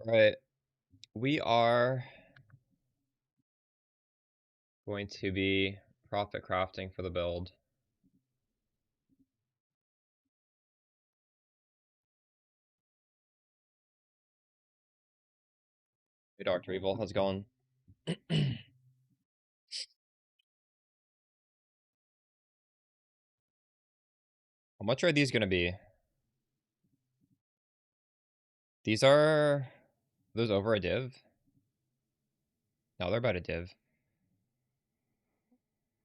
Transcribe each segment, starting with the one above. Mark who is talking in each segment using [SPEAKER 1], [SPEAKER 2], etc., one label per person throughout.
[SPEAKER 1] Right. We are going to be profit crafting for the build. Hey, Dr. Evil, how's it going? How much are these going to be? These are those over a div? No, they're about a div.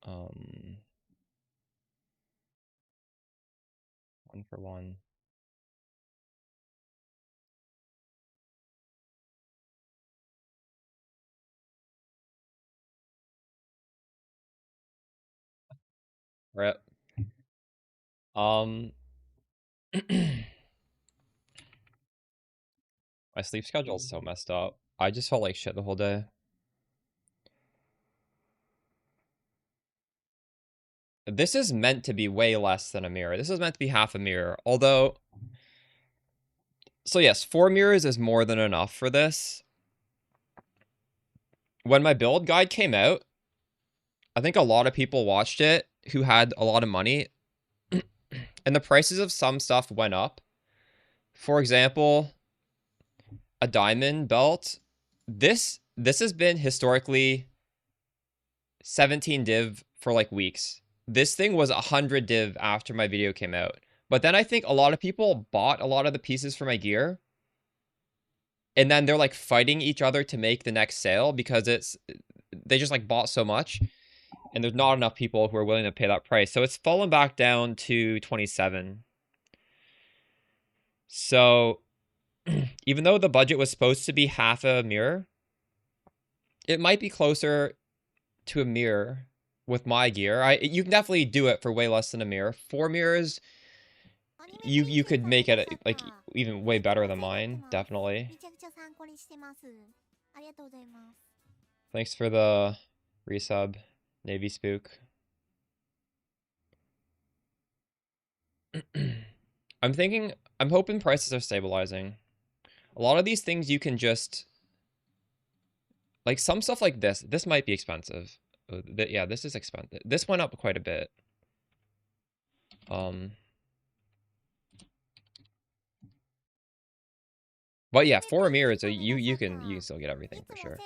[SPEAKER 1] One for one. Rip. My sleep schedule is so messed up. I just felt like shit the whole day. This is meant to be way less than a mirror. This is meant to be half a mirror. Although, so yes, 4 mirrors is more than enough for this. When my build guide came out, I think a lot of people watched it who had a lot of money, and the prices of some stuff went up. For example, a diamond belt. This has been historically 17 div for like weeks. This thing was 100 div after my video came out. But then I think a lot of people bought a lot of the pieces for my gear. And then they're like fighting each other to make the next sale because they just like bought so much. And there's not enough people who are willing to pay that price. So it's fallen back down to 27. So even though the budget was supposed to be half a mirror, it might be closer to a mirror with my gear. You can definitely do it for way less than a mirror. 4 mirrors, you could make it like even way better than mine, definitely. Thanks for the resub, Navy Spook. I'm hoping prices are stabilizing. A lot of these things you can just, like some stuff like this might be expensive. Yeah, this is expensive. This went up quite a bit. But yeah, 4 mirrors, you can still get everything for sure.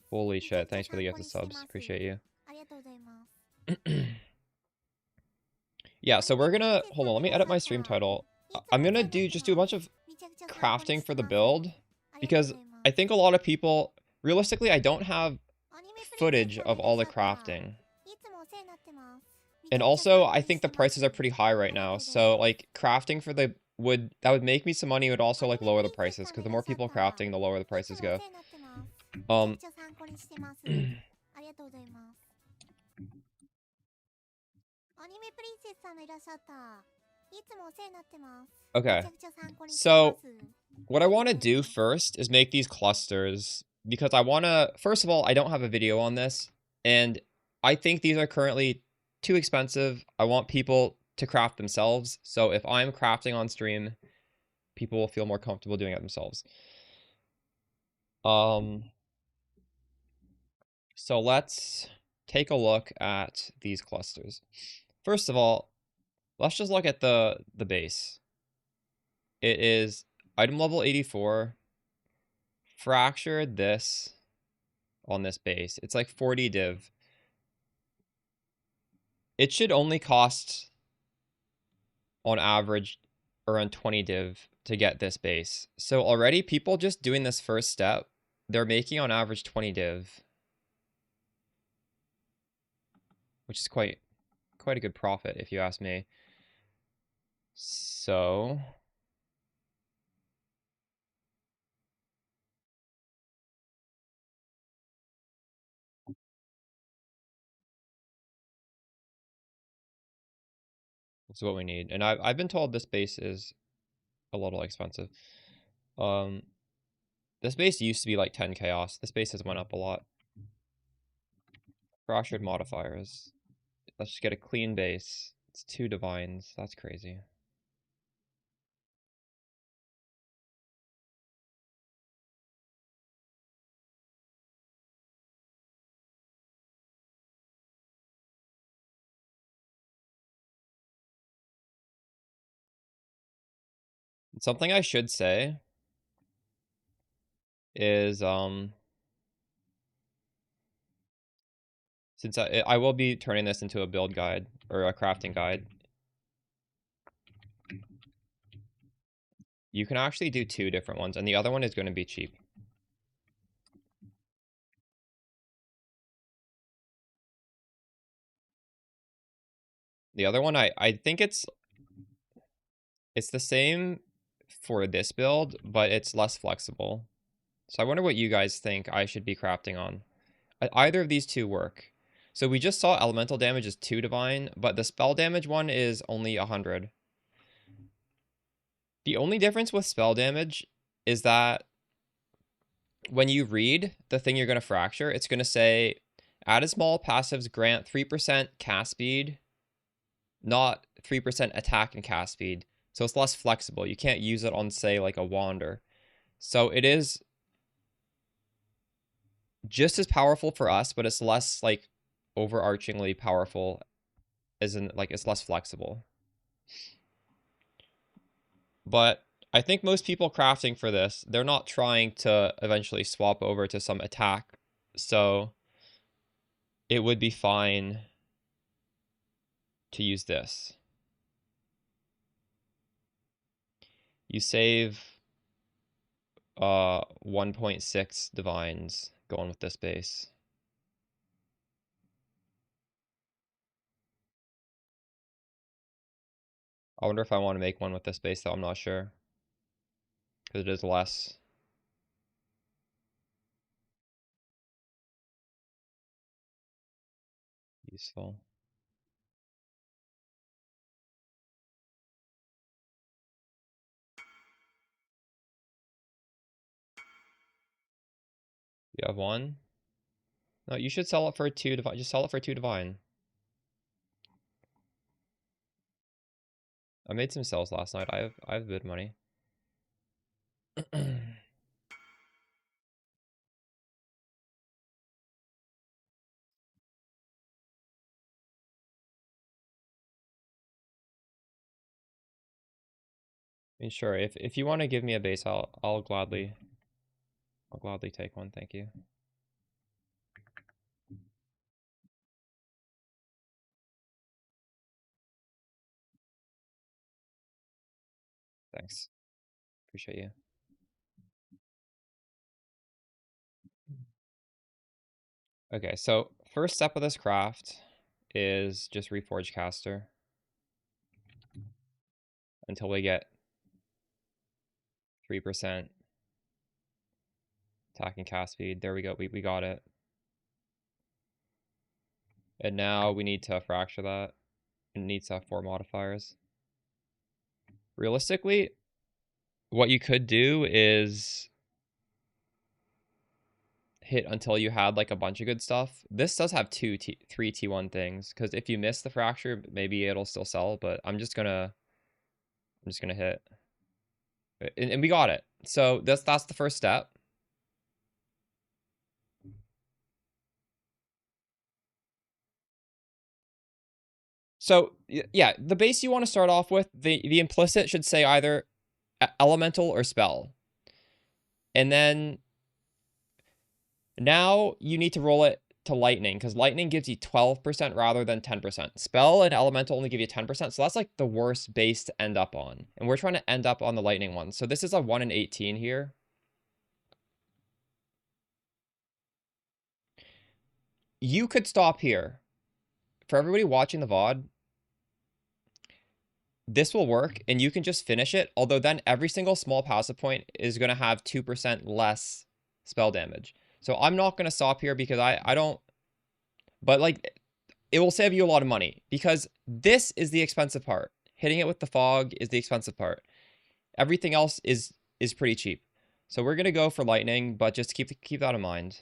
[SPEAKER 1] Holy shit, thanks for the gift of subs. Appreciate you. Yeah, so we're gonna, hold on, let me edit my stream title. I'm gonna do a bunch of crafting for the build, because I think a lot of people, realistically, I don't have footage of all the crafting. And also, I think the prices are pretty high right now, so like crafting for the that would make me some money, would also like lower the prices, because the more people crafting, the lower the prices go. Okay, so what I want to do first is make these clusters, because I want to, first of all, I don't have a video on this, and I think these are currently too expensive. I want people to craft themselves, so if I'm crafting on stream, people will feel more comfortable doing it themselves. So let's take a look at these clusters. First of all, let's just look at the base. It is item level 84, fractured this on this base. It's like 40 div. It should only cost on average around 20 div to get this base. So already people just doing this first step, they're making on average 20 div, which is quite a good profit if you ask me. So this is what we need. And I've been told this base is a little expensive. This base used to be like 10 chaos. This base has went up a lot. Fractured modifiers. Let's just get a clean base. It's 2 divines. That's crazy. Something I should say is, since I will be turning this into a build guide or a crafting guide, you can actually do 2 different ones, and the other one is going to be cheap. The other one, I think it's the same for this build, but it's less flexible. So I wonder what you guys think I should be crafting on. Either of these two work. So we just saw elemental damage is 2 divine, but the spell damage one is only 100. The only difference with spell damage is that when you read the thing you're going to fracture, it's going to say, add a small passives grant 3% cast speed, not 3% attack and cast speed. So it's less flexible. You can't use it on, say, like a wander. So it is just as powerful for us, but it's less, like, overarchingly powerful, as in, like, it's less flexible. But I think most people crafting for this, they're not trying to eventually swap over to some attack. So it would be fine to use this. You save 1.6 divines going with this base. I wonder if I want to make one with this base, though. I'm not sure, because it is less. Useful. You have one? No, you should sell it for 2 divine. Just sell it for 2 divine. I made some sales last night. I have bid money. I mean, sure. If you want to give me a base, I'll gladly take one. Thank you. Thanks. Appreciate you. Okay, so first step of this craft is just reforge caster until we get 3% attack and cast speed. There we go. We got it. And now we need to fracture that. It needs to have 4 modifiers. Realistically, what you could do is hit until you had like a bunch of good stuff. This does have 3 T1 things, because if you miss the fracture, maybe it'll still sell, but I'm just gonna hit. And we got it. So that's the first step. So yeah, the base you want to start off with, the implicit should say either elemental or spell. And then now you need to roll it to lightning, because lightning gives you 12% rather than 10%. Spell and elemental only give you 10%, so that's like the worst base to end up on. And we're trying to end up on the lightning one. So this is a 1 in 18 here. You could stop here. For everybody watching the VOD, this will work, and you can just finish it, although then every single small passive point is going to have 2% less spell damage. So I'm not going to stop here because I don't... But, like, it will save you a lot of money, because this is the expensive part. Hitting it with the fog is the expensive part. Everything else is pretty cheap. So we're going to go for lightning, but just keep that in mind.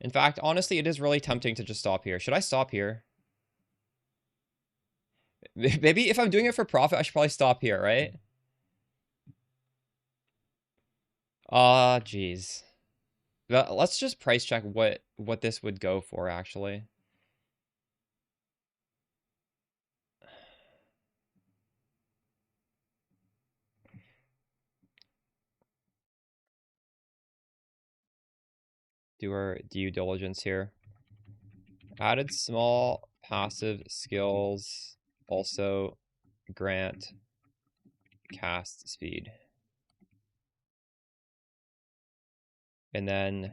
[SPEAKER 1] In fact, honestly, it is really tempting to just stop here. Should I stop here? Maybe if I'm doing it for profit, I should probably stop here, right? Geez. Let's just price check what this would go for, actually. do our due diligence here. Added small passive skills also grant cast speed. And then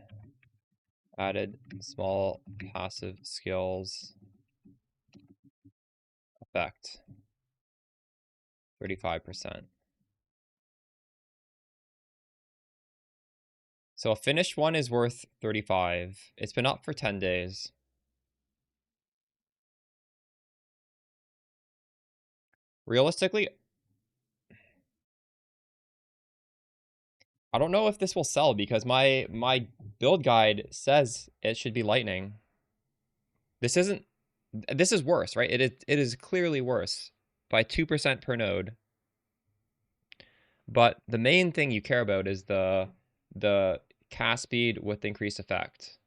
[SPEAKER 1] added small passive skills effect 35%. So a finished one is worth 35. It's been up for 10 days. Realistically, I don't know if this will sell because my build guide says it should be lightning. This is worse, right? It is clearly worse by 2% per node. But the main thing you care about is the cast speed with increased effect.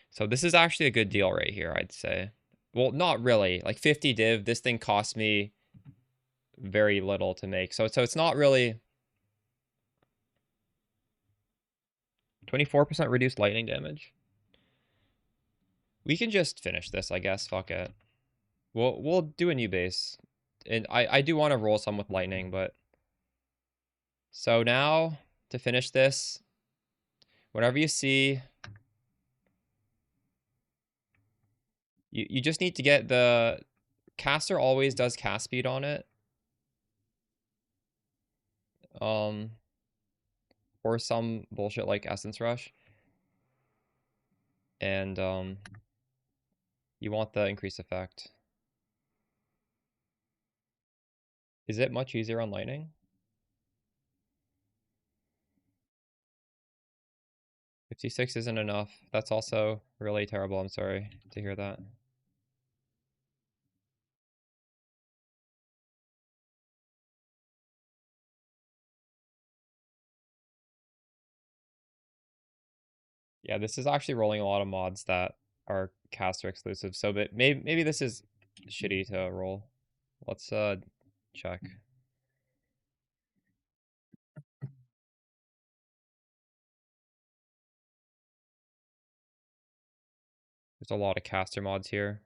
[SPEAKER 1] So this is actually a good deal right here, I'd say. Well, not really. Like 50 div, this thing cost me very little to make. So it's not really 24% reduced lightning damage. We can just finish this, I guess. Fuck it. We'll do a new base. And I do want to roll some with lightning, but so now to finish this, whenever you see you just need to get the caster always does cast speed on it. Or some bullshit like Essence Rush. And you want the increased effect. Is it much easier on lightning? 56 isn't enough. That's also really terrible. I'm sorry to hear that. Yeah, this is actually rolling a lot of mods that are caster exclusive. So but maybe this is shitty to roll. Let's check. There's a lot of caster mods here.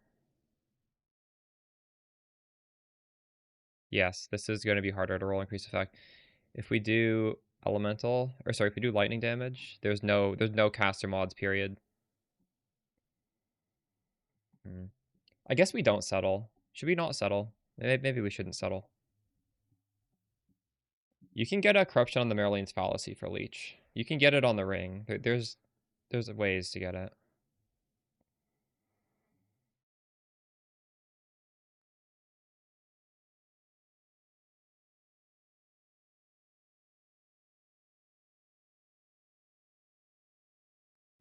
[SPEAKER 1] Yes, this is going to be harder to roll increased effect. If we do elemental, or sorry, if we do lightning damage, there's no caster mods, period. I guess we don't settle. Should we not settle? Maybe we shouldn't settle. You can get a corruption on the Marlene's Fallacy for Leech. You can get it on the ring. There's ways to get it.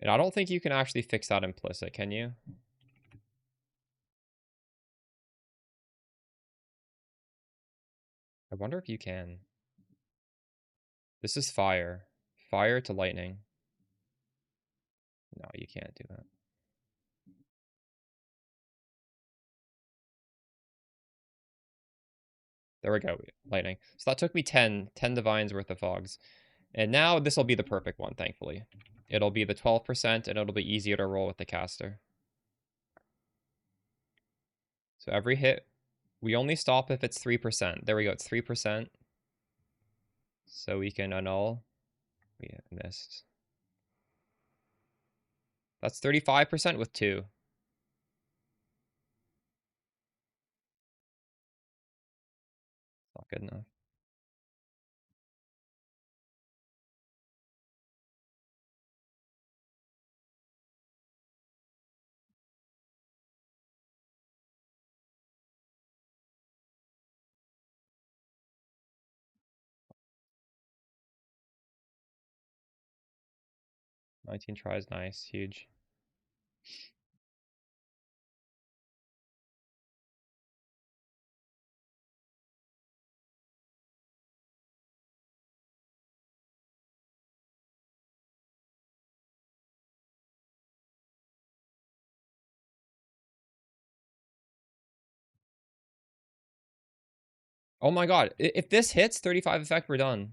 [SPEAKER 1] And I don't think you can actually fix that implicit, can you? I wonder if you can. This is fire. Fire to lightning. No, you can't do that. There we go. Lightning. So that took me 10 divines worth of fogs. And now this will be the perfect one, thankfully. It'll be the 12% and it'll be easier to roll with the caster. So every hit, we only stop if it's 3%. There we go, it's 3%. So we can annul. We missed. That's 35% with 2. Not good enough. Nineteen tries, nice, huge. Oh my god, if this hits 35 effect, we're done.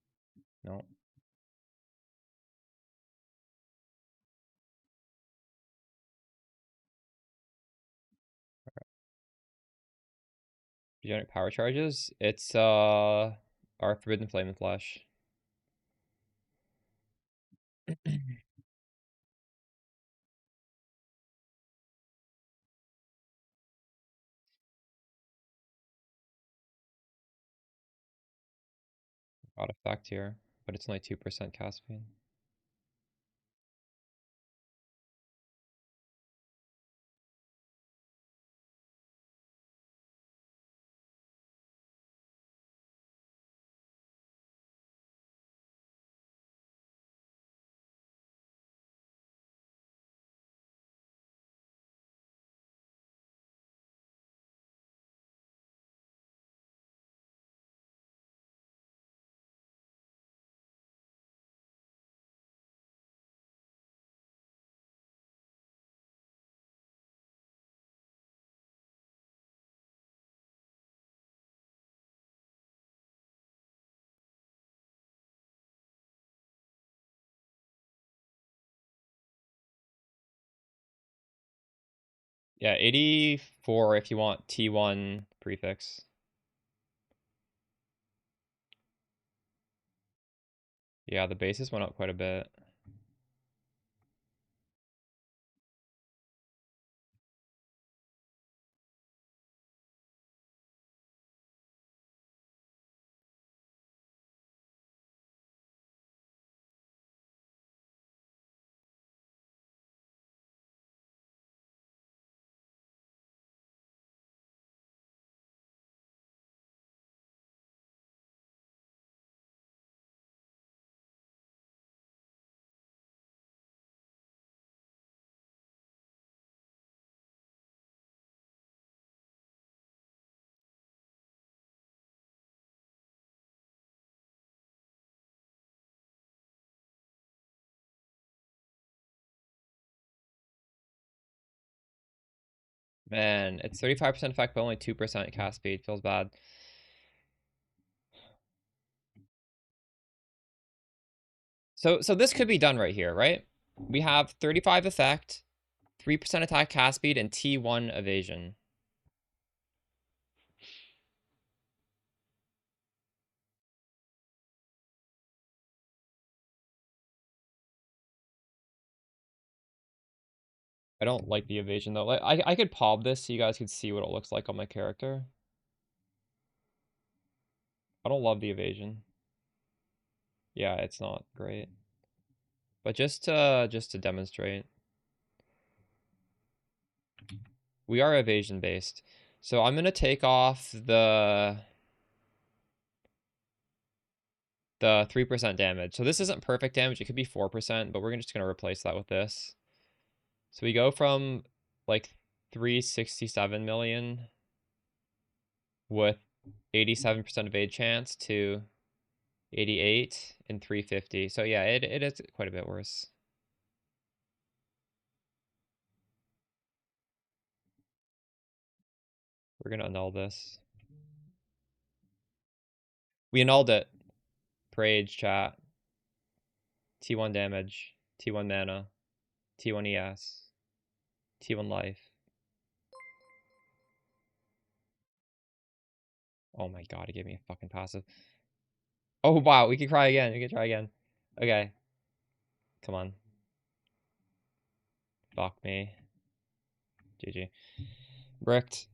[SPEAKER 1] No. Regenerate power charges. It's our Forbidden Flame and Flesh. Got effect here, but it's only 2% cast speed. Yeah, 84 if you want T1 prefix. Yeah, the bases went up quite a bit. Man, it's 35% effect, but only 2% cast speed. Feels bad. So this could be done right here, right? We have 35 effect, 3% attack cast speed, and T1 evasion. I don't like the evasion though. Like I could pop this so you guys could see what it looks like on my character. I don't love the evasion. Yeah, it's not great. But just to demonstrate, we are evasion based. So I'm gonna take off the 3% damage. So this isn't perfect damage. It could be 4%, but we're just gonna replace that with this. So we go from like 367 million with 87% evade chance to 88 and 350. So yeah, it is quite a bit worse. We're gonna annul this. We annulled it. Parade chat. T1 damage. T1 mana. T1 ES. T1 life. Oh my god, he gave me a fucking passive. Oh wow, we can try again. We can try again. Okay. Come on. Fuck me. GG. Bricked.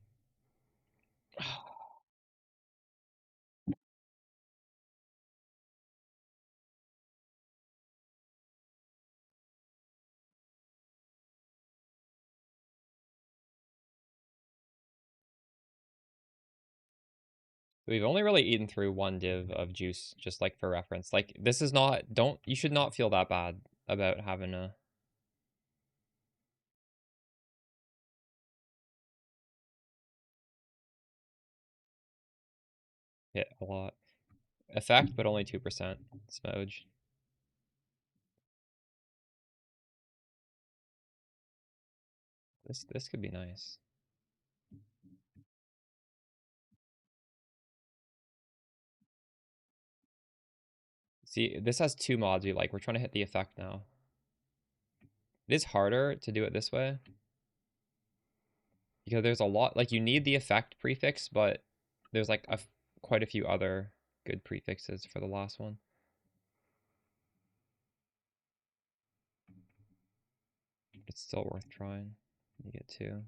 [SPEAKER 1] We've only really eaten through one div of juice, just like for reference. Like, this is not, you should not feel that bad about having a hit a lot. Effect, but only 2%. Smooge. This could be nice. See, this has two mods we like. We're trying to hit the effect now. It is harder to do it this way. Because there's a lot, like you need the effect prefix, but there's like quite a few other good prefixes for the last one. It's still worth trying. You get two.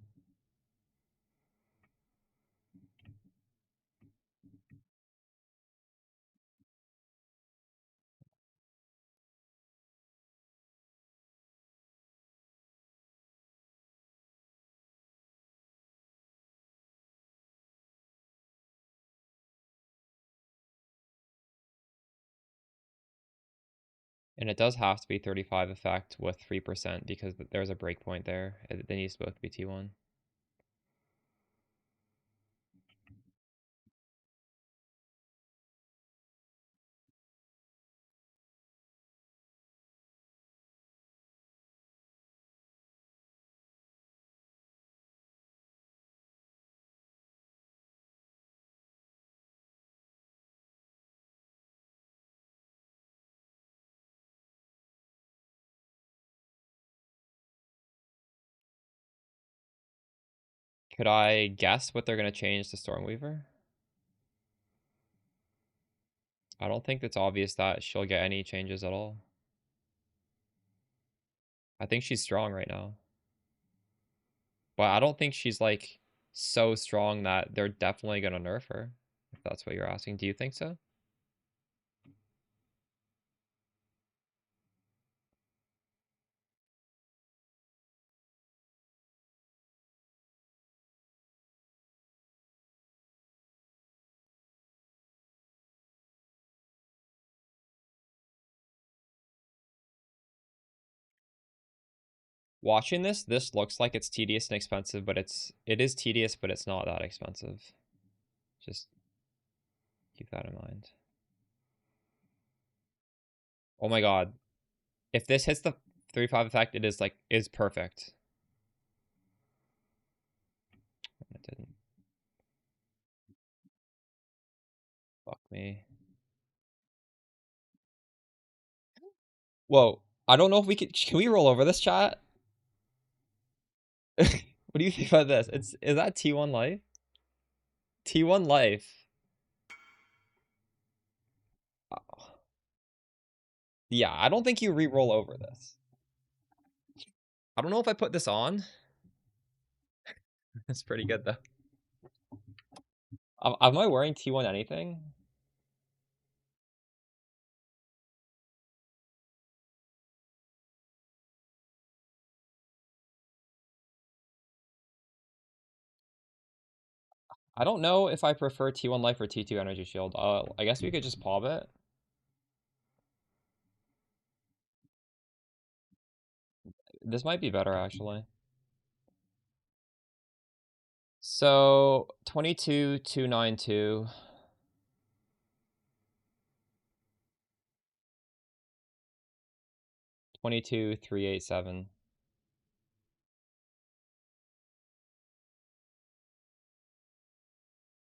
[SPEAKER 1] And it does have to be 35 effect with 3% because there's a breakpoint there. They need to both be T1. Could I guess what they're going to change to Stormweaver? I don't think it's obvious that she'll get any changes at all. I think she's strong right now. But I don't think she's like so strong that they're definitely going to nerf her, if that's what you're asking. Do you think so? Watching this looks like it's tedious and expensive, but it is tedious, but it's not that expensive. Just keep that in mind. Oh my god. If this hits the 35 effect, it is perfect. It didn't. Fuck me. Whoa. I don't know if can we roll over this chat? What do you think about this? Is that T1 life? T1 life. Oh. Yeah, I don't think you re-roll over this. I don't know if I put this on. It's pretty good though. Am I wearing T1 anything? I don't know if I prefer T1 life or T2 energy shield. I guess we could just pop it. This might be better actually. So 22,292. 22,387.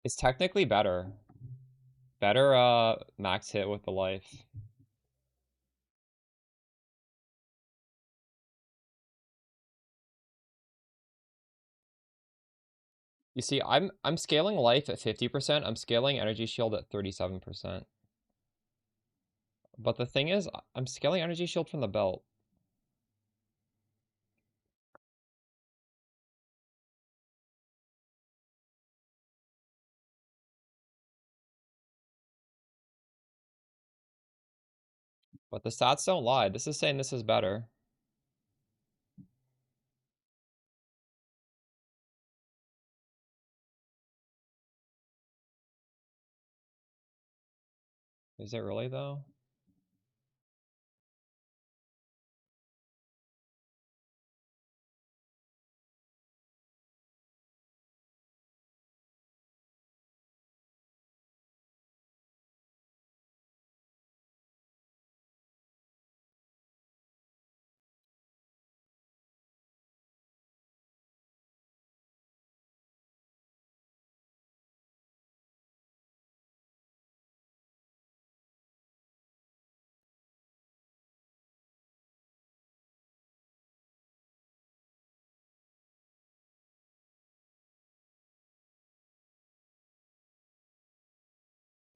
[SPEAKER 1] It's technically better. Better max hit with the life. You see, I'm scaling life at 50%. I'm scaling energy shield at 37%. But the thing is, I'm scaling energy shield from the belt. But the stats don't lie. This is saying this is better. Is it really though?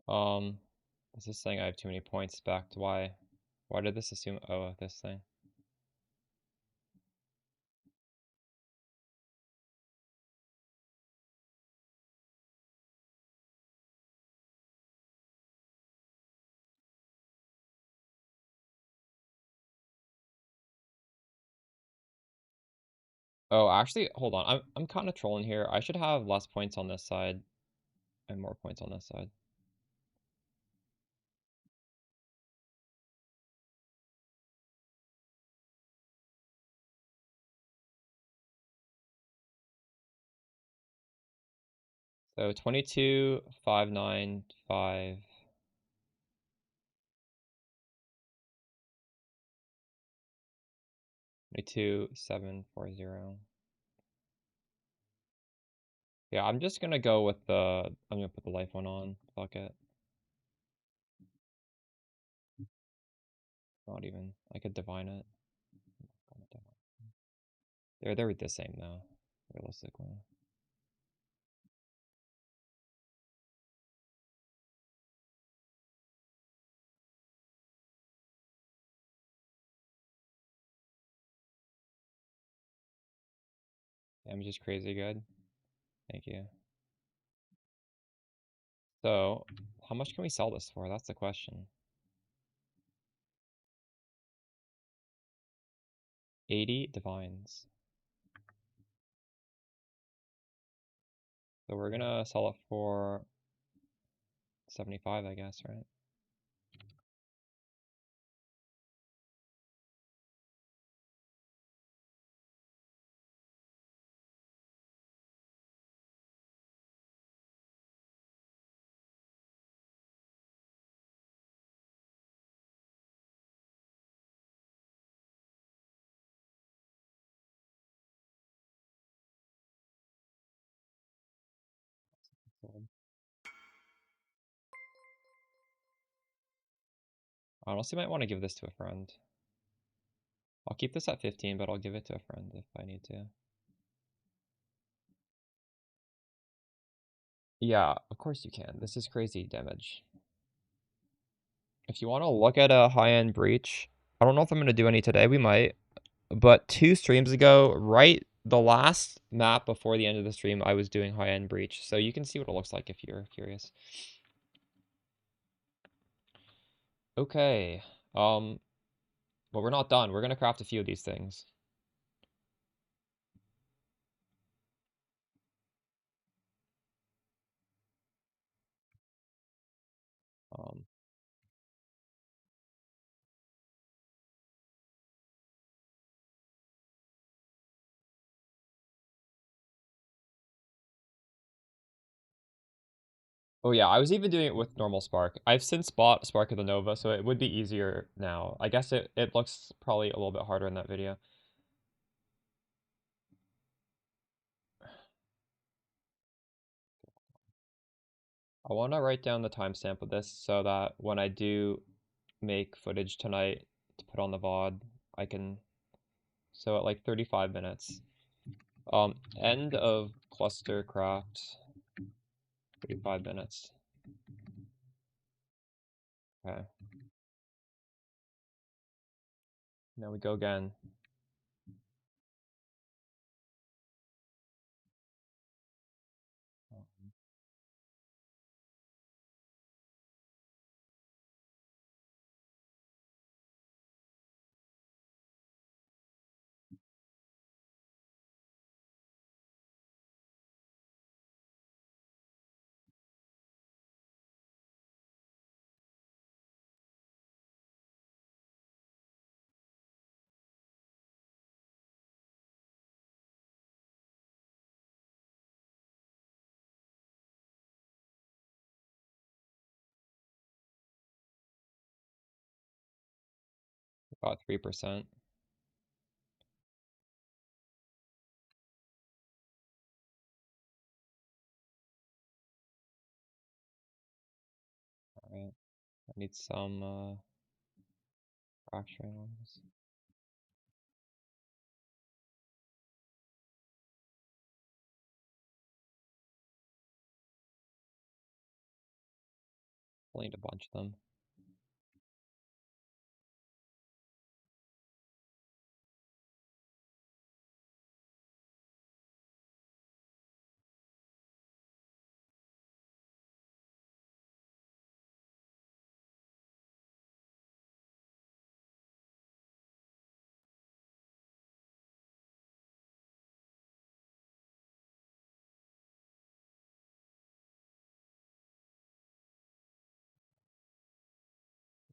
[SPEAKER 1] Is this saying I have too many points back to why did this assume, oh, this thing? Oh, actually, hold on. I'm kind of trolling here. I should have less points on this side and more points on this side. So 22, 5, 9, 5. 22, 7, 4, 0. Yeah, I'm just gonna go with the, I'm gonna put the life one on. Fuck it. Not even. I could divine it. They're the same though, realistically. I'm just crazy good. Thank you. So, how much can we sell this for? That's the question. 80 divines. So we're gonna sell it for 75, I guess, right? Sold. I honestly might want to give this to a friend. I'll keep this at 15, but I'll give it to a friend if I need to. Yeah, of course you can. This is crazy damage. If you want to look at a high-end breach, I don't know if I'm going to do any today. We might. But 2 streams ago, right, the last map before the end of the stream, I was doing high-end breach. So you can see what it looks like if you're curious. Okay. But we're not done. We're going to craft a few of these things. Um, Oh yeah, I was even doing it with normal Spark. I've since bought Spark of the Nova, so it would be easier now. I guess it looks probably a little bit harder in that video. I want to write down the timestamp of this so that when I do make footage tonight to put on the VOD, I can... So at like 35 minutes. End of cluster craft, 35 minutes. Okay. Now we go again. About 3%. Alright. I need some fracturing on this. We'll need a bunch of them.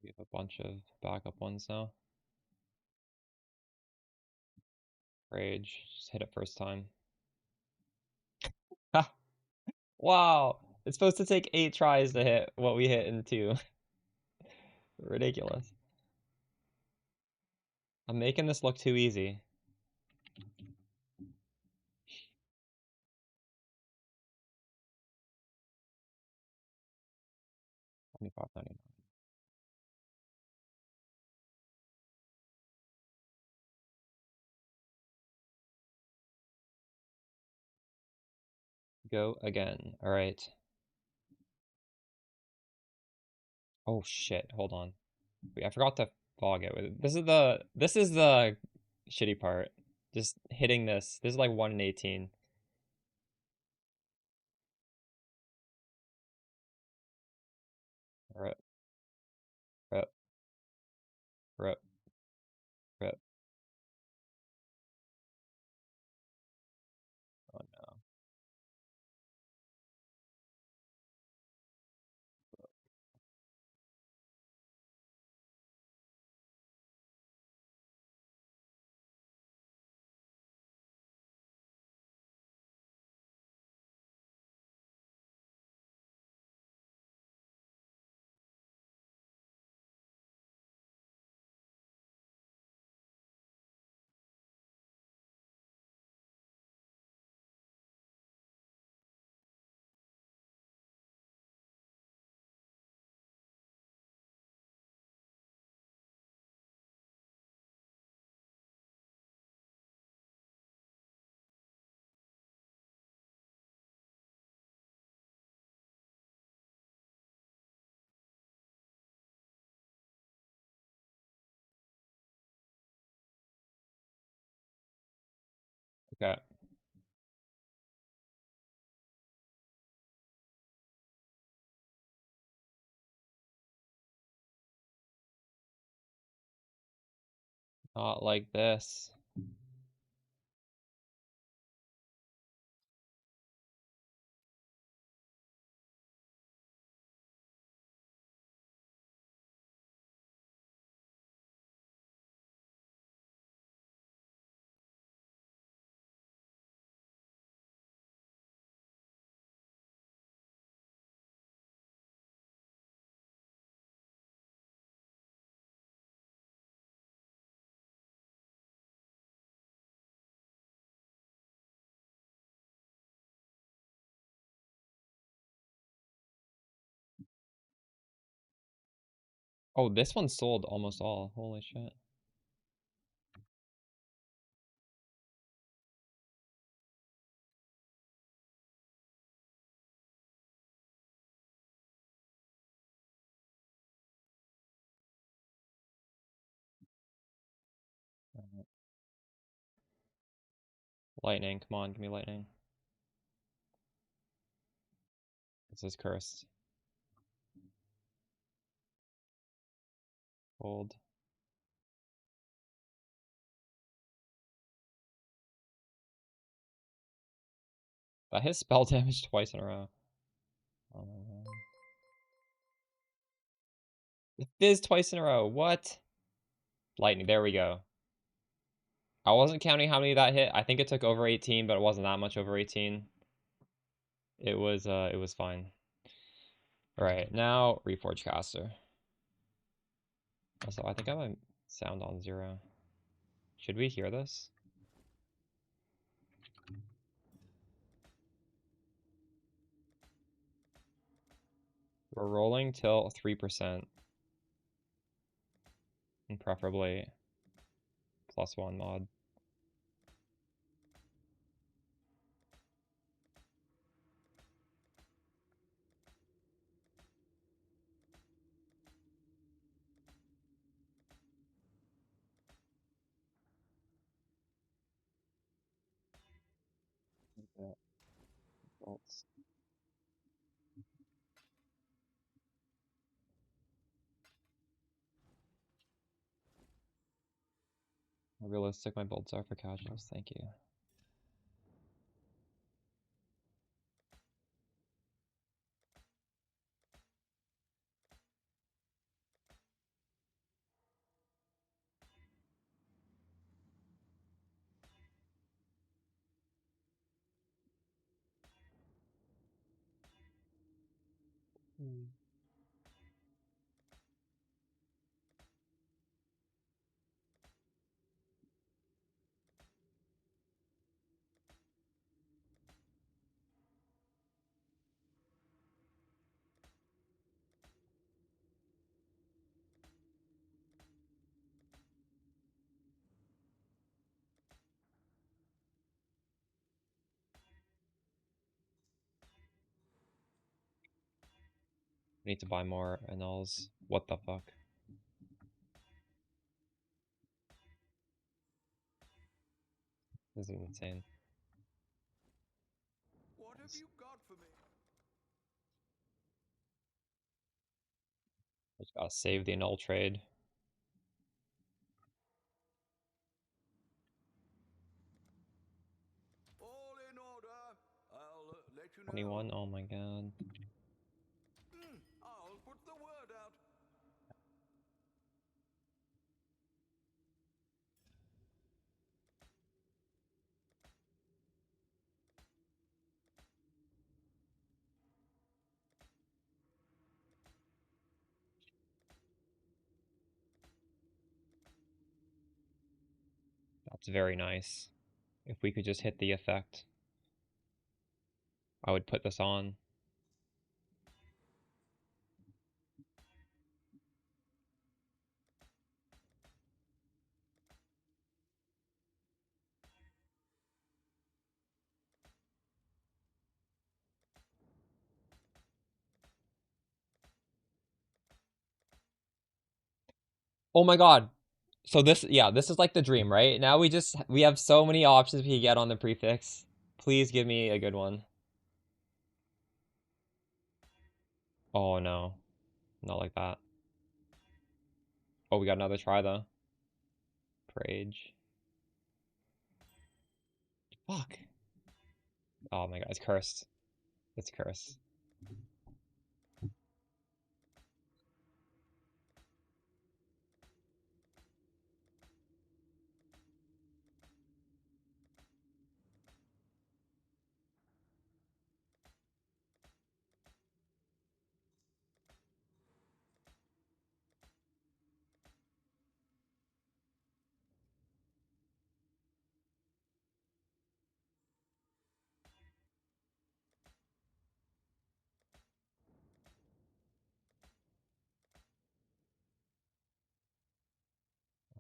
[SPEAKER 1] We have a bunch of backup ones now. Rage, just hit it first time. Wow, it's supposed to take 8 tries to hit what we hit in 2. Ridiculous. I'm making this look too easy. $25.99. Go again. All right. Oh shit! Hold on. Wait, I forgot to fog it. This is the shitty part. Just hitting this. This is like 1 in 18. Rip, rip, rip, rip. Oh no. Okay. Not like this. Oh, this one sold almost all. Holy shit. Alright. Lightning, come on, give me lightning. This is cursed. Hold. That hit spell damage twice in a row. Oh my god. It fizz twice in a row. What? Lightning, there we go. I wasn't counting how many that hit. I think it took over 18, but it wasn't that much over 18. It was fine. Alright, now Reforge Caster. Also, I think I have my sound on 0. Should we hear this? We're rolling till 3%. And preferably +1 mod. Yeah. Bolts. How realistic my builds are for casuals, thank you. I need to buy more annuls. What the fuck? This is insane.
[SPEAKER 2] What have you got for me?
[SPEAKER 1] I just gotta save the annul trade.
[SPEAKER 2] All in order. I'll let you know.
[SPEAKER 1] 21, oh my god.
[SPEAKER 2] I'll put the word out.
[SPEAKER 1] That's very nice. If we could just hit the effect, I would put this on. Oh my god. So this, yeah, this is like the dream, right? Now we have so many options we can get on the prefix. Please give me a good one. Oh no. Not like that. Oh, we got another try though. Rage. Fuck. Oh my god, it's cursed. It's cursed.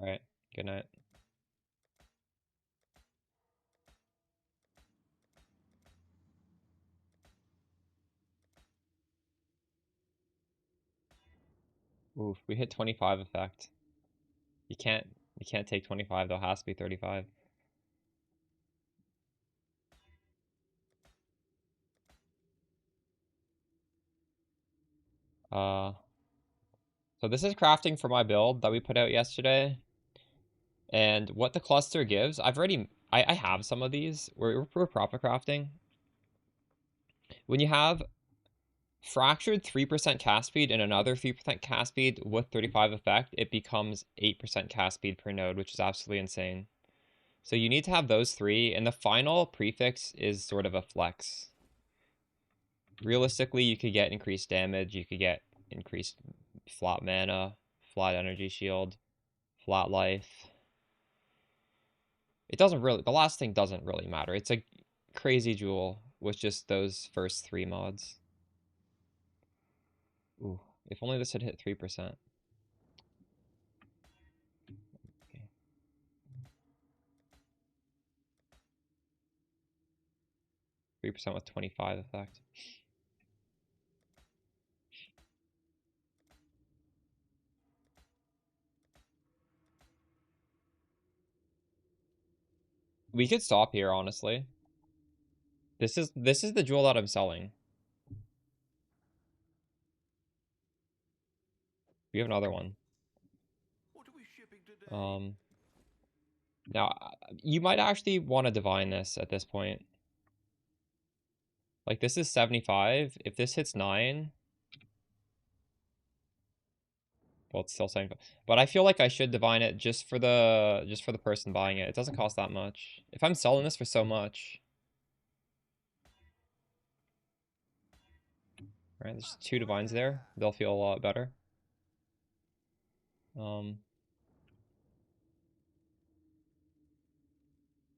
[SPEAKER 1] Alright, good night. Oof, we hit 25 effect. You can't take 25 though, it has to be 35. So this is crafting for my build that we put out yesterday. And what the cluster gives, I have some of these. We're profit crafting. When you have fractured 3% cast speed and another 3% cast speed with 35 effect, it becomes 8% cast speed per node, which is absolutely insane. So you need to have those three, and the final prefix is sort of a flex. Realistically, you could get increased damage, you could get increased flat mana, flat energy shield, flat life. It doesn't really, the last thing doesn't really matter. It's a crazy jewel with just those first three mods. Ooh, if only this had hit 3%. Okay. 3% with 25 effect. We could stop here, honestly. This is the jewel that I'm selling. We have another one.
[SPEAKER 2] What are we shipping today?
[SPEAKER 1] Now you might actually want to divine this at this point. Like this is 75. If this hits 9, well, it's still 75. But I feel like I should divine it just for the person buying it. It doesn't cost that much. If I'm selling this for so much, right? There's 2 divines there. They'll feel a lot better.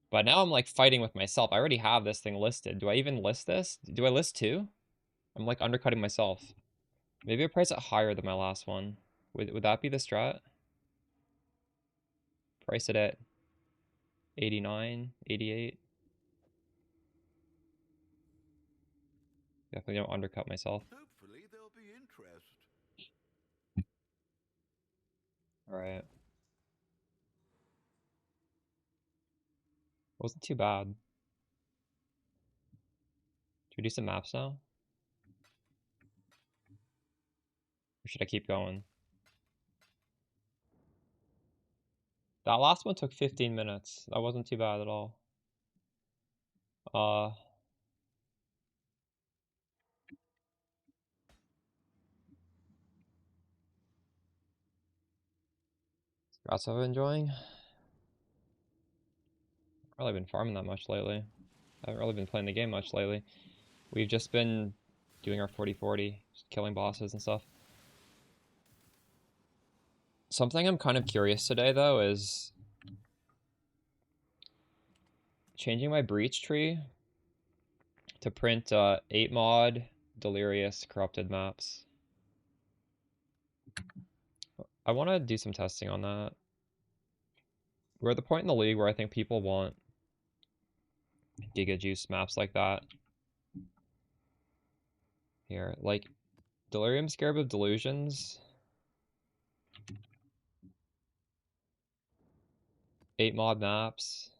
[SPEAKER 1] But now I'm like fighting with myself. I already have this thing listed. Do I even list this? Do I list 2? I'm like undercutting myself. Maybe I price it higher than my last one. Would that be the strat? Price it at 89, 88. Definitely don't undercut myself.
[SPEAKER 2] Hopefully there'll be interest.
[SPEAKER 1] All right. Wasn't too bad. Should we do some maps now? Or should I keep going? That last one took 15 minutes. That wasn't too bad at all. Congrats of enjoying. I've really been farming that much lately. I haven't really been playing the game much lately. We've just been doing our 40-40, just killing bosses and stuff. Something I'm kind of curious today, though, is changing my breach tree to print 8 mod delirious corrupted maps. I want to do some testing on that. We're at the point in the league where I think people want giga juice maps like that. Here, like Delirium Scarab of Delusions, 8 mod maps.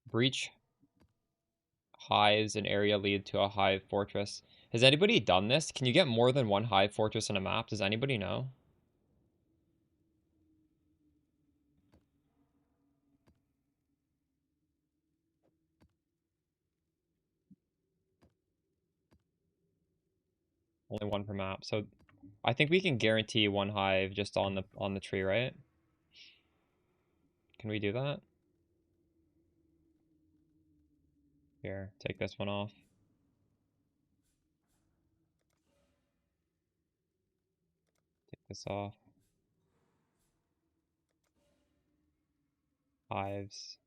[SPEAKER 1] Breach hives an area lead to a hive fortress. Has anybody done this? Can you get more than 1 hive fortress in a map? Does anybody know? Only 1 per map. So I think we can guarantee 1 hive just on the tree, right? Can we do that? Here, take this one off. Take this off. Hives.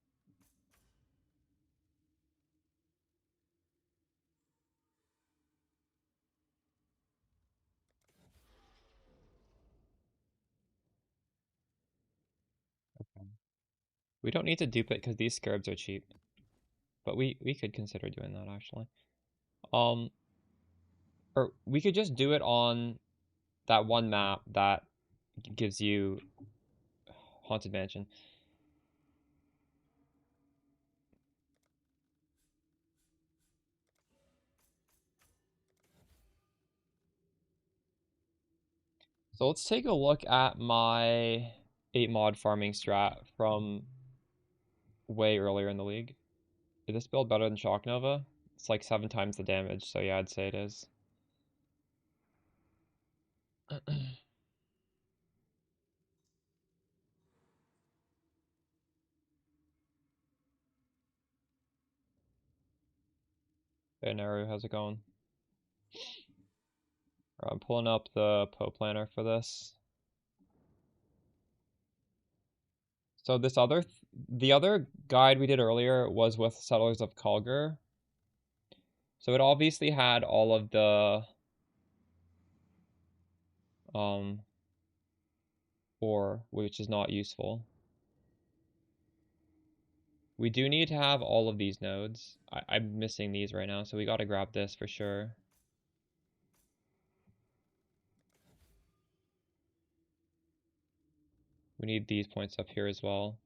[SPEAKER 1] Okay. We don't need to dupe it because these scarabs are cheap. But we could consider doing that actually. Or we could just do it on that one map that gives you Haunted Mansion. So let's take a look at my 8 mod farming strat from way earlier in the league. Is this build better than Shock Nova? It's like 7 times the damage, so yeah, I'd say it is. Hey Naru, how's it going? I'm pulling up the PoE planner for this. So this the other guide we did earlier was with Settlers of Kalgar. So it obviously had all of the ore, which is not useful. We do need to have all of these nodes. I'm missing these right now, so we got to grab this for sure. We need these points up here as well.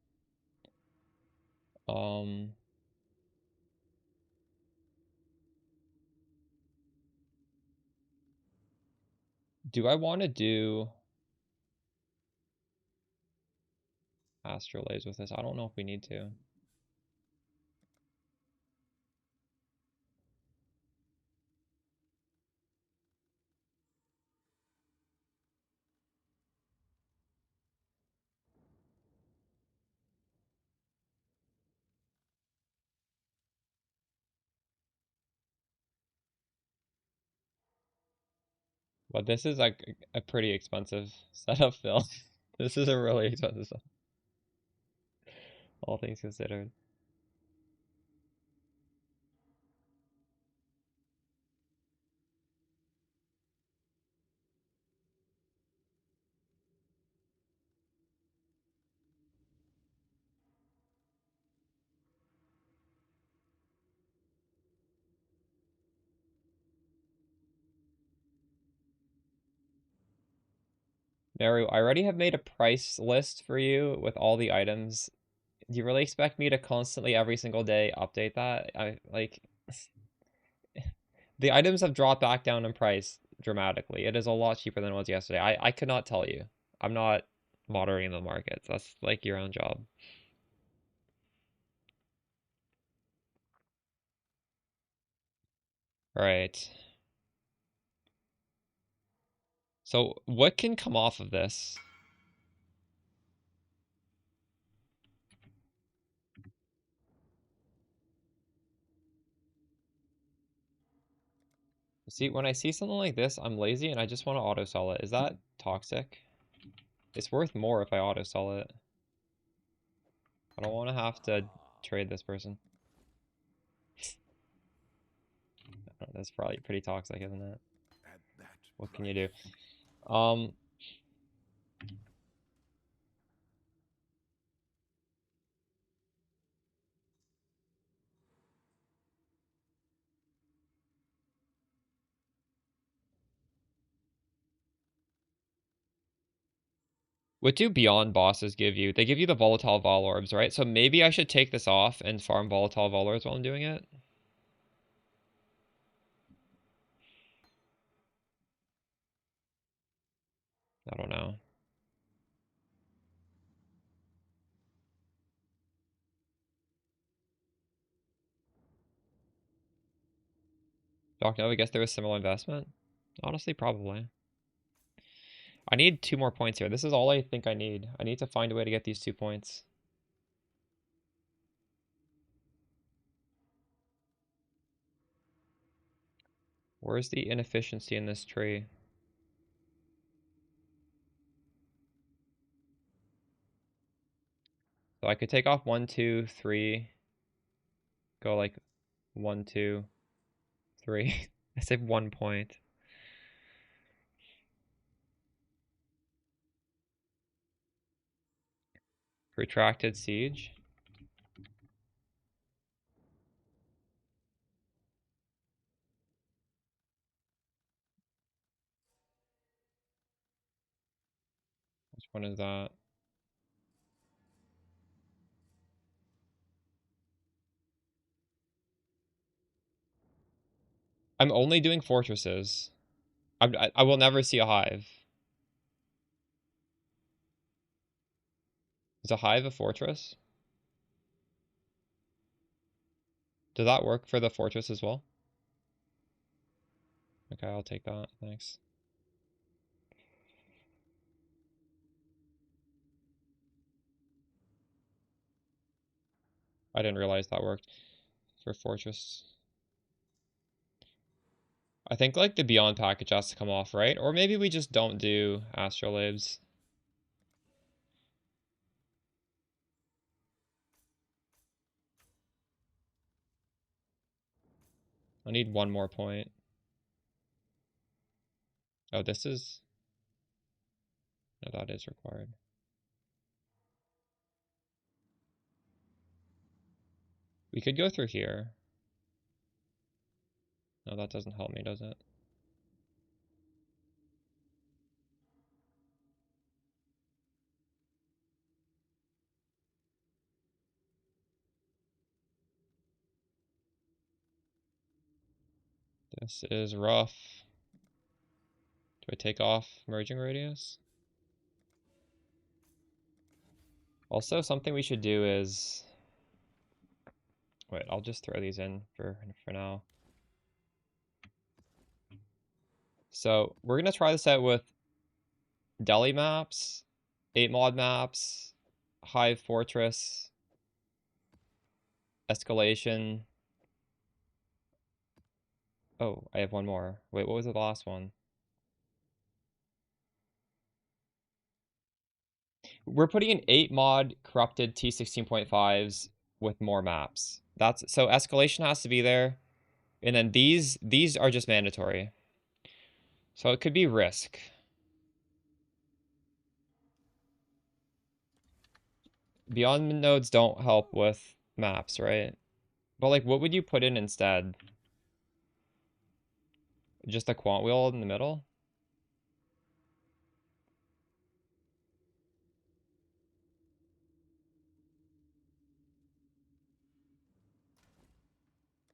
[SPEAKER 1] Do I want to do astrolabes with this? I don't know if we need to. But this is like a pretty expensive setup, Phil. This is a really expensive setup, all things considered. Maru, I already have made a price list for you with all the items. Do you really expect me to constantly every single day update that? I like the items have dropped back down in price dramatically. It is a lot cheaper than it was yesterday. I could not tell you. I'm not monitoring the markets. That's like your own job. All right. So what can come off of this? See, when I see something like this, I'm lazy and I just want to auto sell it. Is that toxic? It's worth more if I auto sell it. I don't want to have to trade this person. That's probably pretty toxic, isn't it? What can you do? What do beyond bosses give you? They give you the volatile vol orbs, right? So maybe I should take this off and farm volatile vol orbs while I'm doing it. I don't know. Doc, no, I guess there was similar investment. Honestly, probably. I need 2 more points here. This is all I think I need. I need to find a way to get these 2 points. Where's the inefficiency in this tree? So I could take off 1, 2, 3. Go like 1, 2, 3. I saved 1 point. Protracted siege. Which one is that? I'm only doing fortresses. I will never see a hive. Is a hive a fortress? Does that work for the fortress as well? Okay, I'll take that. Thanks. I didn't realize that worked for fortress. I think like the beyond package has to come off, right? Or maybe we just don't do astrolabes. I need 1 more point. Oh, this is... No, that is required. We could go through here. No, that doesn't help me, does it? This is rough. Do I take off merging radius? Also, something we should do is... Wait, I'll just throw these in for now. So we're gonna try this out with Delhi maps, 8 mod maps, Hive Fortress, Escalation. Oh, I have one more. Wait, what was the last one? We're putting in 8 mod corrupted T16.5s with more maps. That's so Escalation has to be there. And then these are just mandatory. So it could be Risk. Beyond nodes don't help with maps, right? But like, what would you put in instead? Just a quant wheel in the middle?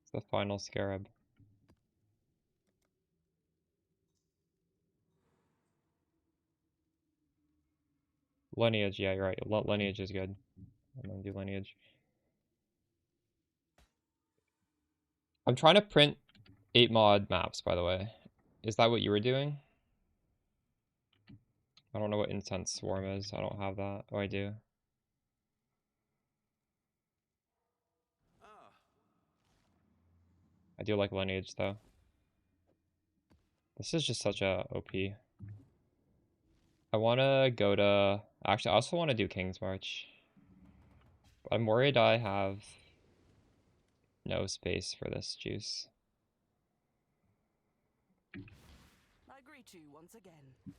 [SPEAKER 1] It's the final scarab. Lineage, yeah, you're right. Lineage is good. I'm gonna do lineage. I'm trying to print 8 mod maps, by the way. Is that what you were doing? I don't know what Incense Swarm is. I don't have that. Oh, I do.
[SPEAKER 2] Ah,
[SPEAKER 1] I do like lineage, though. This is just such a OP. I want to go to... Actually, I also want to do King's March. But I'm worried I have no space for this juice.
[SPEAKER 3] I greet you once again.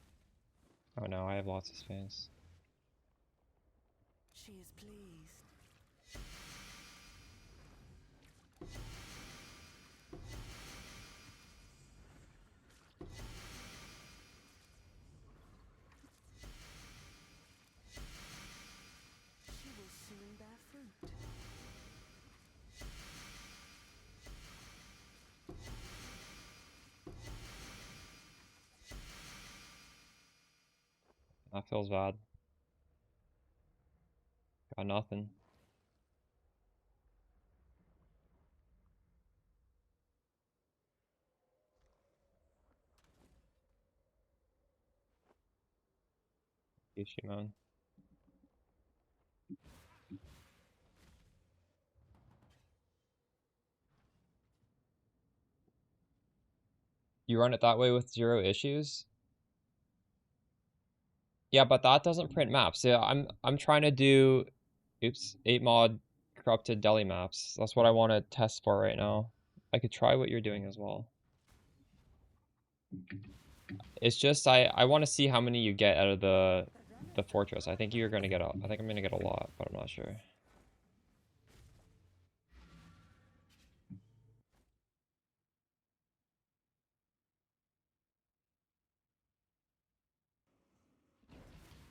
[SPEAKER 1] Oh no, I have lots of space.
[SPEAKER 3] She is pleased. She will soon bear fruit.
[SPEAKER 1] That feels bad. Got nothing. Shimon. You run it that way with 0 issues? Yeah, but that doesn't print maps. Yeah, I'm trying to do, oops, 8 mod corrupted Delhi maps. That's what I want to test for right now. I could try what you're doing as well. It's just I want to see how many you get out of the fortress. I think you're gonna get I think I'm gonna get a lot, but I'm not sure.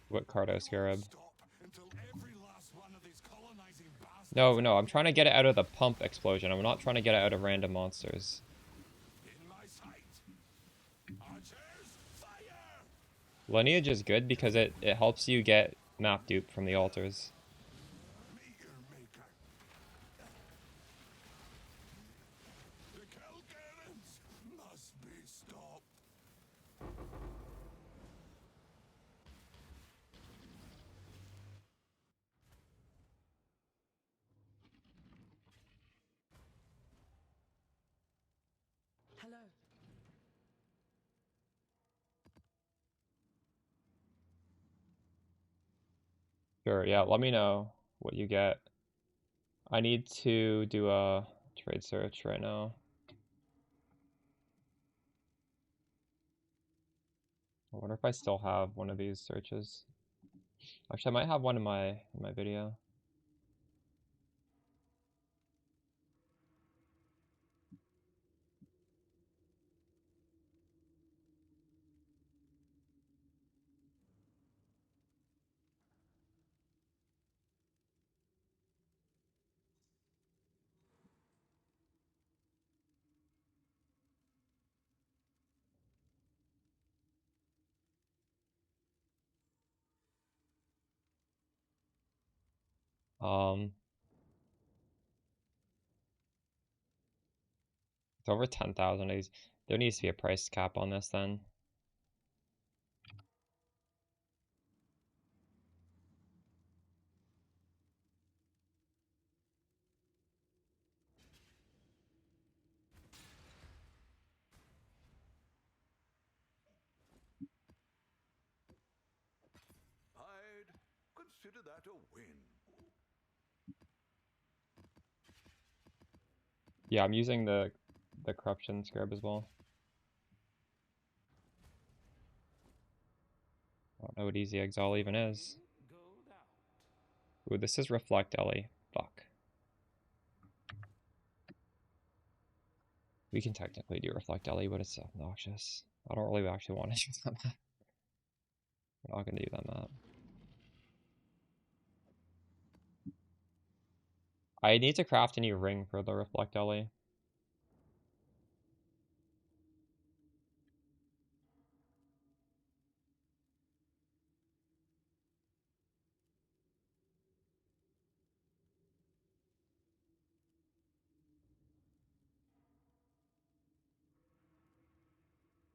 [SPEAKER 1] What Cardo Scarab? No, no, I'm trying to get it out of the pump explosion. I'm not trying to get it out of random monsters. Lineage is good because it helps you get map dupe from the altars.
[SPEAKER 3] Hello.
[SPEAKER 1] Sure, yeah, let me know what you get. I need to do a trade search right now. I wonder if I still have one of these searches. Actually, I might have one in my video. It's over 10,000. There needs to be a price cap on this then.
[SPEAKER 2] I'd consider that a win.
[SPEAKER 1] Yeah, I'm using the corruption scarab as well. I don't know what easy exile even is. Ooh, this is reflect Ellie. Fuck. We can technically do reflect Ellie, but it's obnoxious. I don't really actually want to use that map. We're not gonna do that map. I need to craft a new ring for the reflect Ellie.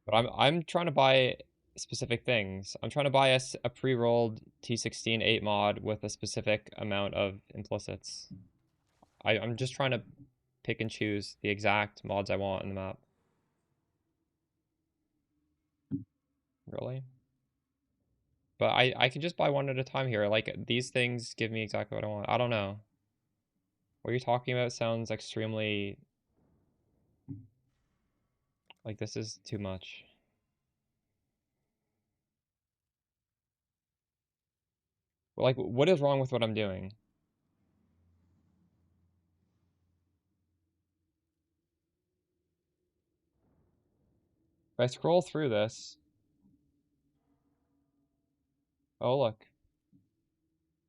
[SPEAKER 1] But I'm trying to buy specific things. I'm trying to buy a pre-rolled T16 8 mod with a specific amount of implicits. I'm just trying to pick and choose the exact mods I want in the map. Really? But I can just buy one at a time here. Like, these things give me exactly what I want. I don't know. What you're talking about sounds extremely... like, this is too much. Like, what is wrong with what I'm doing? If I scroll through this... Oh, look.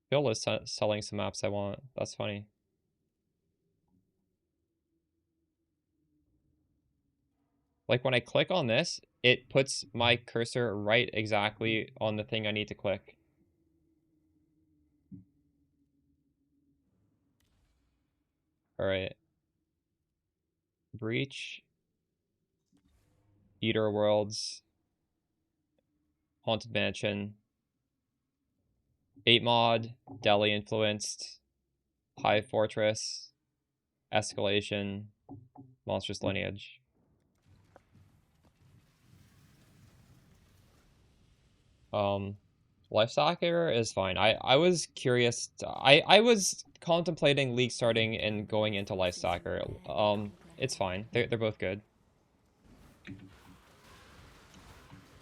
[SPEAKER 1] Phil is selling some maps I want. That's funny. Like, when I click on this, it puts my cursor right exactly on the thing I need to click. Alright. Breach. Eater Worlds. Haunted Mansion. 8 mod. Delhi influenced. Hive Fortress. Escalation. Monstrous Lineage. Lifesacker is fine. I was curious. I was contemplating league starting and going into Lifesacker. It's fine. They're both good.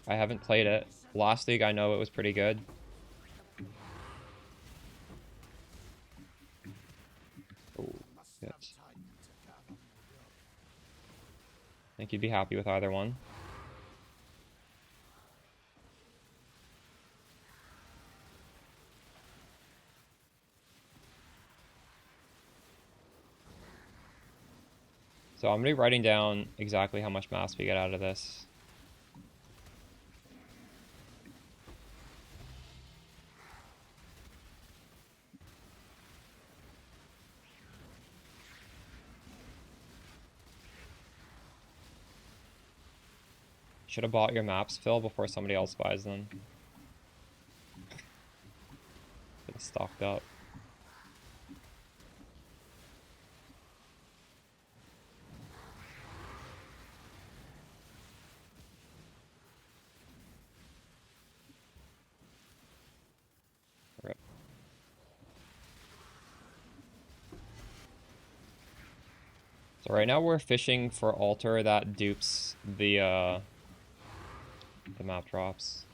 [SPEAKER 1] I haven't played it. Last league I know it was pretty good. Oh, shit. I think you'd be happy with either one. So I'm gonna be writing down exactly how much mass we get out of this. Should have bought your maps, Phil, before somebody else buys them. Been stocked up. Rip. So right now we're fishing for altar that dupes the map drops.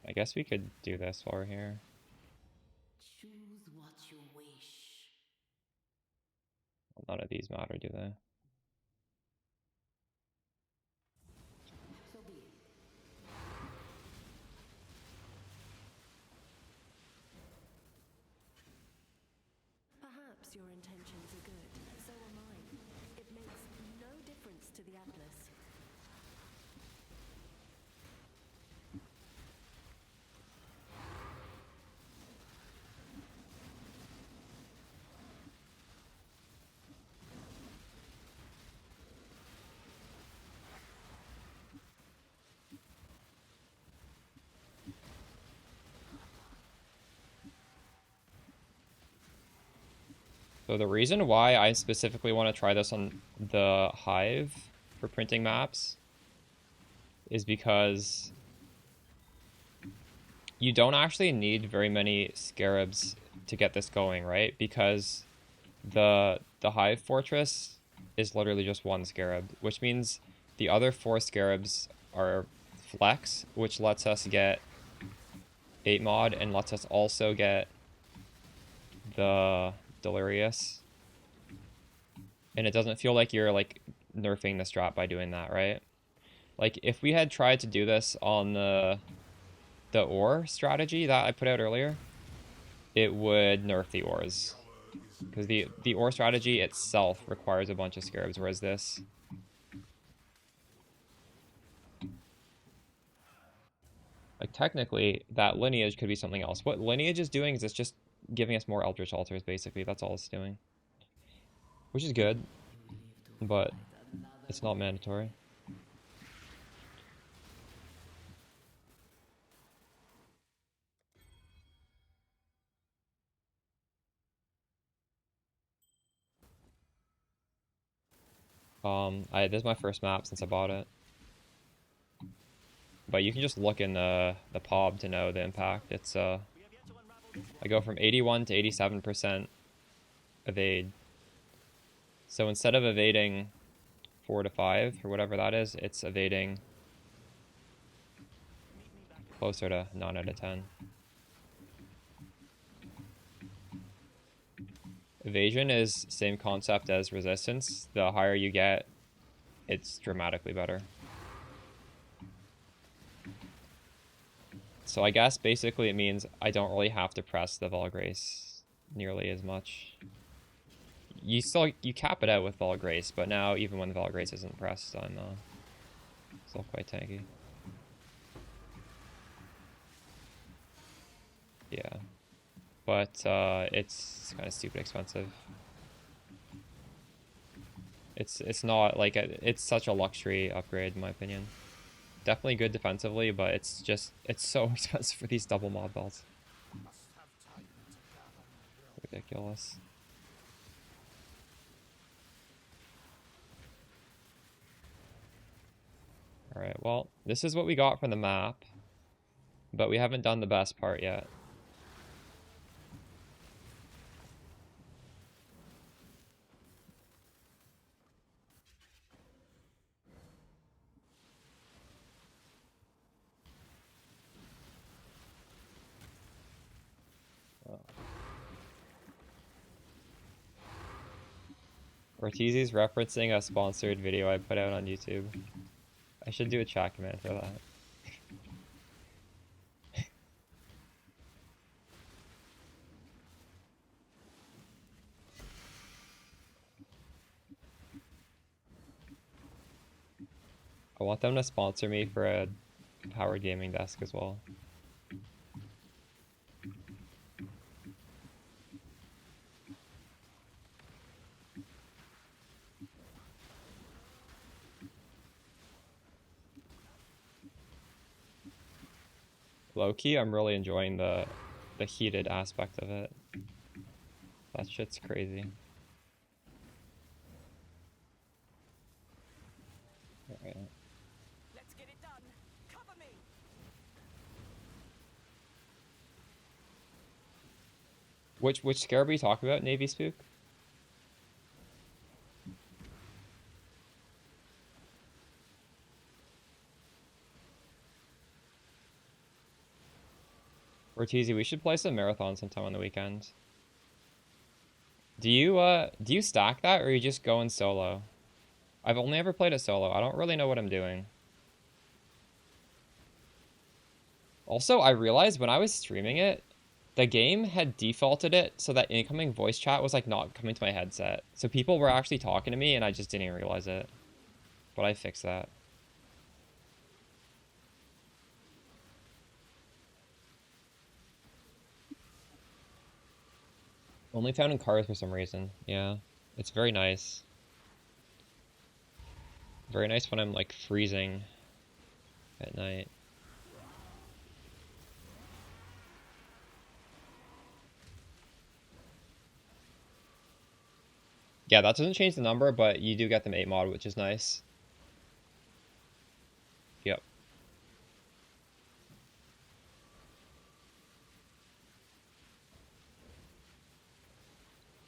[SPEAKER 1] I guess we could do this while we're here.
[SPEAKER 3] Choose what you wish.
[SPEAKER 1] None of these matter, do they?
[SPEAKER 3] So be it. Perhaps your intentions are good. So are mine. It makes no difference
[SPEAKER 1] So the reason why I specifically want to try this on the Hive for printing maps is because you don't actually need very many scarabs to get this going, right? Because the Hive Fortress is literally just one scarab, which means the other 4 scarabs are flex, which lets us get 8 mod and lets us also get the Delirious. And it doesn't feel like you're like nerfing the strat by doing that, right? Like if we had tried to do this on the ore strategy that I put out earlier, it would nerf the ores. Because the ore strategy itself requires a bunch of scarabs, whereas this... Like, technically, that lineage could be something else. What lineage is doing is it's just giving us more Eldritch Altars, basically. That's all it's doing. Which is good, but it's not mandatory. This is my first map since I bought it. But you can just look in the POB to know the impact. It's I go from 81 to 87% evade. So instead of evading 4 to 5 or whatever that is, it's evading closer to 9 out of 10. Evasion is same concept as resistance. The higher you get, it's dramatically better. So I guess basically it means I don't really have to press the Volgrace nearly as much. You cap it out with Volgrace, but now even when the Volgrace isn't pressed, I'm still quite tanky. Yeah, but it's kind of stupid expensive. It's not like it's such a luxury upgrade in my opinion. Definitely good defensively, but it's so expensive for these double mod belts. Ridiculous. Alright, well, this is what we got from the map, but we haven't done the best part yet. Ortizi's referencing a sponsored video I put out on YouTube. I should do a chat command for that. I want them to sponsor me for a powered gaming desk as well. Low-key, I'm really enjoying the heated aspect of it. That shit's crazy. Alright.
[SPEAKER 4] Let's get it done. Cover me.
[SPEAKER 1] Which scarab are we talking about, Navy Spook? Ortizi, we should play some marathon sometime on the weekend. Do you stack that or are you just going solo? I've only ever played it solo. I don't really know what I'm doing. Also, I realized when I was streaming it, the game had defaulted it so that incoming voice chat was like not coming to my headset. So people were actually talking to me and I just didn't even realize it. But I fixed that. Only found in cars for some reason. Yeah. It's very nice. Very nice when I'm like freezing at night. Yeah, that doesn't change the number, but you do get them 8 mod, which is nice. Yep.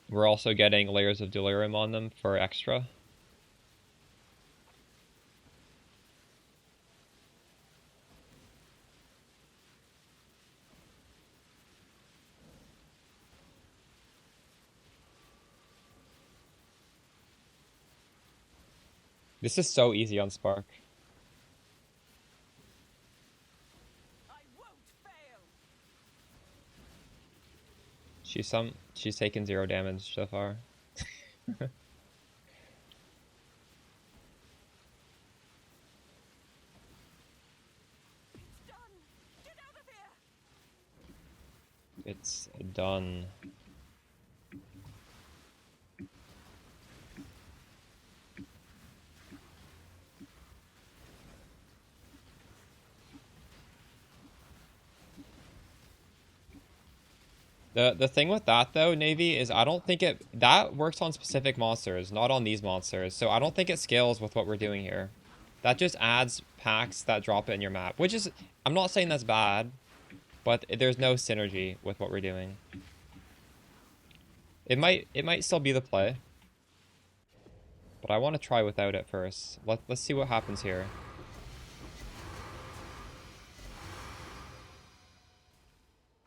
[SPEAKER 1] We're also getting layers of delirium on them for extra. This is so easy on Spark.
[SPEAKER 4] I won't fail.
[SPEAKER 1] She's taken 0 damage so far.
[SPEAKER 4] It's done. Get out of here.
[SPEAKER 1] It's done. The thing with that though, Navy, is I don't think that works on specific monsters, not on these monsters. So I don't think it scales with what we're doing here. That just adds packs that drop it in your map, which is, I'm not saying that's bad, but there's no synergy with what we're doing. It might still be the play, but I want to try without it first. Let's see what happens here.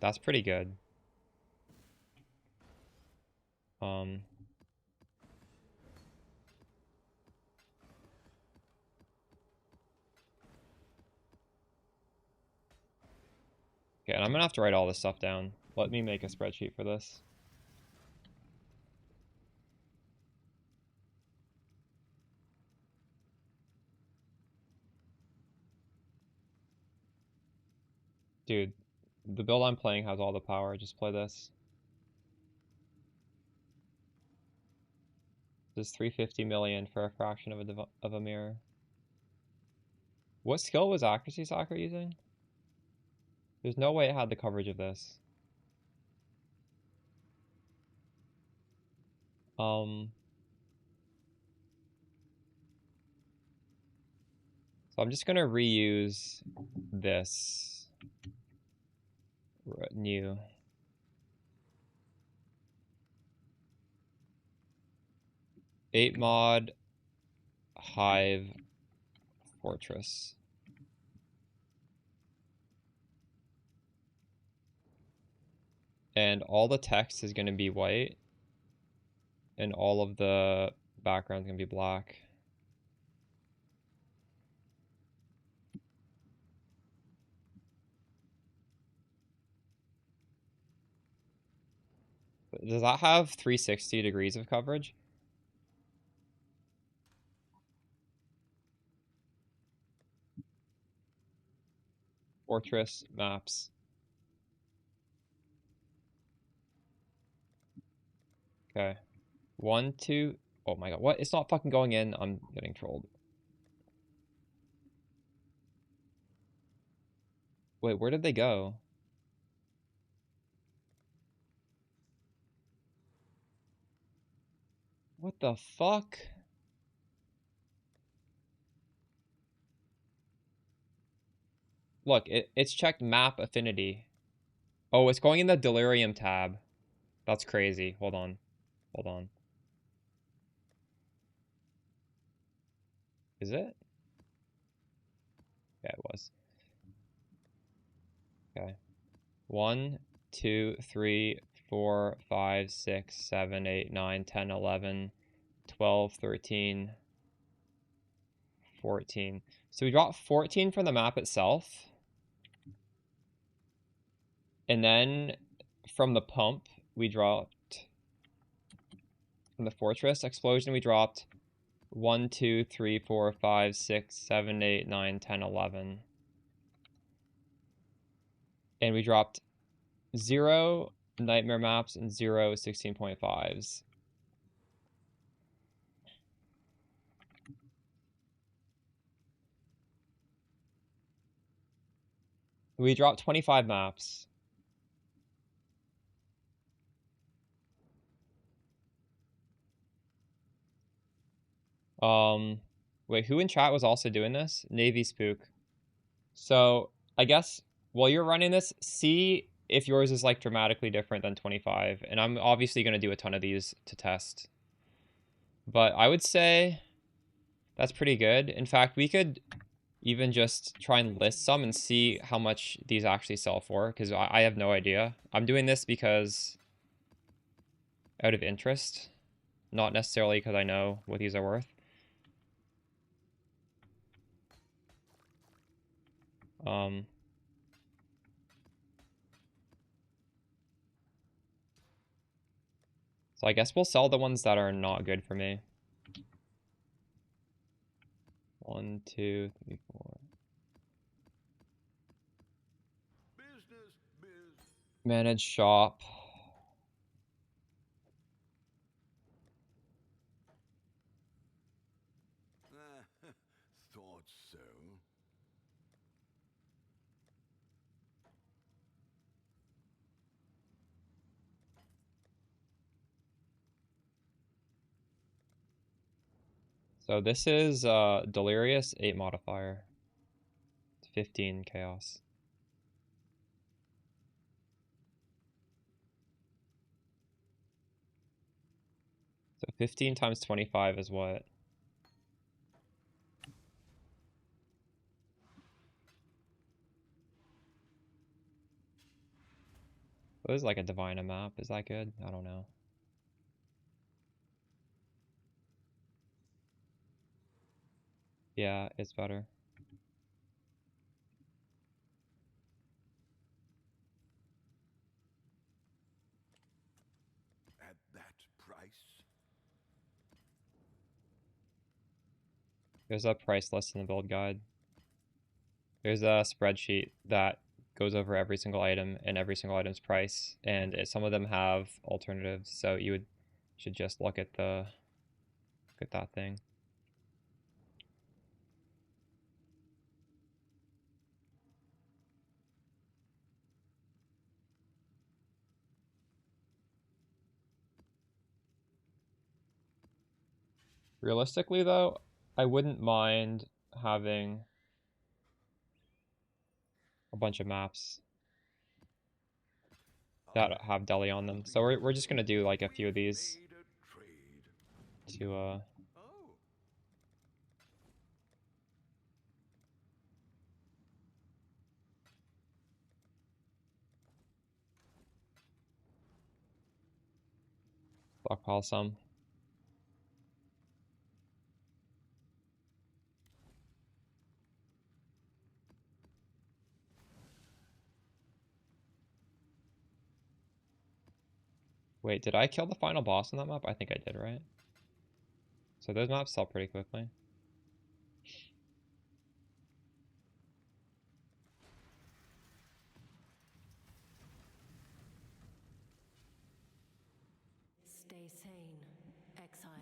[SPEAKER 1] That's pretty good. Okay, and I'm gonna have to write all this stuff down. Let me make a spreadsheet for this. Dude, the build I'm playing has all the power. Just play this. This is 350 million for a fraction of a mirror. What skill was Accuracy Soccer using? There's no way it had the coverage of this. So I'm just gonna reuse this new. Eight mod Hive Fortress. And all the text is gonna be white. And all of the background's gonna be black. Does that have 360 degrees of coverage? Fortress maps. Okay. 1, 2. Oh my god. What? It's not fucking going in. I'm getting trolled. Wait, where did they go? What the fuck? Look, it's checked map affinity. Oh, it's going in the delirium tab. That's crazy. Hold on. Hold on. Is it? Yeah, it was. Okay. 1, 2, 3, 4, 5, 6, 7, 8, 9, 10, 11, 12, 13, 14. So we dropped 14 from the map itself. And then from the pump, we dropped, from the fortress explosion, we dropped 1, 2, 3, 4, 5, 6, 7, 8, 9, 10, 11. And we dropped 0 nightmare maps and 0 16.5s. We dropped 25 maps. Wait, who in chat was also doing this? Navy Spook. So I guess while you're running this, see if yours is like dramatically different than 25. And I'm obviously going to do a ton of these to test. But I would say that's pretty good. In fact, we could even just try and list some and see how much these actually sell for, because I have no idea. I'm doing this because out of interest, not necessarily because I know what these are worth. So I guess we'll sell the ones that are not good for me. 1, 2, 3, 4.
[SPEAKER 2] Business, biz.
[SPEAKER 1] Manage shop.
[SPEAKER 2] Thought so.
[SPEAKER 1] So this is Delirious 8 modifier. 15 chaos. So 15 times 25 is what? It was like a Divina map. Is that good? I don't know. Yeah, it's better.
[SPEAKER 2] At that price?
[SPEAKER 1] There's a price list in the build guide. There's a spreadsheet that goes over every single item and every single item's price, and some of them have alternatives, so you should just look at that thing. Realistically though, I wouldn't mind having a bunch of maps that have deli on them. So we're just gonna do like a few of these
[SPEAKER 2] Made a trade.
[SPEAKER 1] to
[SPEAKER 2] Oh.
[SPEAKER 1] stockpile some. Wait, did I kill the final boss on that map? I think I did, right? So those maps sell pretty quickly.
[SPEAKER 3] Stay sane, exile.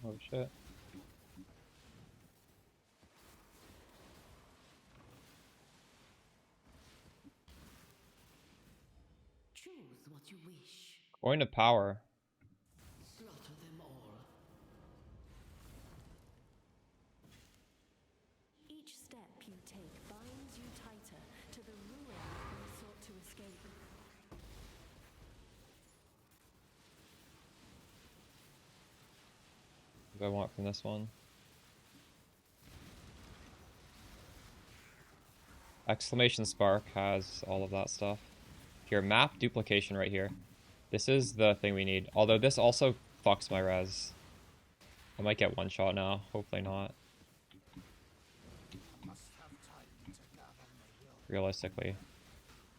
[SPEAKER 1] Oh shit.
[SPEAKER 3] Choose what you wish.
[SPEAKER 1] Going to power.
[SPEAKER 3] Slaughter them all. Each step you take binds you tighter to the ruin you sought to escape.
[SPEAKER 1] What do I want from this one? Exclamation Spark has all of that stuff. Here, map duplication right here. This is the thing we need. Although this also fucks my res. I might get one shot now. Hopefully not. Realistically.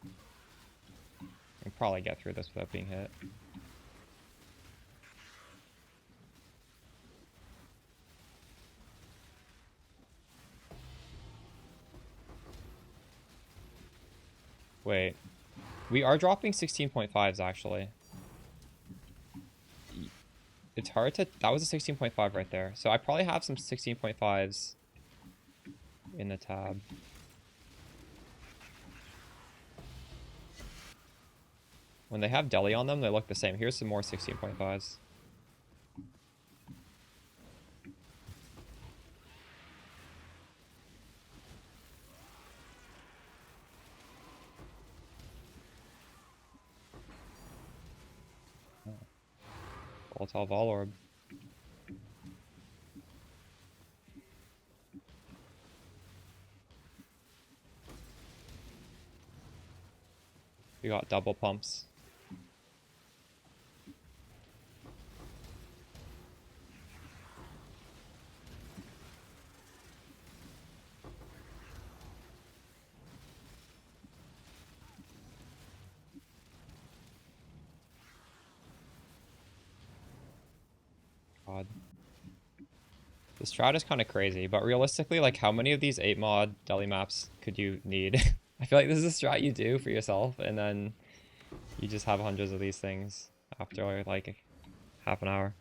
[SPEAKER 1] I can probably get through this without being hit. Wait. We are dropping 16.5s actually. It's hard to... That was a 16.5 right there. So I probably have some 16.5s in the tab. When they have deli on them, they look the same. Here's some more 16.5s. Volatile Vol Orb. We got double pumps. God. The strat is kind of crazy, but realistically, like, how many of these 8 mod deli maps could you need? I feel like this is a strat you do for yourself, and then you just have hundreds of these things after, like, half an hour.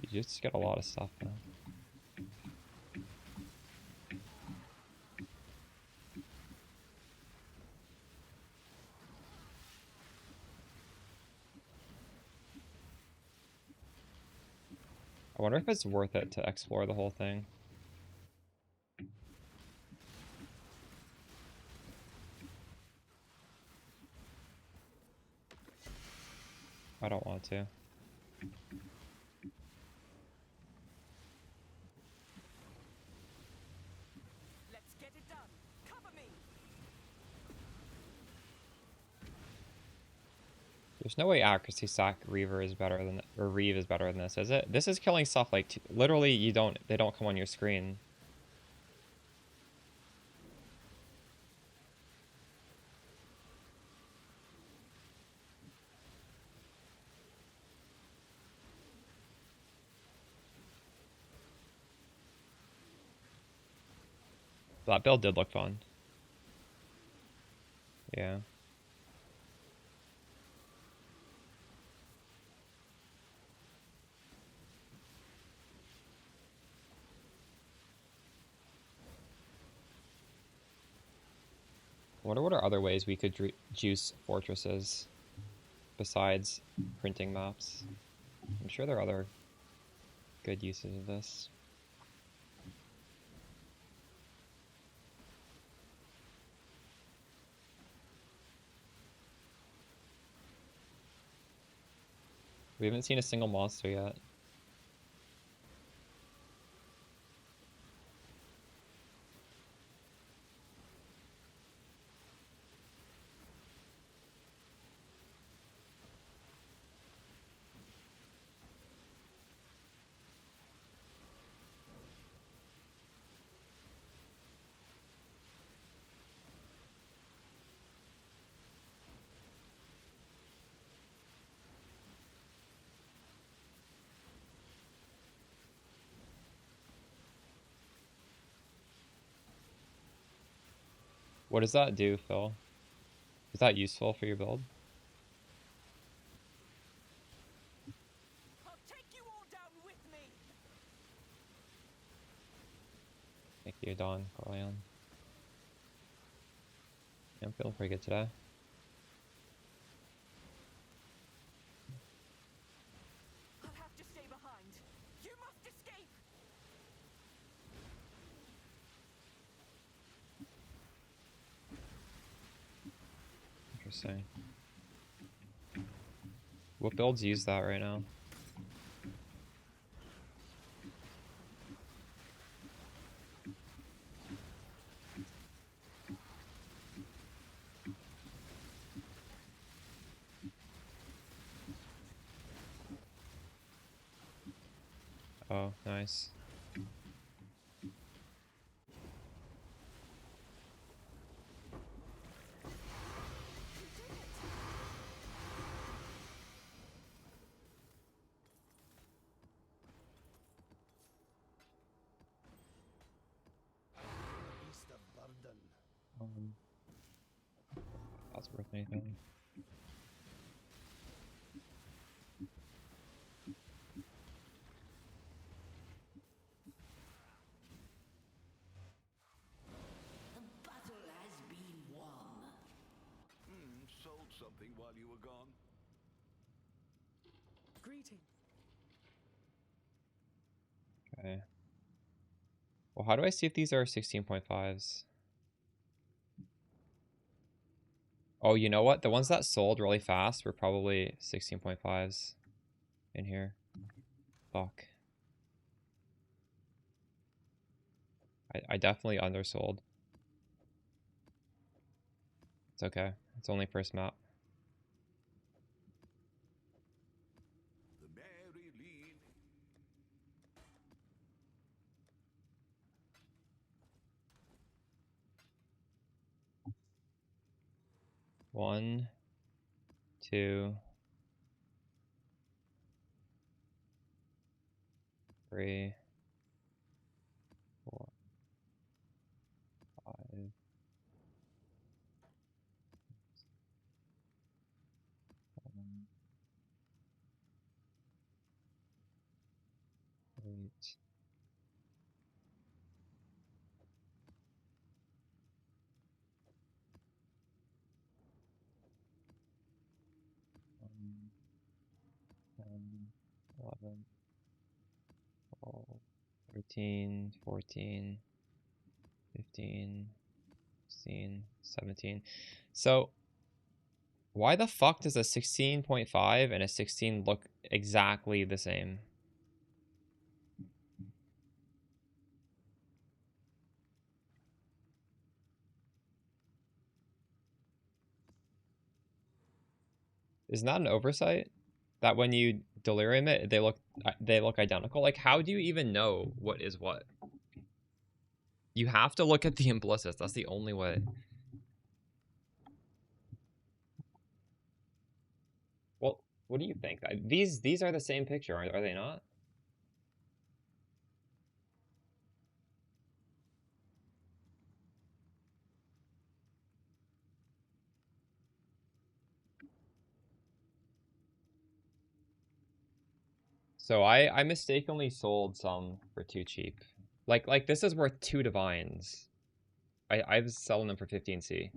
[SPEAKER 1] You just get a lot of stuff now. I wonder if it's worth it to explore the whole thing. I don't want to.
[SPEAKER 4] Let's get it done. Cover me.
[SPEAKER 1] There's no way accuracy sack Reaver is better than, or Reeve is better than this, is it? This is killing stuff like, literally they don't come on your screen. That build did look fun. Yeah. I wonder what are other ways we could juice fortresses besides printing maps. I'm sure there are other good uses of this. We haven't seen a single monster yet. What does that do, Phil? Is that useful for your build?
[SPEAKER 4] I'll take you all down with me.
[SPEAKER 1] Thank you, Don Corleone. Yeah, I'm feeling pretty good today.
[SPEAKER 4] I'll have to stay behind. You must escape.
[SPEAKER 1] Interesting. What builds use that right now? Oh, nice.
[SPEAKER 5] Beast of burden.
[SPEAKER 1] That's worth anything.
[SPEAKER 6] The battle has been won.
[SPEAKER 2] Sold something while you were gone.
[SPEAKER 4] Greetings.
[SPEAKER 1] Okay. Well, how do I see if these are 16.5s? Oh, you know what? The ones that sold really fast were probably 16.5s in here. Fuck. I definitely undersold. It's okay. It's only first map.
[SPEAKER 2] The Mary Lean.
[SPEAKER 1] One, two, three, 4, 5, 7, 8. 10, 11, 12, 13, 14, 15, 16, 17. So, why the fuck does a 16.5 and a 16 look exactly the same? Isn't that an oversight? That when you delirium it, they look identical? Like, how do you even know what is what? You have to look at the implicits. That's the only way. Well, what do you think? These are the same picture, are they not? So I mistakenly sold some for too cheap. Like this is worth 2 divines. I was selling them for 15C.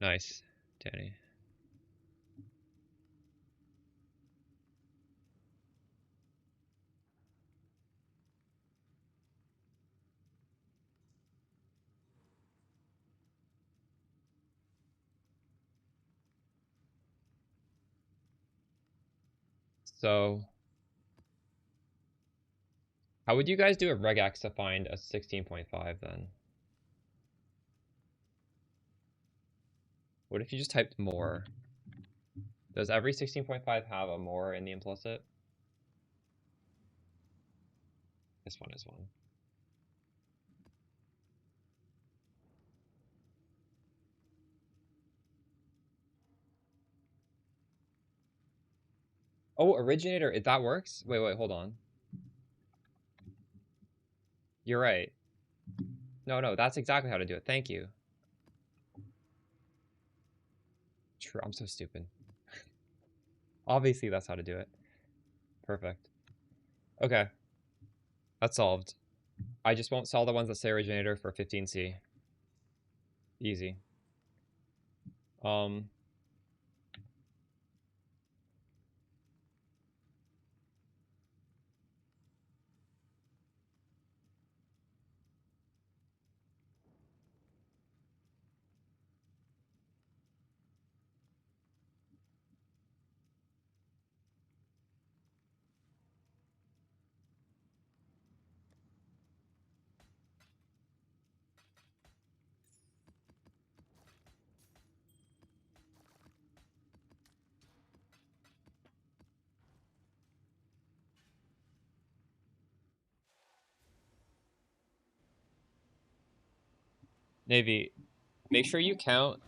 [SPEAKER 1] Nice, Danny. So, how would you guys do a regex to find a 16.5 then? What if you just typed more? Does every 16.5 have a more in the implicit? This one is one. Oh, originator, that works? Wait, hold on. You're right. No, that's exactly how to do it. Thank you. True, I'm so stupid. Obviously, that's how to do it. Perfect. Okay. That's solved. I just won't sell the ones that say originator for 15C. Easy. Navy, make sure you count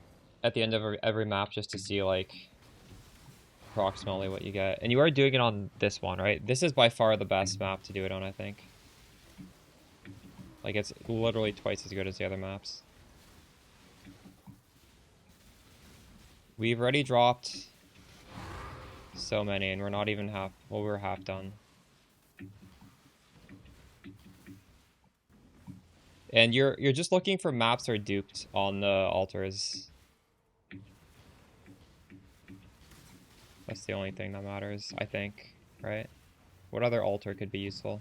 [SPEAKER 1] at the end of every map just to see, like, approximately what you get. And you are doing it on this one, right? This is by far the best map to do it on, I think. Like, it's literally twice as good as the other maps. We've already dropped so many, and we're not even half... Well, we're half done. And you're just looking for maps that are duped on the altars. That's the only thing that matters, I think, right? What other altar could be useful?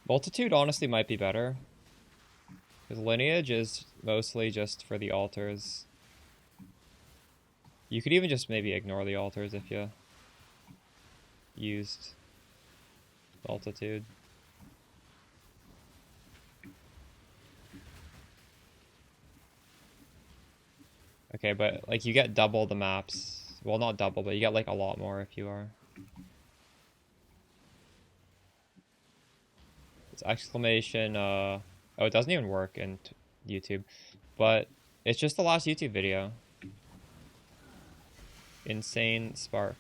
[SPEAKER 1] Multitude honestly might be better. Because lineage is mostly just for the altars. You could even just maybe ignore the altars if you used multitude. Okay, but like you get double the maps. Well, not double, but you get like a lot more if you are. It's exclamation, oh, it doesn't even work in YouTube. But it's just the last YouTube video. Insane Spark.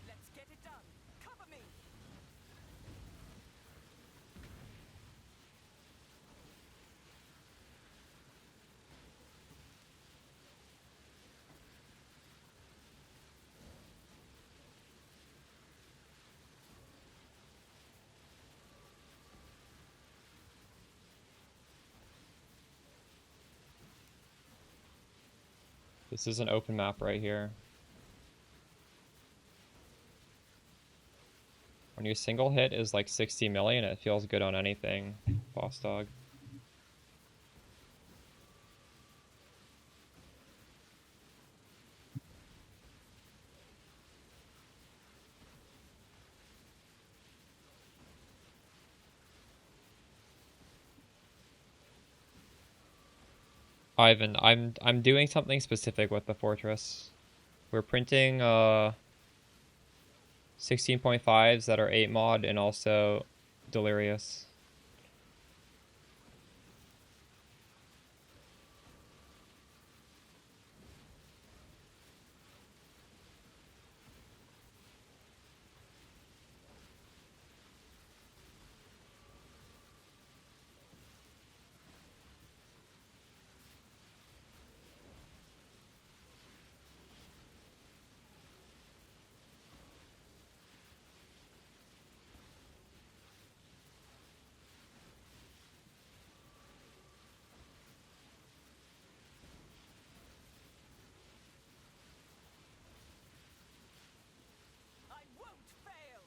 [SPEAKER 4] Let's get it done. Cover me.
[SPEAKER 1] This is an open map right here. When your single hit is like 60 million, it feels good on anything, Boss Dog. Ivan, I'm doing something specific with the fortress. We're printing 16.5s that are 8 mod and also Delirious.
[SPEAKER 4] I won't fail.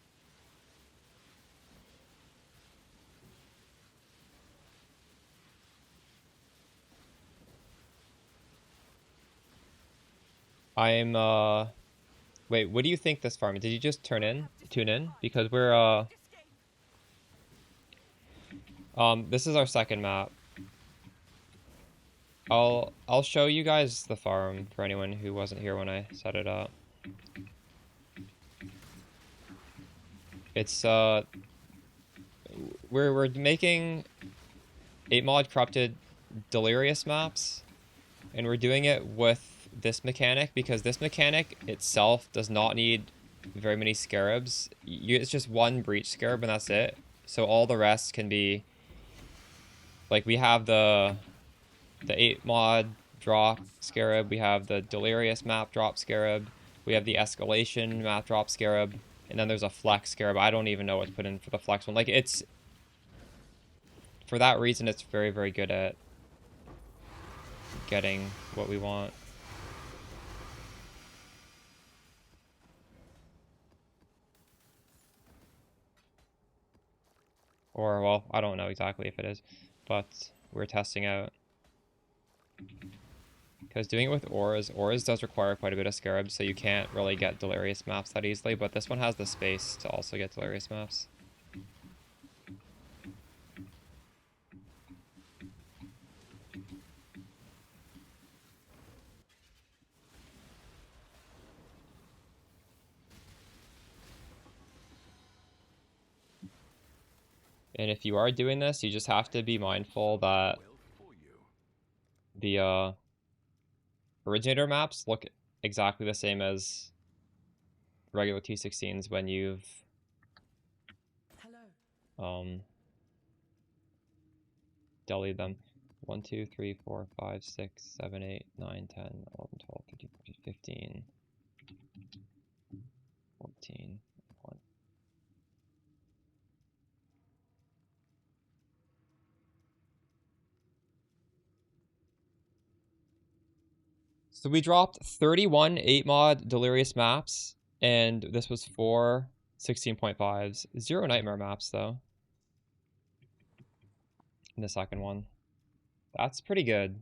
[SPEAKER 1] I'm wait, what do you think this farm? Did you just tune in? Because we're
[SPEAKER 4] Escape.
[SPEAKER 1] this is our second map. I'll show you guys the farm for anyone who wasn't here when I set it up. It's we're making 8 mod corrupted Delirious maps, and we're doing it with this mechanic because this mechanic itself does not need very many scarabs. It's just one breach scarab and that's it. So all the rest can be like we have the 8 mod drop scarab, we have the Delirious map drop scarab, we have the escalation map drop scarab, And then there's a flex scarab. I don't even know what's put in for the flex one. Like, it's... For that reason, it's very, very good at getting what we want. Or, well, I don't know exactly if it is, but we're testing out. Because doing it with auras does require quite a bit of scarabs, so you can't really get delirious maps that easily, but this one has the space to also get delirious maps. And if you are doing this, you just have to be mindful that the originator maps look exactly the same as regular T16s when you've deleted them. 1, 2, 3, 4, 5, 6, 7, 8, 9, 10, 11, 12, 13, 14, 15, 14, 1. So we dropped 31 8-mod delirious maps, and this was 4 16.5s. 0 nightmare maps, though. In the second one. That's pretty good.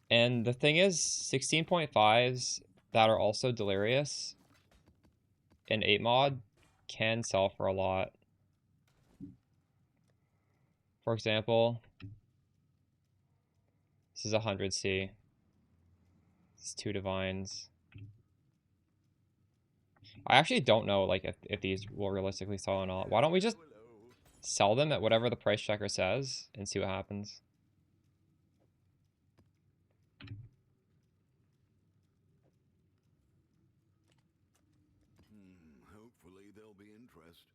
[SPEAKER 1] And the thing is, 16.5s that are also delirious in 8-mod can sell for a lot. For example, this is 100C. This is 2 divines. I actually don't know like if these will realistically sell or not. Why don't we just sell them at whatever the price checker says and see what happens?
[SPEAKER 2] Hopefully there'll be interest.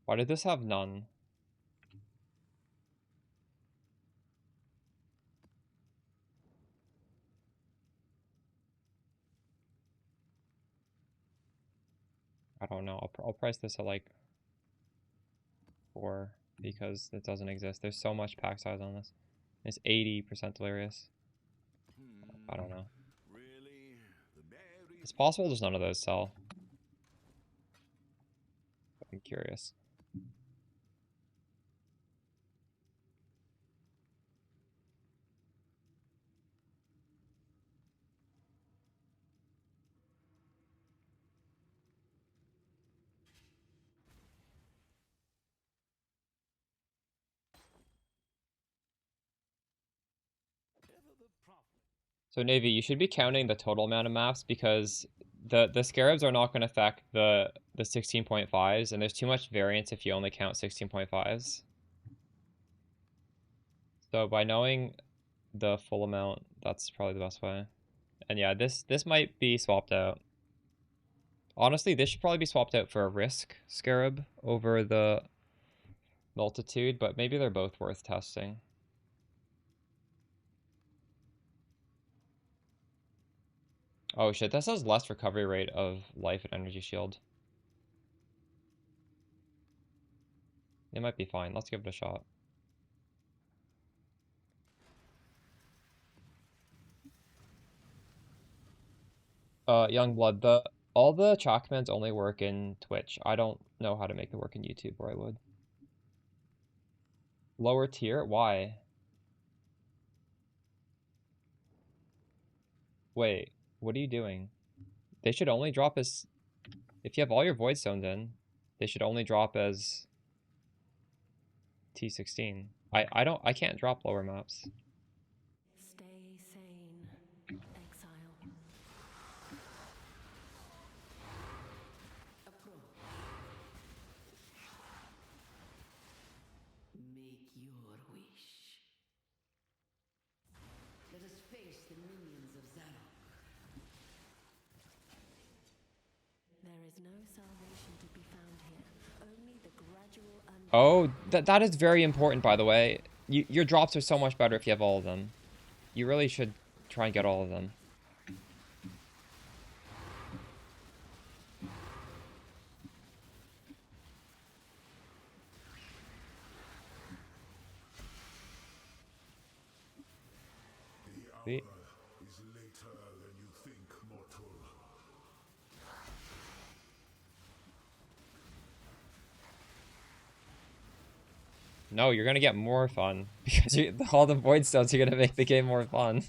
[SPEAKER 1] Why did this have none? I don't know. I'll price this at like 4 because it doesn't exist. There's so much pack size on this. It's 80% delirious. I don't know.
[SPEAKER 2] Really?
[SPEAKER 1] It's possible just none of those sell. I'm curious. So Navy, you should be counting the total amount of maps because the scarabs are not going to affect the 16.5s, and there's too much variance if you only count 16.5s. So by knowing the full amount, that's probably the best way. And yeah, this might be swapped out. Honestly, this should probably be swapped out for a risk scarab over the multitude, but maybe they're both worth testing. Oh shit, this has less recovery rate of life and energy shield. It might be fine. Let's give it a shot. Youngblood, all the chat commands only work in Twitch. I don't know how to make it work in YouTube, or I would. Lower tier? Why? Wait, what are you doing? They should only drop as... If you have all your void stones in, they should only drop as T16. I can't drop lower maps.
[SPEAKER 3] Stay sane, exile.
[SPEAKER 6] Approach. Make the minions of Zarok.
[SPEAKER 3] There is no salvation to be found here. Only the gradual
[SPEAKER 1] Oh, that is very important, by the way. Your drops are so much better if you have all of them. You really should try and get all of them.
[SPEAKER 2] The hour is later than you think, mortal.
[SPEAKER 1] No, you're gonna get more fun because all the void stones are gonna make the game more fun.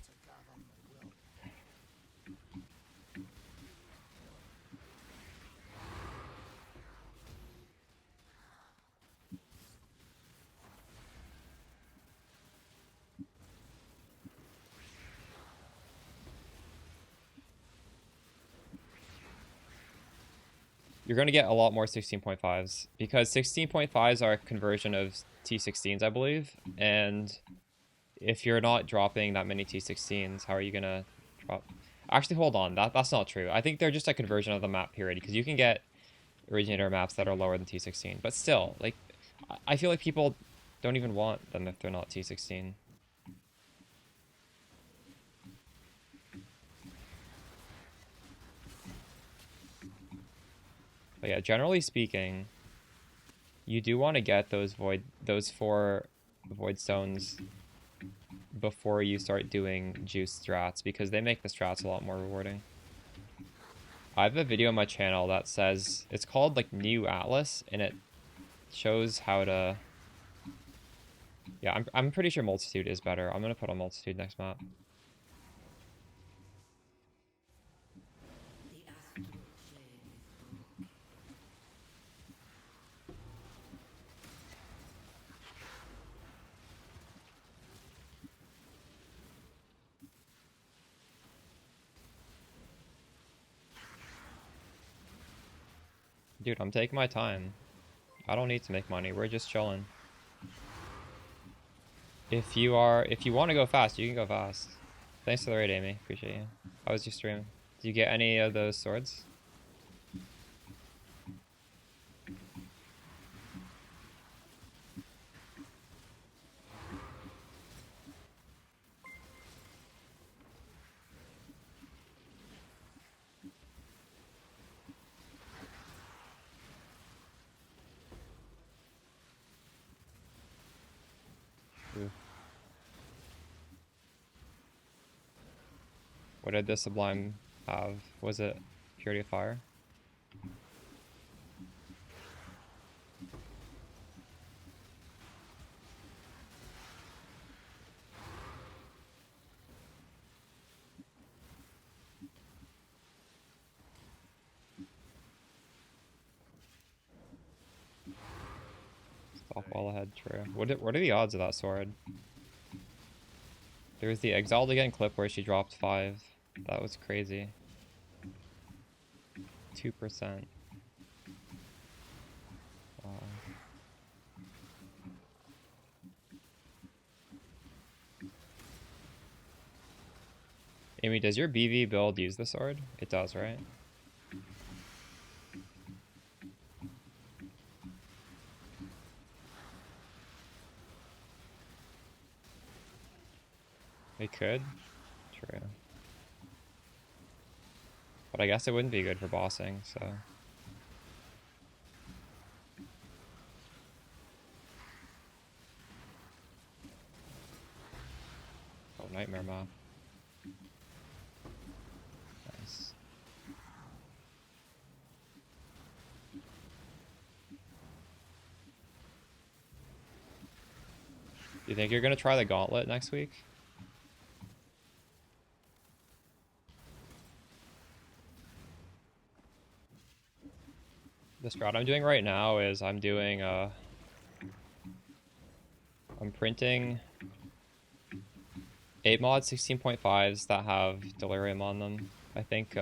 [SPEAKER 1] You're going to get a lot more 16.5s because 16.5s are a conversion of T16s, I believe. And if you're not dropping that many T16s, how are you going to drop? Actually, hold on. That's not true. I think they're just a conversion of the map period because you can get originator maps that are lower than T16. But still, like, I feel like people don't even want them if they're not T16. But yeah, generally speaking, you do want to get those 4 void stones before you start doing juice strats because they make the strats a lot more rewarding. I have a video on my channel that says it's called like New Atlas and it shows how to. Yeah, I'm pretty sure Multitude is better. I'm gonna put on Multitude next map.
[SPEAKER 6] The astral chain is broken.
[SPEAKER 1] Dude, I'm taking my time. I don't need to make money. We're just chilling. If you want to go fast, you can go fast. Thanks for the raid, Amy. Appreciate you. How was your stream? Did you get any of those swords? Ooh. What did the Sublime have? Was it Purity of Fire? Stop wall ahead, true. What are the odds of that sword? There was the Exiled Again clip where she dropped 5. That was crazy. 2%. Wow. Amy, does your BV build use the sword? It does, right? It could. True. But I guess it wouldn't be good for bossing, so. Oh, Nightmare Map. Nice. Do you think you're gonna try the Gauntlet next week? The strat I'm doing right now is I'm printing 8 mod 16.5s that have Delirium on them. I think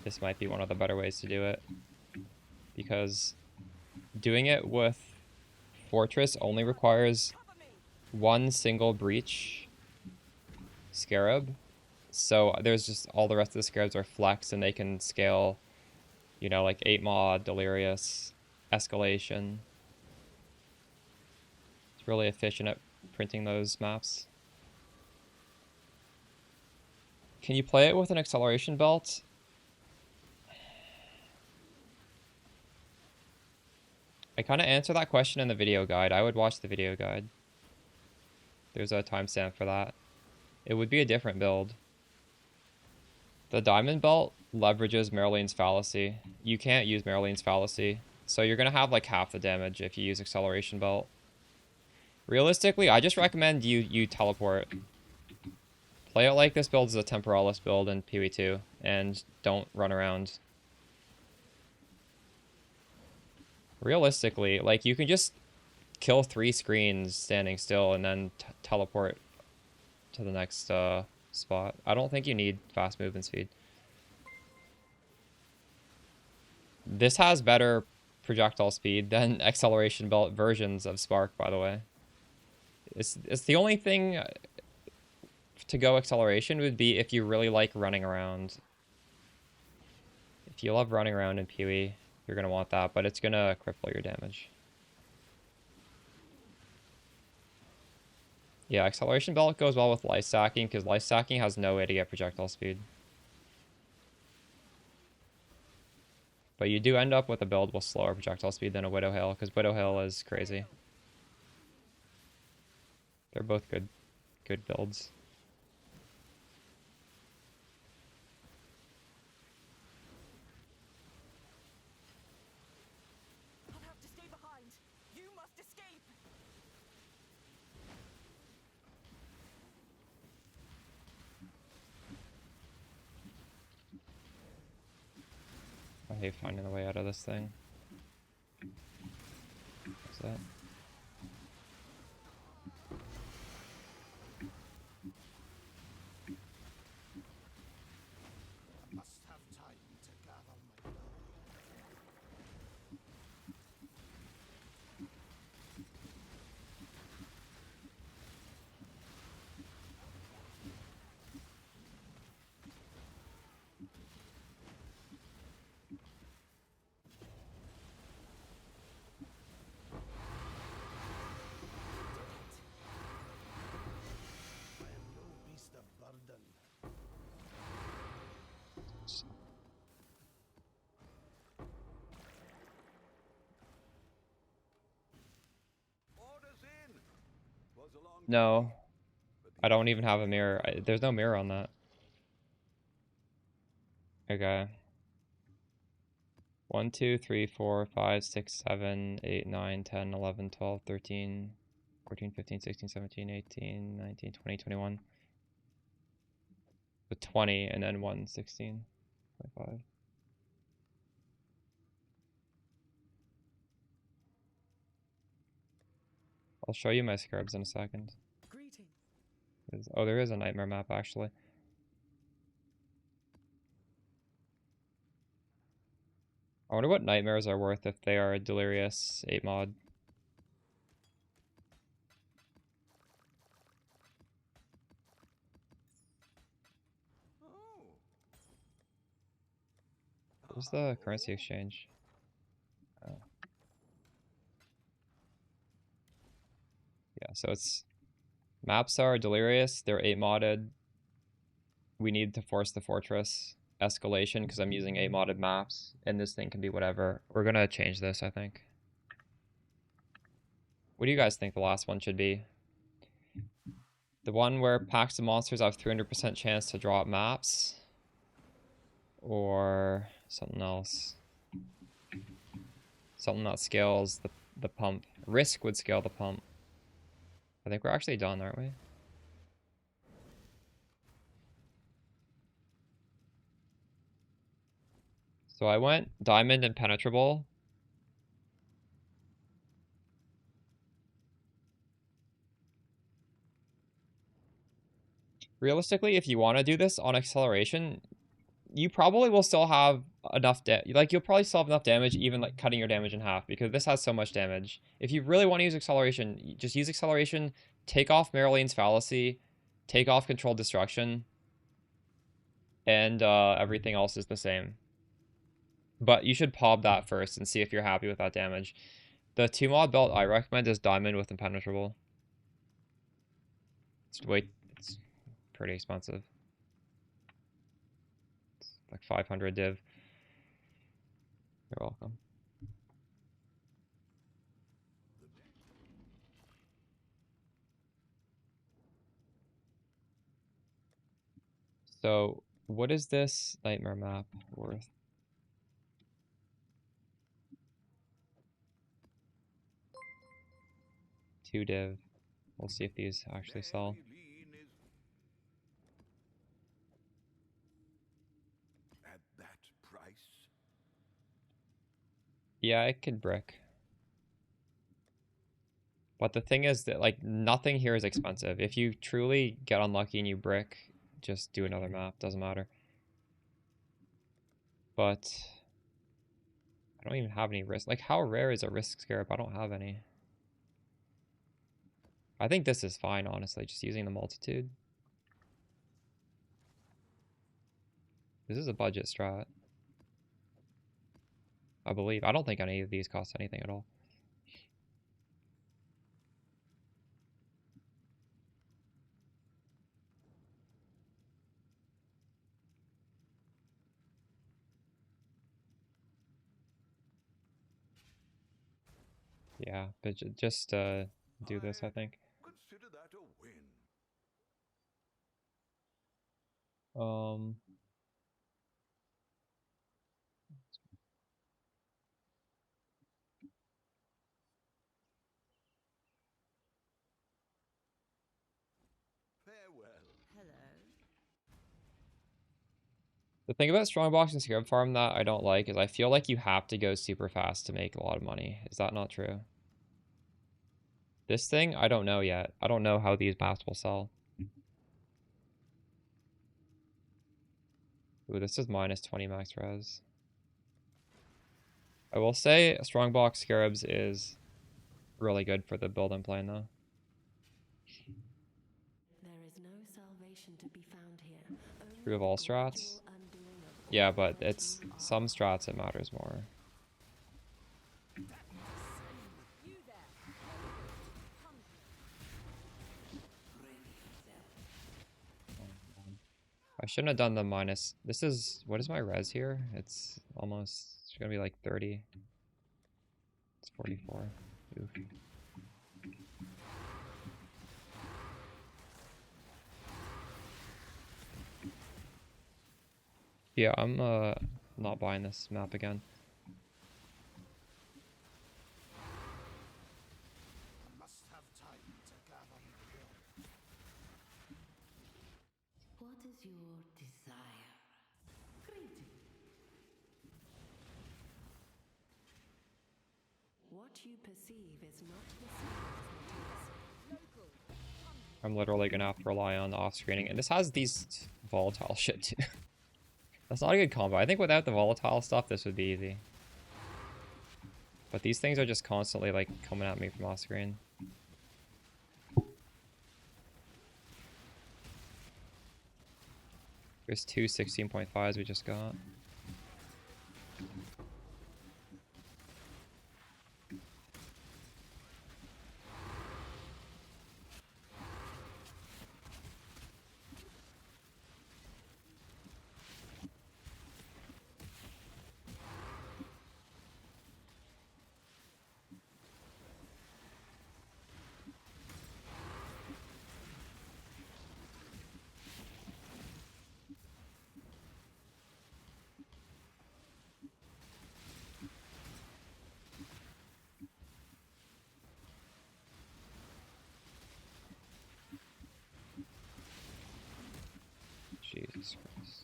[SPEAKER 1] this might be one of the better ways to do it. Because doing it with Fortress only requires one single Breach Scarab, So there's just all the rest of the scarabs are flex, and they can scale, you know, like 8 mod, delirious, escalation. It's really efficient at printing those maps. Can you play it with an acceleration belt? I kind of answer that question in the video guide. I would watch the video guide. There's a timestamp for that. It would be a different build. The diamond belt leverages Merlin's fallacy. You can't use Merlin's fallacy. So you're going to have like half the damage if you use acceleration belt. Realistically, I just recommend you teleport. Play it like this build is a temporalis build in PoE 2, and don't run around. Realistically, like, you can just kill 3 screens standing still and then teleport to the next spot. I don't think you need fast movement speed. This has better projectile speed than acceleration belt versions of Spark, by the way. It's the only thing to go acceleration would be if you really like running around. If you love running around in PoE, you're going to want that, but it's going to cripple your damage. Yeah, acceleration belt goes well with life stacking, because life stacking has no way to get projectile speed. But you do end up with a build with slower projectile speed than a Widow Hail, because Widow Hail is crazy. They're both good builds.
[SPEAKER 4] I'll have to stay behind. You must escape.
[SPEAKER 1] I hate finding a way out of this thing. What's that?
[SPEAKER 2] Must have time to gather my love. I am no beast of burden. Orders in. Was a long
[SPEAKER 1] No. I don't even have a mirror. There's no mirror on that. Okay. 1, 2, 3, 4, 5, 6, 7, 8, 9, 10, 11, 12, 13, 14, 15, 16, 17, 18, 19, 20, 21. With 20 and then 1, 16, 25. I'll show you my scarabs in a second.
[SPEAKER 4] Greeting.
[SPEAKER 1] Oh, there is a nightmare map actually. I wonder what nightmares are worth if they are a delirious 8 mod.
[SPEAKER 2] Oh.
[SPEAKER 1] Where's the currency exchange? Oh. Yeah, so it's maps are delirious, they're 8 modded. We need to force the fortress escalation because I'm using 8 modded maps, and this thing can be whatever. We're gonna change this, I think. What do you guys think the last one should be? The one where packs of monsters have 300% chance to drop maps? Or something else? Something that scales the pump. Risk would scale the pump. I think we're actually done, aren't we? So I went diamond impenetrable. Realistically, if you want to do this on acceleration, you probably will still have enough you'll probably still have enough damage, even like cutting your damage in half, because this has so much damage. If you really want to use acceleration, just use acceleration, take off Marlene's fallacy, take off controlled destruction, and everything else is the same. But you should pop that first and see if you're happy with that damage. The 2 mod belt I recommend is diamond with impenetrable. It's pretty expensive. It's like 500 div. You're welcome. So, what is this nightmare map worth? Two div. We'll see if these actually sell.
[SPEAKER 2] At that price?
[SPEAKER 1] Yeah, I could brick. But the thing is that, like, nothing here is expensive. If you truly get unlucky and you brick, just do another map. Doesn't matter. But I don't even have any risk. Like, how rare is a risk scarab? I don't have any. I think this is fine, honestly, just using the multitude. This is a budget strat, I believe. I don't think any of these cost anything at all. Yeah, but just do this, I think.
[SPEAKER 2] Consider that a win. Farewell.
[SPEAKER 3] Hello.
[SPEAKER 1] The thing about Strongbox and Scarab Farm that I don't like is I feel like you have to go super fast to make a lot of money. Is that not true? This thing, I don't know yet. I don't know how these maps will sell. Ooh, this is minus 20 max res. I will say Strongbox Scarabs is really good for the build I'm playing though.
[SPEAKER 3] There is no salvation to be found here.
[SPEAKER 1] True of all strats? Yeah, but it's some strats it matters more. I shouldn't have done the minus. This is, what is my res here? It's almost, it's gonna be like 30. It's 44. Oof. Yeah, I'm not buying this map again.
[SPEAKER 2] Must have time to gather my will.
[SPEAKER 6] What is your desire? Greeting.
[SPEAKER 3] What you perceive is not the same as what is.
[SPEAKER 1] I'm literally gonna have to rely on the off-screening, and this has these volatile shit too. That's not a good combo. I think without the volatile stuff, this would be easy. But these things are just constantly like coming at me from off-screen. There's two 16.5s we just got. Jesus Christ.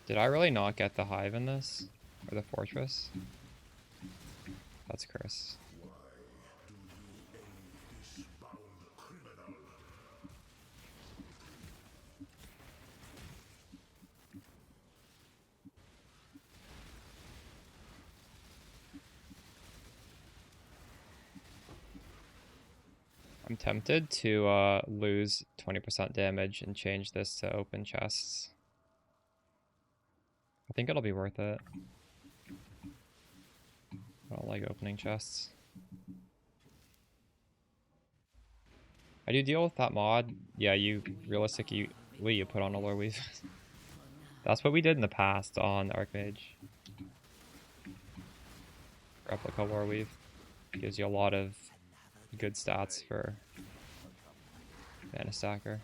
[SPEAKER 1] Did I really not get the hive in this? Or the fortress? That's cursed.
[SPEAKER 2] Why do you aid this bound criminal?
[SPEAKER 1] I'm tempted to lose 20% damage and change this to open chests. I think it'll be worth it. I don't like opening chests. I do deal with that mod. Yeah, realistically you put on a lore weave. That's what we did in the past on Archmage. Replica lore weave. Gives you a lot of good stats for mana stacker.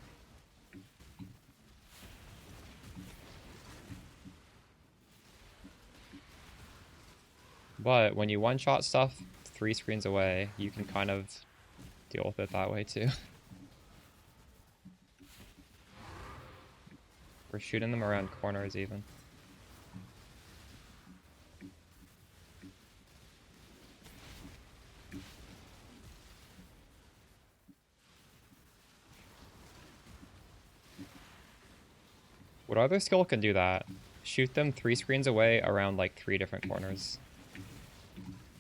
[SPEAKER 1] But when you one-shot stuff 3 screens away, you can kind of deal with it that way too. We're shooting them around corners even. What other skill can do that? Shoot them 3 screens away around like 3 different corners.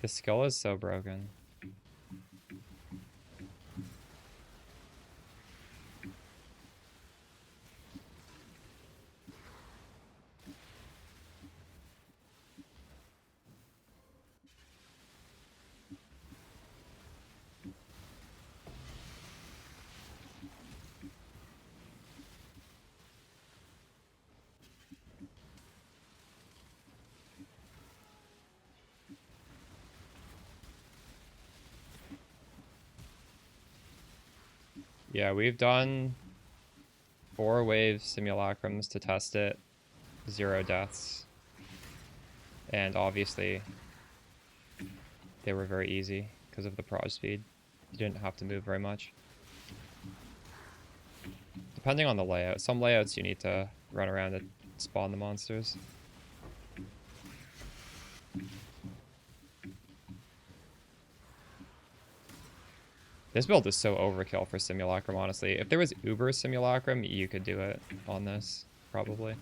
[SPEAKER 1] This skill is so broken. Yeah, we've done 4 wave simulacrums to test it. 0 deaths. And obviously, they were very easy because of the proj speed. You didn't have to move very much. Depending on the layout. Some layouts you need to run around and spawn the monsters. This build is so overkill for Simulacrum, honestly. If there was Uber Simulacrum, you could do it on this, probably.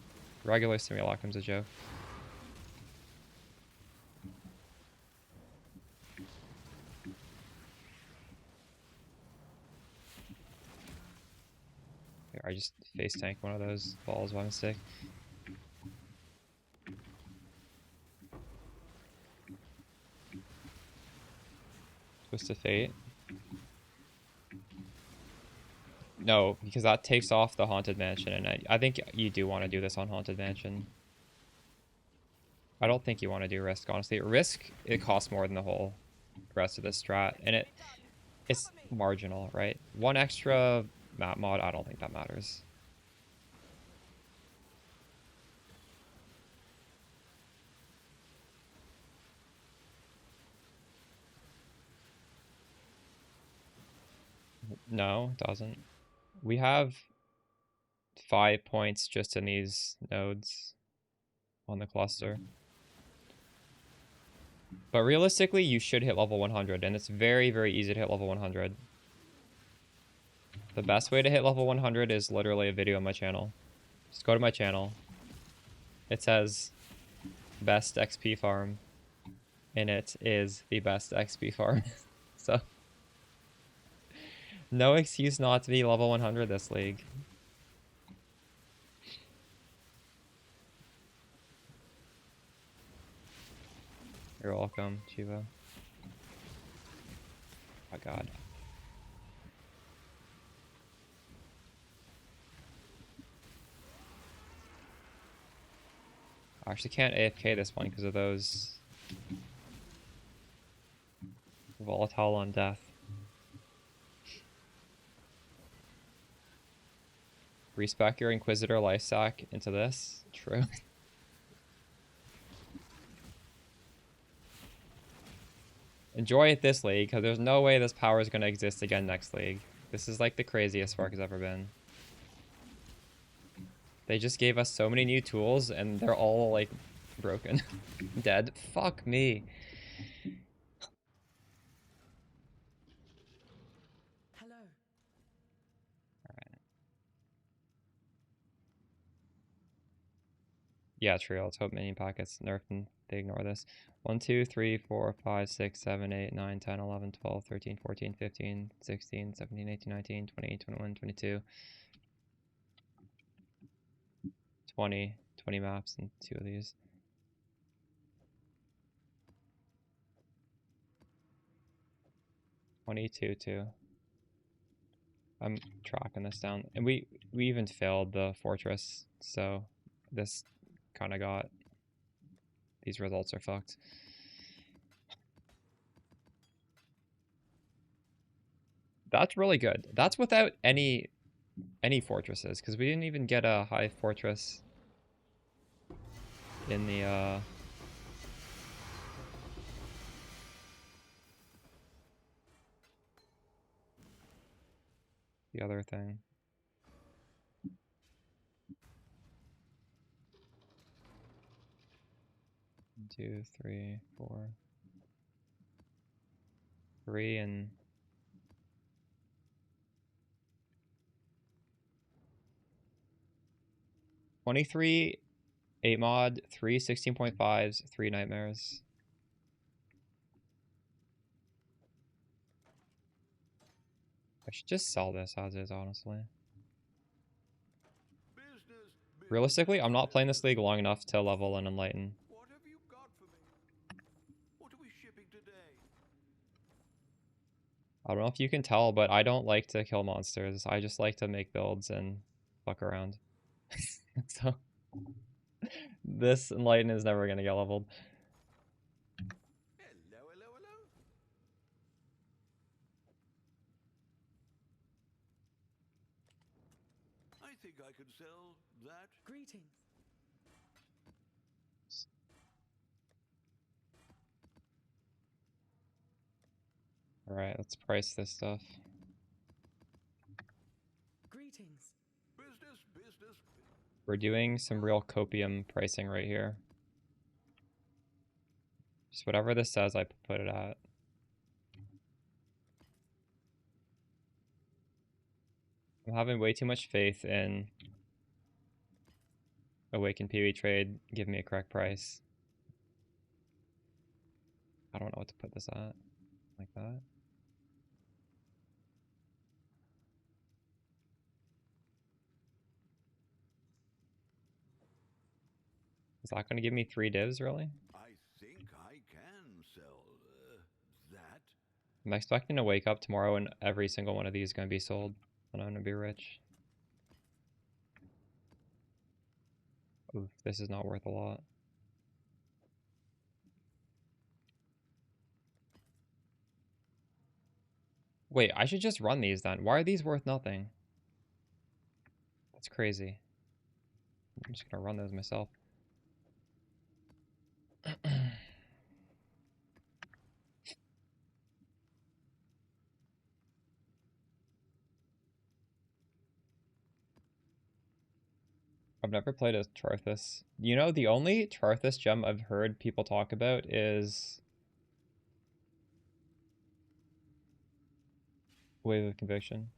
[SPEAKER 1] Regular Simulacrum's a joke. Here, I just face tank one of those balls by mistake. Twist of Fate. No, because that takes off the Haunted Mansion, and I think you do want to do this on Haunted Mansion. I don't think you want to do Risk, honestly. Risk, it costs more than the whole rest of the strat, and it's marginal, right? 1 extra map mod, I don't think that matters. No, it doesn't. We have 5 points just in these nodes on the cluster. But realistically, you should hit level 100, and it's very, very easy to hit level 100. The best way to hit level 100 is literally a video on my channel. Just go to my channel. It says best XP farm, and it is the best XP farm. So, no excuse not to be level 100 this league. You're welcome, Chivo. Oh god. I actually can't AFK this one because of those volatile on death. Respec your Inquisitor life sack into this. True. Enjoy it this league, because there's no way this power is going to exist again next league. This is like the craziest Spark has ever been. They just gave us so many new tools, and they're all, like, broken. Dead. Fuck me.
[SPEAKER 4] Hello.
[SPEAKER 1] Alright. Yeah, true. Let's hope minion packets nerfed and they ignore this. 1, 2, 3, 4, 5, 6, 7, 8, 9, 10, 11, 12, 13, 14, 15, 16, 17, 18, 19, 20, 21, 22, 20 maps and 2 of these. 22 too. I'm tracking this down. And we even failed the fortress, so this kind of got... These results are fucked. That's really good. That's without any fortresses, because we didn't even get a high fortress in the other thing. One, 2, 3, 4. 3 and 23, 8 mod, 3 16.5s, 3 nightmares. I should just sell this as is, honestly.
[SPEAKER 2] Business,
[SPEAKER 1] Realistically, I'm not playing this league long enough to level and enlighten.
[SPEAKER 2] What have you got for me? What are we shipping today?
[SPEAKER 1] I don't know if you can tell, but I don't like to kill monsters. I just like to make builds and fuck around. So this enlighten is never gonna get leveled.
[SPEAKER 2] Hello, hello, hello. I think I could sell that.
[SPEAKER 4] Greetings.
[SPEAKER 1] Alright, let's price this stuff.
[SPEAKER 4] Greetings.
[SPEAKER 2] Business, business.
[SPEAKER 1] We're doing some real copium pricing right here. Just whatever this says, I put it at. I'm having way too much faith in Awaken PoE trade. Give me a correct price. I don't know what to put this at. Like that. Is that going to give me 3 divs, really?
[SPEAKER 2] I think I can sell that.
[SPEAKER 1] I'm expecting to wake up tomorrow and every single one of these is going to be sold. And I'm going to be rich. Oof, this is not worth a lot. Wait, I should just run these then. Why are these worth nothing? That's crazy. I'm just going to run those myself. I've never played as Charthus. You know, the only Charthus gem I've heard people talk about is Wave of Conviction.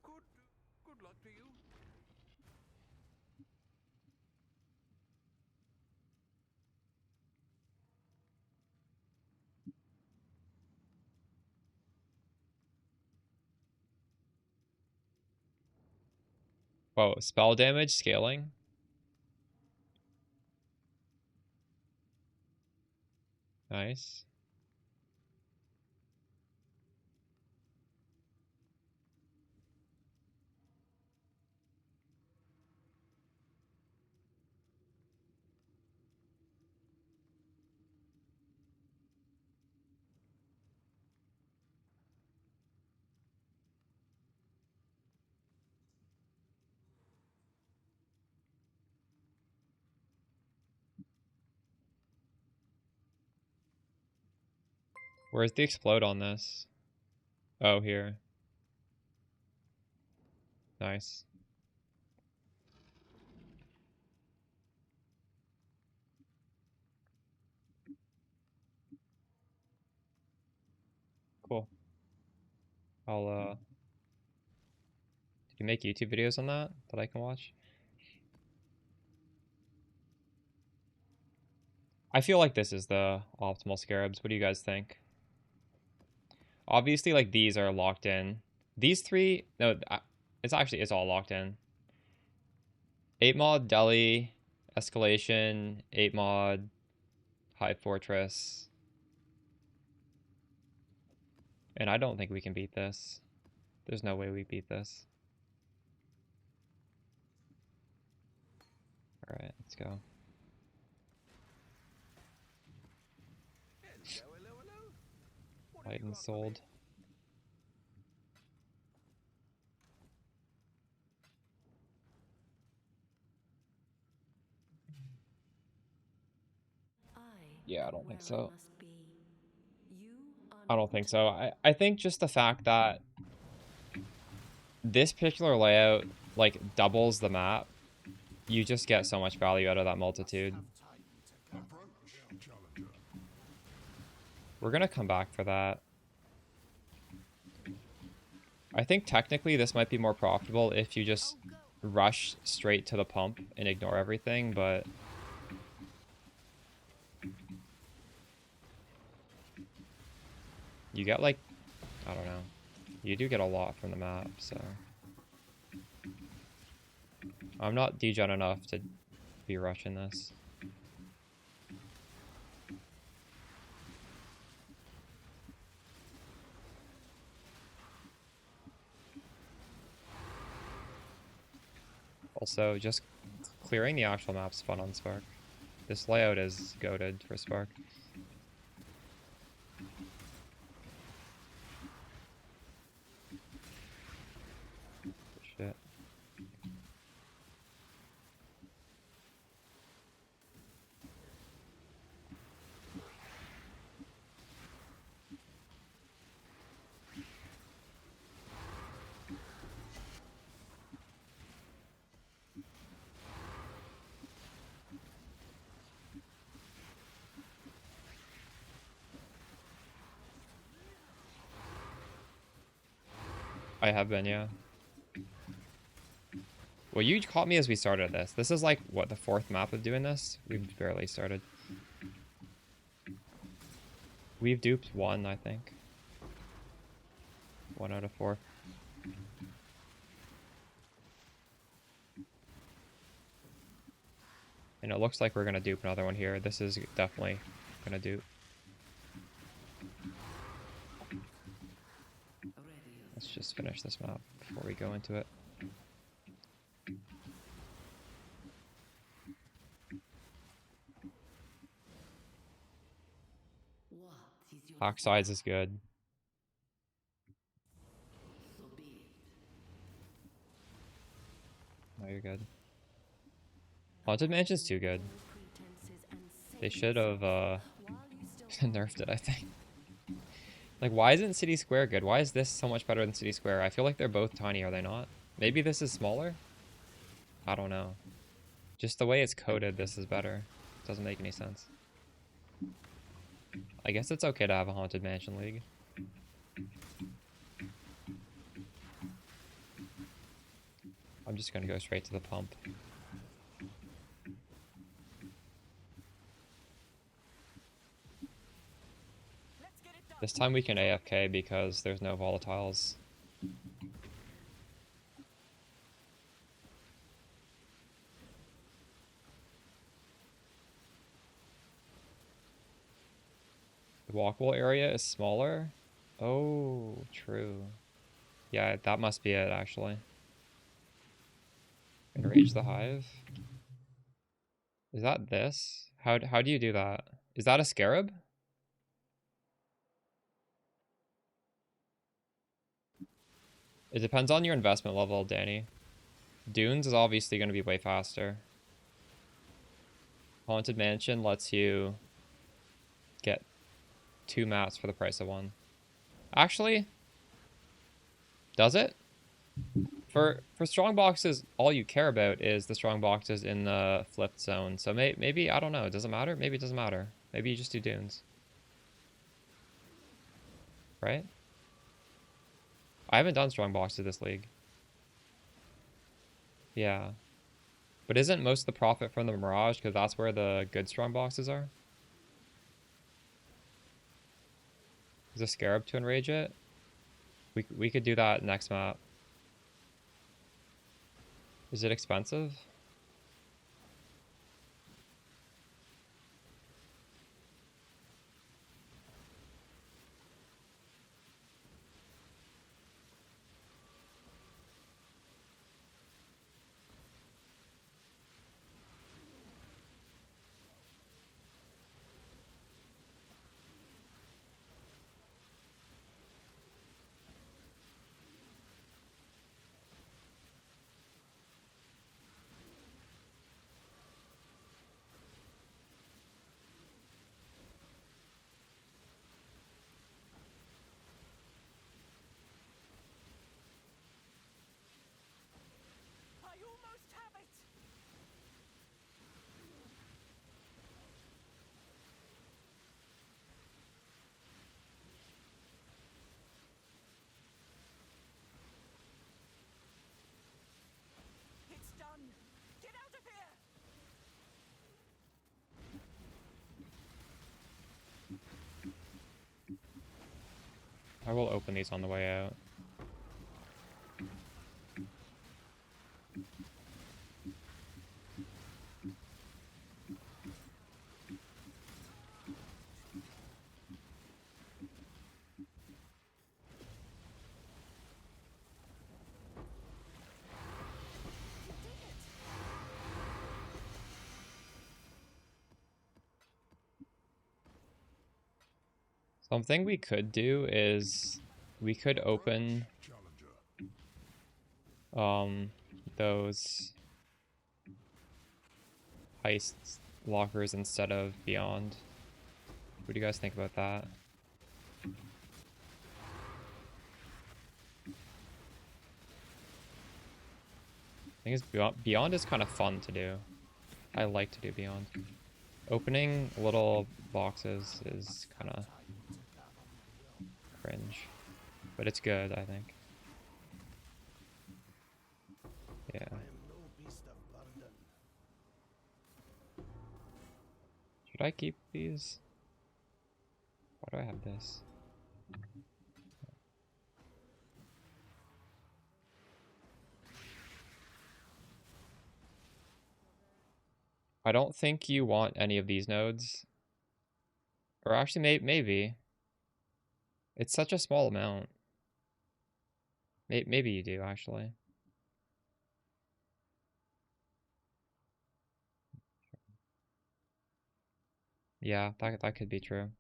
[SPEAKER 2] Good luck to you.
[SPEAKER 1] Whoa, spell damage scaling? Nice. Where's the explode on this? Oh, here. Nice. Cool. I'll You make YouTube videos on that I can watch? I feel like this is the optimal scarabs. What do you guys think? Obviously, like, these are locked in. These three, no, it's all locked in. 8 mod, Delhi, Escalation, 8 mod, High Fortress. And I don't think we can beat this. There's no way we beat this. Alright, let's go. Titan sold. Yeah, I don't think so. I don't think so. I think just the fact that this particular layout, like, doubles the map, you just get so much value out of that multitude. We're gonna come back for that. I think technically this might be more profitable if you just rush straight to the pump and ignore everything, but you get, like, I don't know. You do get a lot from the map, so I'm not degen enough to be rushing this. Also, just clearing the actual map's fun on Spark. This layout is goated for Spark. Shit. I have been, yeah. Well, you caught me as we started this. This is like, what, the 4th map of doing this? We've barely started. We've duped 1, I think. 1 out of 4. And it looks like we're gonna dupe another one here. This is definitely gonna dupe. Let's just finish this map before we go into it. Hack size is good. No, you're good. Haunted Mansion's too good. They should have nerfed it, I think. Like, why isn't City Square good? Why is this so much better than City Square? I feel like they're both tiny, are they not? Maybe this is smaller? I don't know. Just the way it's coded, this is better. Doesn't make any sense. I guess it's okay to have a Haunted Mansion League. I'm just gonna go straight to the pump. This time we can AFK because there's no volatiles. The walkable area is smaller? Oh, true. Yeah, that must be it, actually. Enrage the Hive? Is that this? How do you do that? Is that a scarab? It depends on your investment level, Danny. Dunes is obviously going to be way faster. Haunted Mansion lets you get 2 maps for the price of 1. Actually, does it? For strong boxes, all you care about is the strong boxes in the flipped zone. So maybe, I don't know, it doesn't matter? Maybe it doesn't matter. Maybe you just do dunes. Right? I haven't done strong boxes this league. Yeah. But isn't most of the profit from the Mirage because that's where the good strong boxes are? Is a Scarab to enrage it? We could do that next map. Is it expensive?
[SPEAKER 4] I almost have it! It's done! Get out of here!
[SPEAKER 1] I will open these on the way out. Something we could do is we could open those heist lockers instead of Beyond. What do you guys think about that? I think Beyond is kind of fun to do. I like to do Beyond. Opening little boxes is kind of cringe, but it's good, I think. Yeah. Should I keep these? Why do I have this? I don't think you want any of these nodes. Or actually, maybe. It's such a small amount. Maybe you do, actually. Yeah, that could be true.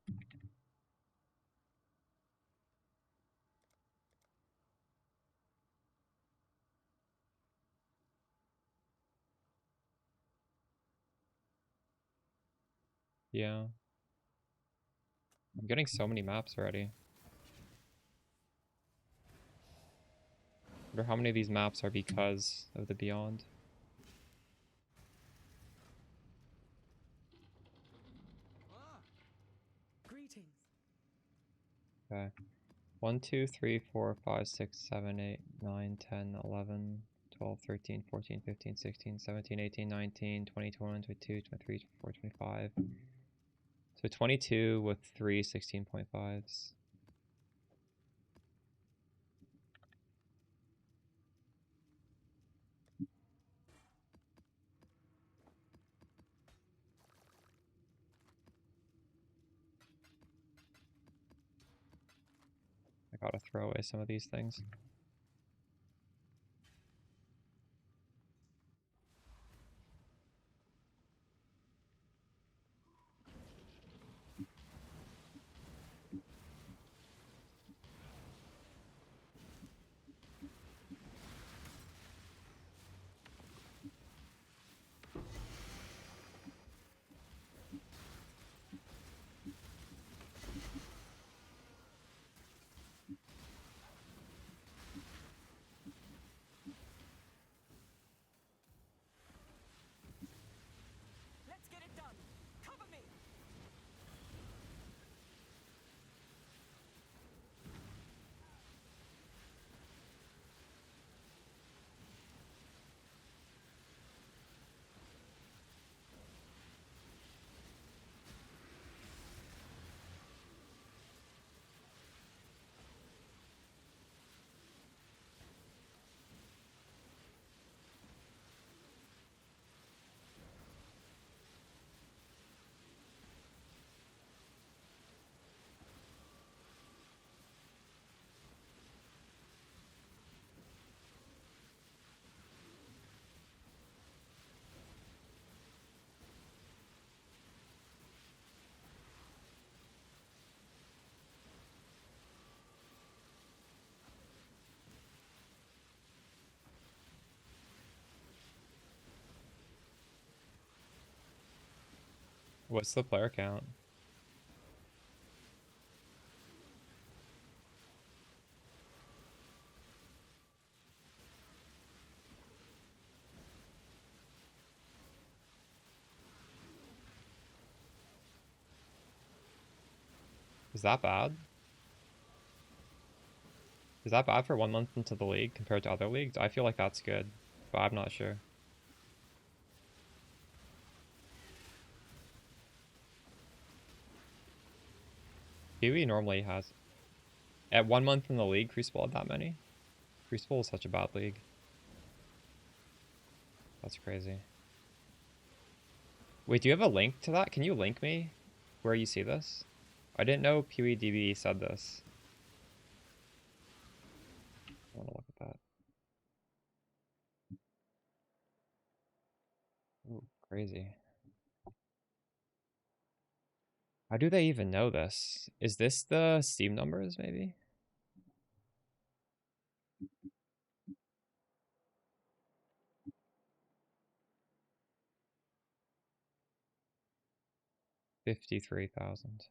[SPEAKER 1] Yeah. I'm getting so many maps already. Wonder how many of these maps are because of the Beyond.
[SPEAKER 4] Greetings.
[SPEAKER 1] Okay. 1, 2, 3, 4, 5, 6, 7, 8, 9, 10, 11, 12, 13, 14, 15, 16, 17, 18, 19, 20, 21, 22, 23, 24, 25. So 22 with 3 16.5s. I gotta throw away some of these things. What's the player count? Is that bad? Is that bad for 1 month into the league compared to other leagues? I feel like that's good, but I'm not sure. PoE normally has... At 1 month in the league, Crucible had that many? Crucible is such a bad league. That's crazy. Wait, do you have a link to that? Can you link me where you see this? I didn't know PoEDB said this. I want to look at that. Ooh, crazy. How do they even know this? Is this the Steam numbers, maybe? $53,000.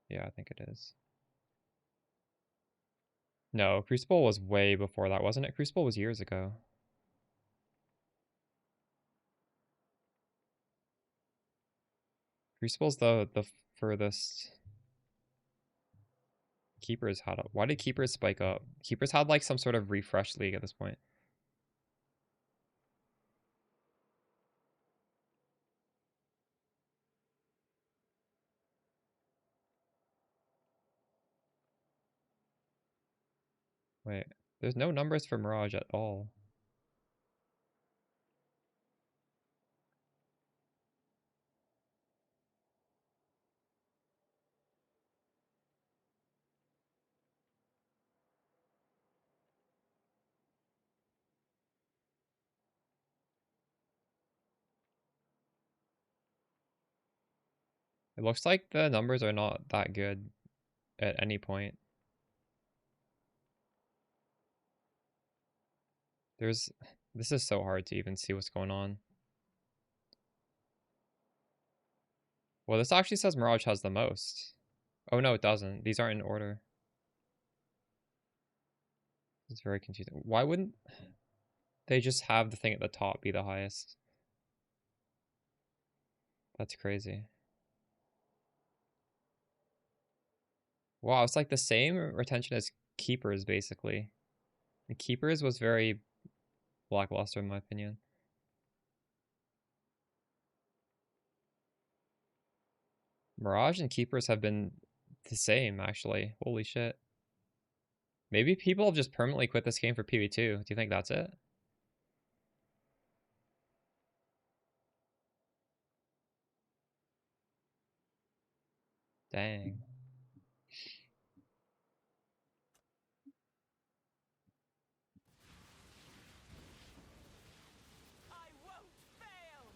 [SPEAKER 1] Yeah, I think it is. No, Crucible was way before that, wasn't it? Crucible was years ago. Crucible's the furthest. Keepers had a... Why did Keepers spike up? Keepers had like some sort of refresh league at this point. Wait, there's no numbers for Mirage at all. It looks like the numbers are not that good at any point. There's... This is so hard to even see what's going on. Well, this actually says Mirage has the most. Oh no, it doesn't. These aren't in order. It's very confusing. Why wouldn't they just have the thing at the top be the highest? That's crazy. Wow, it's like the same retention as Keepers, basically. And Keepers was very lackluster, in my opinion. Mirage and Keepers have been the same, actually. Holy shit. Maybe people have just permanently quit this game for PvE2. Do you think that's it? Dang.
[SPEAKER 4] I won't fail!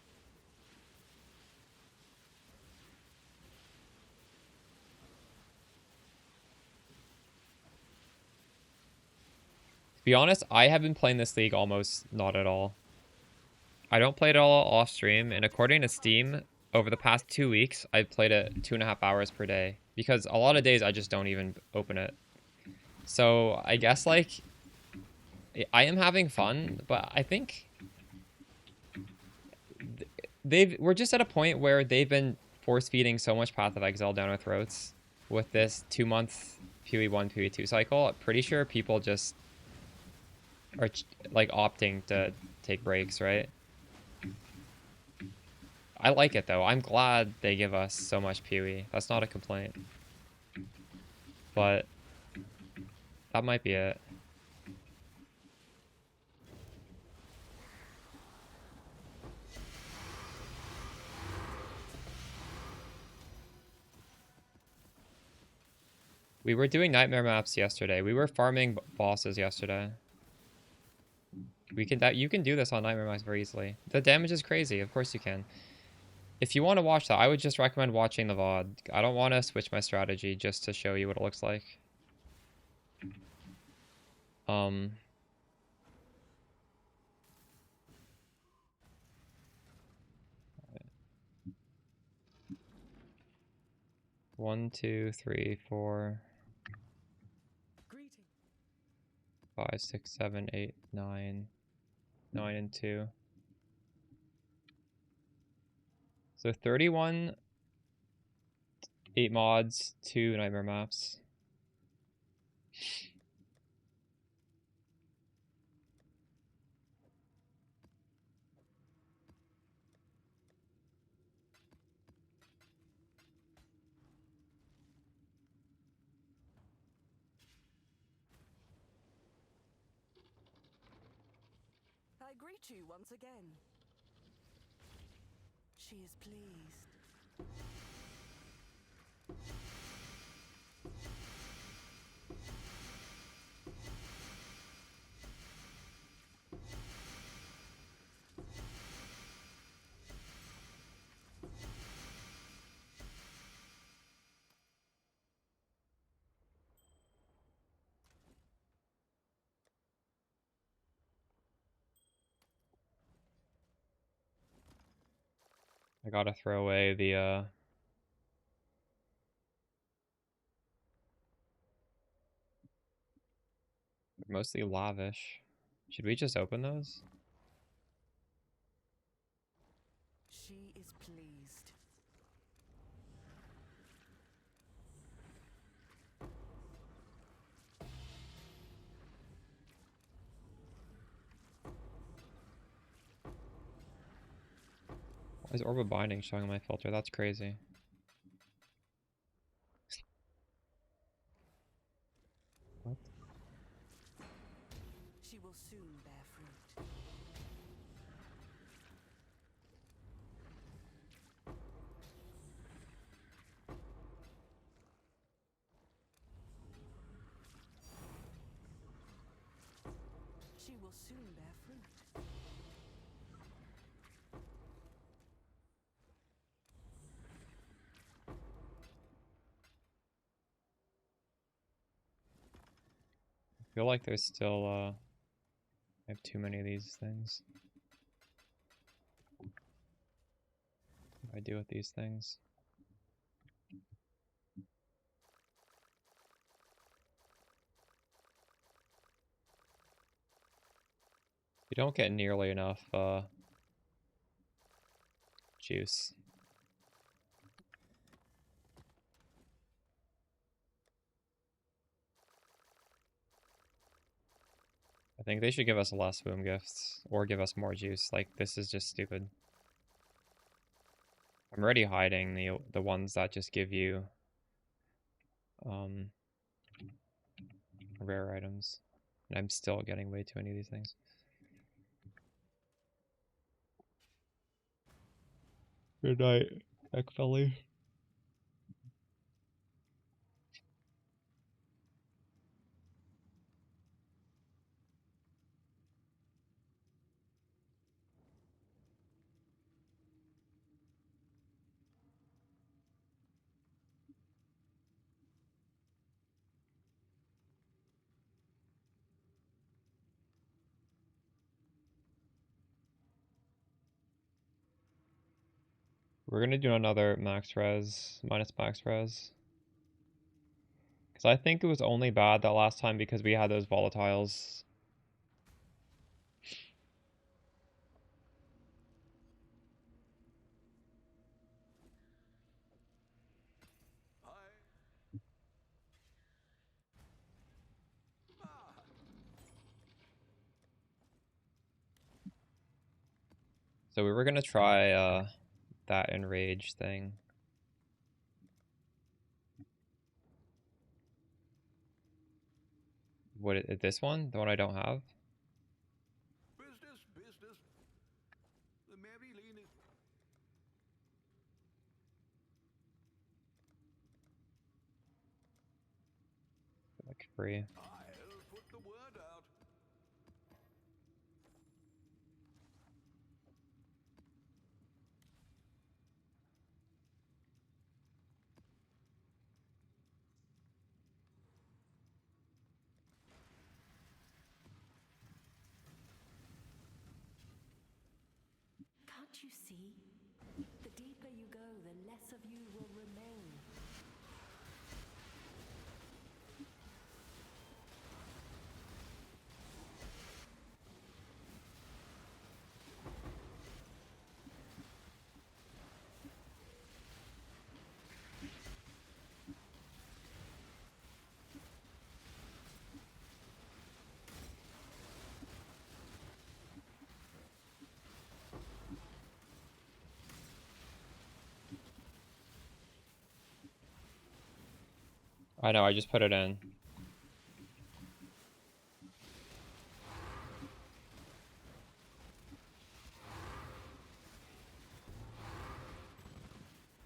[SPEAKER 1] To be honest, I have been playing this league almost not at all. I don't play it all off stream, and according to Steam, over the past 2 weeks, I've played it 2.5 hours per day. Because a lot of days I just don't even open it. So I guess like I am having fun, but I think we're just at a point where they've been force feeding so much Path of Exile down our throats with this 2-month PoE1, PoE2 cycle. I'm pretty sure people just are like opting to take breaks, right? I like it though. I'm glad they give us so much PoE. That's not a complaint. But that might be it. We were doing nightmare maps yesterday. We were farming bosses yesterday. You can do this on nightmare maps very easily. The damage is crazy. Of course you can. If you want to watch that, I would just recommend watching the VOD. I don't want to switch my strategy just to show you what it looks like. 1, 2, 3, 4,
[SPEAKER 4] Greeting.
[SPEAKER 1] 5, 6, 7, 8, 9. 9 and 2. So 31, 8 mods, 2 nightmare maps.
[SPEAKER 4] I greet you once again. She is pleased.
[SPEAKER 1] I gotta throw away the mostly lavish. Should we just open those?
[SPEAKER 4] She is pleased.
[SPEAKER 1] Why is Orb of Binding showing on my filter? That's crazy. What?
[SPEAKER 4] She will soon bear fruit. She will soon bear fruit.
[SPEAKER 1] I feel like there's still I have too many of these things. What do I do with these things? You don't get nearly enough juice. I think they should give us less boom gifts or give us more juice. Like, this is just stupid. I'm already hiding the ones that just give you rare items. And I'm still getting way too many of these things. Good night, Eckfelly. We're gonna do another max res, minus max res. Because I think it was only bad that last time because we had those volatiles. So we were gonna try that enrage thing. This one? The one I don't have?
[SPEAKER 2] Business, business. The Mary Lane is
[SPEAKER 1] Like free.
[SPEAKER 2] I'll put the word out.
[SPEAKER 3] Can't you see? The deeper you go, the less of you will remain.
[SPEAKER 1] I know, I just put it in.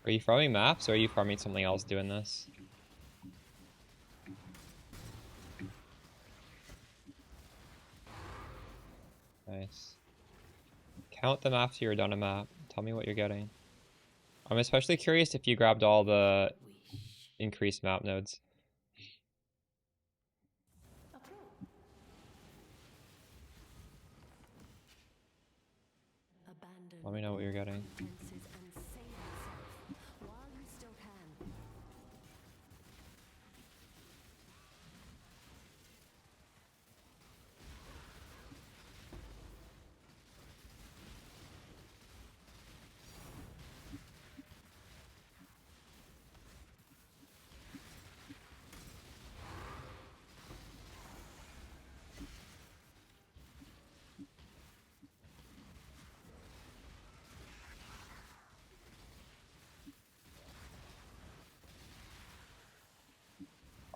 [SPEAKER 1] Are you farming maps or are you farming something else doing this? Nice. Count them after you're done a map. Tell me what you're getting. I'm especially curious if you grabbed all the increased map nodes.
[SPEAKER 3] Abandon
[SPEAKER 1] Let me know what you're getting.
[SPEAKER 3] fences and save yourself while you still can.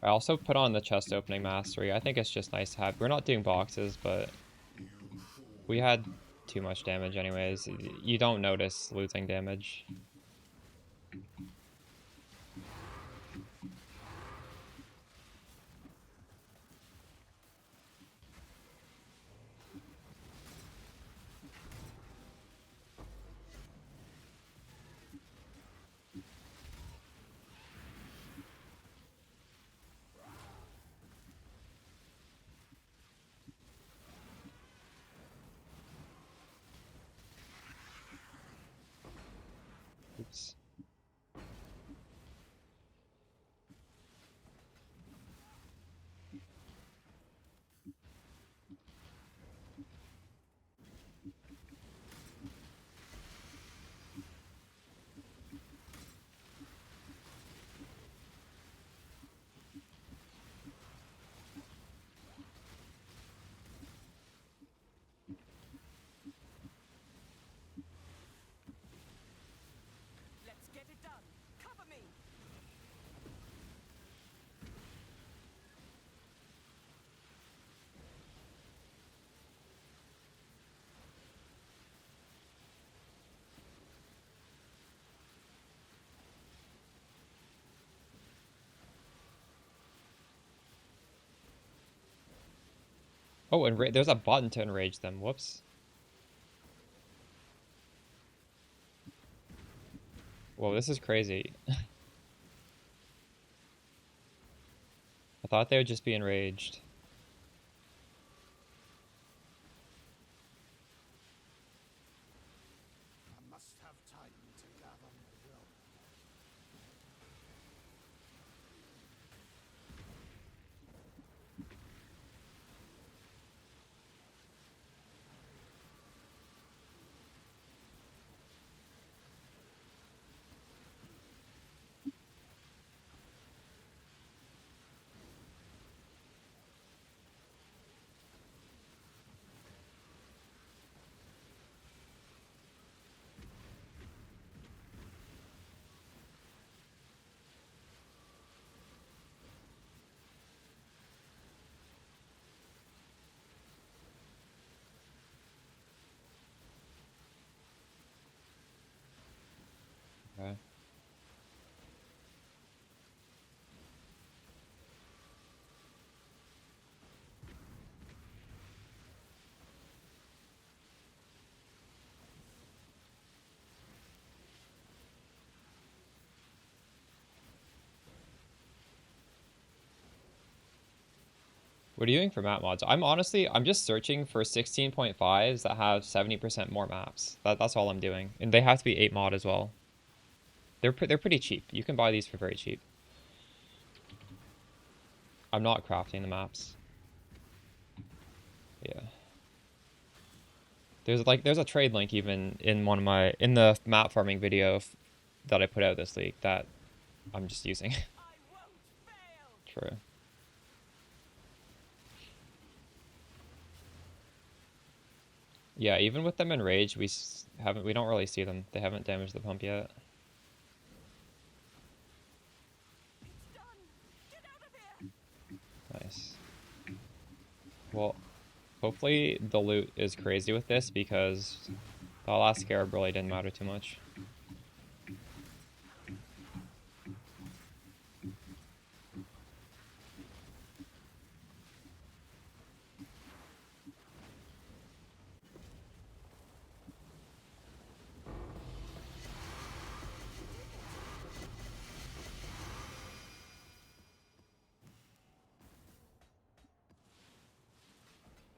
[SPEAKER 1] I also put on the chest opening mastery. I think it's just nice to have. We're not doing boxes, but we had too much damage anyways. You don't notice losing damage. Oops.
[SPEAKER 4] Let's get it done. Cover me.
[SPEAKER 1] Oh, and there's a button to enrage them. Whoops. Whoa, this is crazy. I thought they would just be enraged.
[SPEAKER 2] I must have time to gather my will.
[SPEAKER 1] Okay. What are you doing for map mods? I'm just searching for 16.5s that have 70% more maps. That's all I'm doing. And they have to be 8 mod as well. They're pretty cheap. You can buy these for very cheap. I'm not crafting the maps. Yeah. There's a trade link even in in the map farming video that I put out this week that I'm just using.
[SPEAKER 4] I won't fail.
[SPEAKER 1] True. Yeah, even with them in rage, we don't really see them. They haven't damaged the pump yet.
[SPEAKER 4] It's done. Get
[SPEAKER 1] Well, hopefully the loot is crazy with this because the last scarab really didn't matter too much.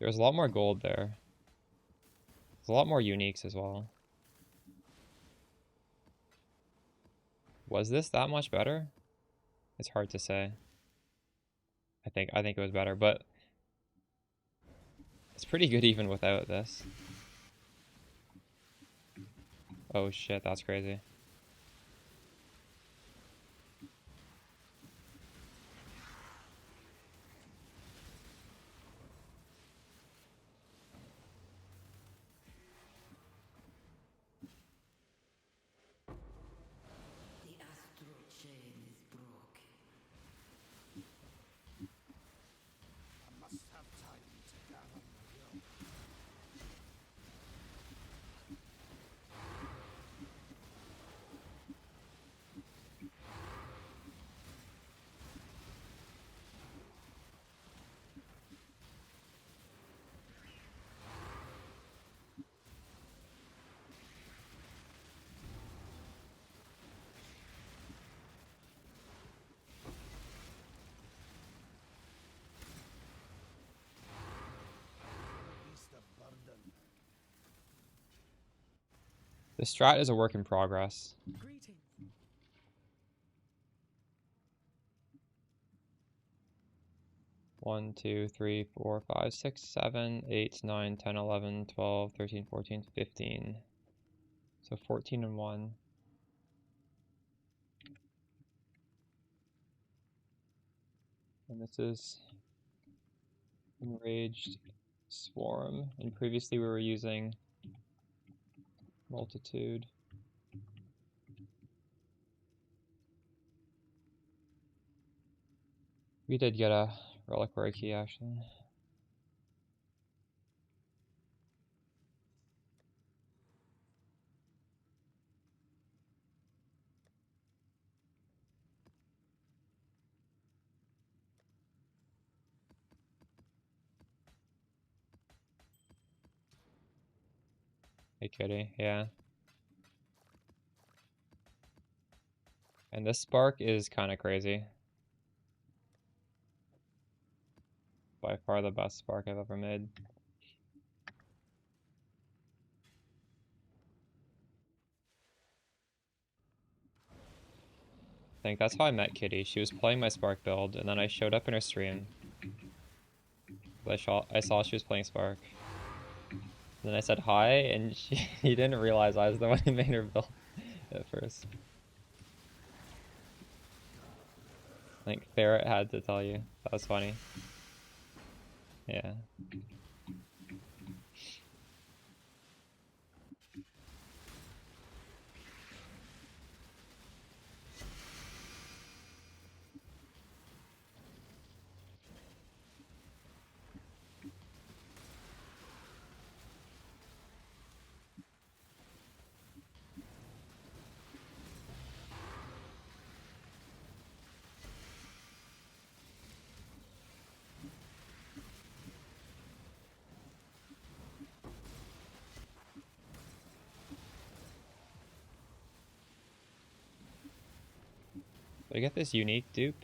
[SPEAKER 1] There's a lot more gold there. There's a lot more uniques as well. Was this that much better? It's hard to say. I think it was better, but it's pretty good even without this. Oh shit, that's crazy.
[SPEAKER 6] The astral chain is broken.
[SPEAKER 2] I must have time to gather my will. Beast of burden.
[SPEAKER 1] The strat is a work in progress.
[SPEAKER 4] Greetings.
[SPEAKER 1] 1, 2, 3, 4, 5, 6, 7, 8, 9, 10, 11, 12, 13, 14, 15. So 14 and 1. And this is Enraged Swarm. And previously we were using Multitude. We did get a reliquary key actually. Hey kitty, yeah. And this spark is kind of crazy. By far the best spark I've ever made. I think that's how I met Kitty. She was playing my Spark build, and then I showed up in her stream. I saw she was playing Spark. Then I said hi, and she didn't realize I was the one who made her build at first. I think Ferret had to tell you. That was funny. Yeah. Did I get this unique dupe?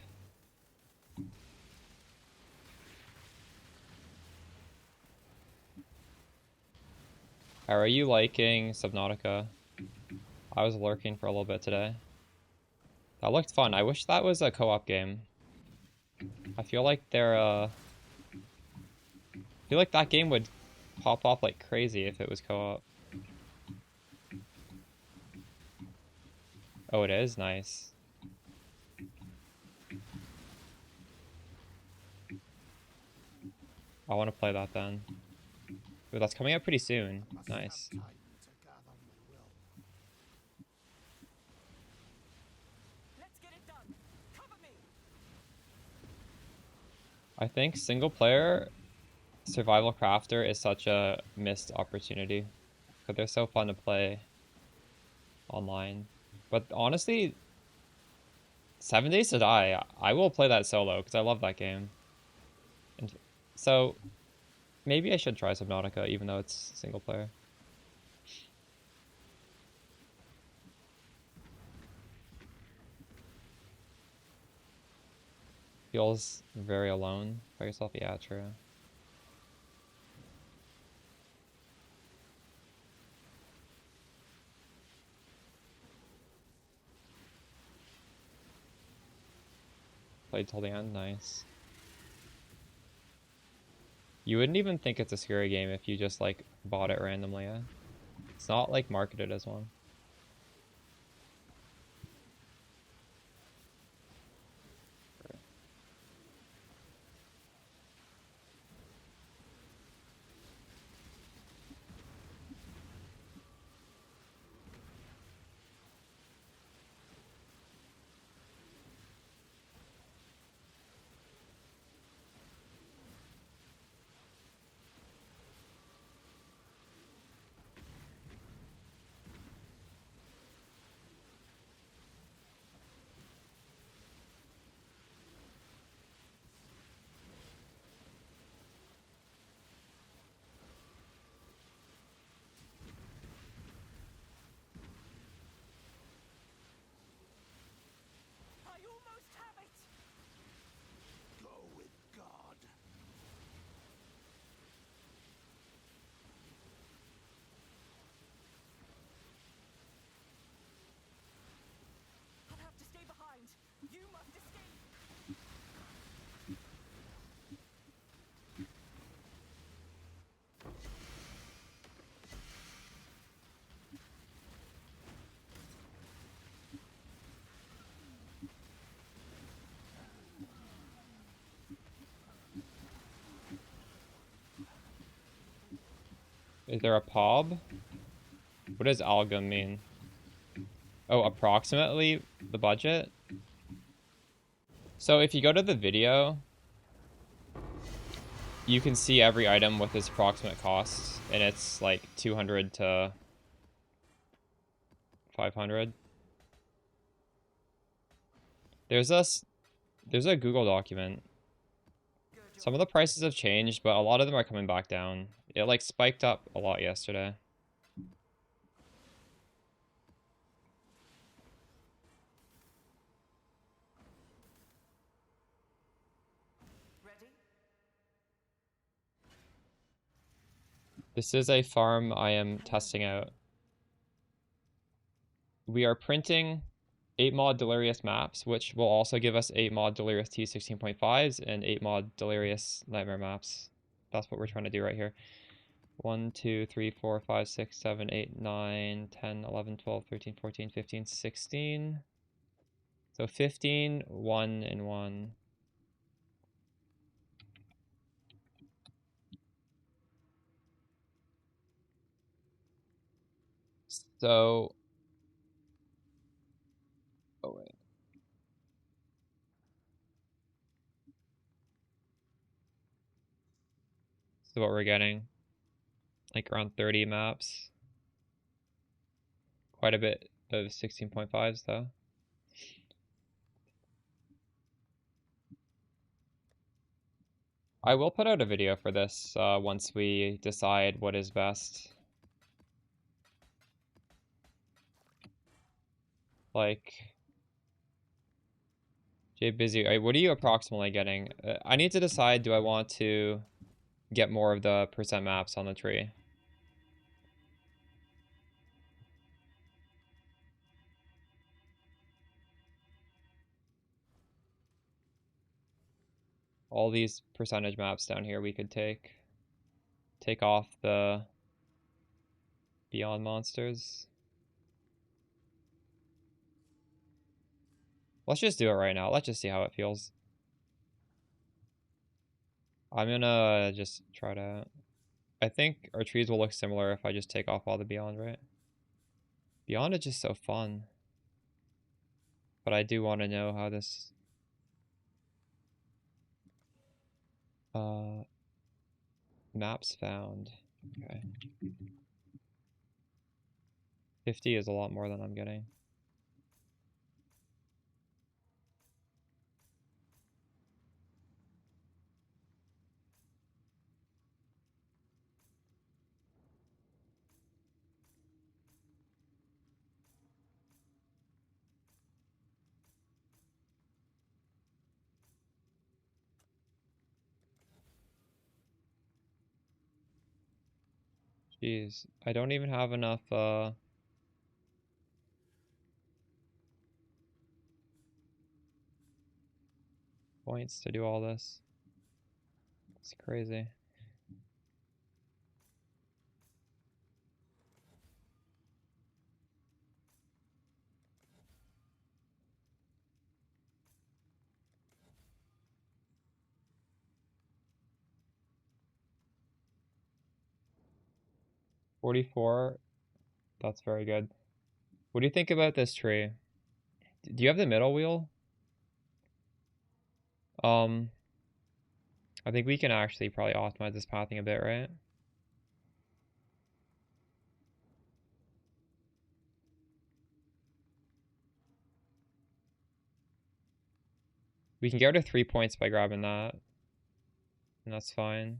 [SPEAKER 1] How are you liking Subnautica? I was lurking for a little bit today. That looked fun. I wish that was a co-op game. I feel like I feel like that game would pop off like crazy if it was co-op. Oh, it is? Nice. I want to play that then. Ooh, that's coming out pretty soon.
[SPEAKER 2] I must
[SPEAKER 1] Nice.
[SPEAKER 2] have time to gather my will.
[SPEAKER 4] Let's get it done. Cover me.
[SPEAKER 1] I think single player Survival Crafter is such a missed opportunity. Because they're so fun to play online. But honestly, 7 Days to Die, I will play that solo because I love that game. And so maybe I should try Subnautica even though it's single player. Feels very alone by yourself. Yeah, true. Played till the end, nice. You wouldn't even think it's a scary game if you just like bought it randomly, yeah? It's not like marketed as one.
[SPEAKER 4] I almost have it.
[SPEAKER 2] Go with God.
[SPEAKER 4] I'll have to stay behind. You must escape.
[SPEAKER 1] Is there a POB? What does algum mean? Oh, approximately the budget? So if you go to the video, you can see every item with its approximate cost, and it's like 200 to 500. There's a Google document. Some of the prices have changed, but a lot of them are coming back down. It like spiked up a lot yesterday.
[SPEAKER 4] Ready?
[SPEAKER 1] This is a farm I am testing out. We are printing 8 mod Delirious maps, which will also give us 8 mod Delirious T16.5s and 8 mod Delirious Nightmare maps. That's what we're trying to do right here. 1, 2, 3, 4, 5, 6, 7, 8, 9, 10, 11, 12, 13, 14, 15, 16. So 15, 1, and 1. So, oh wait. So what we're getting, like around 30 maps. Quite a bit of 16.5s though. I will put out a video for this once we decide what is best. Like, Jay Busy, what are you approximately getting? I need to decide, do I want to get more of the percent maps on the tree? All these percentage maps down here we could take off the Beyond monsters. Let's just do it right now. Let's just see how it feels. I'm gonna just try to... I think our trees will look similar if I just take off all the Beyond, right? Beyond is just so fun. But I do want to know how this... Maps found. Okay. 50 is a lot more than I'm getting. Jeez, I don't even have enough points to do all this. It's crazy. $44, that's very good. What do you think about this tree? Do you have the middle wheel? I think we can actually probably optimize this pathing a bit, right? We can get rid of 3 points by grabbing that, and that's fine.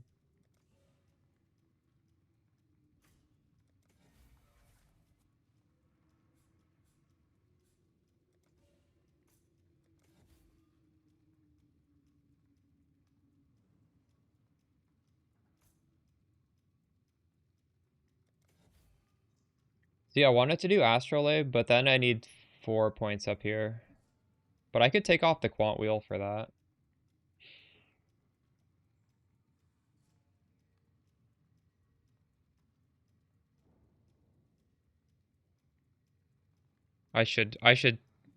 [SPEAKER 1] See, I wanted to do Astrolabe, but then I need 4 points up here. But I could take off the quant wheel for that. I should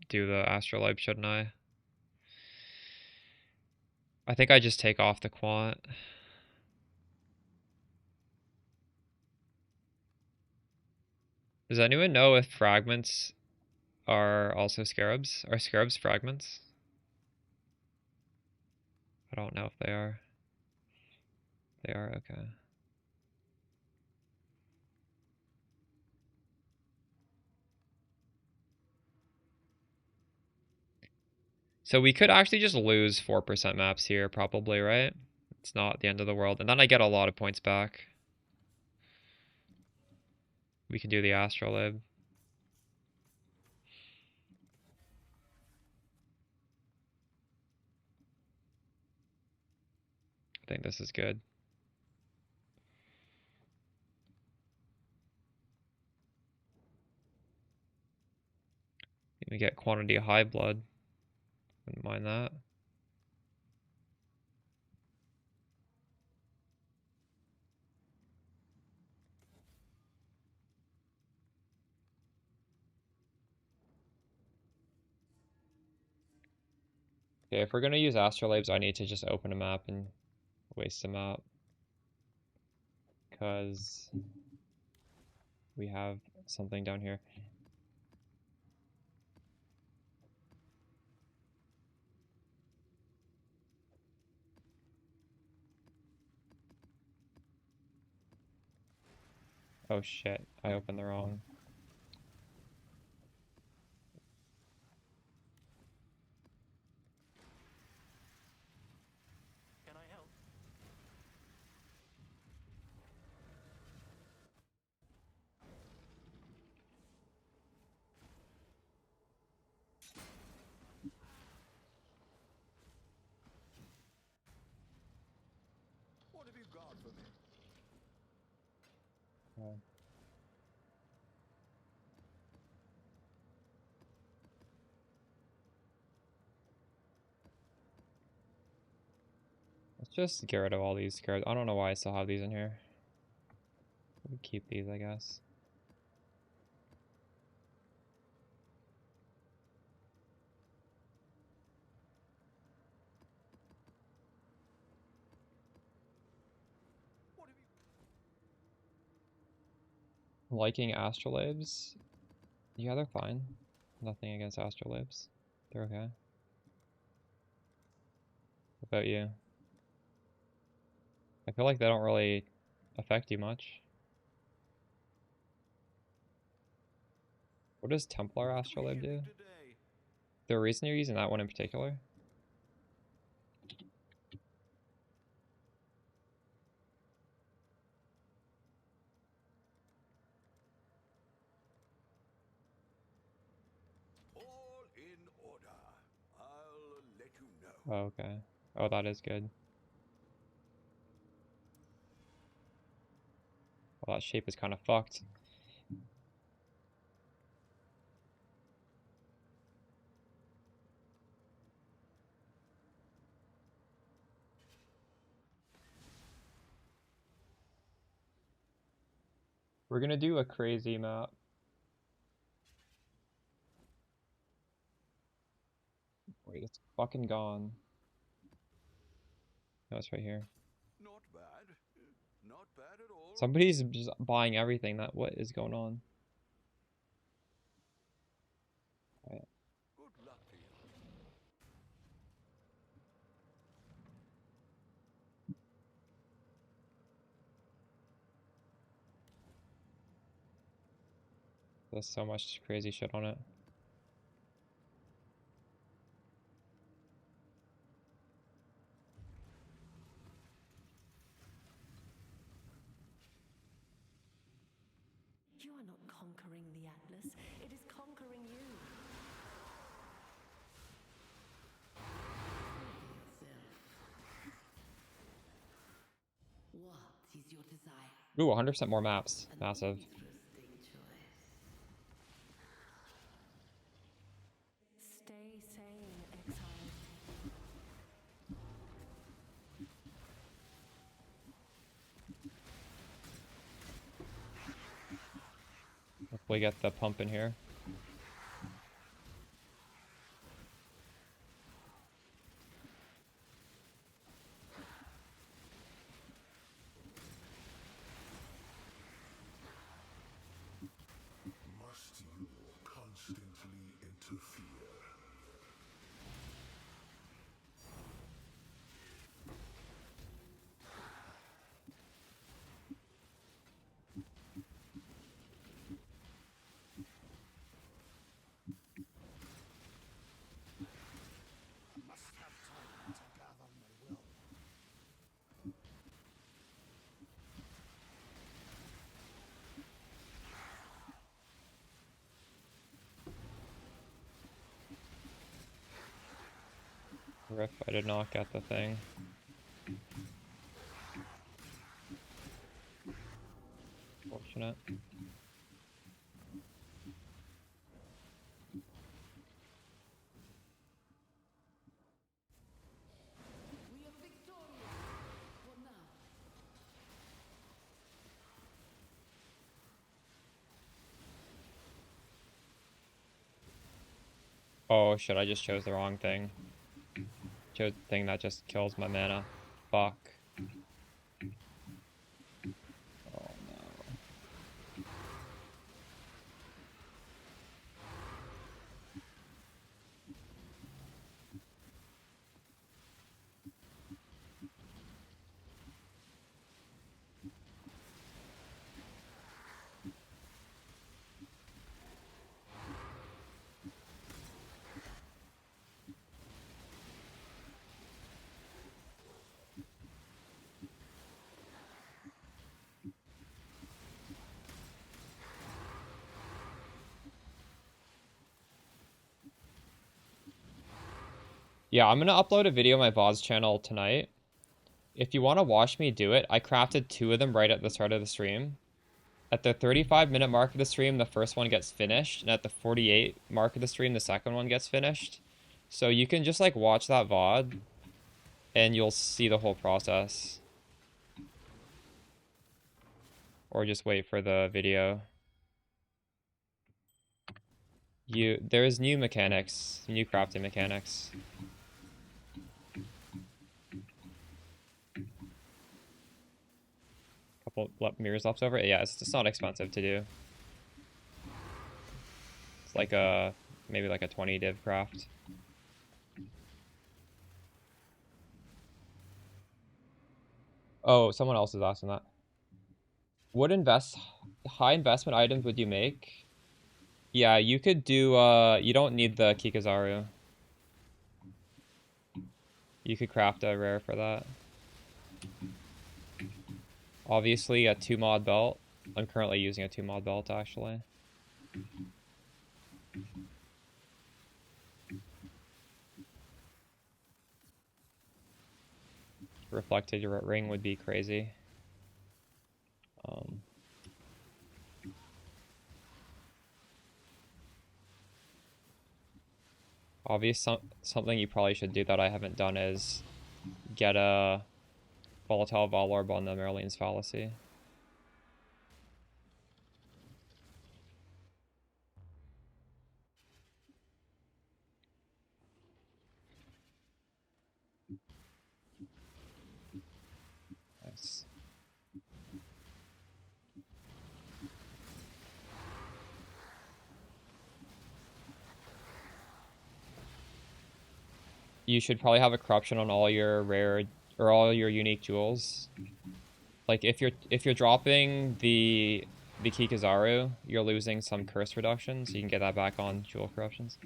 [SPEAKER 1] do the Astrolabe, shouldn't I? I think I just take off the quant. Does anyone know if fragments are also scarabs? Are scarabs fragments? I don't know if they are. They are, okay. So we could actually just lose 4% maps here, probably, right? It's not the end of the world. And then I get a lot of points back. We can do the Astrolabe. I think this is good. We get quantity of high blood. Wouldn't mind that. Okay, if we're gonna use Astrolabes, I need to just open a map and waste a map. Because we have something down here. Oh shit, I opened the wrong.
[SPEAKER 5] Can I help?
[SPEAKER 2] What have you got for me?
[SPEAKER 1] Let's just get rid of all these cards. I don't know why I still have these in here. We'll keep these, I guess.
[SPEAKER 5] What have you...
[SPEAKER 1] Liking Astrolabes? Yeah, they're fine. Nothing against Astrolabes. They're okay. What about you? I feel like they don't really affect you much. What does Templar Astrolabe do? Is there a reason you're using that one in particular?
[SPEAKER 2] All in order. I'll let you know.
[SPEAKER 1] Oh, okay. Oh, that is good. Well, that shape is kind of fucked. We're gonna do a crazy map. Wait, it's fucking gone. No, it's right here.
[SPEAKER 2] Not bad. Not bad at all.
[SPEAKER 1] Somebody's just buying everything. What is going on? Alright.
[SPEAKER 2] Good luck to you.
[SPEAKER 1] There's so much crazy shit on it.
[SPEAKER 3] You are not conquering the Atlas, it is conquering you.
[SPEAKER 6] What is your desire?
[SPEAKER 1] Ooh, 100% more maps. Massive.
[SPEAKER 6] Interesting choice.
[SPEAKER 3] Stay sane, exile.
[SPEAKER 1] Hopefully get the pump in here.
[SPEAKER 2] Must you constantly interfere? Must have time to gather my will.
[SPEAKER 1] Rip, I did not get the thing. Fortunate.
[SPEAKER 6] We are victorious for now.
[SPEAKER 1] Oh shit, I just chose the wrong thing. Chose the thing that just kills my mana. Fuck. Oh no. Yeah, I'm gonna upload a video on my VODS channel tonight. If you want to watch me do it, I crafted 2 of them right at the start of the stream. At the 35-minute mark of the stream, the first one gets finished, and at the 48 mark of the stream, the second one gets finished. So you can just like watch that VOD, and you'll see the whole process. Or just wait for the video. There's new mechanics, new crafting mechanics. Couple mirrors left over. Yeah, it's just not expensive to do. It's like maybe like a 20 div craft. Oh, someone else is asking that. What high investment items would you make? Yeah, you could do, you don't need the Kikazaru. You could craft a rare for that. Obviously, a 2-mod belt. I'm currently using a 2-mod belt, actually. Reflected ring would be crazy. Something you probably should do that I haven't done is get a volatile Valorb on the Merlin's Fallacy. Nice. You should probably have a corruption on all your rare or all your unique jewels. Like if you're dropping the Kikazaru, you're losing some curse reduction, so you can get that back on jewel corruptions.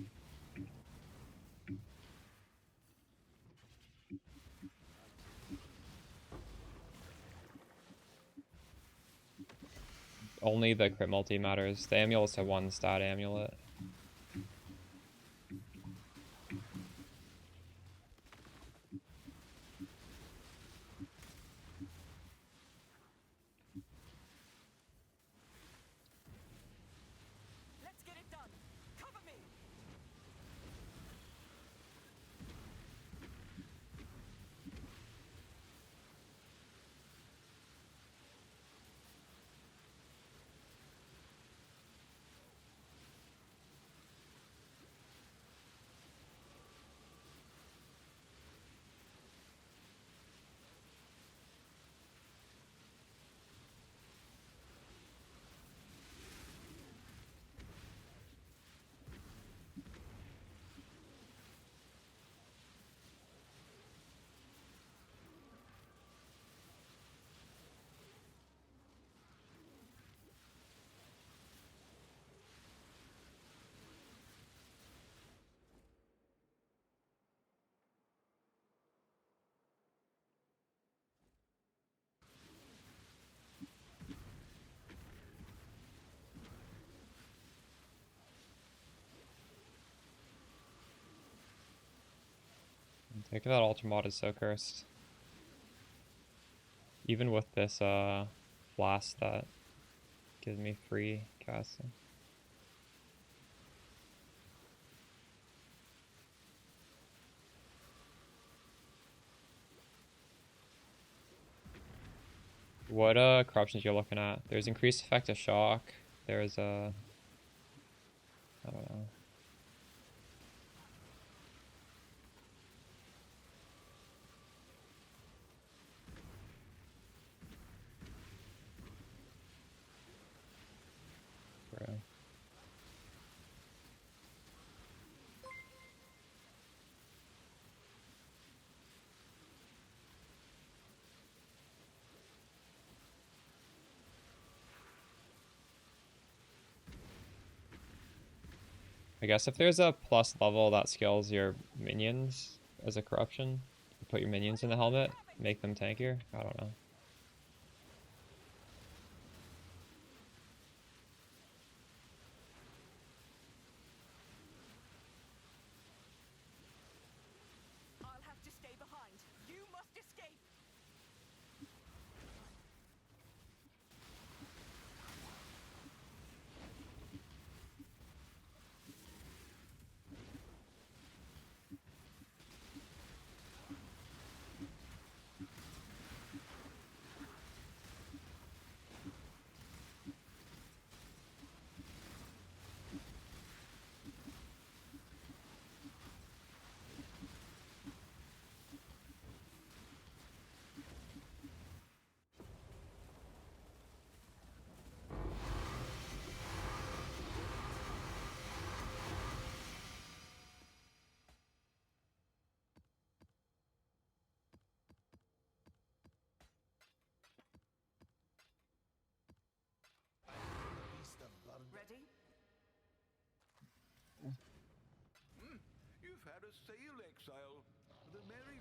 [SPEAKER 1] Only the crit multi matters. The amulet's a 1-stat amulet.
[SPEAKER 4] Let's get it done. Cover me.
[SPEAKER 1] Think that Ultramod is so cursed. Even with this blast that gives me free casting. What corruptions you're looking at? There's increased effect of shock. There's a I don't know. Bro. I guess if there's a plus level that scales your minions as a corruption, you put your minions in the helmet, make them tankier. I don't know.
[SPEAKER 4] I'll have to stay behind. You must escape.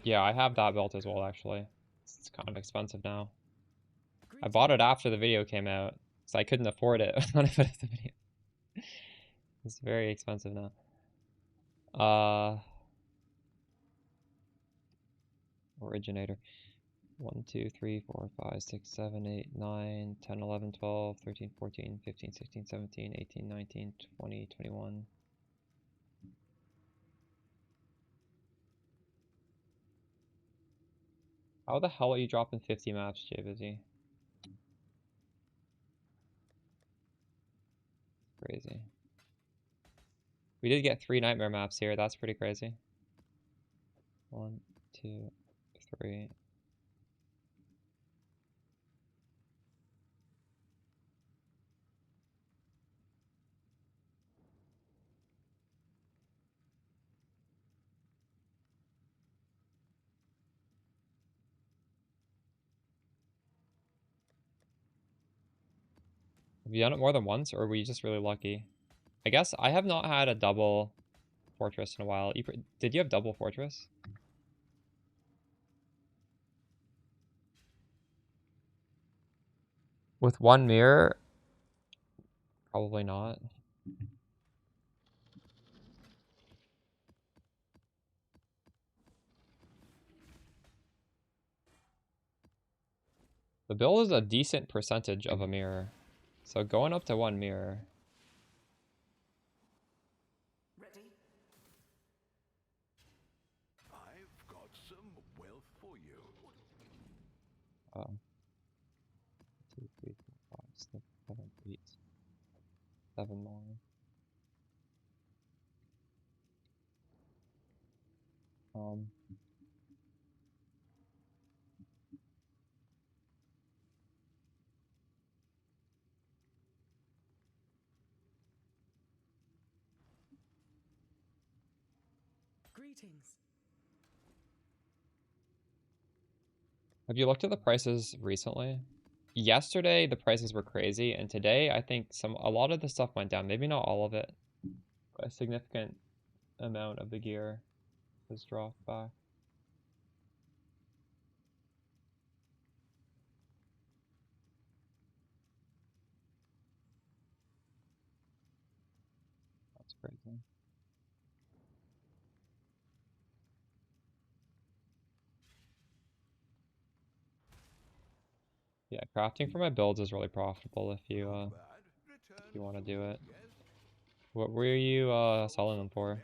[SPEAKER 1] Yeah, I have that belt as well, actually. It's kind of expensive now. I bought it after the video came out, so I couldn't afford it when I put up the video. It's very expensive now. Originator. 1, 2, 3, 4, 5, 6, 7, 8, 9, 10, 11, 12, 13, 14, 15, 16, 17, 18, 19, 20, 21. How the hell are you dropping 50 maps, JBusy? Crazy. We did get 3 nightmare maps here. That's pretty crazy. 1, 2, 3. Have you done it more than once, or were you just really lucky? I guess I have not had a double fortress in a while. Did you have double fortress? With 1 mirror? Probably not. The build is a decent percentage of a mirror. So going up to 1 mirror.
[SPEAKER 6] Ready?
[SPEAKER 2] I've got some wealth for you.
[SPEAKER 1] 2, 3, 4, 5, 6, 7, 8. 7 more.
[SPEAKER 4] Greetings.
[SPEAKER 1] Have you looked at the prices recently? Yesterday the prices were crazy, and today I think a lot of the stuff went down. Maybe not all of it, but a significant amount of the gear has dropped back. That's crazy. Yeah, crafting for my builds is really profitable if you want to do it. What were you selling them for?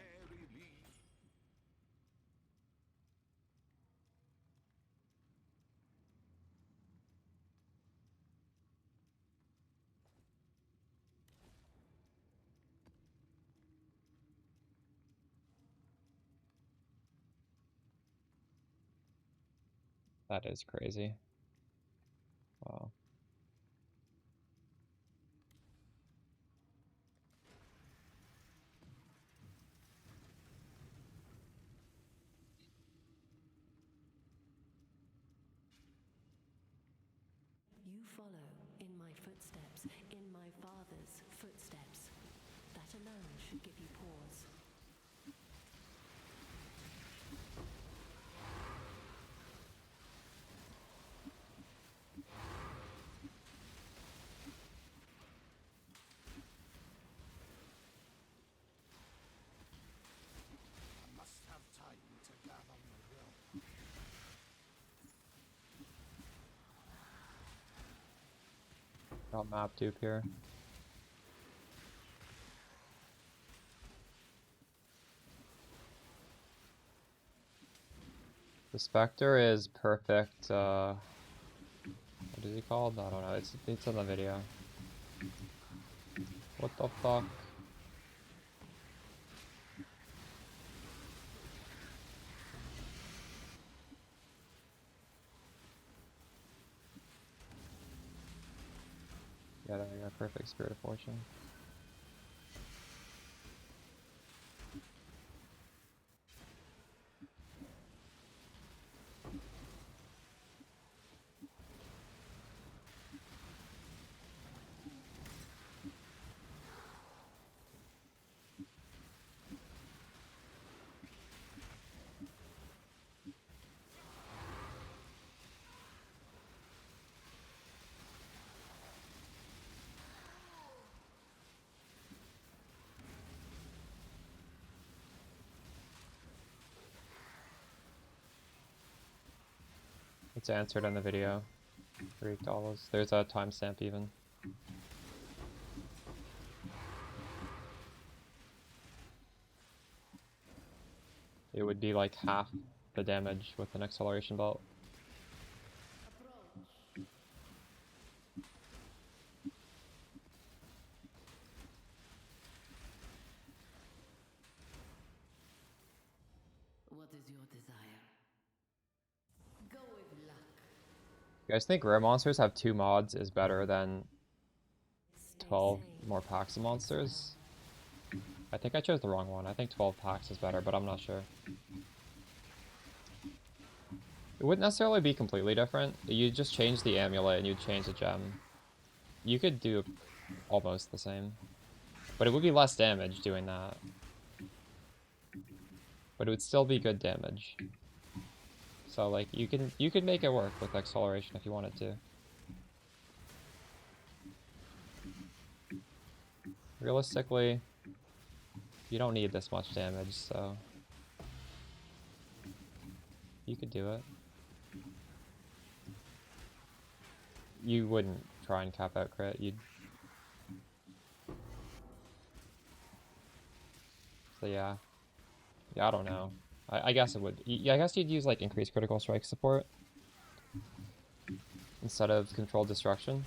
[SPEAKER 1] That is crazy. Wow.
[SPEAKER 3] You follow in my footsteps, in my father's footsteps. That alone should give you pause.
[SPEAKER 2] I must have time to gather my will.
[SPEAKER 1] Got map dupe here. The Spectre is perfect. What is he called? I don't know. It's in the video. What the fuck? Yeah, there we go. Perfect Spirit of Fortune. It's answered in the video. $3. There's a timestamp even. It would be like half the damage with an acceleration belt.
[SPEAKER 6] What is your desire? Go with luck.
[SPEAKER 1] You guys think rare monsters have 2 mods is better than 12 more packs of monsters? I think I chose the wrong one. I think 12 packs is better, but I'm not sure. It wouldn't necessarily be completely different. You just change the amulet and you'd change the gem. You could do almost the same. But it would be less damage doing that. But it would still be good damage. So like you could make it work with acceleration if you wanted to. Realistically, you don't need this much damage, so you could do it. You wouldn't try and cap out crit, you'd... So yeah. Yeah, I don't know. I guess it would. Yeah, I guess you'd use like increased critical strike support instead of controlled destruction.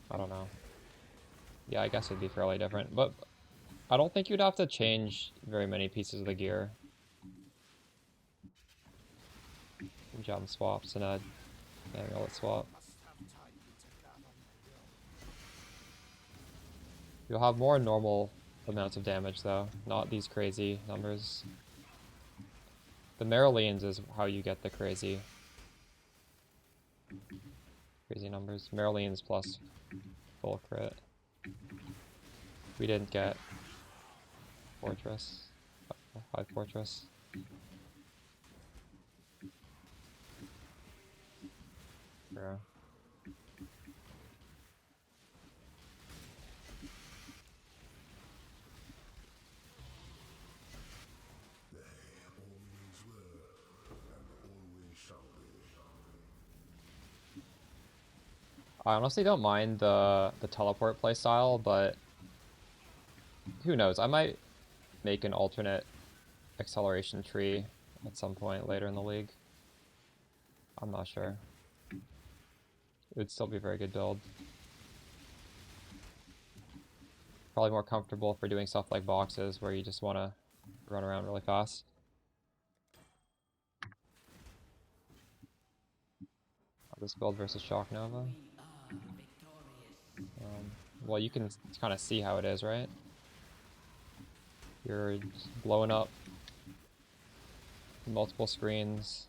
[SPEAKER 1] I don't know. Yeah, I guess it'd be fairly different, but I don't think you'd have to change very many pieces of the gear. Gem swaps and a amulet swap. You'll have more normal amounts of damage though, not these crazy numbers. The Maralenes is how you get the crazy numbers. Maralenes plus full crit. We didn't get Fortress. 5 Fortress. Yeah.
[SPEAKER 2] Always were, and always shall be.
[SPEAKER 1] I honestly don't mind the teleport playstyle, but who knows? I might make an alternate acceleration tree at some point later in the league. I'm not sure. It would still be a very good build. Probably more comfortable for doing stuff like boxes where you just want to run around really fast. This build versus Shock Nova. Well, you can kind of see how it is, right? You're blowing up multiple screens.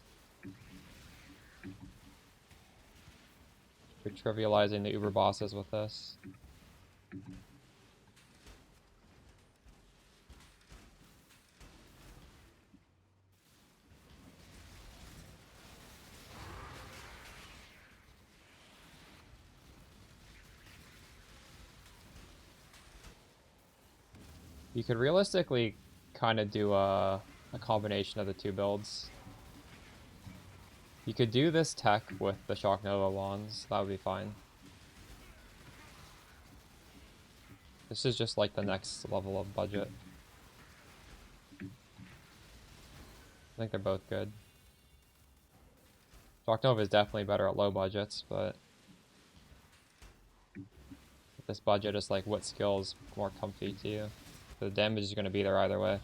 [SPEAKER 1] You're trivializing the Uber bosses with this. You could realistically kind of do a combination of the 2 builds. You could do this tech with the Shock Nova wands, that would be fine. This is just like the next level of budget. I think they're both good. Shock Nova is definitely better at low budgets, but this budget is like what skill is more comfy to you. The damage is going to be there either way.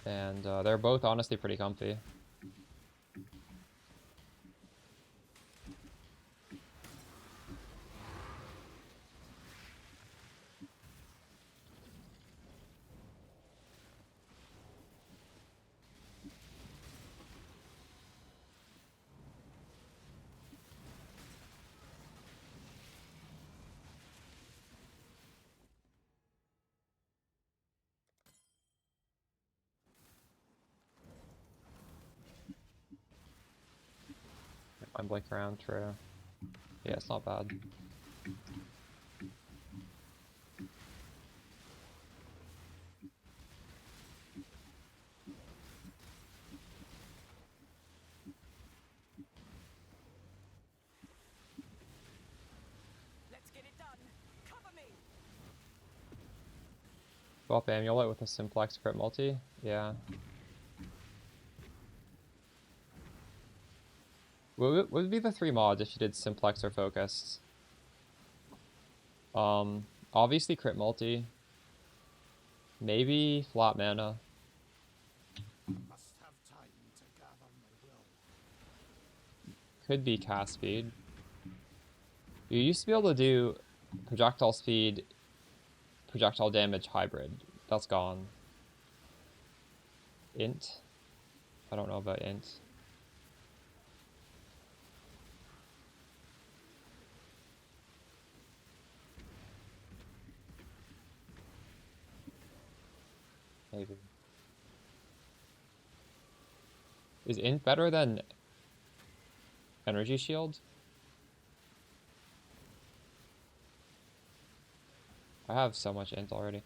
[SPEAKER 1] And they're both honestly pretty comfy. I'm blink around, true. Yeah, it's not bad. Swap Amulet with a Simplex crit multi? Yeah. What would be the 3 mods if you did Simplex or Focused? Obviously crit multi. Maybe flat mana.
[SPEAKER 2] Must have time to gather my will.
[SPEAKER 1] Could be cast speed. You used to be able to do projectile speed, projectile damage hybrid. That's gone. Int? I don't know about int. Maybe. Is int better than energy shield? I have so much int already.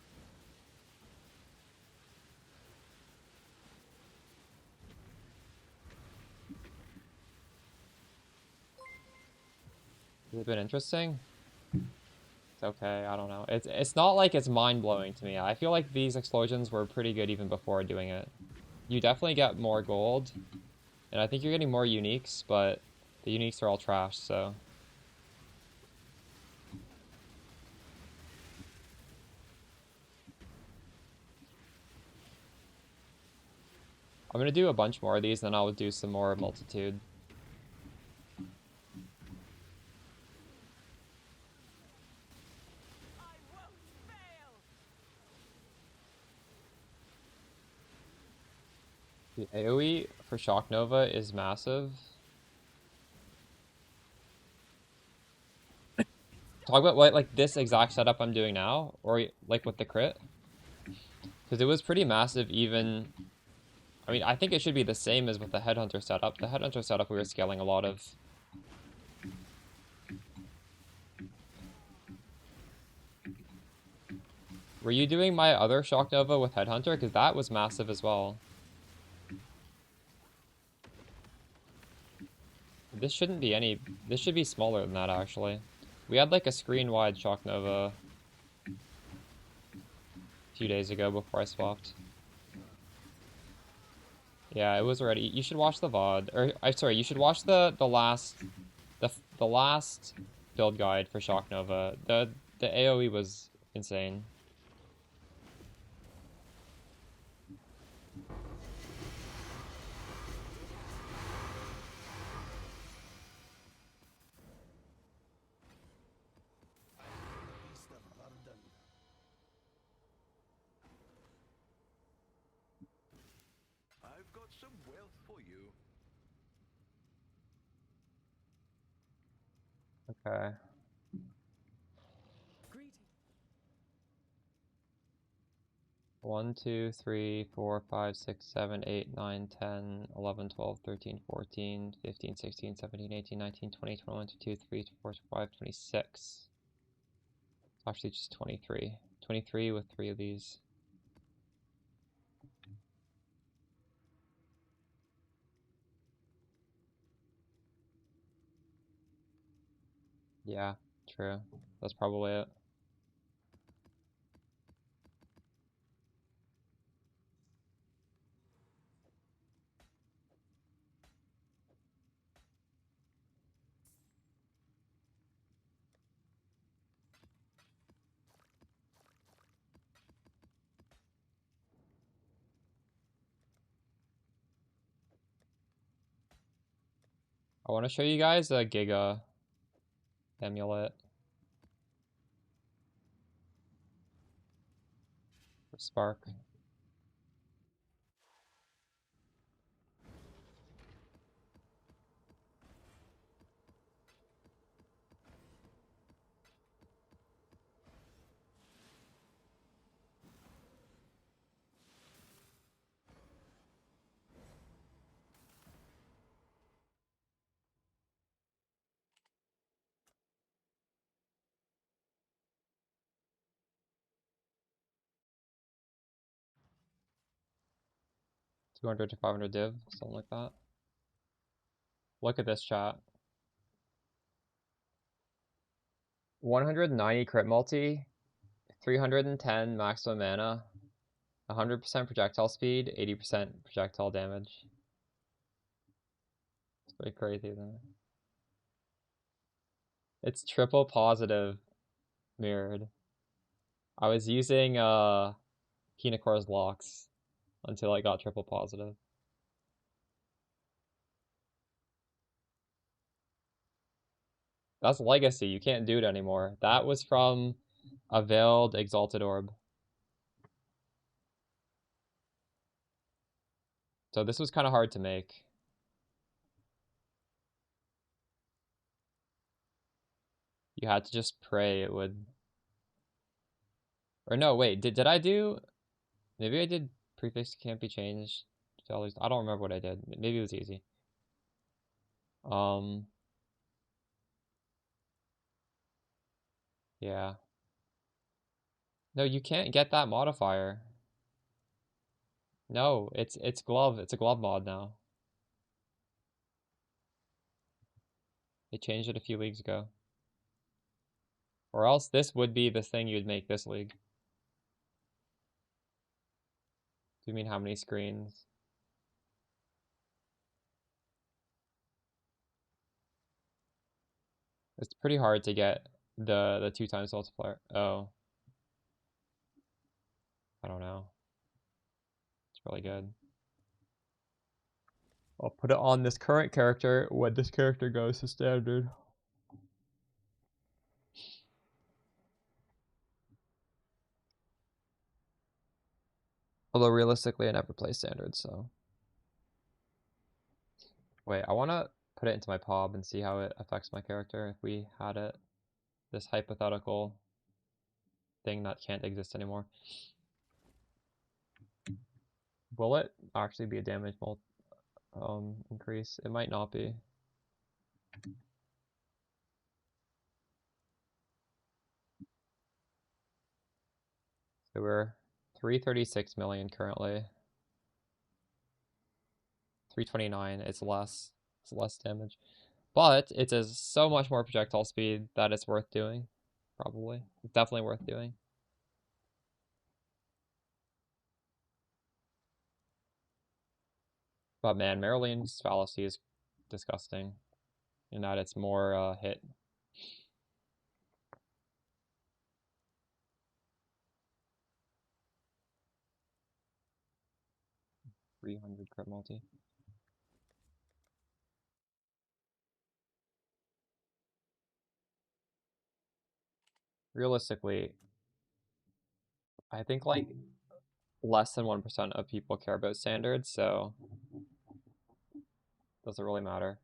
[SPEAKER 1] Has it been interesting? It's okay, I don't know. It's not like it's mind-blowing to me. I feel like these explosions were pretty good even before doing it. You definitely get more gold, and I think you're getting more uniques, but the uniques are all trash, so... I'm gonna do a bunch more of these, then I'll do some more multitude.
[SPEAKER 4] I won't fail.
[SPEAKER 1] The AoE for Shock Nova is massive. Talk about what, like this exact setup I'm doing now, or like with the crit? Because it was pretty massive even... I mean, I think it should be the same as with the Headhunter setup. The Headhunter setup we were scaling a lot of. Were you doing my other Shock Nova with Headhunter? Because that was massive as well. This shouldn't be any... This should be smaller than that, actually. We had like a screen-wide Shock Nova a few days ago before I swapped. Yeah, it was already... You should watch the VOD. Or, I'm sorry, you should watch the last... The last build guide for Shock Nova. The AoE was insane.
[SPEAKER 2] Beast of burden.
[SPEAKER 5] I've got some wealth for you.
[SPEAKER 1] Okay.
[SPEAKER 4] Greeting.
[SPEAKER 1] 1, 2, 3, 4, 5, 6, 7, 8, 9, 10, 11, 12, 13, 14, 15, 16, 17, 18, 19, 20, 21, 22, 23, 24, 25, 26. It's actually just 23. 23 with 3 of these. Yeah, true. That's probably it. I want to show you guys a Giga amulet for Spark. 200 to 500 div, something like that. Look at this chat. 190 crit multi, 310 maximum mana, 100% projectile speed, 80% projectile damage. It's pretty crazy, isn't it? It's triple positive mirrored. I was using Hinakora's locks until I got triple positive. That's legacy. You can't do it anymore. That was from a veiled exalted orb. So this was kind of hard to make. You had to just pray it would. Or no, wait, did I do? Maybe I did prefix can't be changed. I don't remember what I did. Maybe it was easy. Yeah. No, you can't get that modifier. No, it's glove. It's a glove mod now. They changed it a few leagues ago. Or else this would be the thing you'd make this league. Do you mean how many screens? It's pretty hard to get the 2 times multiplier. Oh. I don't know. It's really good. I'll put it on this current character when this character goes to standard. Although realistically I never play standard, so. Wait, I wanna put it into my PoB and see how it affects my character if we had it. This hypothetical thing that can't exist anymore. Will it actually be a damage increase? It might not be. So we're 336 million currently. 329, it's less damage. But it does so much more projectile speed that it's worth doing. Probably. It's definitely worth doing. But man, Marlene's fallacy is disgusting in that it's more hit. $300 crit multi. Realistically, I think like less than 1% of people care about standards, so doesn't really matter.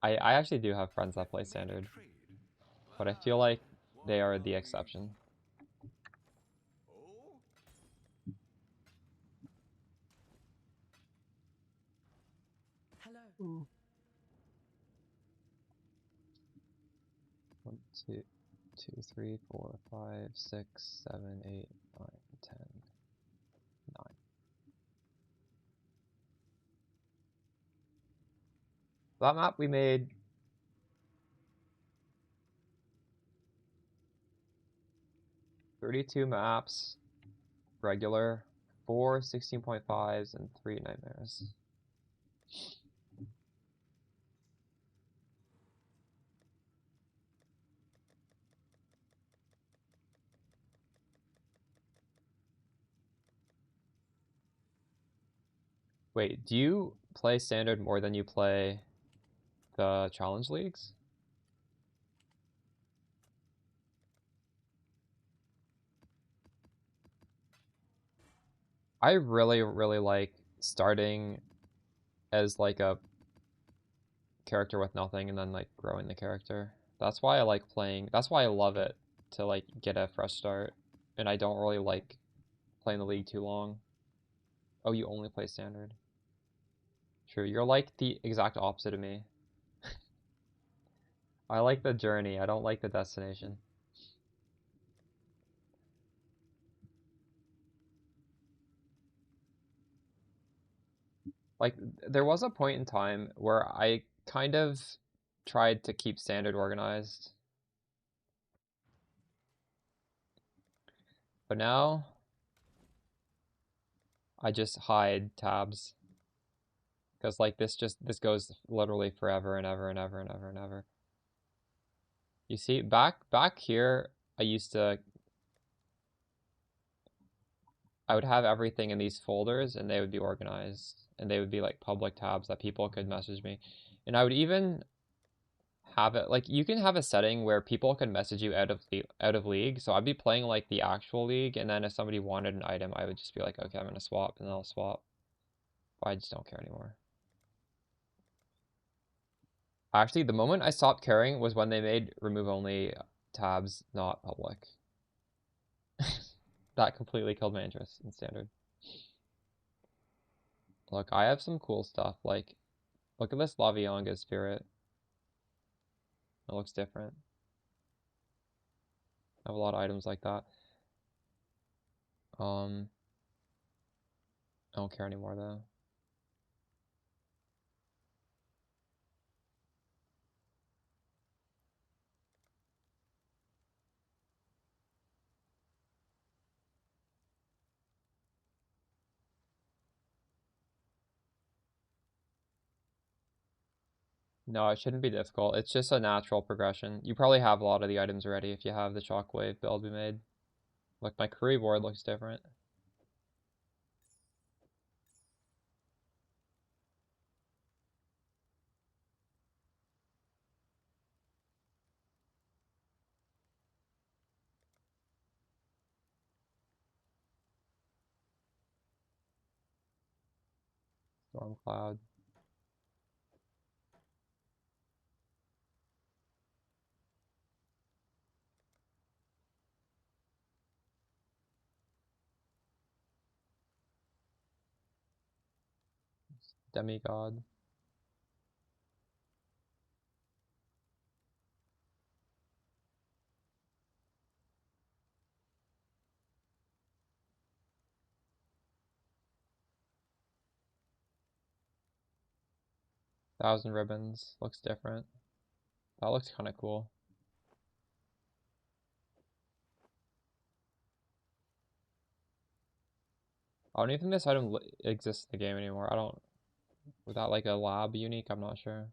[SPEAKER 1] I actually do have friends that play standard, but I feel like they are the exception.
[SPEAKER 4] Hello.
[SPEAKER 1] 1, 2, 2, 3, 4, 5, 6, 7, 8, 9, 10, 9. That map we made 32 maps, regular, 4 16.5s, and 3 nightmares. Wait, do you play standard more than you play the challenge leagues? I really, really like starting as like a character with nothing and then like growing the character. That's why I like playing. That's why I love it to like get a fresh start. And I don't really like playing the league too long. Oh, you only play standard. True, you're like the exact opposite of me. I like the journey, I don't like the destination. Like, there was a point in time where I kind of tried to keep standard organized. But now I just hide tabs. Because like this goes literally forever and ever and ever and ever and ever. You see, back here, I would have everything in these folders and they would be organized. And they would be like public tabs that people could message me. And I would even have it, like you can have a setting where people can message you out of league. So I'd be playing like the actual league, and then if somebody wanted an item, I would just be like, okay, I'm gonna swap, and I'll swap. But I just don't care anymore. Actually, the moment I stopped caring was when they made remove only tabs not public. That completely killed my interest in standard. Look, I have some cool stuff. Like, look at this Lavianga spirit. It looks different. I have a lot of items like that. I don't care anymore though. No, it shouldn't be difficult. It's just a natural progression. You probably have a lot of the items already if you have the shockwave build we made. Look, my curry board looks different. Storm cloud. Demigod. Thousand ribbons. Looks different. That looks kind of cool. I don't even think this item exists in the game anymore. I don't... Without like a lab unique, I'm not sure.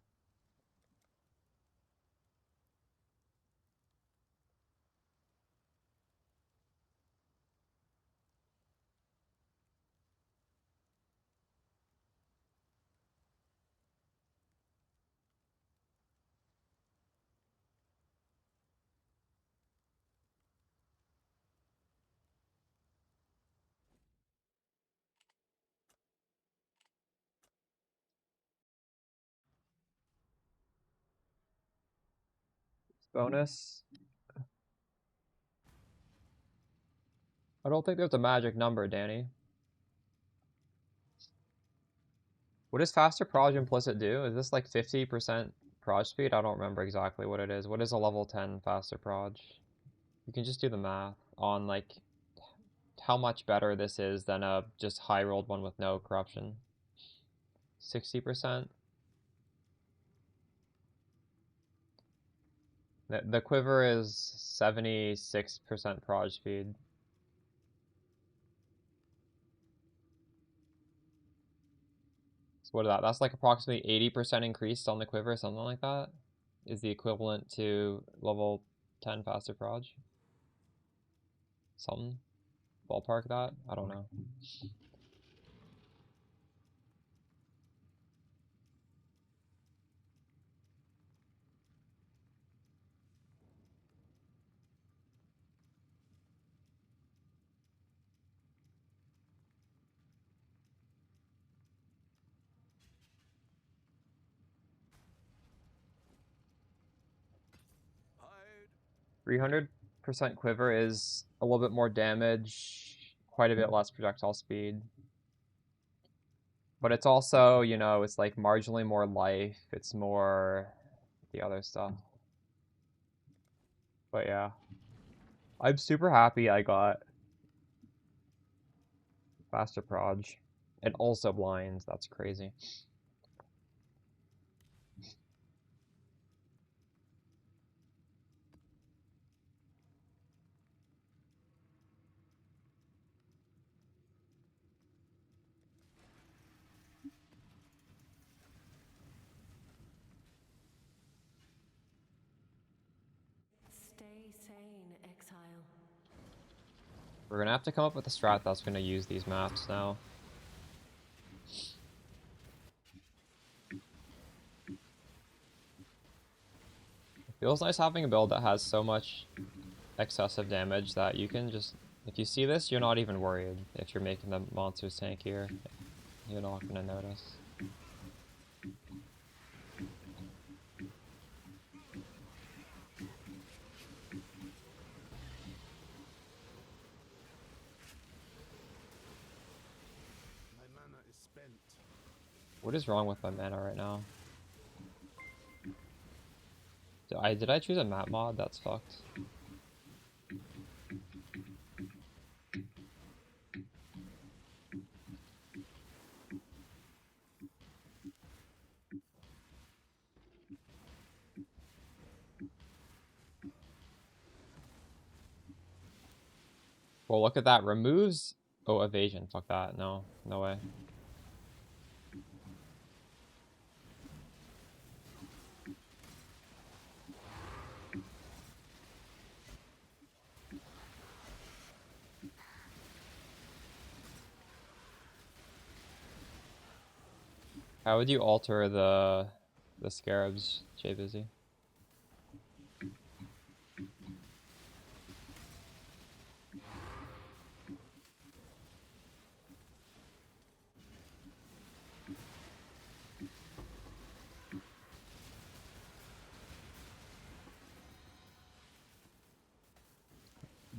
[SPEAKER 1] Bonus. I don't think there's a magic number, Danny. What does faster proj implicit do? Is this like 50% proj speed? I don't remember exactly what it is. What is a level 10 faster proj? You can just do the math on like how much better this is than a just high rolled one with no corruption. 60%. The quiver is 76% proj speed. So what is that? That's like approximately 80% increased on the quiver, something like that. Is the equivalent to level 10 faster proj. Something. Ballpark that? I don't know.
[SPEAKER 5] Hide.
[SPEAKER 1] 300% quiver is a little bit more damage, quite a bit less projectile speed. But it's also, you know, it's like marginally more life. It's more the other stuff. But yeah. I'm super happy I got faster proj. And also blinds. That's crazy. We're gonna have to come up with a strat that's gonna use these maps now. It feels nice having a build that has so much excessive damage that you can just, if you see this, you're not even worried if you're making the monsters tankier. You're not gonna notice.
[SPEAKER 2] My mana is spent.
[SPEAKER 1] What is wrong with my mana right now? Did I choose a map mod? That's fucked. Well, look at that. Removes... Oh, evasion. Fuck that. No. No way. How would you alter the scarabs, Jay Busy?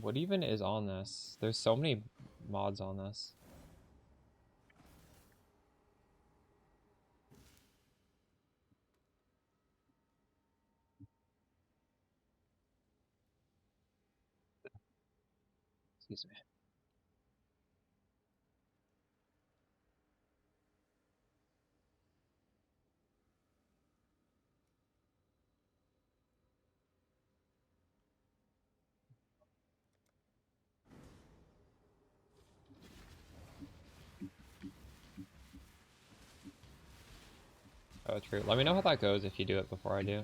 [SPEAKER 1] What even is on this? There's so many mods on this. Excuse me. Oh, true. Let me know how that goes if you do it before I do.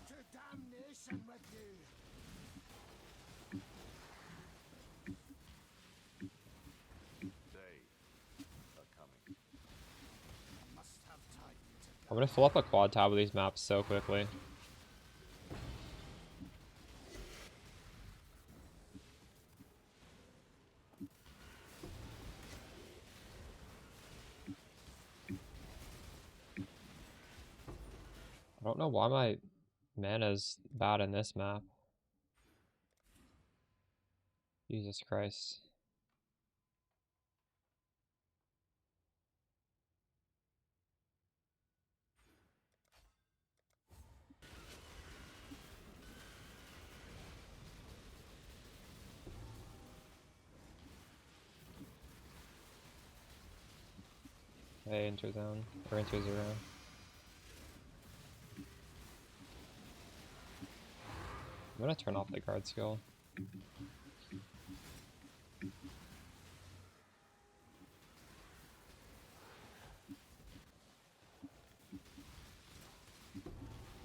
[SPEAKER 2] To damnation with you.
[SPEAKER 5] They are coming.
[SPEAKER 2] Must have time to
[SPEAKER 1] I'm gonna fill up a quad tab with these maps so quickly. I don't know why my mana's bad in this map. Jesus Christ. Hey, enter zone. Or enter zero. I'm gonna turn off the guard skill.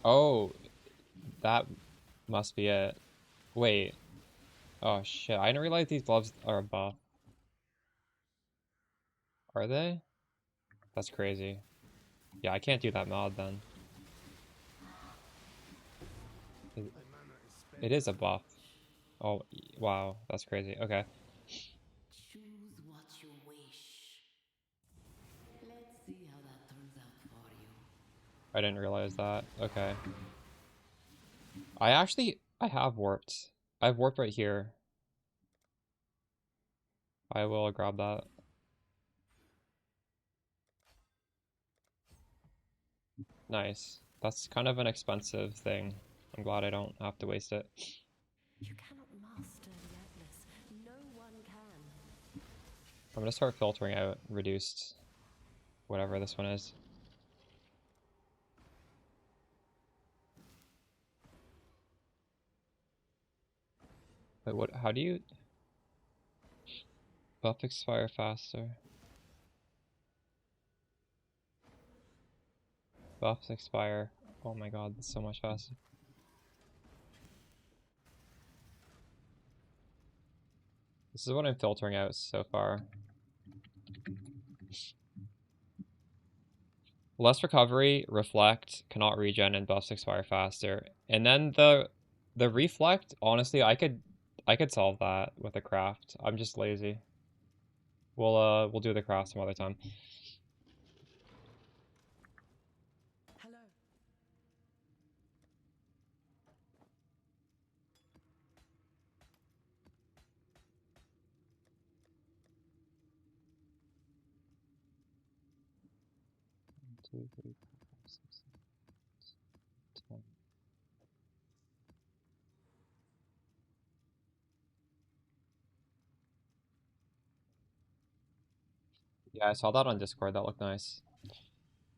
[SPEAKER 1] Oh, that must be it. Wait. Oh shit, I didn't realize these gloves are a buff. Are they? That's crazy. Yeah, I can't do that mod then.
[SPEAKER 2] My mana is spent.
[SPEAKER 1] It is a buff. Oh, wow, that's crazy. Okay.
[SPEAKER 6] Choose what you wish. Let's see how that turns out for you.
[SPEAKER 1] I didn't realize that. Okay. I have warped. I've warped right here. I will grab that. Nice. That's kind of an expensive thing. I'm glad I don't have to waste it.
[SPEAKER 3] You cannot master the Atlas. No one can.
[SPEAKER 1] I'm gonna start filtering out reduced, whatever this one is. Wait, what? How do you buff expire faster? Buffs expire. Oh my god, that's so much faster. This is what I'm filtering out so far. Less recovery, reflect, cannot regen, and buffs expire faster. And then the reflect, honestly, I could solve that with a craft. I'm just lazy. We'll do the craft some other time.
[SPEAKER 4] Hello.
[SPEAKER 1] Two, three, four, five, six, 7, 10. Yeah, I saw that on Discord. That looked nice.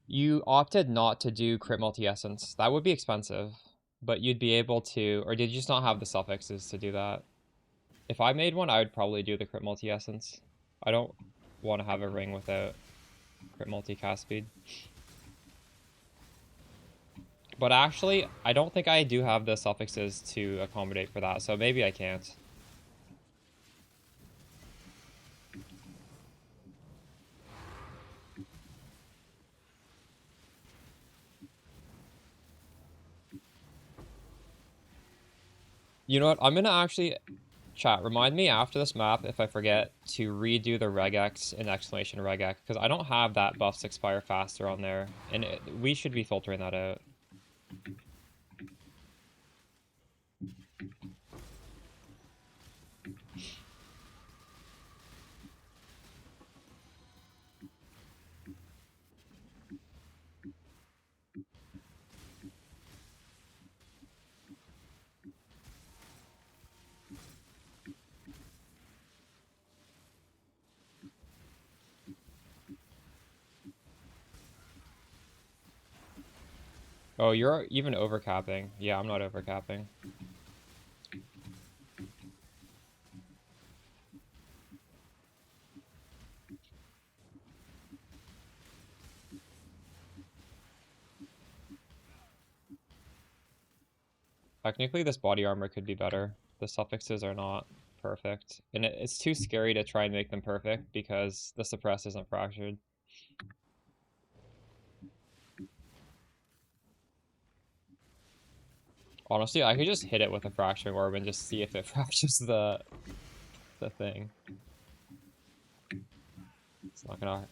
[SPEAKER 1] You opted not to do crit multi-essence. That would be expensive, but you'd be able to, or did you just not have the suffixes to do that? If I made one, I would probably do the crit multi-essence. I don't want to have a ring without crit multi-cast speed. But actually, I don't think I do have the suffixes to accommodate for that, so maybe I can't. You know what? I'm gonna actually, chat, remind me after this map if I forget to redo the regex in exclamation regex, because I don't have that buffs expire faster on there, and we should be filtering that out. Oh, you're even overcapping. Yeah, I'm not overcapping. Technically, this body armor could be better. The suffixes are not perfect. And it's too scary to try and make them perfect because the suppress isn't fractured. Honestly, I could just hit it with a fracturing orb and just see if it fractures the thing. It's not gonna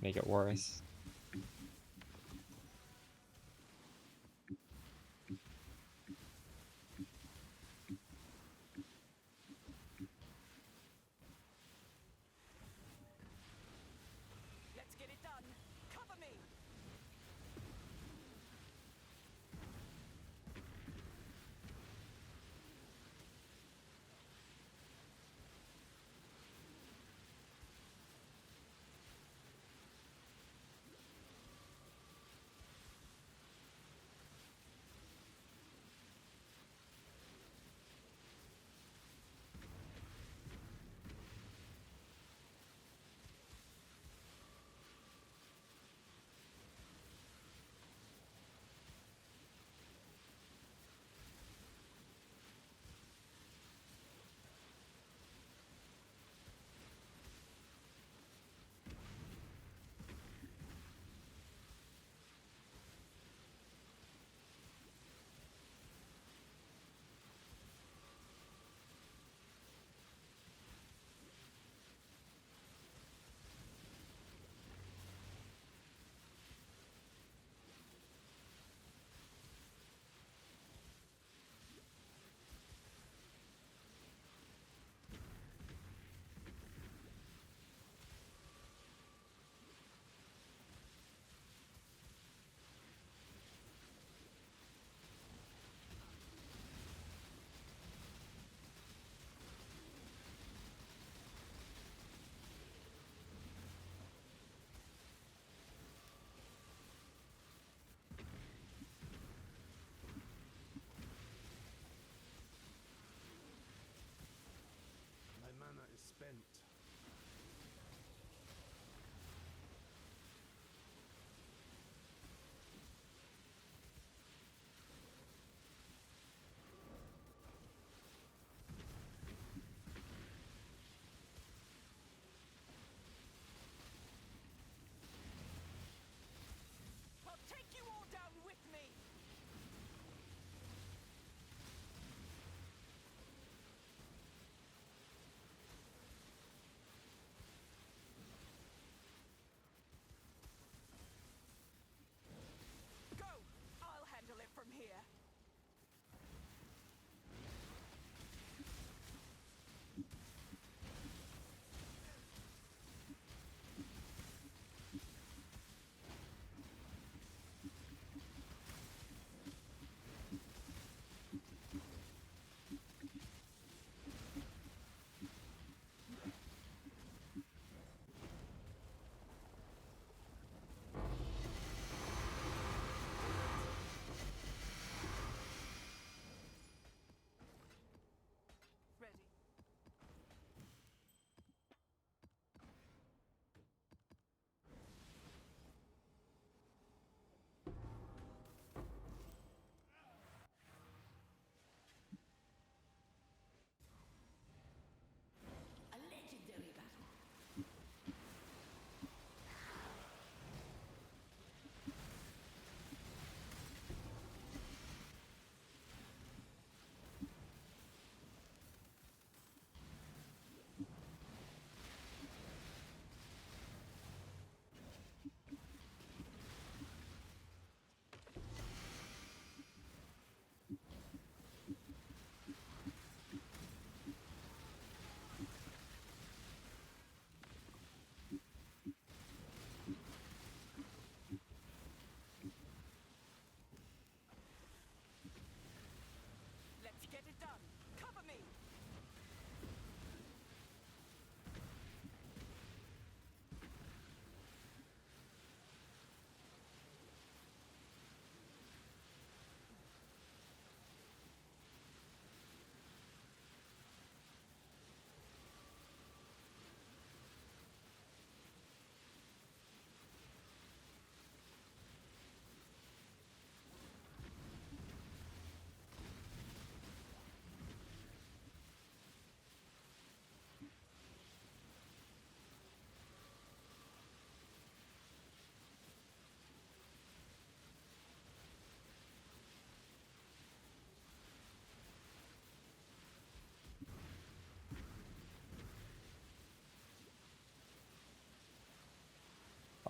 [SPEAKER 1] make it worse.
[SPEAKER 4] Let's get it done. Cover me.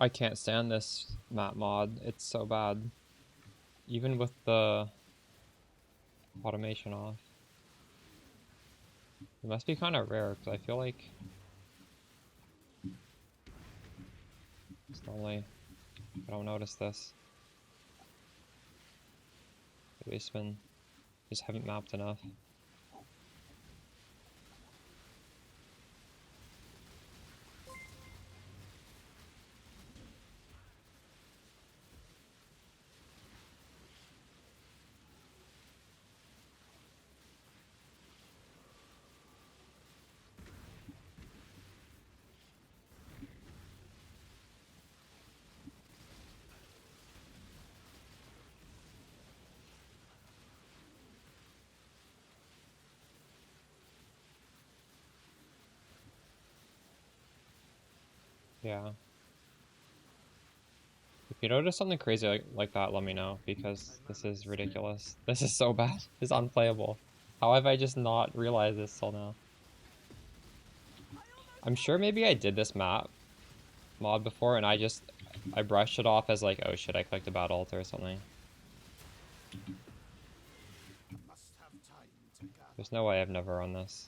[SPEAKER 1] I can't stand this map mod. It's so bad. Even with the automation off. It must be kind of rare, because I feel like it's only... I don't notice this. The basemen just haven't mapped enough. Yeah. If you notice something crazy like that, let me know, because this is ridiculous. This is so bad. It's unplayable. How have I just not realized this till now? I'm sure maybe I did this map mod before and I brushed it off as like, oh shit, I clicked a bad alt or something. There's no way I've never run this.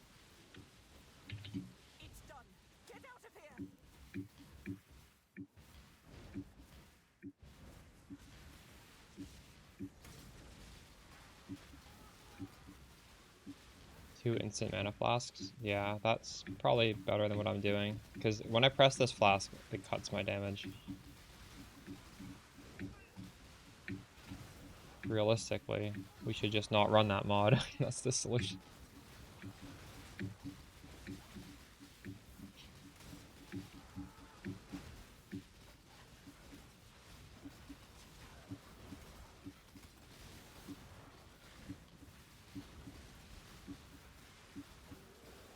[SPEAKER 4] It's done. Get out of here.
[SPEAKER 1] 2 instant mana flasks. Yeah, that's probably better than what I'm doing. Because when I press this flask, it cuts my damage. Realistically, we should just not run that mod. That's the solution.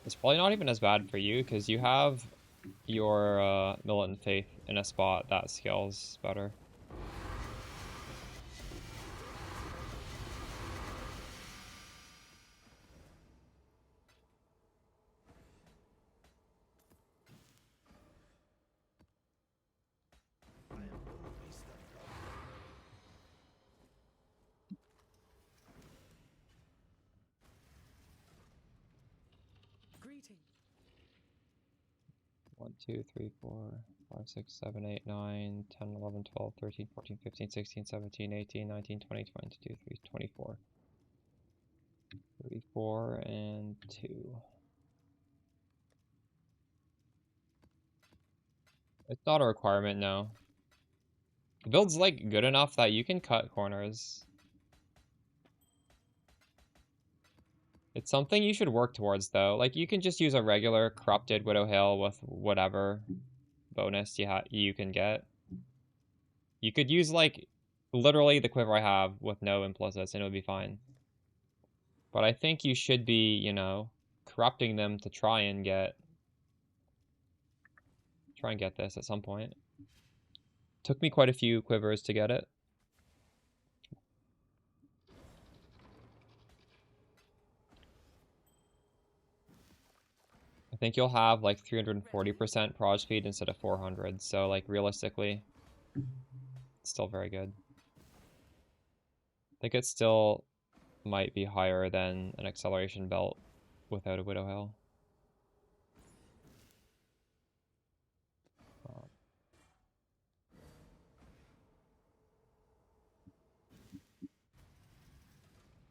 [SPEAKER 1] It's probably not even as bad for you, because you have your Militant Faith in a spot that scales better.
[SPEAKER 4] Greeting.
[SPEAKER 1] 1, 2, 3, 4, 5, 6, 7, 8, 9, 10, 11, 12, 13, 14, 15, 16, 17, 18, 19, 20, 22, 23, 24. 34 and 2. It's not a requirement, no. The build's like good enough that you can cut corners. It's something you should work towards though. Like you can just use a regular corrupted Widow Hail with whatever bonus you can get. You could use like literally the quiver I have with no implicits and it would be fine. But I think you should be, you know, corrupting them to try and get this at some point. Took me quite a few quivers to get it. I think you'll have like 340% proj speed instead of 400, so like realistically, it's still very good. I think it still might be higher than an acceleration belt without a Widow Hail.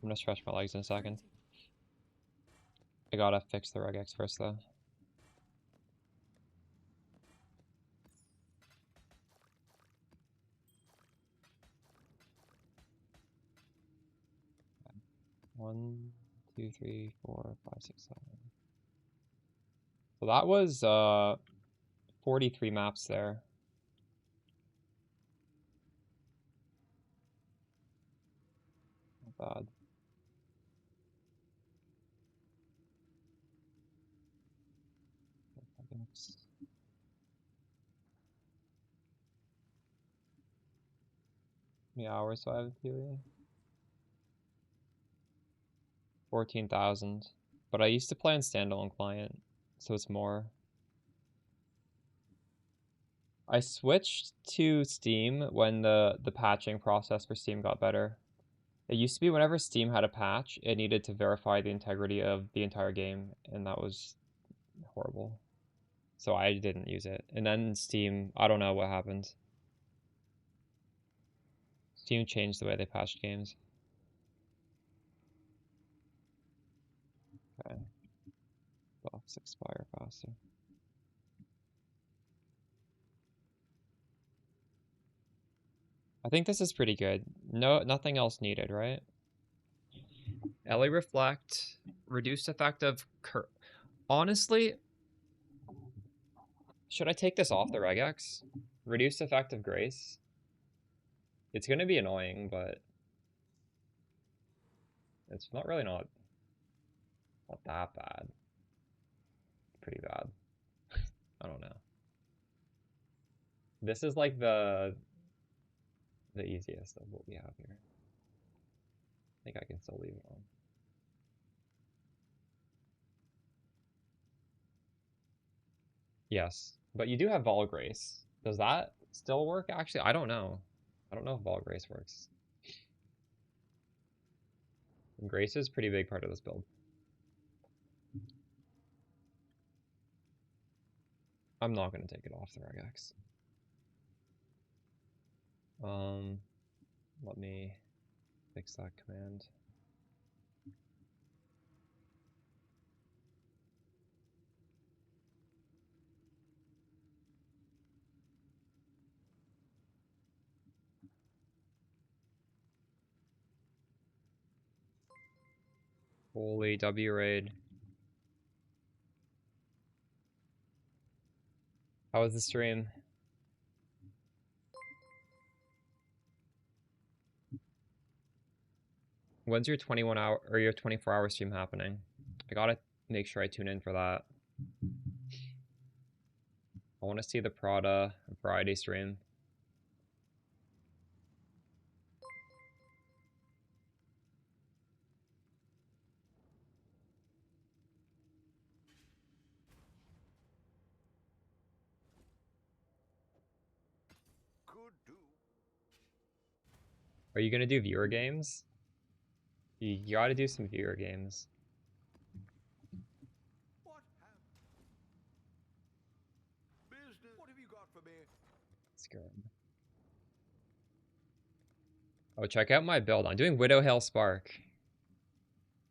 [SPEAKER 1] I'm gonna stretch my legs in a second. I gotta fix the regex first though. One, 2, 3, 4, 5, 6, 7. So that was 43 maps there. Not bad. How many hours do I have in PoE? 14,000. But I used to play on standalone client, so it's more. I switched to Steam when the patching process for Steam got better. It used to be whenever Steam had a patch, it needed to verify the integrity of the entire game, and that was horrible. So I didn't use it. And then Steam, I don't know what happened. Steam changed the way they patched games. Okay. Buffs expire faster. I think this is pretty good. No, nothing else needed, right? LA Reflect, reduced effect of honestly, should I take this off the regex? Reduced effect of grace. It's gonna be annoying, but it's not really not that bad. Pretty bad. I don't know. This is like the easiest of what we have here. I think I can still leave it on. Yes, but you do have Vol Grace. Does that still work? Actually, I don't know. I don't know if Vol Grace works. Grace is a pretty big part of this build. I'm not going to take it off the regex. Let me fix that command. Holy W raid. How was the stream? When's your 21-hour or your 24-hour stream happening? I gotta make sure I tune in for that. I want to see the Prada Friday stream.
[SPEAKER 5] Could do.
[SPEAKER 1] Are you gonna do viewer games? You gotta do some viewer games.
[SPEAKER 5] What business? What have you got for me?
[SPEAKER 1] It's good. Oh, check out my build. I'm doing Widow Hail Spark.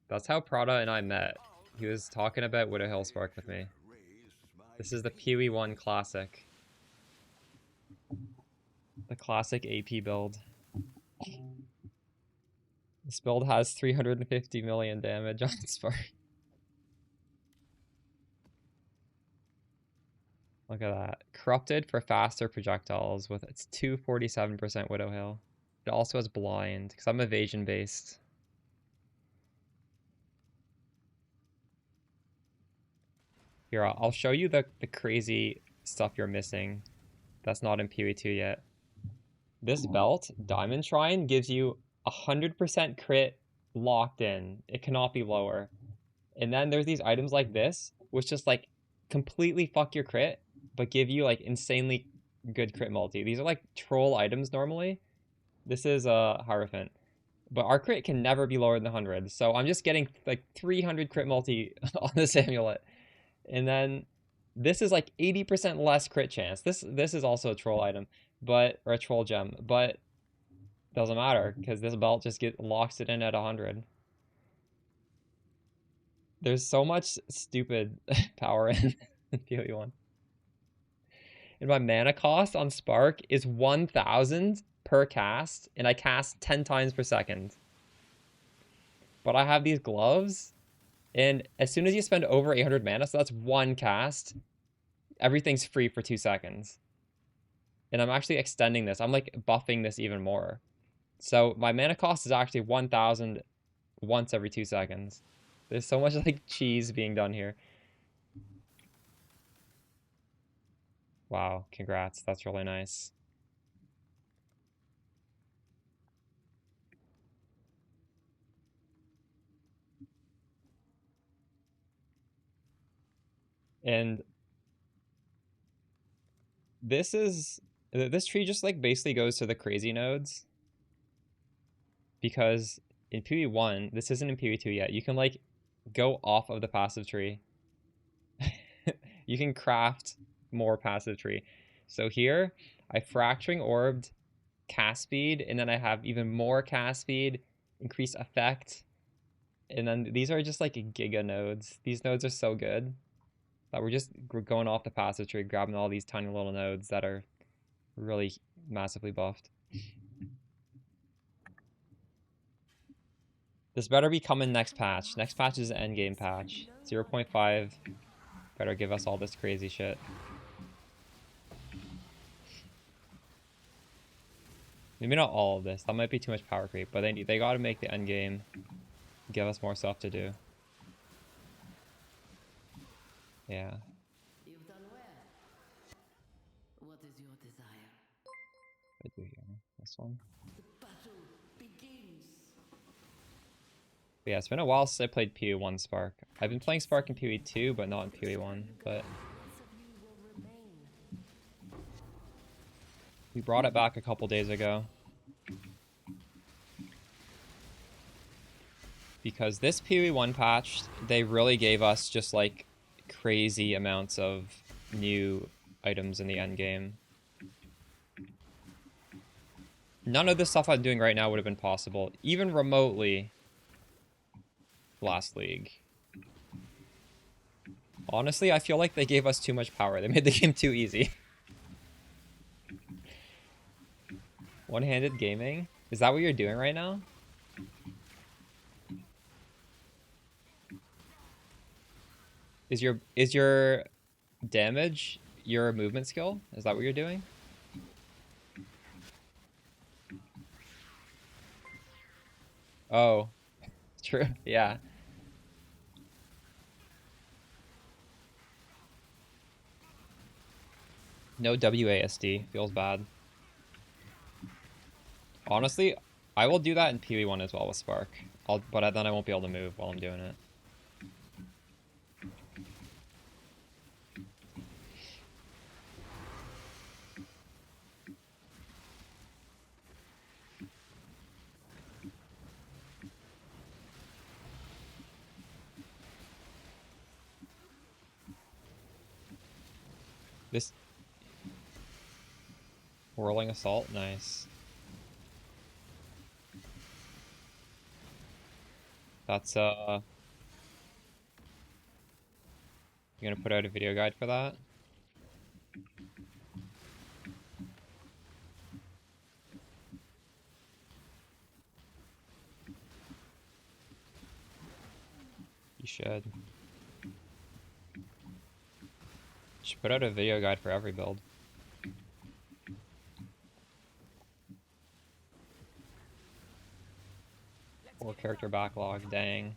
[SPEAKER 1] That's how Prada and I met. He was talking about Widow Hail Spark with me. This is the PoE 1 classic. The classic AP build. This build has 350 million damage on Spark. Look at that. Corrupted for faster projectiles with its 247% Widow Hail. It also has blind, because I'm evasion based. Here, I'll show you the crazy stuff you're missing that's not in PoE 2 yet. This belt, Diamond Shrine, gives you 100% crit locked in. It cannot be lower. And then there's these items like this, which just like completely fuck your crit, but give you like insanely good crit multi. These are like troll items normally. This is a Hierophant. But our crit can never be lower than 100. So I'm just getting like 300 crit multi on this amulet. And then this is like 80% less crit chance. This is also a troll item, but or a troll gem, but doesn't matter because this belt just locks it in at 100. There's so much stupid power in PoE 1. And my mana cost on Spark is 1,000 per cast, and I cast 10 times per second. But I have these gloves, and as soon as you spend over 800 mana, so that's one cast, everything's free for 2 seconds. And I'm actually extending this. I'm like buffing this even more. So my mana cost is actually 1,000 once every 2 seconds. There's so much like cheese being done here. Wow, congrats. That's really nice. And this tree just like basically goes to the crazy nodes, because in PoE 1, this isn't in PoE 2 yet, you can like go off of the passive tree. You can craft more passive tree. So here, I fracturing orbed, cast speed, and then I have even more cast speed, increase effect, and then these are just like giga nodes. These nodes are so good that we're going off the passive tree, grabbing all these tiny little nodes that are really massively buffed. This better be coming next patch. Next patch is an endgame patch. 0.5 better give us all this crazy shit. Maybe not all of this. That might be too much power creep, but they gotta make the endgame give us more stuff to do. Yeah.
[SPEAKER 6] You've done well. What is your desire?
[SPEAKER 1] What do here? This one.
[SPEAKER 6] The battle begins.
[SPEAKER 1] But yeah, it's been a while since I played PoE 1 Spark. I've been playing Spark in PoE 2, but not in PoE 1. But
[SPEAKER 3] Less of you will remain.
[SPEAKER 1] we brought it back a couple days ago. Because this PoE 1 patch, they really gave us just like crazy amounts of new items in the end game. None of the stuff I'm doing right now would have been possible, even remotely, last league. Honestly, I feel like they gave us too much power. They made the game too easy. One-handed gaming? Is that what you're doing right now? Is your damage your movement skill? Is that what you're doing? Oh, true. Yeah. No WASD. Feels bad. Honestly, I will do that in PoE 1 as well with Spark. But then I won't be able to move while I'm doing it. This whirling assault, nice. That's you gonna put out a video guide for that? You should. You should put out a video guide for every build. Or character backlog, dang.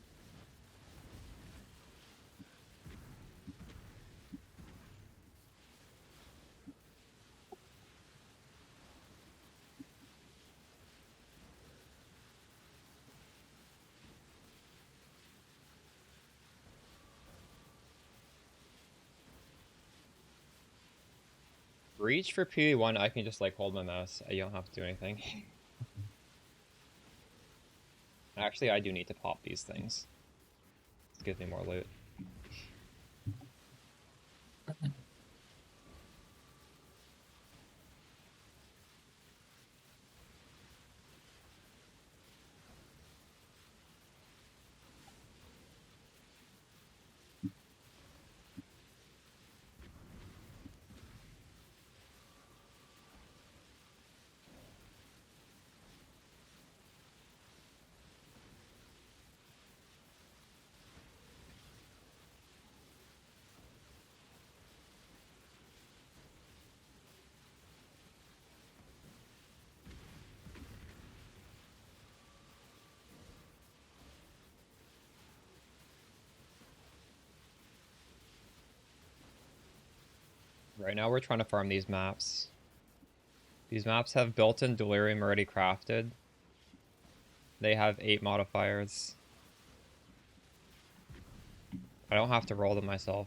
[SPEAKER 1] Reach for PoE 1, I can just like hold my mouse. You don't have to do anything. Actually, I do need to pop these things. This gives me more loot. Right now we're trying to farm these maps. These maps have built-in delirium already crafted. They have 8 modifiers. I don't have to roll them myself.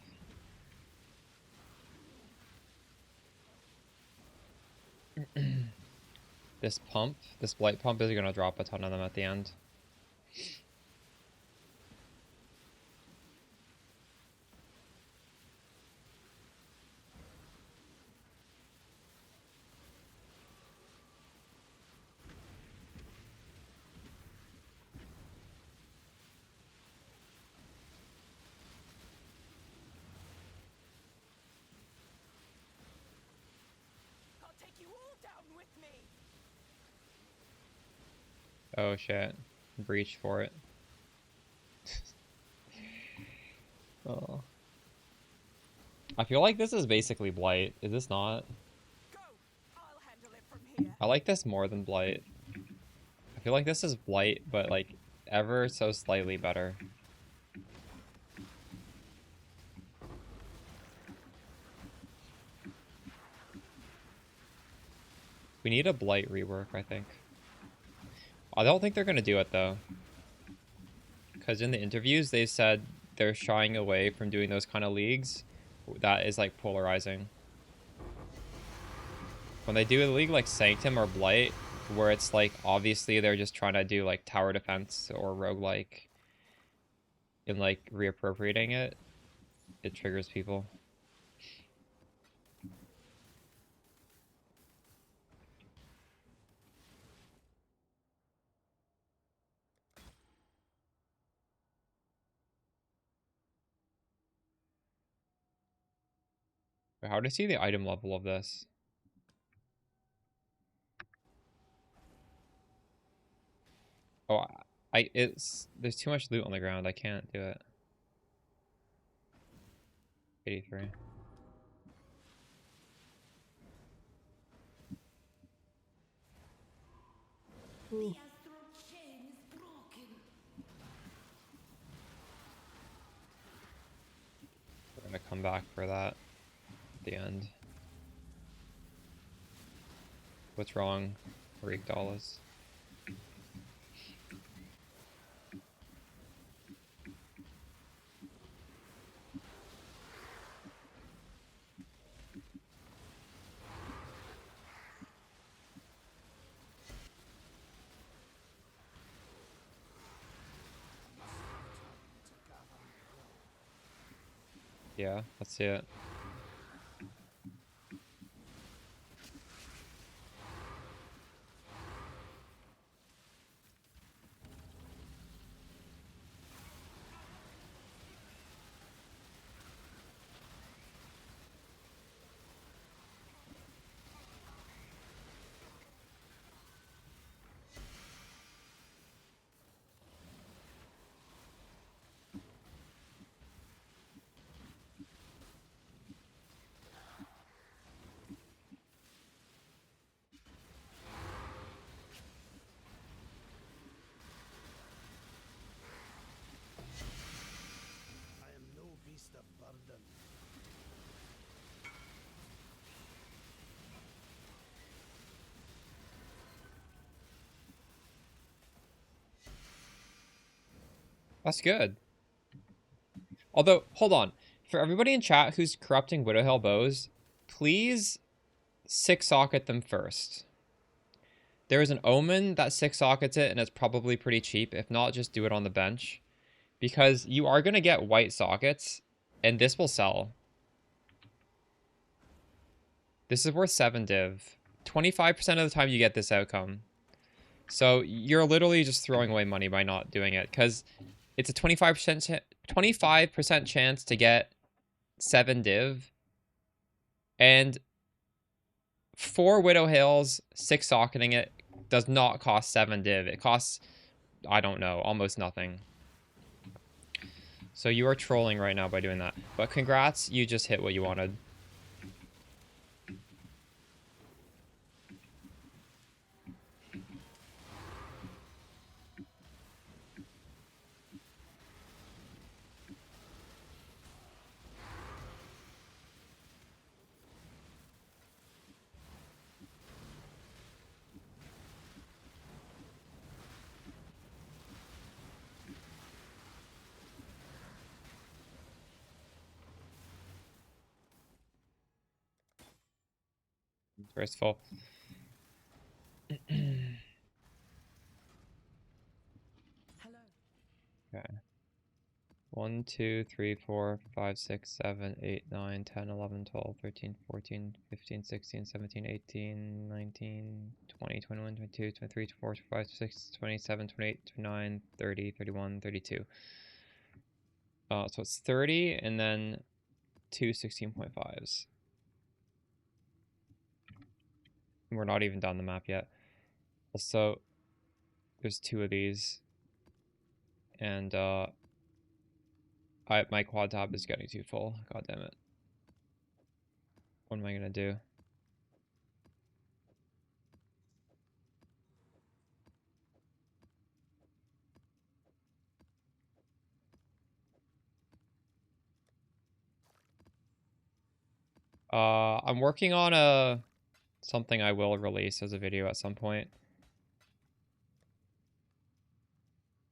[SPEAKER 1] This pump, this blight pump is gonna drop a ton of them at the end.
[SPEAKER 4] I'll take you all down with me.
[SPEAKER 1] Oh shit. Breach for it. Oh. I feel like this is basically Blight. Is this not?
[SPEAKER 4] Go. I'll handle it from here.
[SPEAKER 1] I like this more than Blight. I feel like this is Blight, but like ever so slightly better. We need a Blight rework, I think. I don't think they're gonna do it though. Because in the interviews, they said they're shying away from doing those kind of leagues. That is like polarizing. When they do a league like Sanctum or Blight, where it's like obviously they're just trying to do like tower defense or roguelike and like reappropriating it, it triggers people. How do you see the item level of this? Oh, there's too much loot on the ground. I can't do it. 83.
[SPEAKER 6] The astral chain is broken.
[SPEAKER 1] We're gonna come back for that at the end. What's wrong, $3? Yeah, let's see it.
[SPEAKER 7] I am no beast of burden.
[SPEAKER 1] That's good. Although, hold on. For everybody in chat who's corrupting Widowhill bows, please 6-socket them first. There is an Omen that 6-sockets it, and it's probably pretty cheap. If not, just do it on the bench. Because you are going to get white sockets, and this will sell. This is worth 7 div. 25% of the time you get this outcome. So you're literally just throwing away money by not doing it. Because it's a 25% chance to get 7 div. And 4 Widow Hills, 6-socketing it does not cost 7 div. It costs, I don't know, almost nothing. So you are trolling right now by doing that. But congrats, you just hit what you wanted. Graceful. 1, 2, 3, 4, 5, 6, 7, 8, 9, 10, 11, 12, 13, 14, 15, 16, 17, 18, 19, 20, 21, 22, 23, 24, 25, 26, 27, 28, 29, 30, 31, 32. So it's 30 and then two 16.5s. We're not even done the map yet. Also, there's 2 of these. And my quad tab is getting too full. God damn it. What am I gonna do? I'm working on something I will release as a video at some point.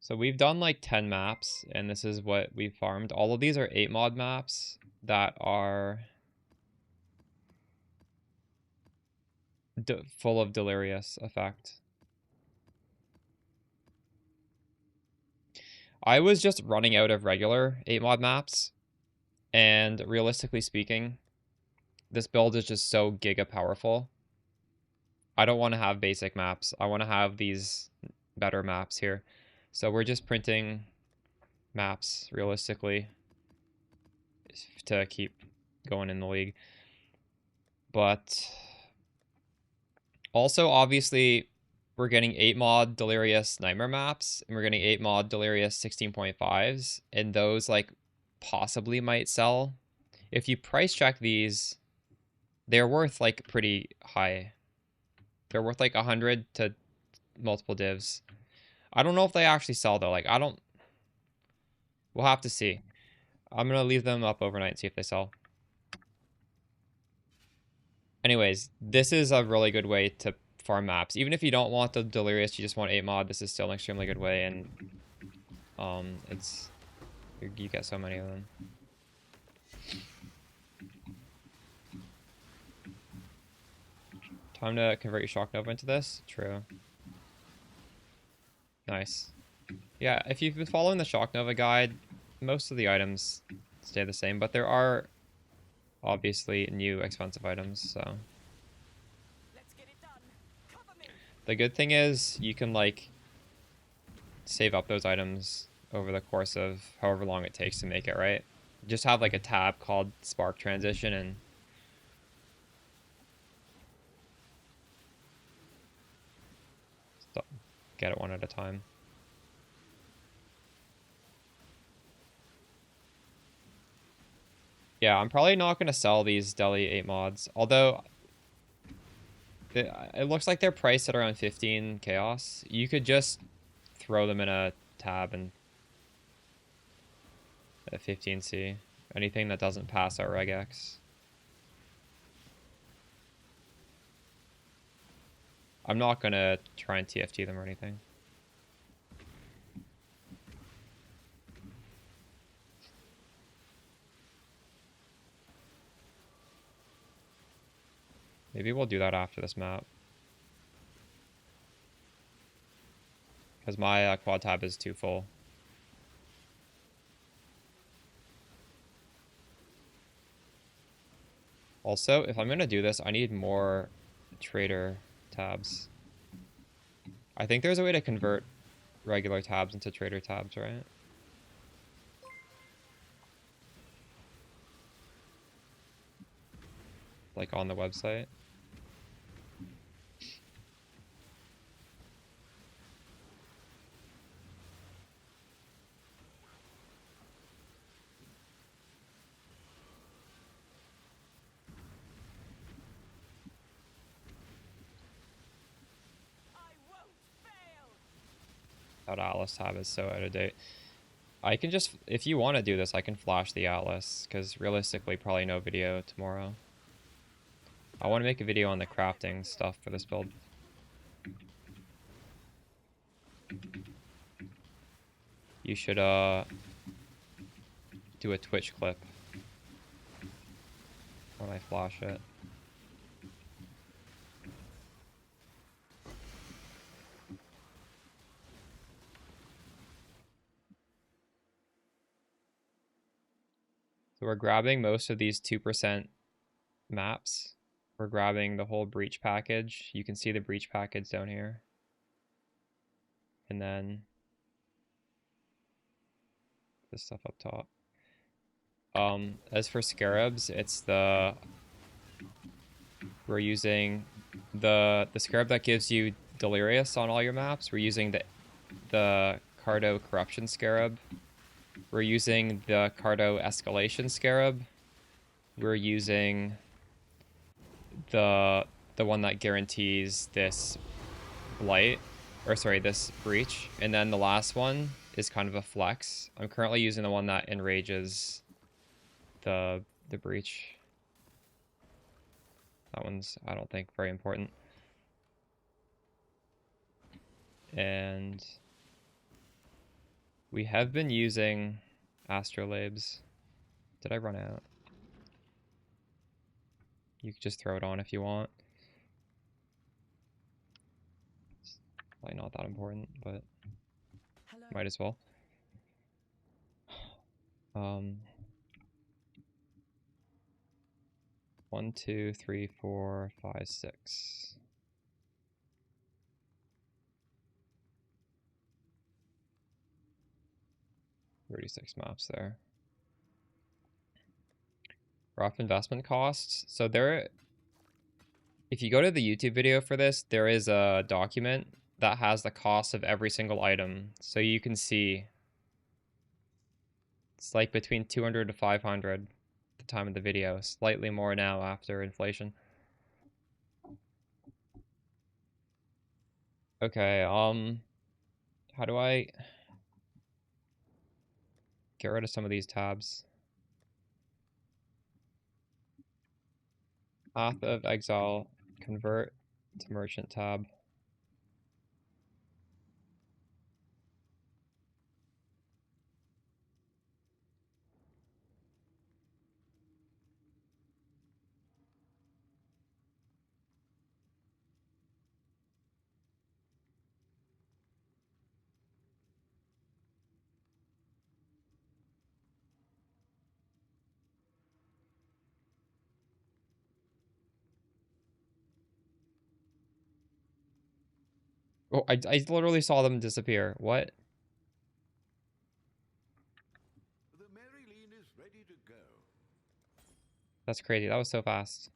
[SPEAKER 1] So we've done like 10 maps, and this is what we've farmed. All of these are 8 mod maps that are full of delirious effect. I was just running out of regular 8 mod maps, and realistically speaking, this build is just so giga powerful. I don't want to have basic maps. I want to have these better maps here. So we're just printing maps realistically to keep going in the league. But also, obviously, we're getting 8 mod Delirious Nightmare maps, and we're getting 8 mod Delirious 16.5s, and those, like, possibly might sell. If you price check these, they're worth, like, pretty high. They're worth, like, 100 to multiple divs. I don't know if they actually sell, though. Like, we'll have to see. I'm going to leave them up overnight and see if they sell. Anyways, this is a really good way to farm maps. Even if you don't want the Delirious, you just want 8 mod, this is still an extremely good way, and you get so many of them. Time to convert your Shock Nova into this? True. Nice. Yeah, if you've been following the Shock Nova guide, most of the items stay the same, but there are obviously new expensive items, so.
[SPEAKER 4] Let's get it done. Cover me.
[SPEAKER 1] The good thing is you can, like, save up those items over the course of however long it takes to make it, right? Just have, like, a tab called Spark Transition and get it one at a time. Yeah, I'm probably not going to sell these Deli 8 mods, although it looks like they're priced at around 15 chaos. You could just throw them in a tab and at 15C. Anything that doesn't pass our regex. I'm not going to try and TFT them or anything. Maybe we'll do that after this map. Because my quad tab is too full. Also, if I'm going to do this, I need more trader tabs. I think there's a way to convert regular tabs into trader tabs, right? Like on the website.
[SPEAKER 4] I won't fail.
[SPEAKER 1] That Atlas tab is so out of date. I can just, if you want to do this, I can flash the Atlas, because realistically, probably no video tomorrow. I want to make a video on the crafting stuff for this build. You should do a Twitch clip when I flash it. So we're grabbing most of these 2% maps. We're grabbing the whole breach package. You can see the breach package down here. And then this stuff up top. As for scarabs, it's we're using the scarab that gives you Delirious on all your maps. We're using the Cardo Corruption Scarab. We're using the Cardo Escalation Scarab. We're using the one that guarantees this blight, or sorry, this breach. And then the last one is kind of a flex. I'm currently using the one that enrages the breach. That one's, I don't think, very important. And we have been using astrolabes. Did I run out? You could just throw it on if you want. It's probably not that important, but
[SPEAKER 4] Hello.
[SPEAKER 1] might as well. 1, 2, 3, 4, 5, 6. $36 maps there. Rough investment costs. So there, if you go to the YouTube video for this, there is a document that has the cost of every single item. So you can see it's like between 200 to 500 at the time of the video, slightly more now after inflation. Okay, how do I get rid of some of these tabs? Path of Exile, convert to merchant tab. Oh, I literally saw them disappear. What?
[SPEAKER 5] The Marilyn is ready to go.
[SPEAKER 1] That's crazy. That was so fast.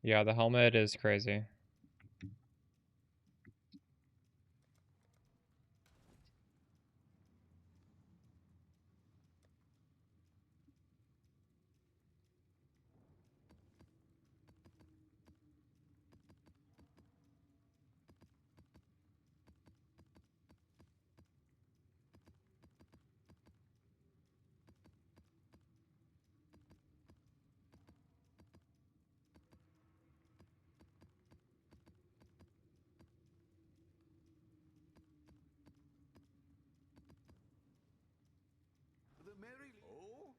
[SPEAKER 1] Yeah, the helmet is crazy.
[SPEAKER 5] The Marilyn. Oh?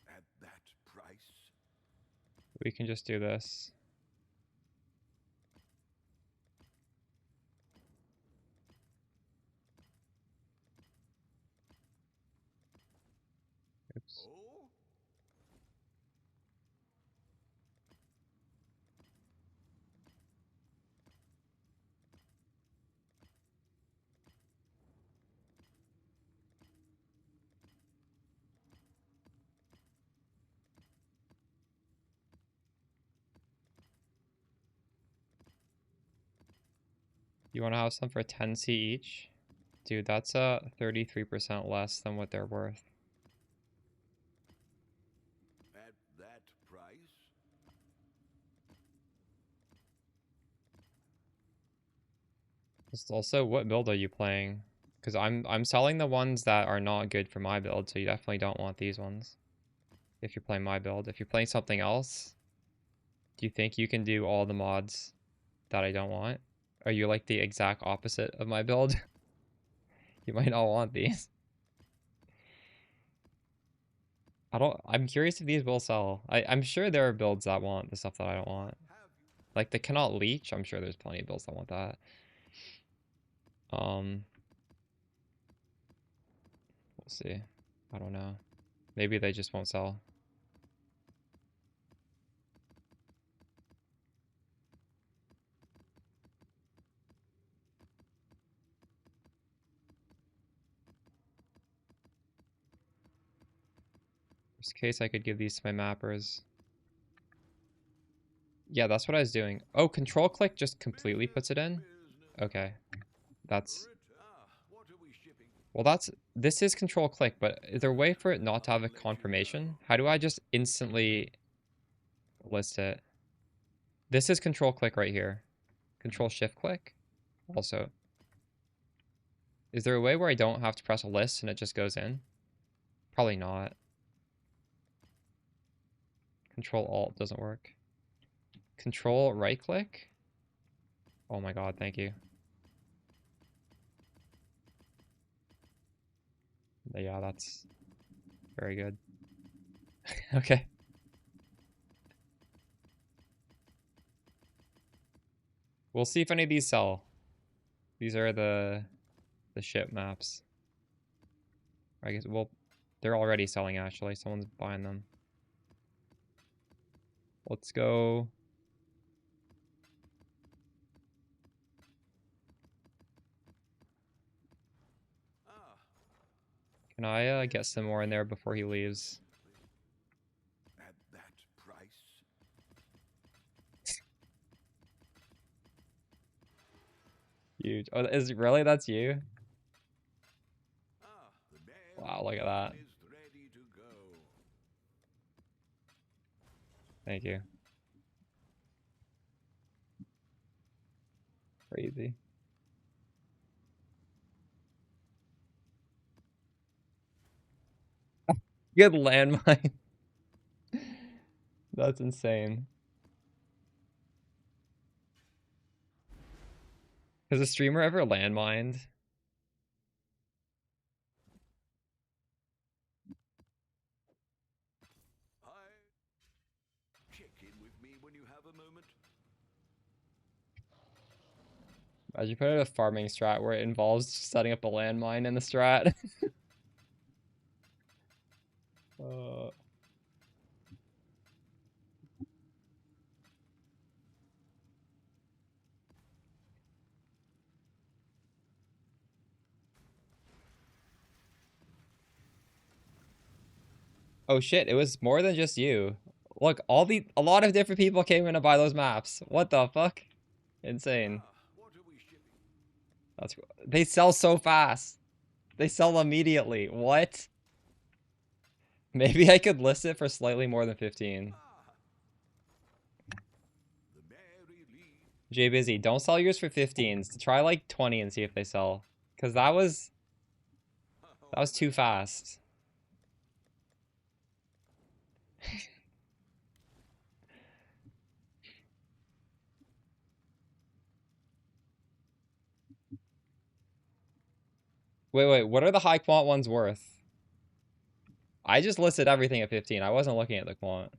[SPEAKER 5] At that price?
[SPEAKER 1] We can just do this. Oops.
[SPEAKER 5] Oh?
[SPEAKER 1] You want to have some for 10C each? Dude, that's 33% less than what they're worth.
[SPEAKER 5] At that price?
[SPEAKER 1] It's also, what build are you playing? Because I'm selling the ones that are not good for my build, so you definitely don't want these ones. If you're playing my build. If you're playing something else, do you think you can do all the mods that I don't want? Are you like the exact opposite of my build? You might not want these. I'm curious if these will sell. I'm sure there are builds that want the stuff that I don't want. Like the cannot leech, I'm sure there's plenty of builds that want that. We'll see. I don't know. Maybe they just won't sell. Worst case, I could give these to my mappers. Yeah, that's what I was doing. Oh, control click just completely puts it in? Okay. That's... Well, this is control click, but is there a way for it not to have a confirmation? How do I just instantly list it? This is control click right here. Control shift click also. Is there a way where I don't have to press a list and it just goes in? Probably not. Control alt doesn't work. Control right click? Oh my god, thank you. Yeah, that's very good. Okay. We'll see if any of these sell. These are the ship maps. I guess, well, they're already selling actually. Someone's buying them. Let's go. Can I get some more in there before he leaves?
[SPEAKER 5] At that price?
[SPEAKER 1] Huge. Oh, really that's you?
[SPEAKER 5] The
[SPEAKER 1] Wow, look at that.
[SPEAKER 5] is ready to go.
[SPEAKER 1] Thank you. Crazy. Good landmine. That's insane. Has a streamer ever landmined?
[SPEAKER 5] Check in with me when you have a moment.
[SPEAKER 1] As you put it a farming strat where it involves setting up a landmine in the strat. Oh shit, it was more than just you. Look, a lot of different people came in to buy those maps. What the fuck? Insane.
[SPEAKER 5] What are we shipping?
[SPEAKER 1] They sell so fast. They sell immediately. What? Maybe I could list it for slightly more than 15.
[SPEAKER 5] The Mary Lee.
[SPEAKER 1] Jay Busy, don't sell yours for 15s. Try like 20 and see if they sell. Cause that was too fast. Wait, what are the high quant ones worth? I just listed everything at 15. I wasn't looking at the quant.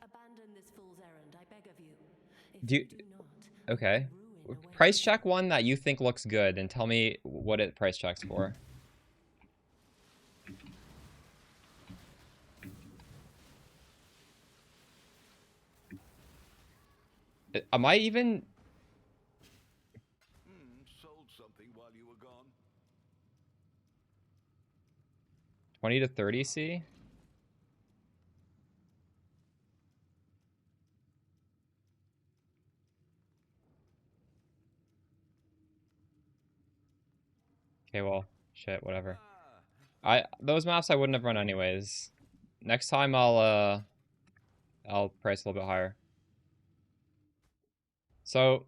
[SPEAKER 3] Abandon this fool's errand, I beg of you. If
[SPEAKER 1] Do you,
[SPEAKER 3] do not,
[SPEAKER 1] okay.
[SPEAKER 3] ruin awaits
[SPEAKER 1] Price
[SPEAKER 3] you.
[SPEAKER 1] check one that you think looks good and tell me what it price checks for. Am I even...
[SPEAKER 5] Sold something while you were gone.
[SPEAKER 1] 20 to 30 C? Okay, well, shit, whatever. Those maps I wouldn't have run anyways. Next time I'll price a little bit higher. So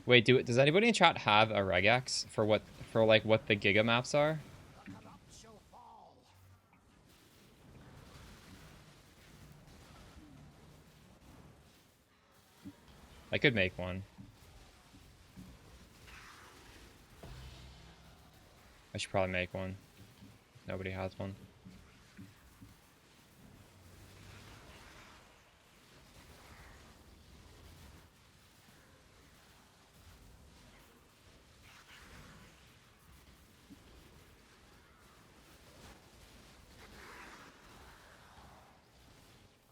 [SPEAKER 1] wait, does anybody in chat have a regex for what the giga maps are? I could make one. I should probably make one. Nobody has one.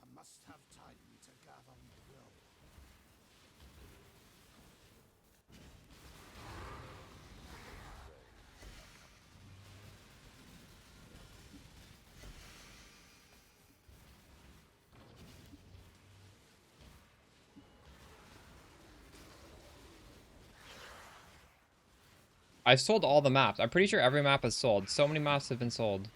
[SPEAKER 7] I must have time to gather my will.
[SPEAKER 1] I've sold all the maps. I'm pretty sure every map is sold. So many maps have been sold.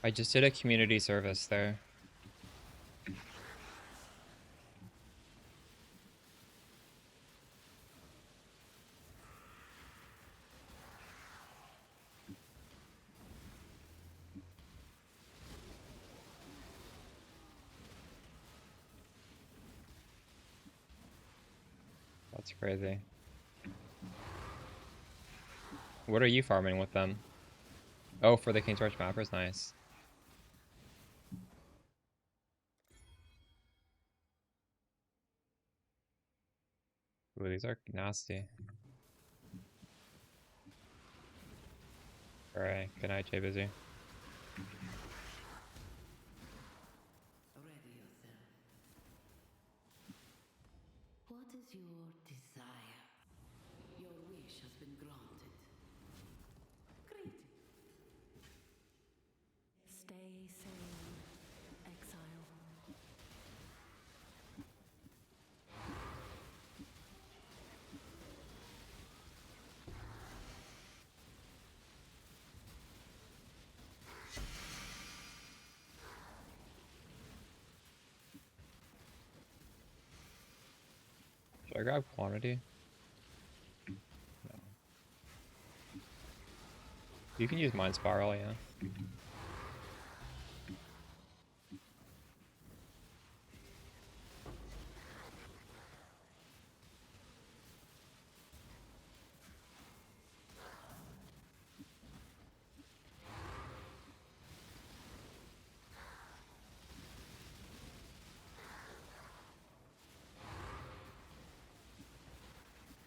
[SPEAKER 1] I just did a community service there. That's crazy. What are you farming with them? Oh, for the King's Rush mappers? Nice. Ooh, these are nasty. Alright, good night, Jay Busy.
[SPEAKER 6] Ready yourself. What is your desire? Your wish has been granted. Great.
[SPEAKER 3] Stay sane, exile.
[SPEAKER 1] Should I grab quantity? No. You can use Mind Spiral, yeah.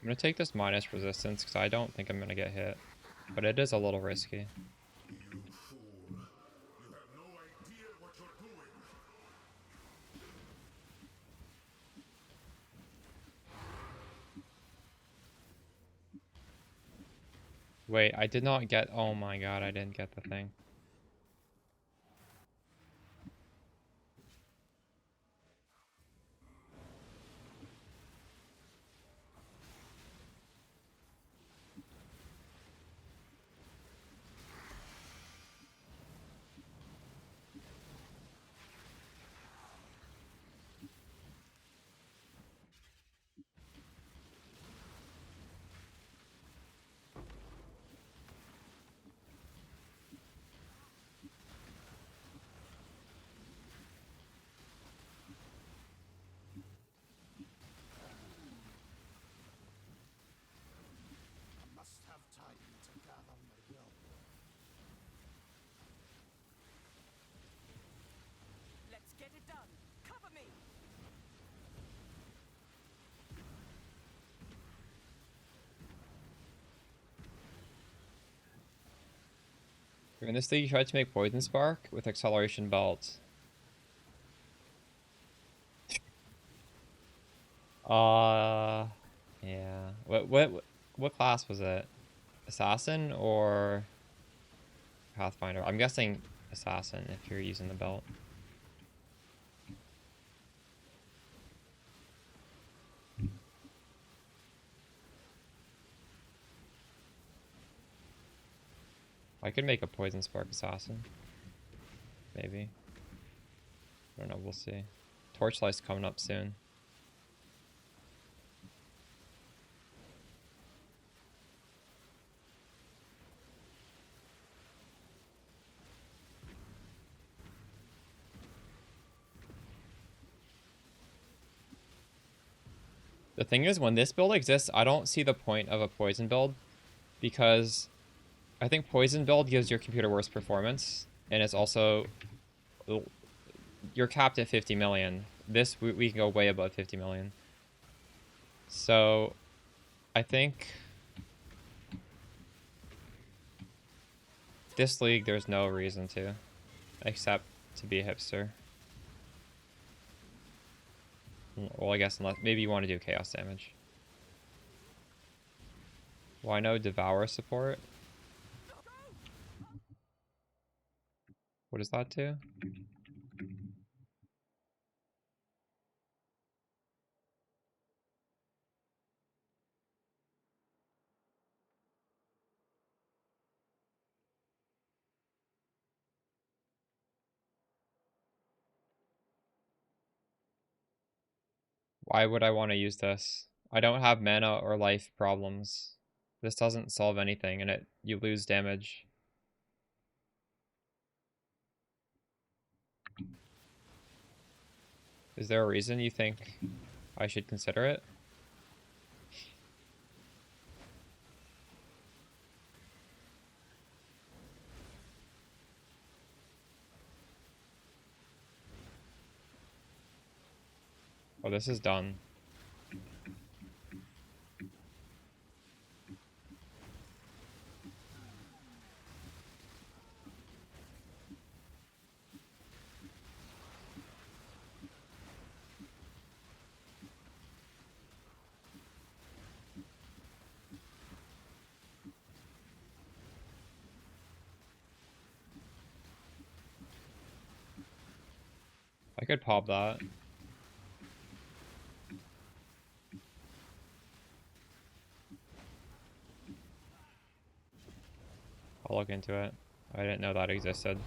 [SPEAKER 1] I'm gonna take this minus resistance because I don't think I'm gonna get hit. But it is a little risky.
[SPEAKER 2] You fool. You have no idea what you're doing.
[SPEAKER 1] Wait, I did not get... Oh my god, I didn't get the thing.
[SPEAKER 7] I must have time to gather my will.
[SPEAKER 4] Let's get it done. Cover me.
[SPEAKER 1] In this league, you tried to make Poison Spark with Acceleration Belt. Yeah. What class was it? Assassin or Pathfinder? I'm guessing Assassin if you're using the belt. I could make a Poison Spark Assassin. Maybe. I don't know, we'll see. Torchlight's coming up soon. The thing is, when this build exists, I don't see the point of a poison build, because I think poison build gives your computer worse performance, and it's also, you're capped at 50 million. This, we can go way above 50 million. So, I think this league, there's no reason to, except to be a hipster. Well, I guess unless, maybe you want to do chaos damage. Why no devour support? What does that do? Why would I want to use this? I don't have mana or life problems. This doesn't solve anything, and you lose damage. Is there a reason you think I should consider it? Oh, this is done. I could pop that. I'll look into it. I didn't know that existed.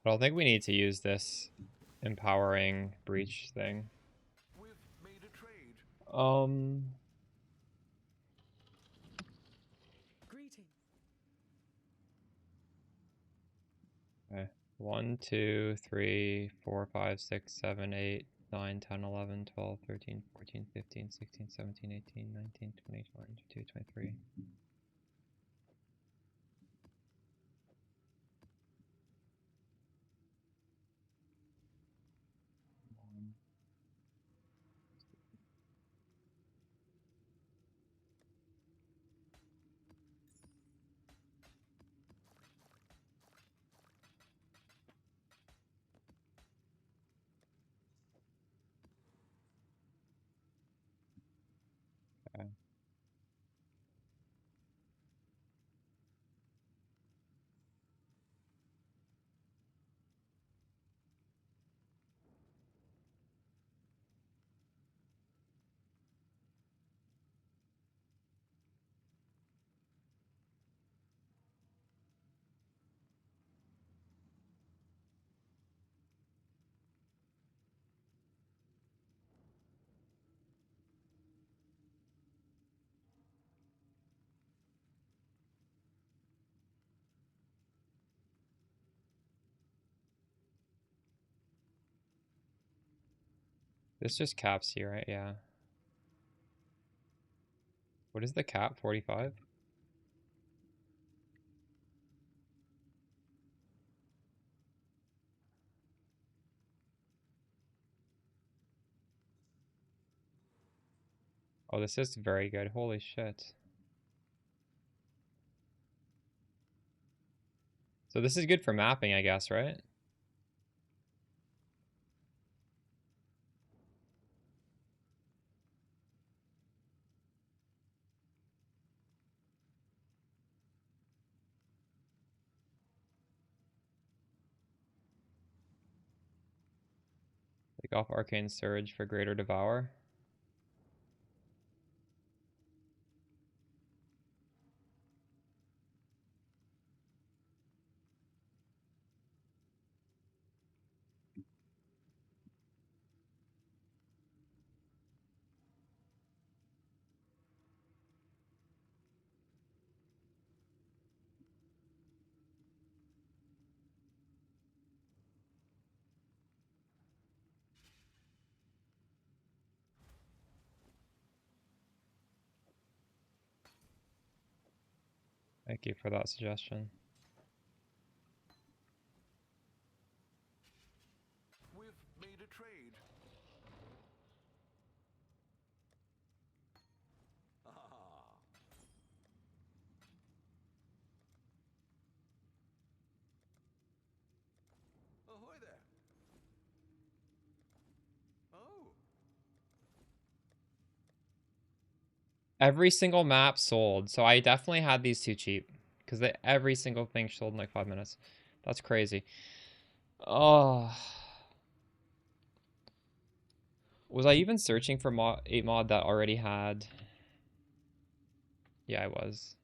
[SPEAKER 1] I don't think we need to use this empowering breach thing.
[SPEAKER 5] We've made a trade.
[SPEAKER 4] Greeting.
[SPEAKER 1] Okay. 1, 2, 3, 4, 5, 6, 7, 8, 9, 10, 11, 12, 13, 14, 15, 16, 17, 18, 19, 20, 22, 23. Okay. This just caps here, right? Yeah. What is the cap? 45? Oh, this is very good. Holy shit. So this is good for mapping, I guess, right? Take off Arcane Surge for greater devour. Thank you for that suggestion.
[SPEAKER 5] We've made a trade. Ah. Ahoy there. Oh.
[SPEAKER 1] Every single map sold, so I definitely had these too cheap. Because every single thing sold in like 5 minutes. That's crazy. Oh. Was I even searching for 8 mod that already had? Yeah, I was.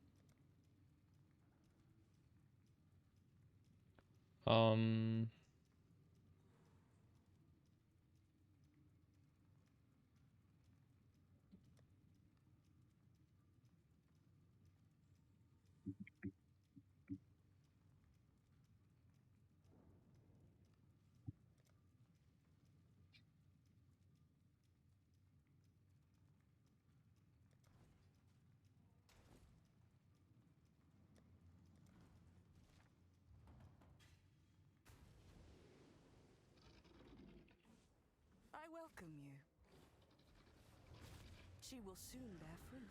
[SPEAKER 4] I welcome you. She will soon bear fruit.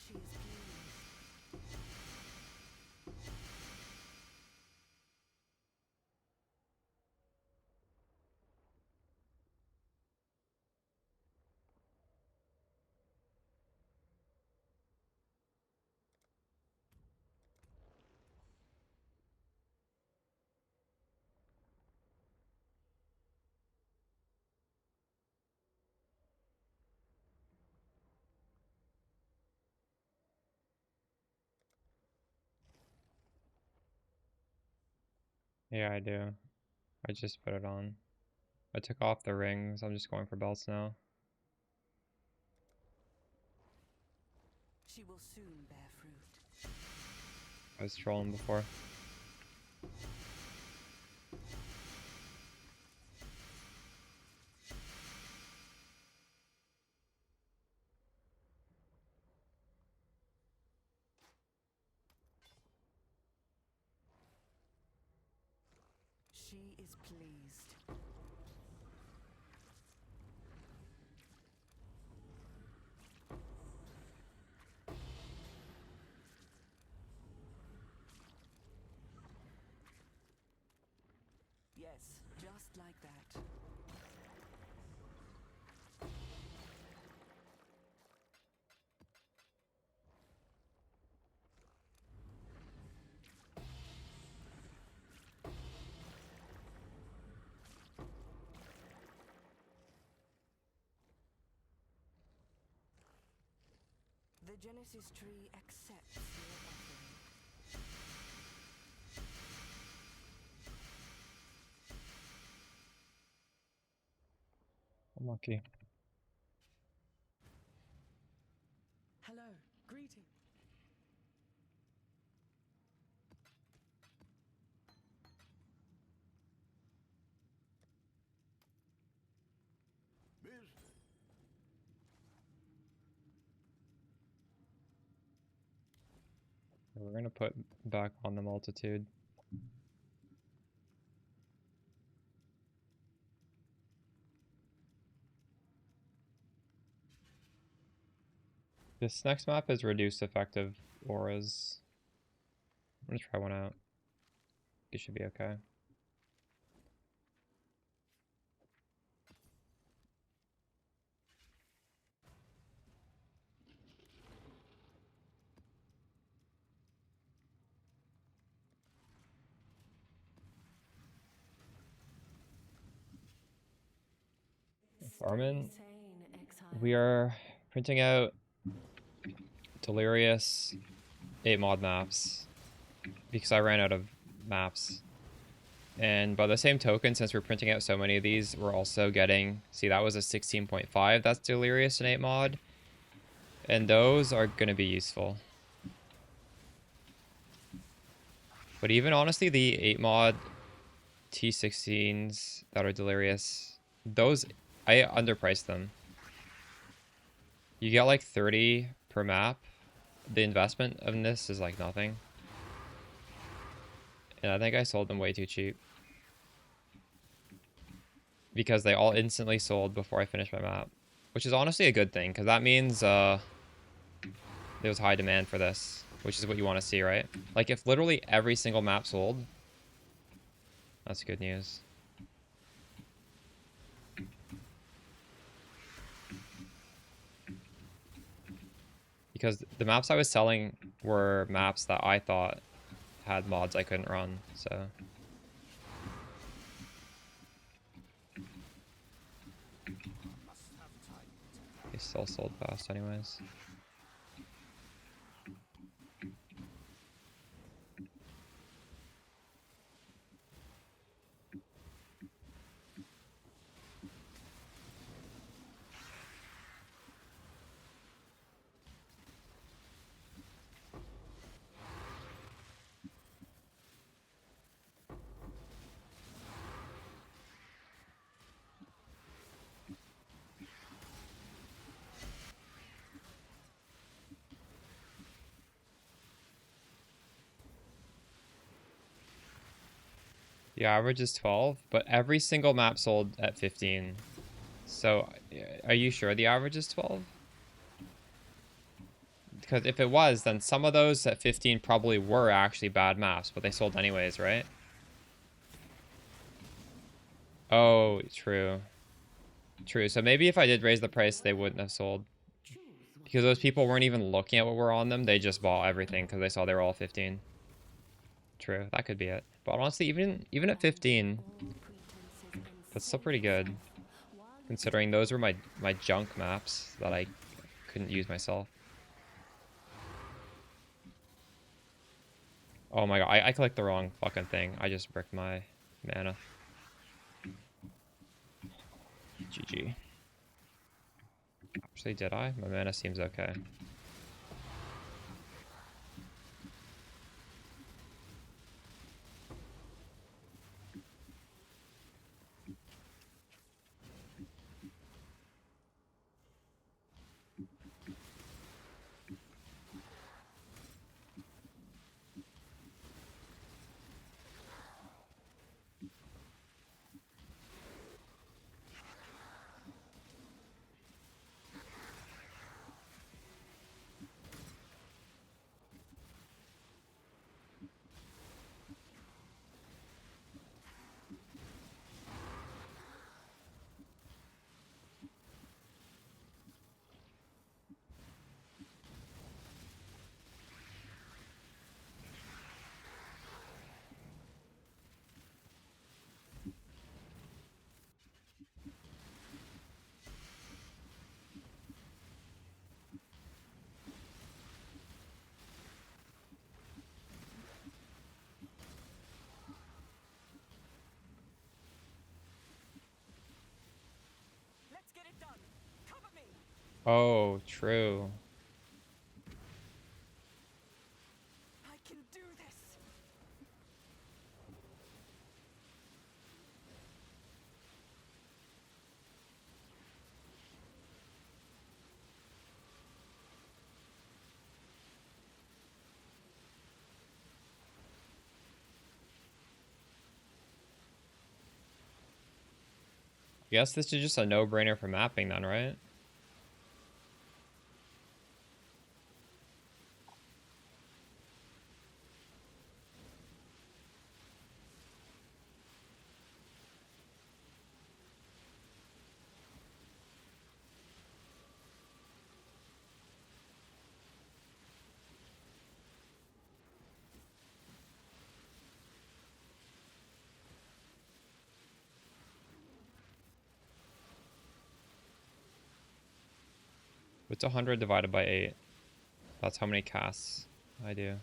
[SPEAKER 4] She is pleased.
[SPEAKER 1] Yeah, I do. I just put it on. I took off the rings. I'm just going for belts now.
[SPEAKER 4] She will soon bear fruit.
[SPEAKER 1] I was trolling before.
[SPEAKER 4] She is pleased. Yes, just like that. The Genesis tree accepts your offering.
[SPEAKER 1] I'm lucky.
[SPEAKER 4] Hello, greeting.
[SPEAKER 5] Biz.
[SPEAKER 1] We're gonna put back on the multitude. This next map is reduced effective auras. I'm gonna try one out. It should be okay. Farmin,
[SPEAKER 3] Insane exile.
[SPEAKER 1] we are printing out Delirious 8 mod maps because I ran out of maps. And by the same token, since we're printing out so many of these, we're also getting, see, that was a 16.5, that's Delirious and 8 mod. And those are going to be useful. But even honestly, the 8 mod T16s that are delirious, those, I underpriced them. You get like 30 per map. The investment of this is like nothing. And I think I sold them way too cheap. Because they all instantly sold before I finished my map. Which is honestly a good thing, because that means there was high demand for this. Which is what you want to see, right? Like if literally every single map sold, that's good news. Because the maps I was selling were maps that I thought had mods I couldn't run, so. They still sold fast anyways. The average is 12, but every single map sold at 15. So, are you sure the average is 12? Because if it was, then some of those at 15 probably were actually bad maps, but they sold anyways, right? Oh, true. True. So maybe if I did raise the price, they wouldn't have sold. Because those people weren't even looking at what were on them. They just bought everything because they saw they were all 15. True. That could be it. But honestly, even at 15, that's still pretty good. Considering those were my junk maps that I couldn't use myself. Oh my god, I clicked the wrong fucking thing. I just bricked my mana. GG. Actually, did I? My mana seems okay.
[SPEAKER 4] Let's get it done. Cover me.
[SPEAKER 1] Oh, true.
[SPEAKER 4] I can do this.
[SPEAKER 1] I guess this is just a no-brainer for mapping then, right? What's 100 divided by 8? That's how many casts I do.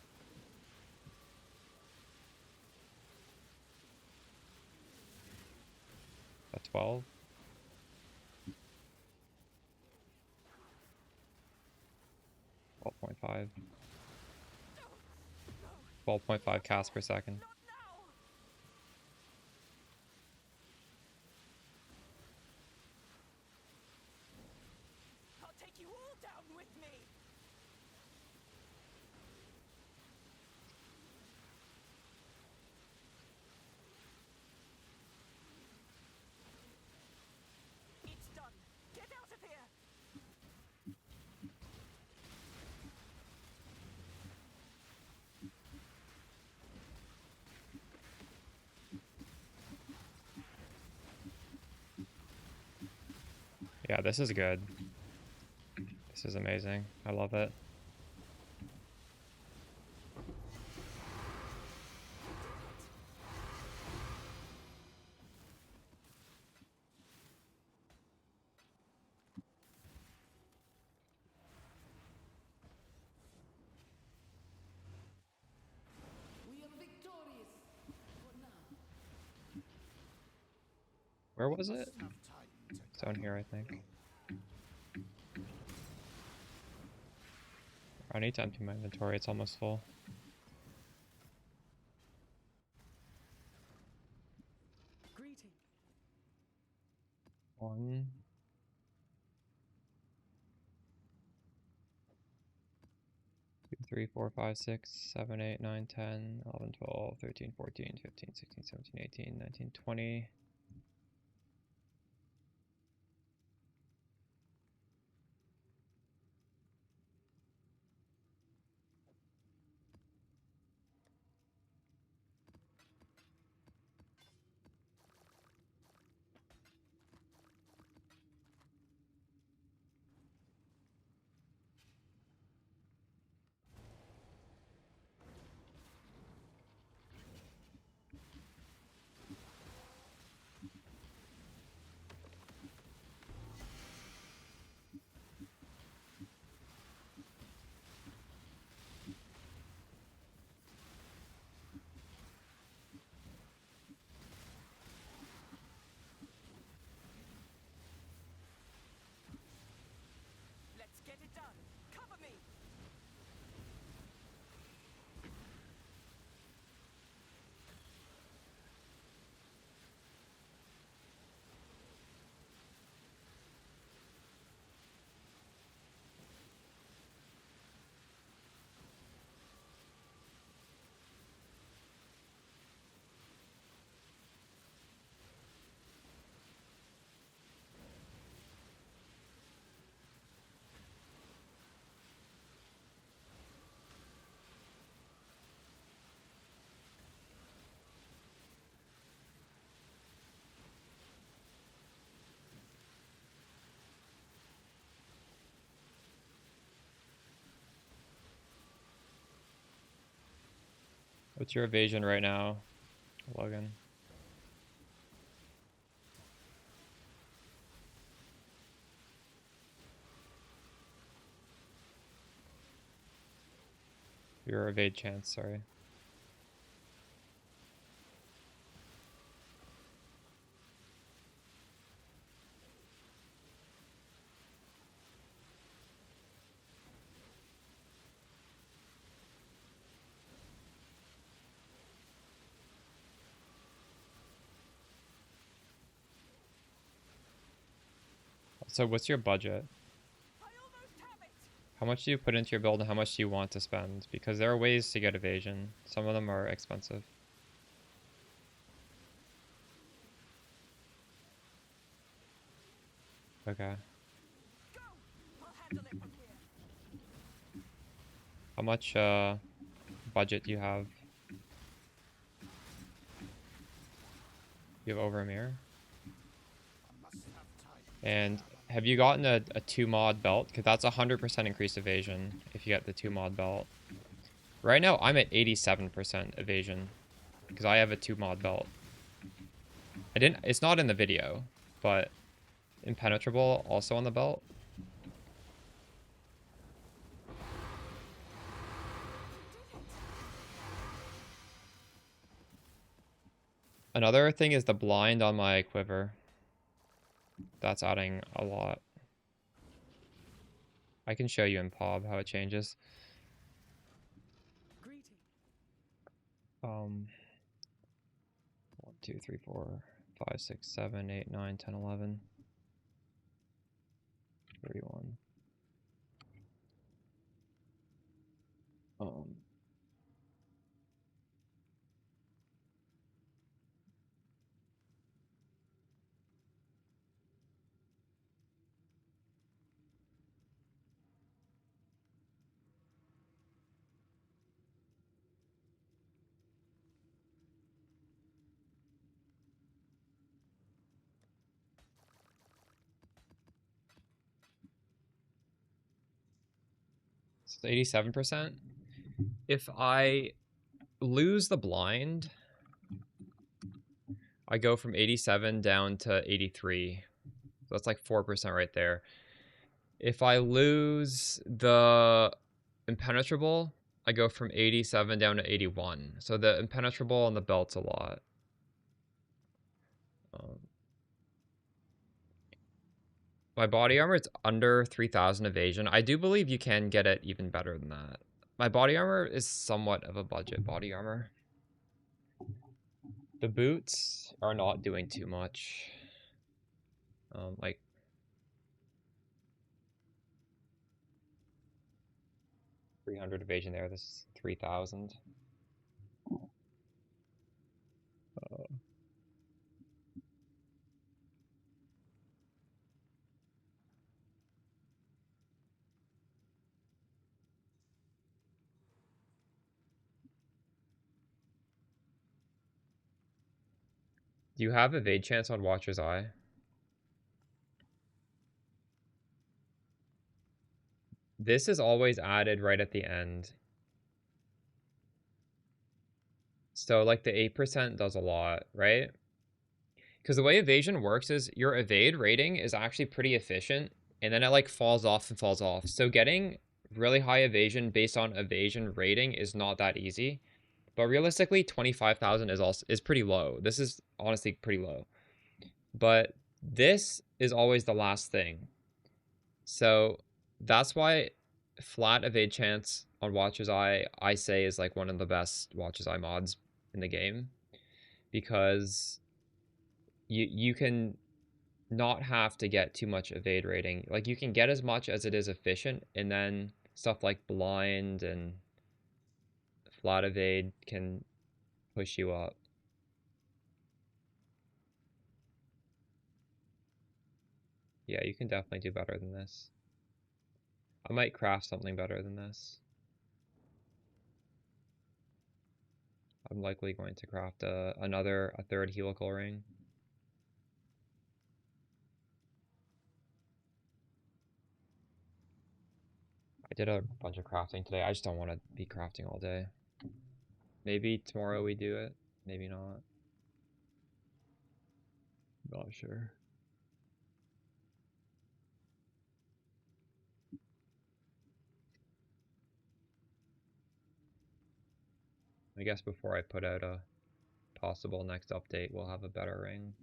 [SPEAKER 1] At 12? $12.5. 12.5 casts per second.
[SPEAKER 4] Not now! I'll take you all down with me! It's done. Get out of here!
[SPEAKER 1] Yeah, this is good. This is amazing. I love it.
[SPEAKER 6] We are victorious for now.
[SPEAKER 1] Where was it?
[SPEAKER 7] Have time to
[SPEAKER 1] It's down here, I think. I need to empty my inventory. It's almost full.
[SPEAKER 4] Greeting.
[SPEAKER 1] 1. 2, 3, 4, 5, 6, 7, 8, 9, 10, 11, 12, 13, 14, 15, 16, 17, 18, 19, 20.
[SPEAKER 4] Let's get it done. Cover me!
[SPEAKER 1] What's your evasion right now, Logan? Your evade chance, sorry. So what's your budget?
[SPEAKER 4] I almost have it!
[SPEAKER 1] How much do you put into your build and how much do you want to spend? Because there are ways to get evasion. Some of them are expensive. Okay.
[SPEAKER 4] Go! I'll handle it from here.
[SPEAKER 1] How much budget do you have? You have over a mirror?
[SPEAKER 7] I must have time.
[SPEAKER 1] And have you gotten a 2 mod belt? Because that's 100% increased evasion if you get the 2 mod belt. Right now, I'm at 87% evasion because I have a 2 mod belt. It's not in the video, but impenetrable also on the belt. Another thing is the blind on my quiver. That's adding a lot. I can show you in PoB how it changes.
[SPEAKER 4] Greeting.
[SPEAKER 1] 1, 2, 3, 4, 5, 6, 7, 8, 9, 10, 11, 31. It's 87%. If I lose the blind, I go from 87 down to 83. So that's like 4% right there. If I lose the impenetrable, I go from 87 down to 81. So the impenetrable and the belt's a lot. My body armor is under 3,000 evasion. I do believe you can get it even better than that. My body armor is somewhat of a budget body armor. The boots are not doing too much. Like 300 evasion there. This is 3,000. Do you have evade chance on Watcher's Eye? This is always added right at the end. So like the 8% does a lot, right? Because the way evasion works is your evade rating is actually pretty efficient, and then it like falls off and falls off. So getting really high evasion based on evasion rating is not that easy. But realistically, 25,000 is pretty low. This is honestly pretty low. But this is always the last thing. So that's why flat evade chance on Watcher's Eye, I say, is like one of the best Watcher's Eye mods in the game. Because you can not have to get too much evade rating. Like you can get as much as it is efficient, and then stuff like blind and flat evade can push you up. Yeah, you can definitely do better than this. I might craft something better than this. I'm likely going to craft a third helical ring. I did a bunch of crafting today. I just don't want to be crafting all day. Maybe tomorrow we do it. Maybe not. Not sure. I guess before I put out a possible next update, we'll have a better ring.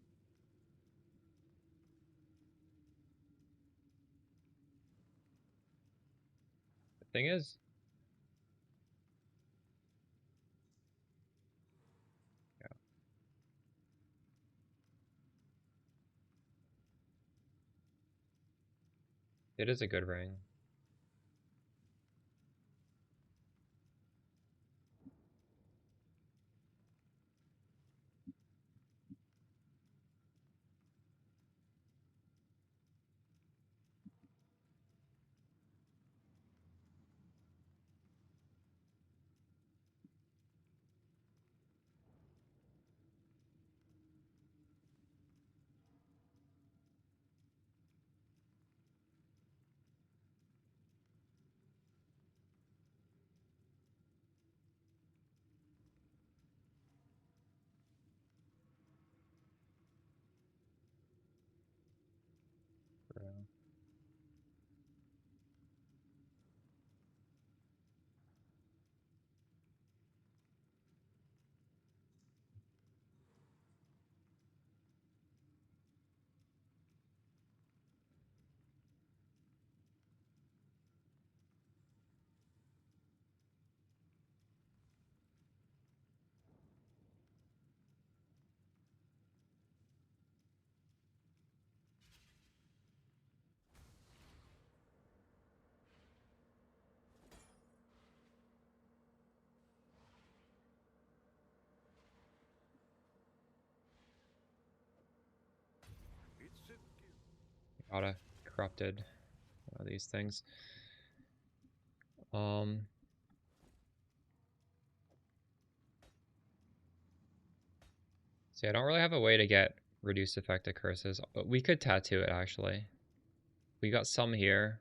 [SPEAKER 1] The thing is, yeah. It is a good ring. Gotta corrupted. These things. See, I don't really have a way to get reduced effective curses. We could tattoo it, actually. We got some here.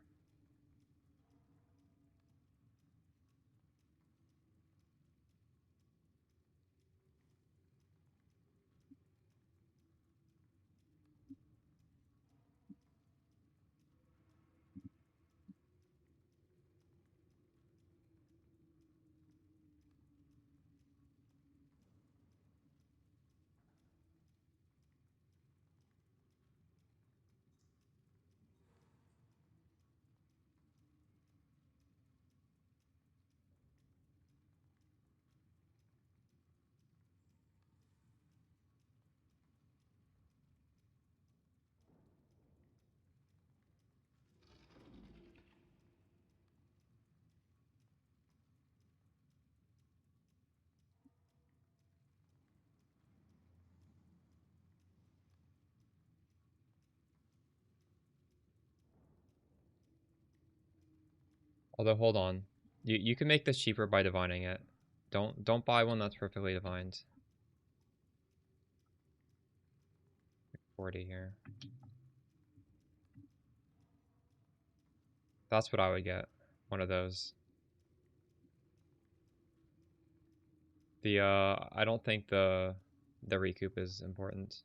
[SPEAKER 1] Although, hold on. You can make this cheaper by divining it. Don't buy one that's perfectly divined. 40 here. That's what I would get. One of those. I don't think the recoup is important.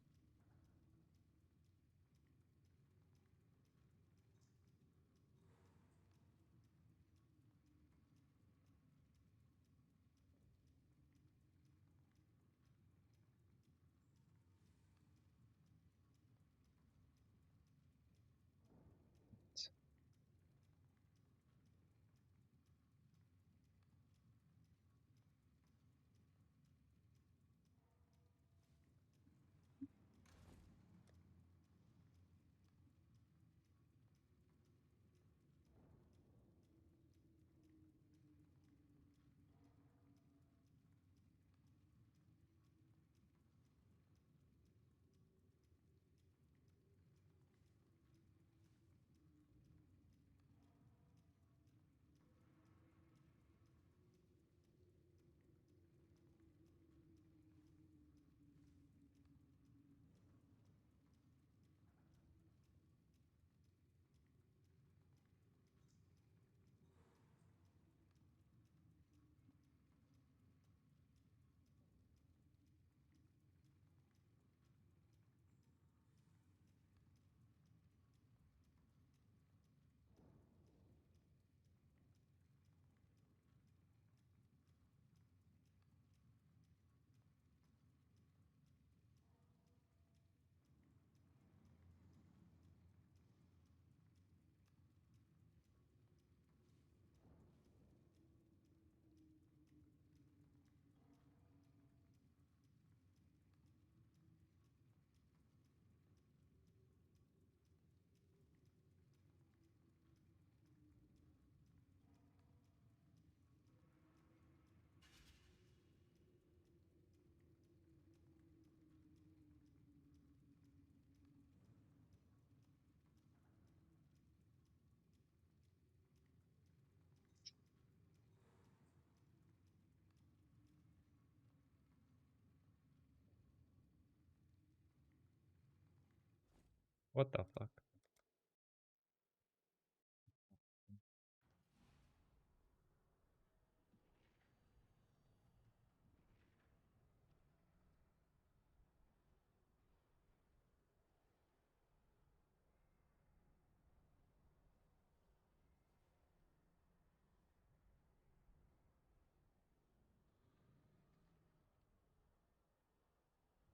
[SPEAKER 1] What the fuck?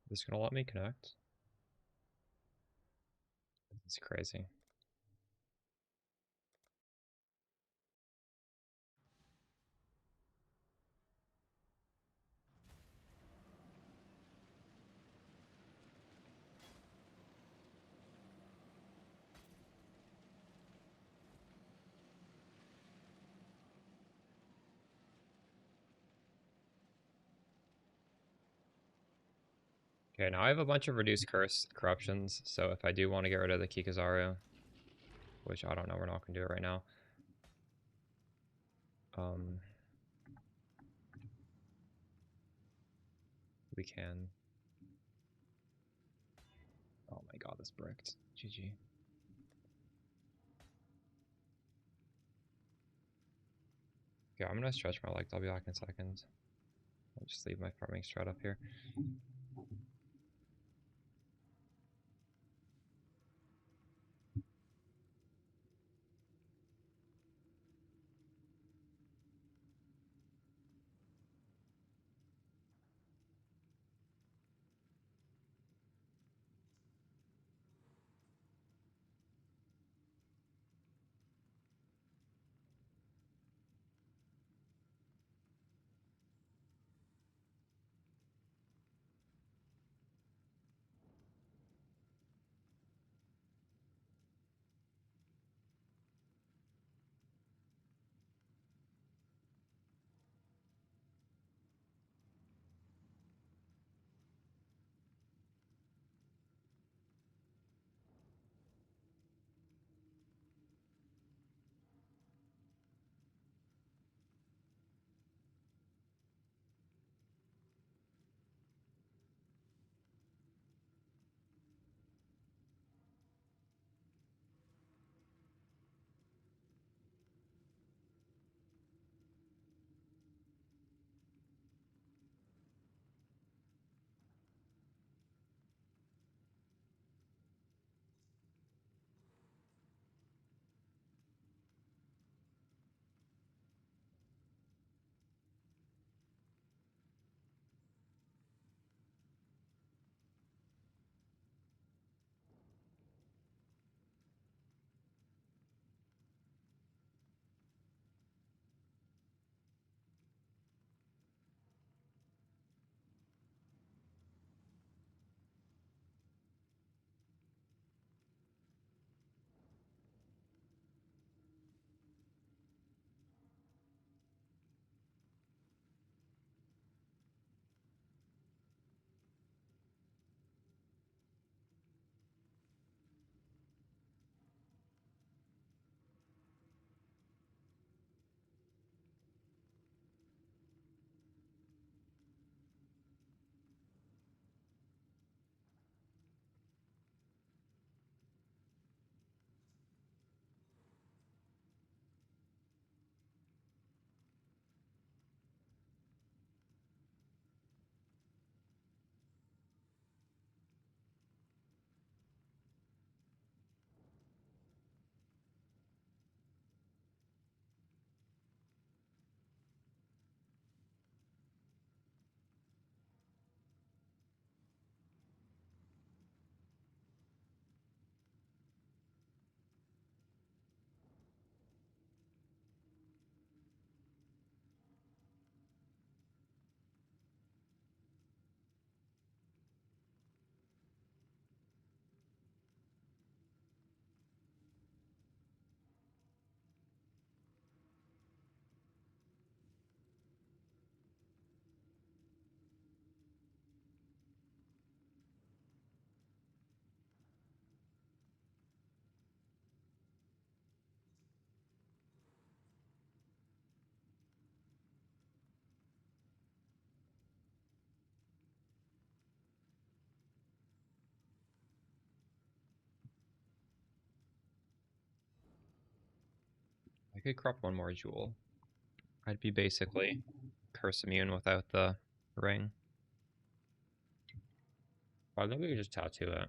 [SPEAKER 1] This gonna let me connect? It's crazy. Okay, now I have a bunch of reduced curse corruptions, so if I do want to get rid of the Kikazaru, which I don't know, we're not gonna do it right now. We can. Oh my god, this bricked. GG. Okay, I'm gonna stretch my legs. I'll be back in a second. I'll just leave my farming strat up here. I could crop one more jewel. I'd be basically curse immune without the ring. I think we could just tattoo it.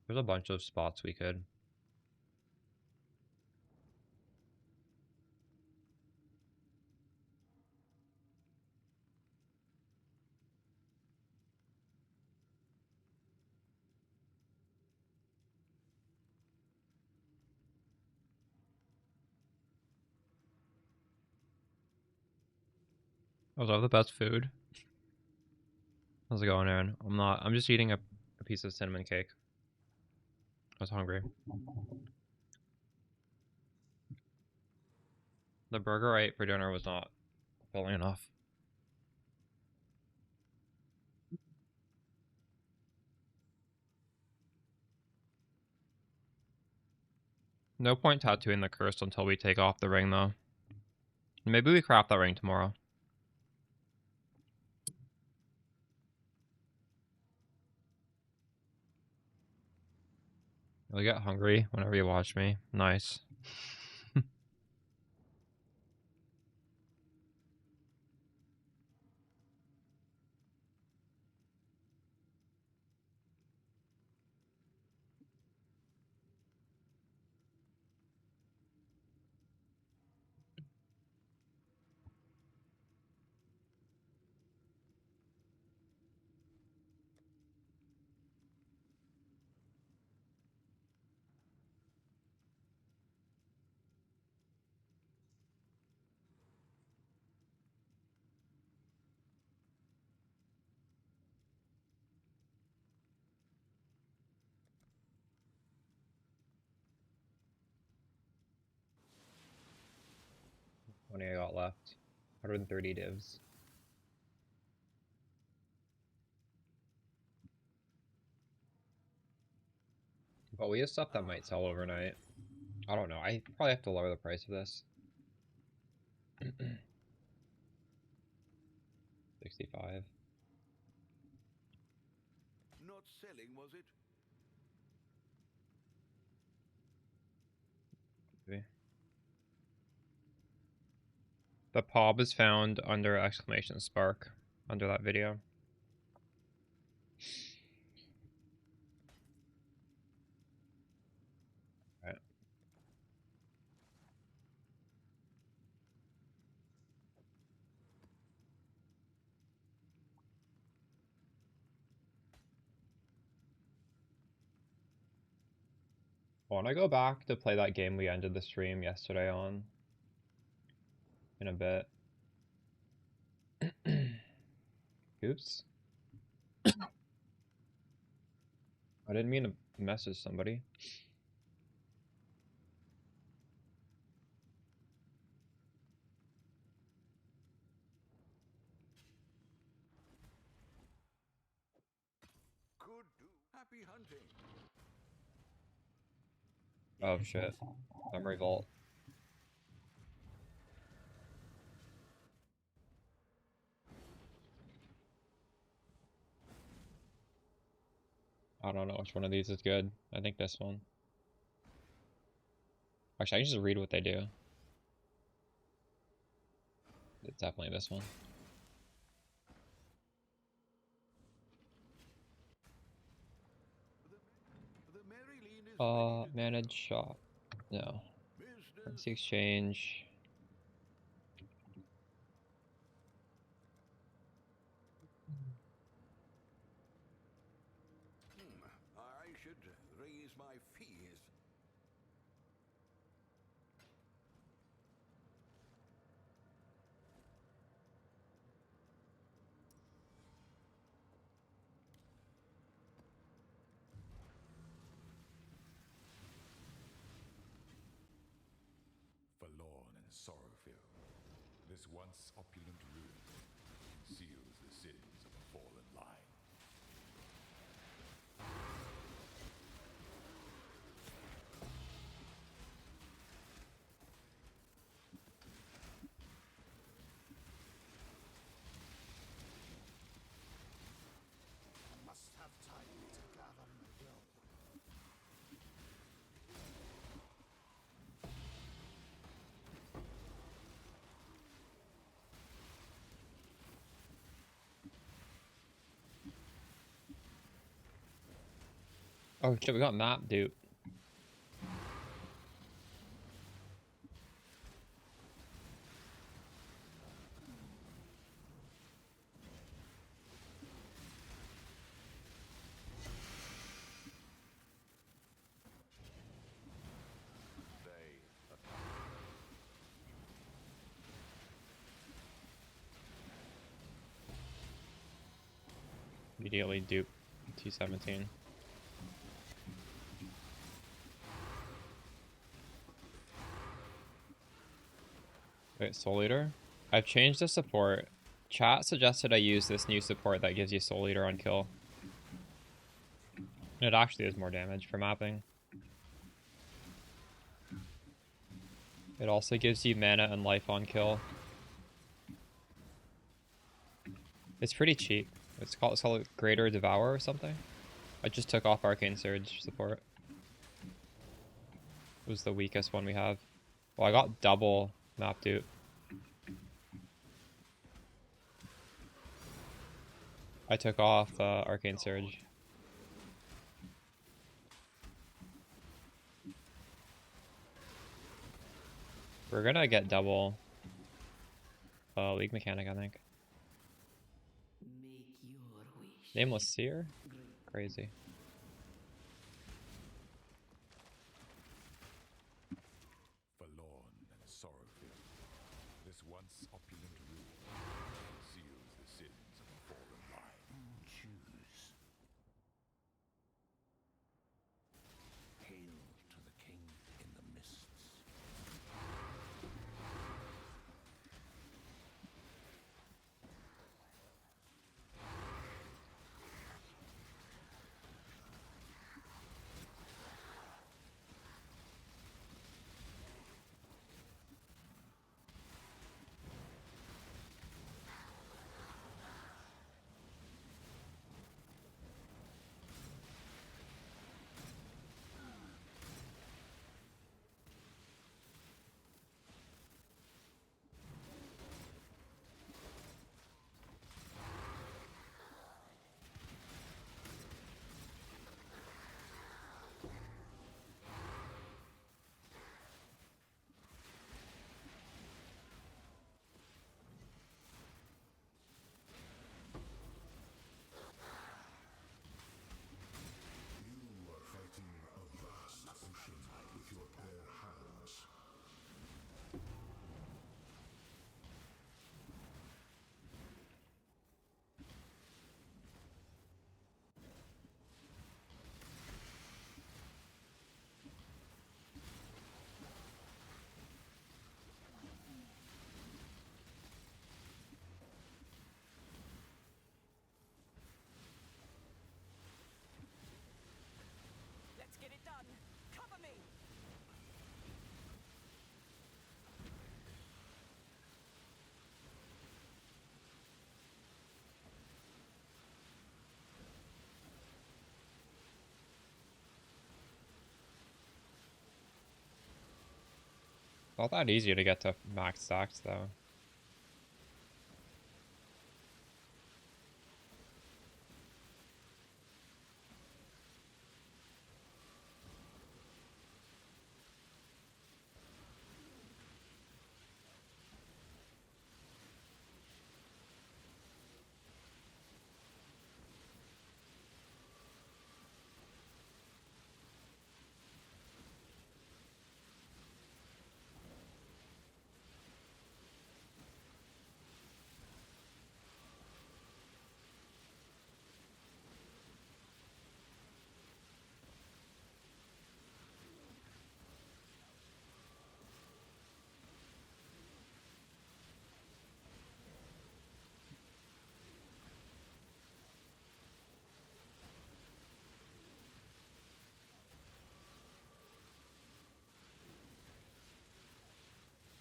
[SPEAKER 1] There's a bunch of spots we could. Oh, is that the best food? How's it going, Aaron? I'm just eating a piece of cinnamon cake. I was hungry. The burger I ate for dinner was not filling enough. No point tattooing the curse until we take off the ring, though. Maybe we craft that ring tomorrow. You'll get hungry whenever you watch me. Nice. How many I got left? 130 divs. But we have stuff that might sell overnight. I don't know. I probably have to lower the price of this. 65.
[SPEAKER 5] Not selling, was it?
[SPEAKER 1] Maybe. The POB is found under exclamation spark under that video. Right. I want to go back to play that game we ended the stream yesterday on in a bit. Oops. I didn't mean to message somebody.
[SPEAKER 5] Could do. Happy hunting.
[SPEAKER 1] Oh shit. Memory vault. I don't know which one of these is good. I think this one. Actually, I can just read what they do. It's definitely this one.
[SPEAKER 5] The Mary Lean is ready to
[SPEAKER 1] Manage shop. No.
[SPEAKER 5] business.
[SPEAKER 1] Currency exchange.
[SPEAKER 5] I should raise my fees.
[SPEAKER 2] Forlorn and sorrow-filled, this once opulent ruin seals the sins of a fallen line.
[SPEAKER 7] I must have time to gather my will.
[SPEAKER 1] Oh shit, we got map dupe. Immediately dupe T17. Wait, Soul Eater? I've changed the support. Chat suggested I use this new support that gives you Soul Eater on kill. And it actually is more damage for mapping. It also gives you mana and life on kill. It's pretty cheap. It's called Greater Devour or something. I just took off Arcane Surge support. It was the weakest one we have. Well, I got double map dupe. I took off Arcane Surge. We're gonna get double League Mechanic, I think.
[SPEAKER 6] Make your wish.
[SPEAKER 1] Nameless Seer? Crazy.
[SPEAKER 2] Forlorn and sorrow-filled, this once opulent room seals the sins of a fallen line.
[SPEAKER 7] Choose. Hail to the king in the mists. You are fighting a vast ocean with your bare hands.
[SPEAKER 4] Let's get it done. Cover me.
[SPEAKER 1] Not that easy to get to max stacks though.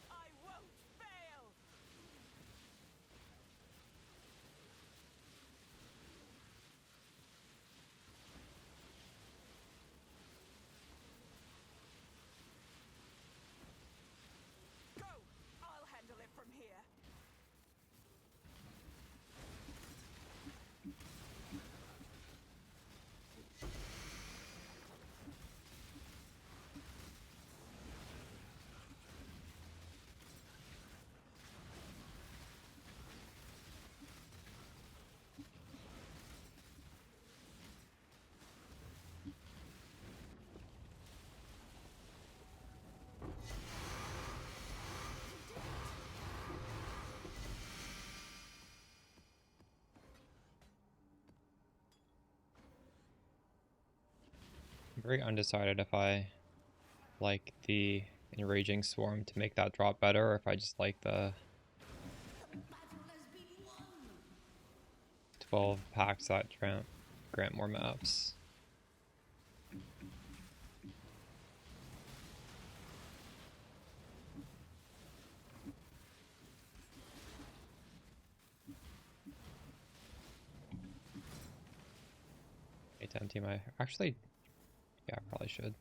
[SPEAKER 4] I won't fail. Go. I'll handle it from here.
[SPEAKER 1] I'm very undecided if I like the Enraging Swarm to make that drop better, or if I just like the 12 packs that grant more maps. to empty my... Actually, yeah, I probably should.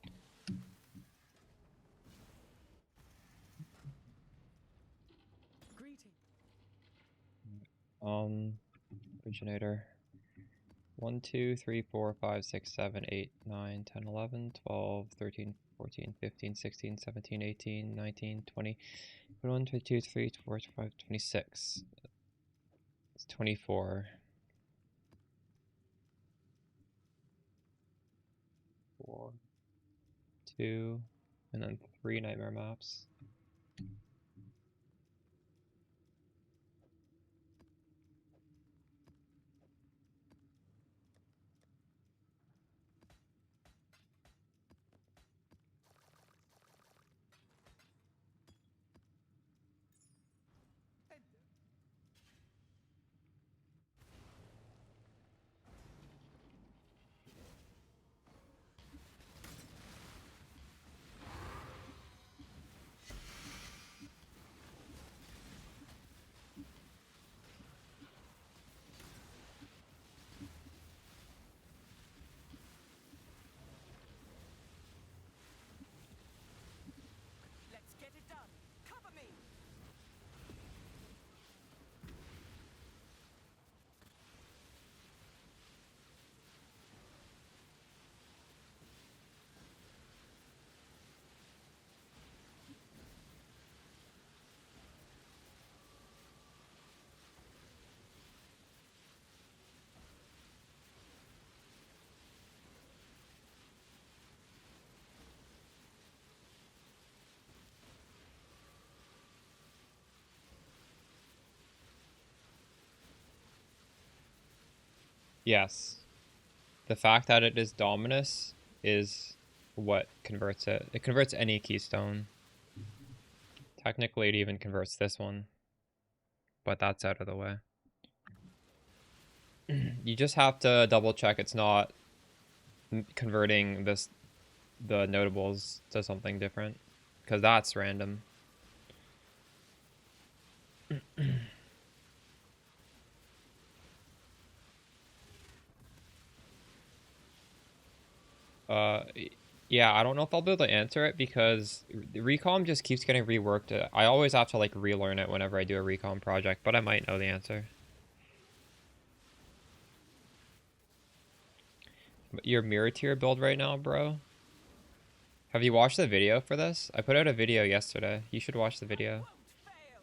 [SPEAKER 4] Greeting.
[SPEAKER 1] Originator. 1, 2, 3, 4, 5, 6, 7, 8, 9, 10, 11, 12, 13, 14, 15, 16, 17, 18, 19, 20, 21, 22, 23, 24, 25, 26. It's 24. 4, 2, and then 3 nightmare maps.
[SPEAKER 4] Let's get it done. Cover me.
[SPEAKER 1] Yes. The fact that it is Dominus is what converts it. It converts any keystone. Technically, it even converts this one. But that's out of the way. You just have to double check it's not converting the notables to something different. Because that's random. Yeah, I don't know if I'll be able to answer it because the recom just keeps getting reworked. I always have to like relearn it whenever I do a recom project, but I might know the answer. But your mirror tier build right now, bro? Have you watched the video for this? I put out a video yesterday. You should watch the video.
[SPEAKER 4] Won't fail.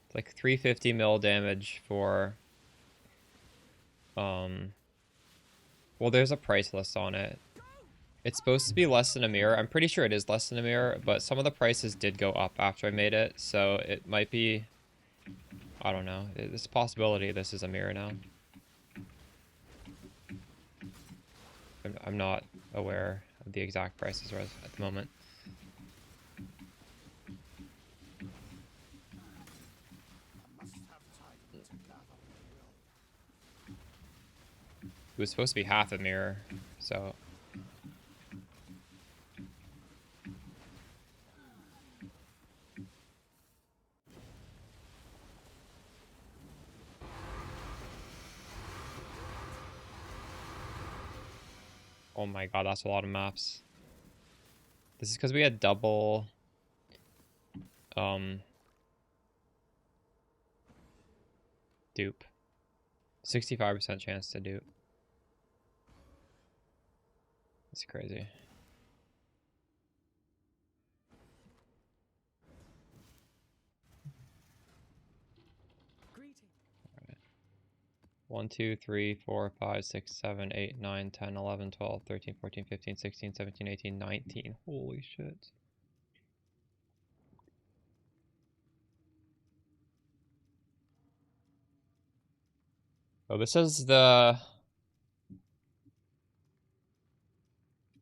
[SPEAKER 1] It's like 350 mil damage for well, there's a price list on it. It's supposed to be less than a mirror. I'm pretty sure it is less than a mirror, but some of the prices did go up after I made it, so it might be, I don't know. There's a possibility this is a mirror now. I'm not aware of the exact prices at the moment. It was supposed to be half a mirror, so... Oh my god, that's a lot of maps. This is because we had double... dupe. 65% chance to dupe. That's crazy.
[SPEAKER 4] Greeting.
[SPEAKER 1] 1, 2, 3, 4, 5, 6, 7, 8, 9, 10, 11, 12, 13, 14, 15, 16, 17, 18, 19. Holy shit. Oh, this is the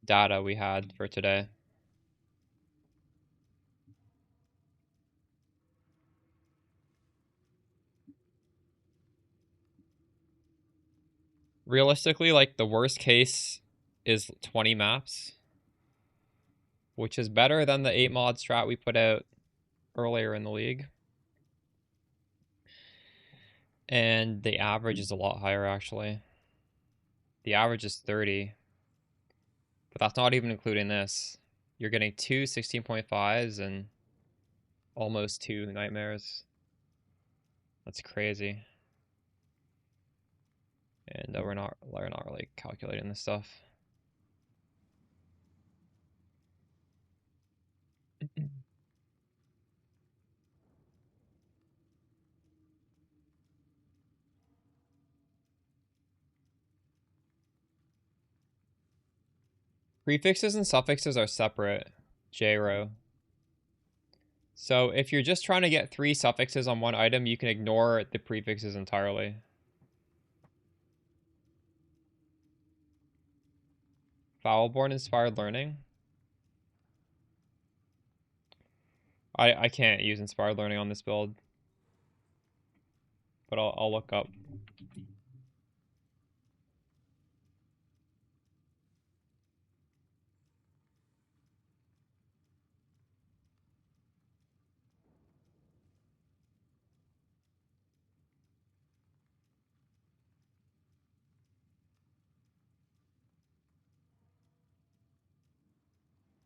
[SPEAKER 1] data we had for today. Realistically, like, the worst case is 20 maps, which is better than the 8 mod strat we put out earlier in the league. And the average is a lot higher, actually. The average is 30. But that's not even including this. You're getting two 16.5s and almost two nightmares. That's crazy. And we're not really calculating this stuff. Prefixes and suffixes are separate, J-row. So if you're just trying to get 3 suffixes on one item, you can ignore the prefixes entirely. Foulborn inspired learning? I can't use inspired learning on this build. But I'll look up.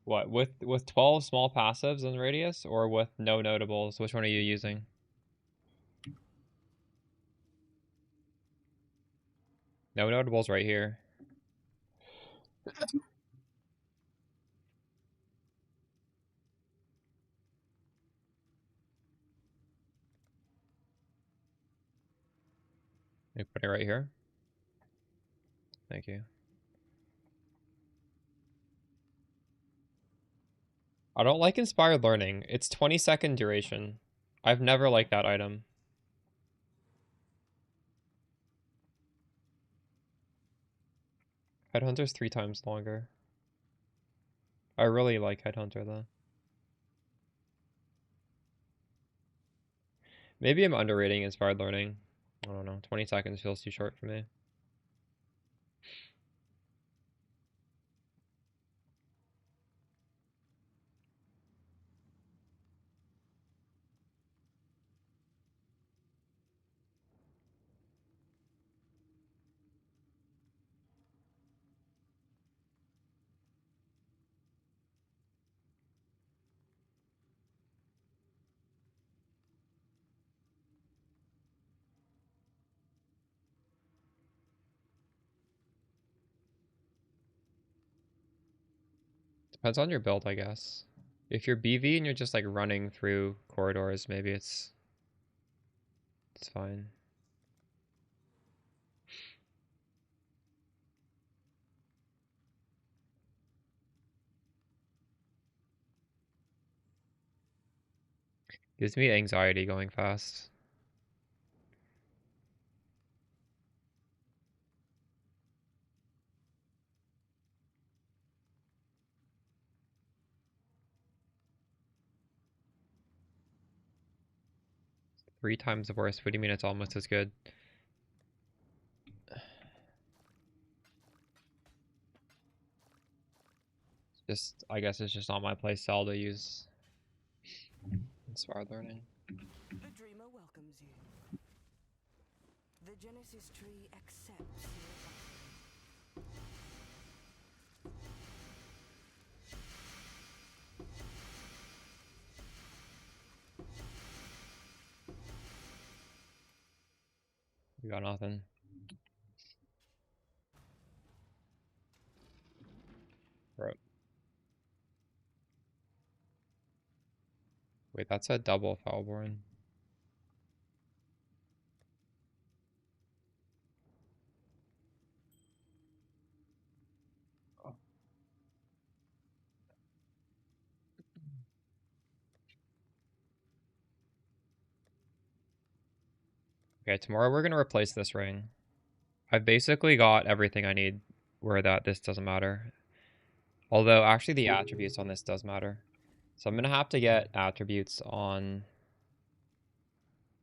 [SPEAKER 1] What, with 12 small passives in radius, or with no notables? Which one are you using? No notables right here. Let me put it right here. Thank you. I don't like inspired learning. It's 20-second duration. I've never liked that item. Headhunter's 3 times longer. I really like Headhunter though. Maybe I'm underrating inspired learning. I don't know. 20 seconds feels too short for me. Depends on your build, I guess. If you're BV and you're just like running through corridors, maybe it's fine. Gives me anxiety going fast. Three times worse. What do you mean it's almost as good? Just, I guess it's just not my play style to use inspired learning.
[SPEAKER 4] The dreamer welcomes you. The Genesis tree accepts your offering.
[SPEAKER 1] We got nothing. Bro. Wait, that's a double Foulborn. Okay, tomorrow we're gonna replace this ring. I've basically got everything I need where this doesn't matter. Although, actually the attributes on this does matter. So I'm gonna have to get attributes on...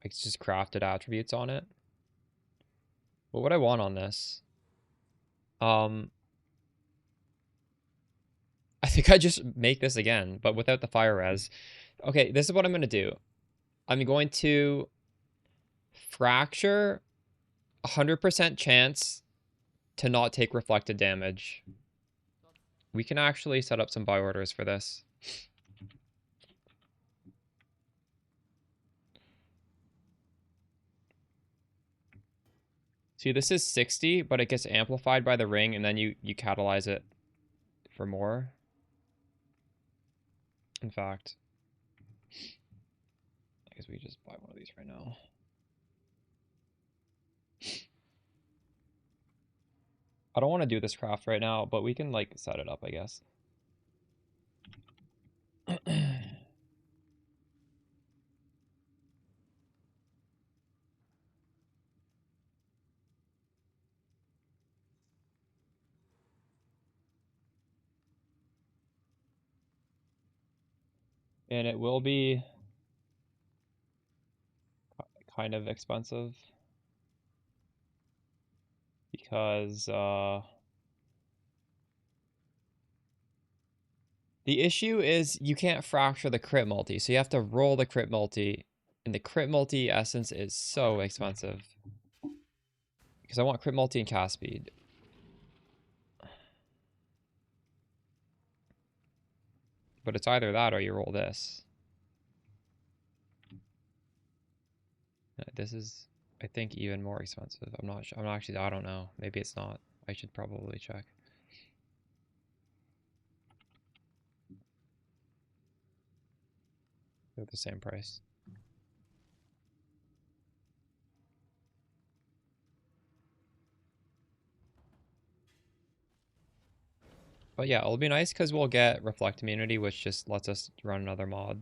[SPEAKER 1] like, just crafted attributes on it. What would I want on this? I think I just make this again, but without the fire res. Okay, this is what I'm gonna do. I'm going to Fracture, 100% chance to not take reflected damage. We can actually set up some buy orders for this. See, this is 60, but it gets amplified by the ring, and then you catalyze it for more. In fact, I guess we just buy one of these right now. I don't want to do this craft right now, but we can, like, set it up, I guess. And it will be kind of expensive because the issue is you can't fracture the crit multi, so you have to roll the crit multi, and the crit multi essence is so expensive because I want crit multi and cast speed. But it's either that or you roll this. This is, I think, even more expensive. I'm not sure. I don't know. Maybe it's not. I should probably check. They're the same price. But yeah, it'll be nice because we'll get reflect immunity, which just lets us run another mod.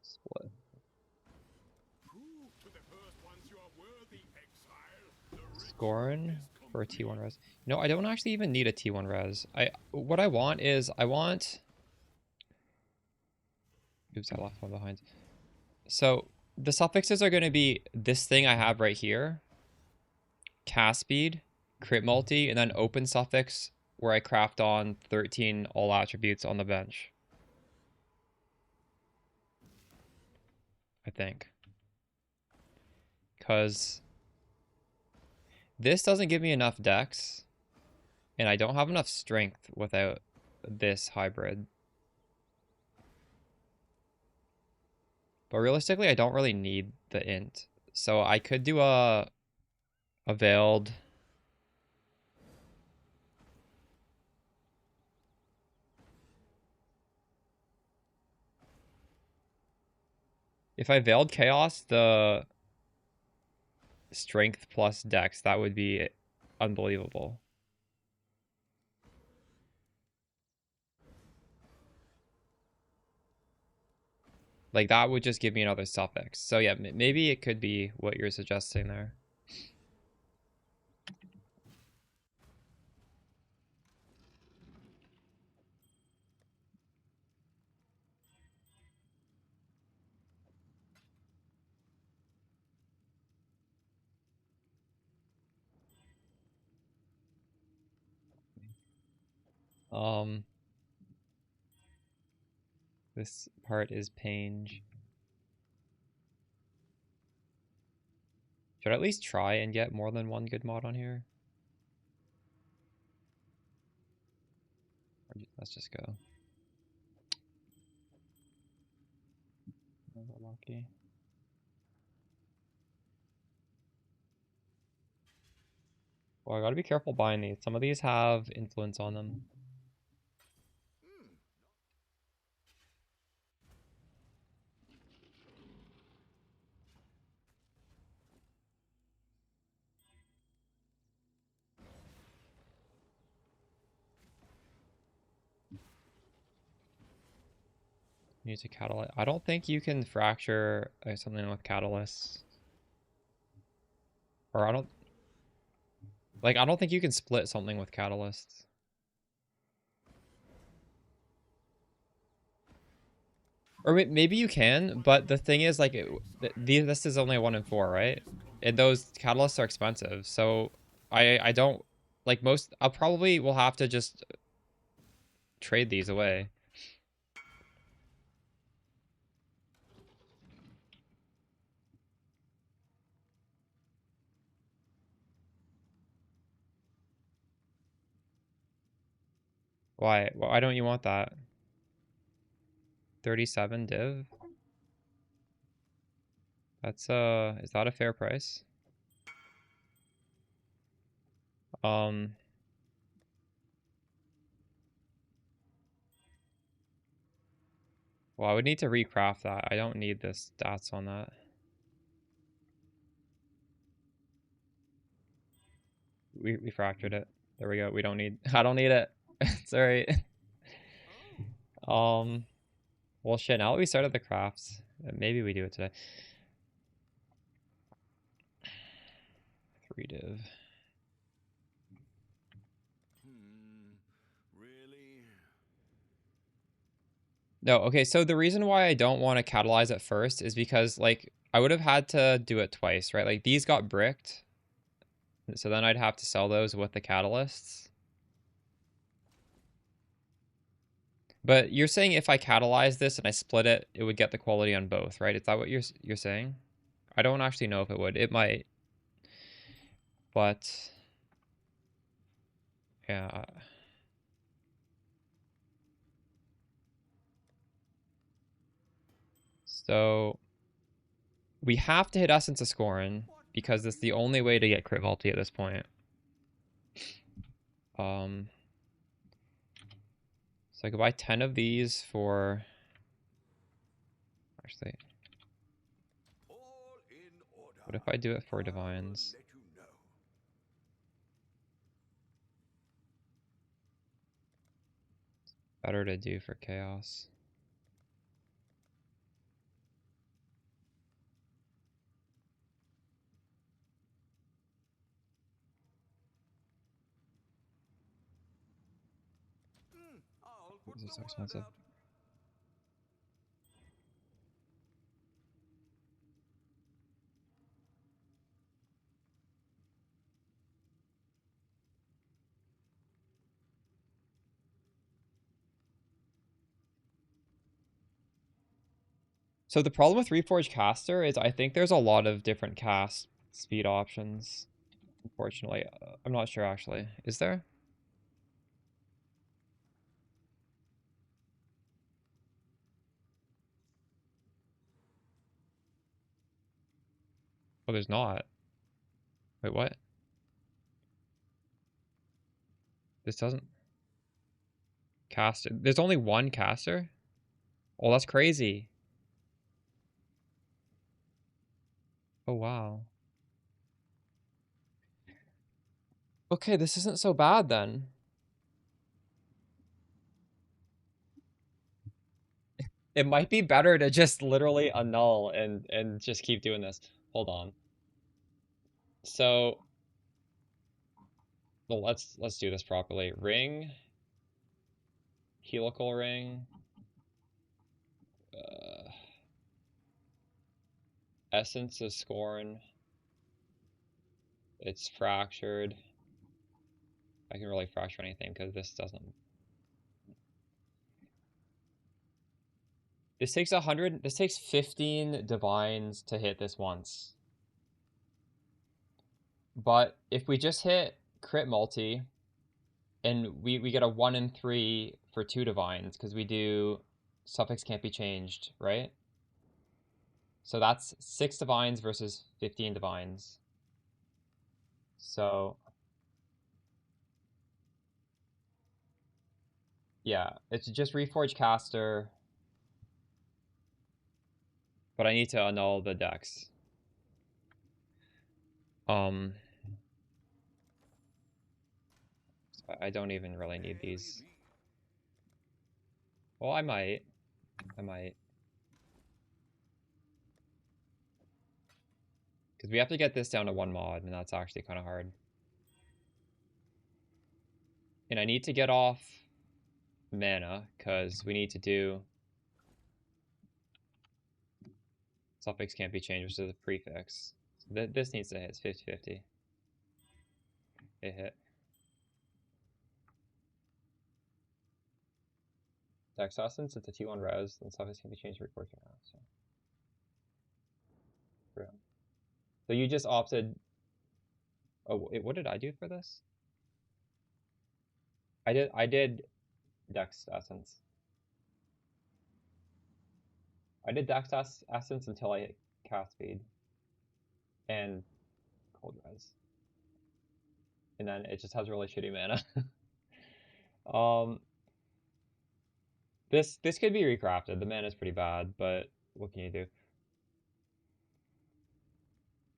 [SPEAKER 1] Split.
[SPEAKER 2] Prove to the first ones you are worthy, exile. The
[SPEAKER 1] Scorn for a T1 res. No, I don't actually even need a T1 res. What I want is oops, I left one behind. So the suffixes are going to be this thing I have right here, cast speed, crit multi, and then open suffix where I craft on 13 all attributes on the bench. I think. Because this doesn't give me enough dex, and I don't have enough strength without this hybrid. But realistically, I don't really need the int. So I could do a veiled. If I veiled chaos, the strength plus dex, that would be unbelievable. Like, that would just give me another suffix. So yeah, maybe it could be what you're suggesting there. This part is Pange. Should I at least try and get more than one good mod on here? Or let's just go. Lucky. Well, I gotta be careful buying these. Some of these have influence on them. Need to catalyze. I don't think you can fracture something with catalysts. Or I don't think you can split something with catalysts. Or maybe you can, but the thing is, like, this is only 1 in 4, right? And those catalysts are expensive, so I don't like most. I'll probably will have to just trade these away. Why? Why don't you want that? 37 div? That's is that a fair price? Um, well, I would need to recraft that. I don't need the stats on that. We fractured it. There we go. We don't need. I don't need it. Sorry. Well, shit. Now that we started the crafts, maybe we do it today. 3 div.
[SPEAKER 5] Really?
[SPEAKER 1] No, okay, so the reason why I don't want to catalyze at first is because, like, I would have had to do it twice, right? Like, these got bricked, so then I'd have to sell those with the catalysts. But you're saying if I catalyze this and I split it, it would get the quality on both, right? Is that what you're saying? I don't actually know if it would. It might. But yeah. So we have to hit Essence of Scorn because it's the only way to get crit multi at this point. So I could buy 10 of these for actually.
[SPEAKER 5] All in order.
[SPEAKER 1] What if I do it for divines?
[SPEAKER 5] Let you know.
[SPEAKER 1] Better to do for chaos.
[SPEAKER 5] I'll put
[SPEAKER 1] This is
[SPEAKER 5] the
[SPEAKER 1] so
[SPEAKER 5] word
[SPEAKER 1] expensive.
[SPEAKER 5] out.
[SPEAKER 1] So the problem with Reforged Caster is I think there's a lot of different cast speed options. Unfortunately, I'm not sure actually. Is there? Oh, there's not. Wait, what? This doesn't cast. There's only one caster? Oh, that's crazy. Oh, wow. Okay, this isn't so bad then. It might be better to just literally annul and just keep doing this. Hold on. So, well, let's do this properly. Ring, helical ring, essence of scorn. It's fractured. I can really fracture anything because this doesn't. This takes 100. This takes 15 divines to hit this once. But if we just hit crit multi, and we get a 1 in 3 for 2 divines because we do suffix can't be changed, right? So that's 6 divines versus 15 divines. So yeah, it's just Reforged Caster, but I need to annul the dex. I don't even really need these. Well, I might. Because we have to get this down to 1 mod, and that's actually kind of hard. And I need to get off mana, because we need to do Suffix can't be changed, which is a prefix. So this needs to hit. It's 50-50. It hit. Dex Essence, it's a T1 res, and suffix can be changed to record now. So. So you just opted. Oh, wait, what did I do for this? I did Dex Essence. I did Dex Essence until I hit cast speed and cold res, and then it just has really shitty mana. This could be recrafted. The mana is pretty bad, but what can you do?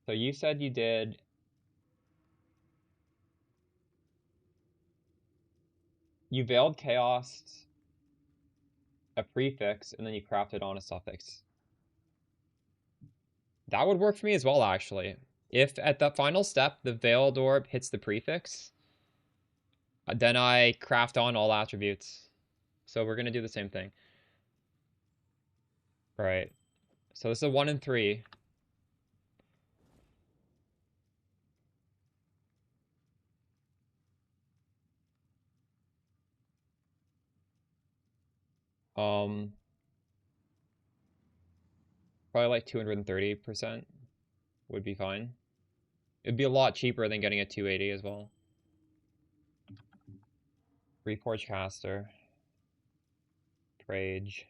[SPEAKER 1] So you said you did. You Veiled Chaos a prefix, and then you crafted on a suffix. That would work for me as well, actually. If at the final step the Veiled Orb hits the prefix, then I craft on all attributes. So we're gonna do the same thing. Right. So this is a 1 in 3. Probably like 230% would be fine. It'd be a lot cheaper than getting a 280 as well. Reforge Caster. Prage.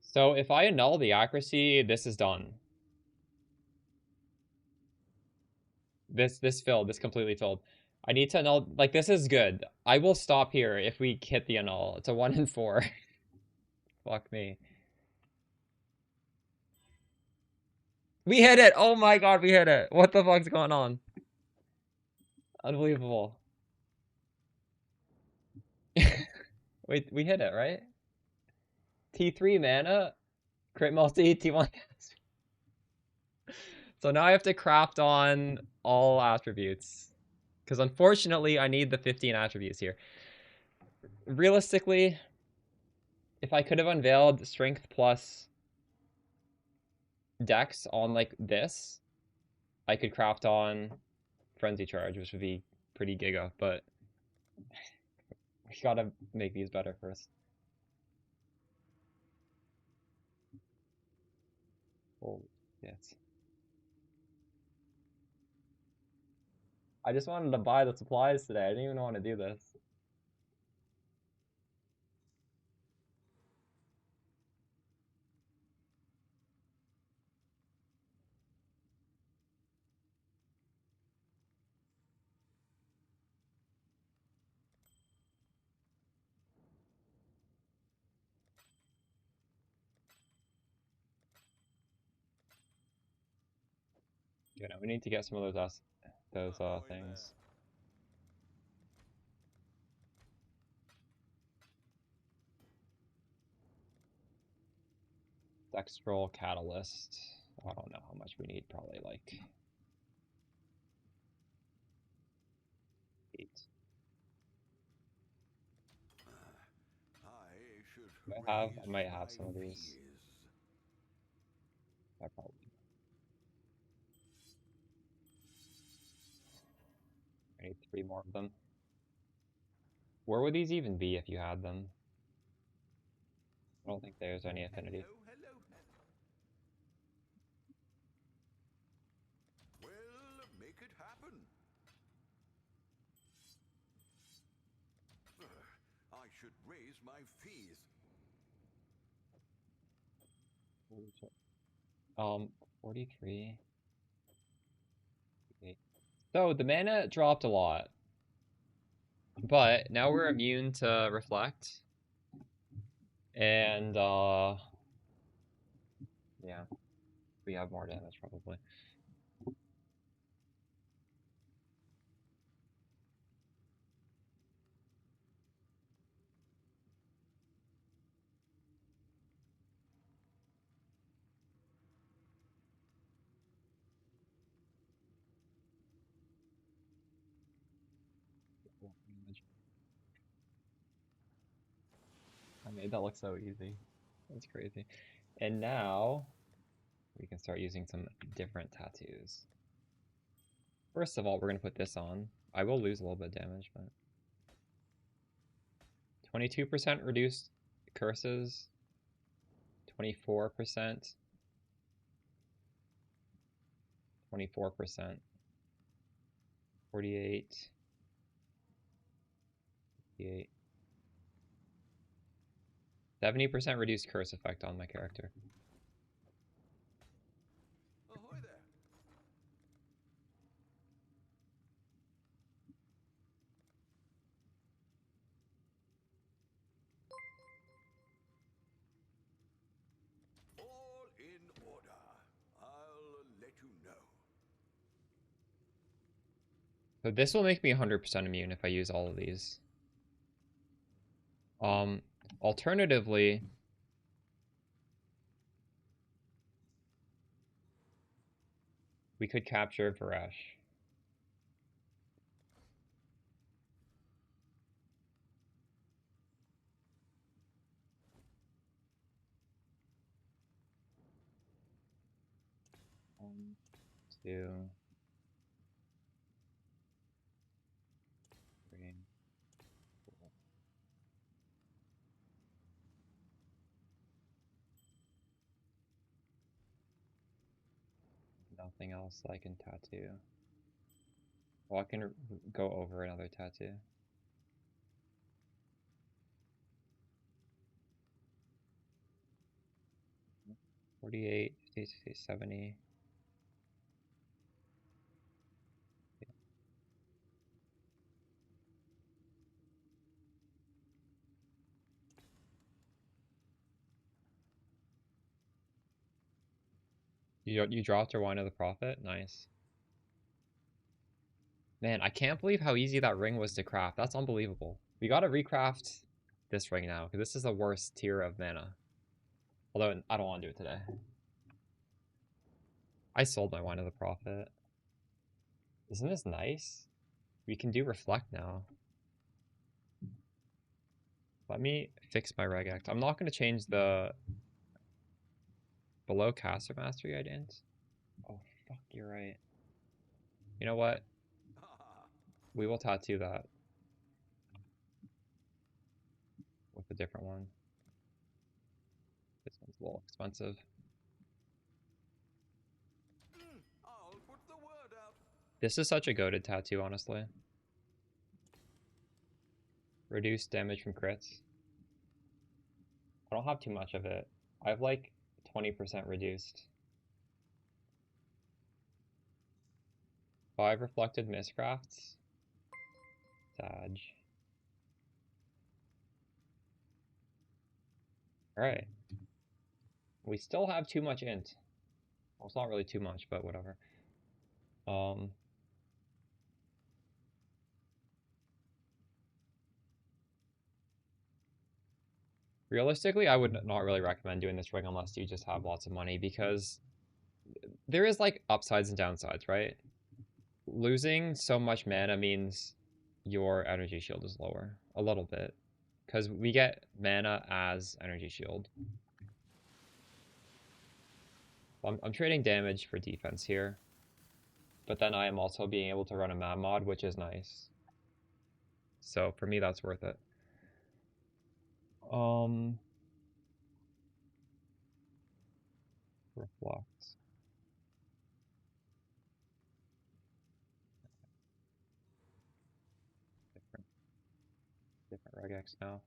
[SPEAKER 1] So if I annul the accuracy, this is done. This filled. This completely filled. I need to annul. Like, this is good. I will stop here if we hit the annul. It's a 1 in 4. Fuck me. We hit it! Oh my god, we hit it! What the fuck's going on? Unbelievable. Wait, we hit it, right? T3 mana, crit multi, T1. So now I have to craft on all attributes. Because unfortunately, I need the 15 attributes here. Realistically, if I could have unveiled strength plus dex on like this, I could craft on frenzy charge, which would be pretty giga, but we gotta make these better first. Oh, yes. I just wanted to buy the supplies today. I didn't even want to do this. You know, we need to get some of those things. Dextral Catalyst. I don't know how much we need, probably like 8. I might have some of these. I probably. I need 3 more of them. Where would these even be if you had them? I don't think there's any affinity.
[SPEAKER 5] Well, make it happen. I should raise my fees.
[SPEAKER 1] 43. Okay. So the mana dropped a lot. But now we're immune to reflect. And yeah. We have more damage probably. made that look so easy. That's crazy. And now we can start using some different tattoos. First of all, we're gonna put this on. I will lose a little bit of damage, but 22% reduced curses, 24%, 24%, 48, 58, 70% reduced curse effect on my character.
[SPEAKER 5] Ahoy there. All in order. I'll let you know.
[SPEAKER 1] So this will make me 100% immune if I use all of these. Alternatively, we could capture Mirage. One, two, three, four. Nothing else I can tattoo. Well, I can go over another tattoo. $48, $50, $60, $70. You dropped your Wine of the Prophet? Nice. Man, I can't believe how easy that ring was to craft. That's unbelievable. We gotta recraft this ring now, because this is the worst tier of mana. Although, I don't want to do it today. I sold my Wine of the Prophet. Isn't this nice? We can do Reflect now. Let me fix my regact. I'm not going to change the below caster mastery I didn't. Oh, fuck, you're right. You know what? We will tattoo that with a different one. This one's a little expensive.
[SPEAKER 5] I'll put the word out.
[SPEAKER 1] This is such a goated tattoo, honestly. Reduce damage from crits. I don't have too much of it. I have like 20% reduced. 5 reflected miscrafts. Sag. Alright. We still have too much int. Well, it's not really too much, but whatever. Realistically, I would not really recommend doing this ring unless you just have lots of money, because there is like upsides and downsides, right? Losing so much mana means your energy shield is lower a little bit, because we get mana as energy shield. I'm trading damage for defense here, but then I am also being able to run a map mod, which is nice. So for me, that's worth it. Reflux. Different regex now.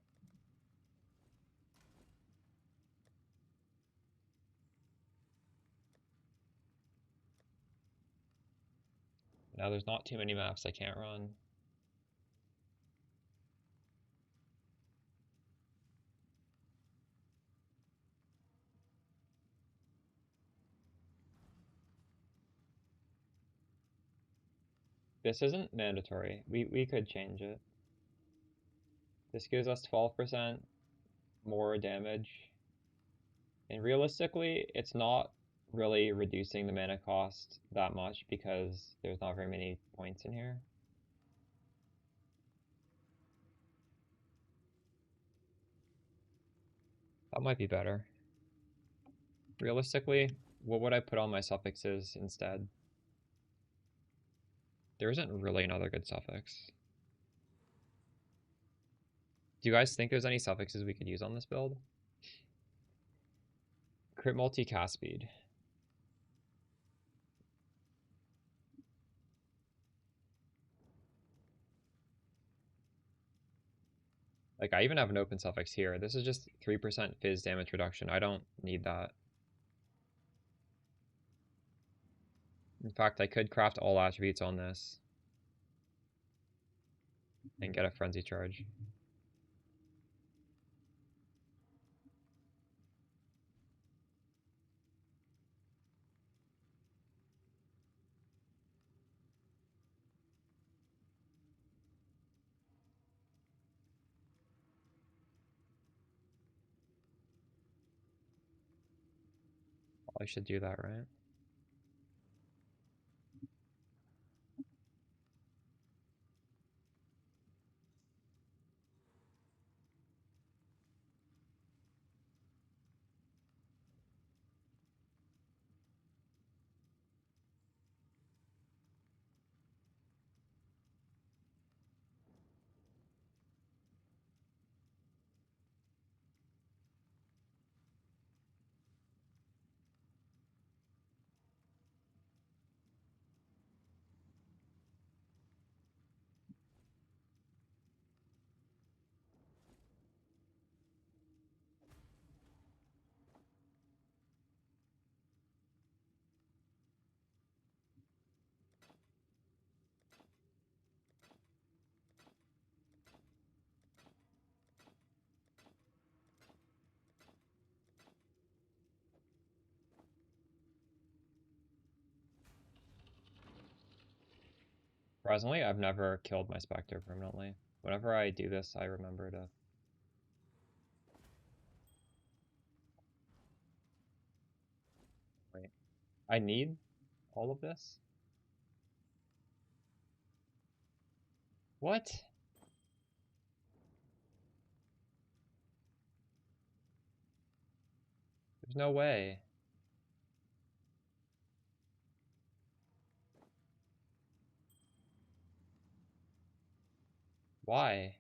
[SPEAKER 1] Now there's not too many maps I can't run. This isn't mandatory. We could change it. This gives us 12% more damage. And realistically, it's not really reducing the mana cost that much because there's not very many points in here. That might be better. Realistically, what would I put on my suffixes instead? There isn't really another good suffix. Do you guys think there's any suffixes we could use on this build? Crit multi cast speed. Like, I even have an open suffix here. This is just 3% fizz damage reduction. I don't need that. In fact, I could craft all attributes on this and get a frenzy charge. I should do that, right? Surprisingly, I've never killed my Spectre permanently. Whenever I do this, I remember to... Wait. I need all of this? What? There's no way. Why?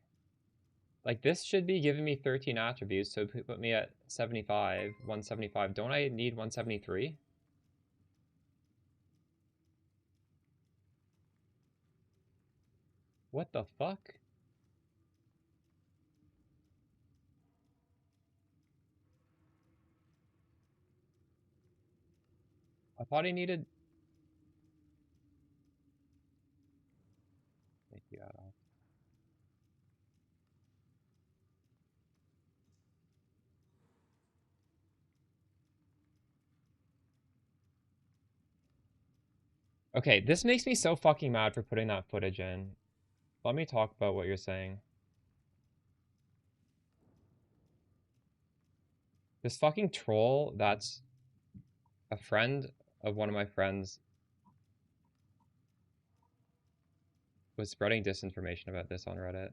[SPEAKER 1] Like, this should be giving me 13 attributes, so put me at 75, 175. Don't I need 173? What the fuck? I thought I needed... Thank you, Adolf. Okay, this makes me so fucking mad for putting that footage in. Let me talk about what you're saying. This fucking troll that's a friend of one of my friends was spreading disinformation about this on Reddit.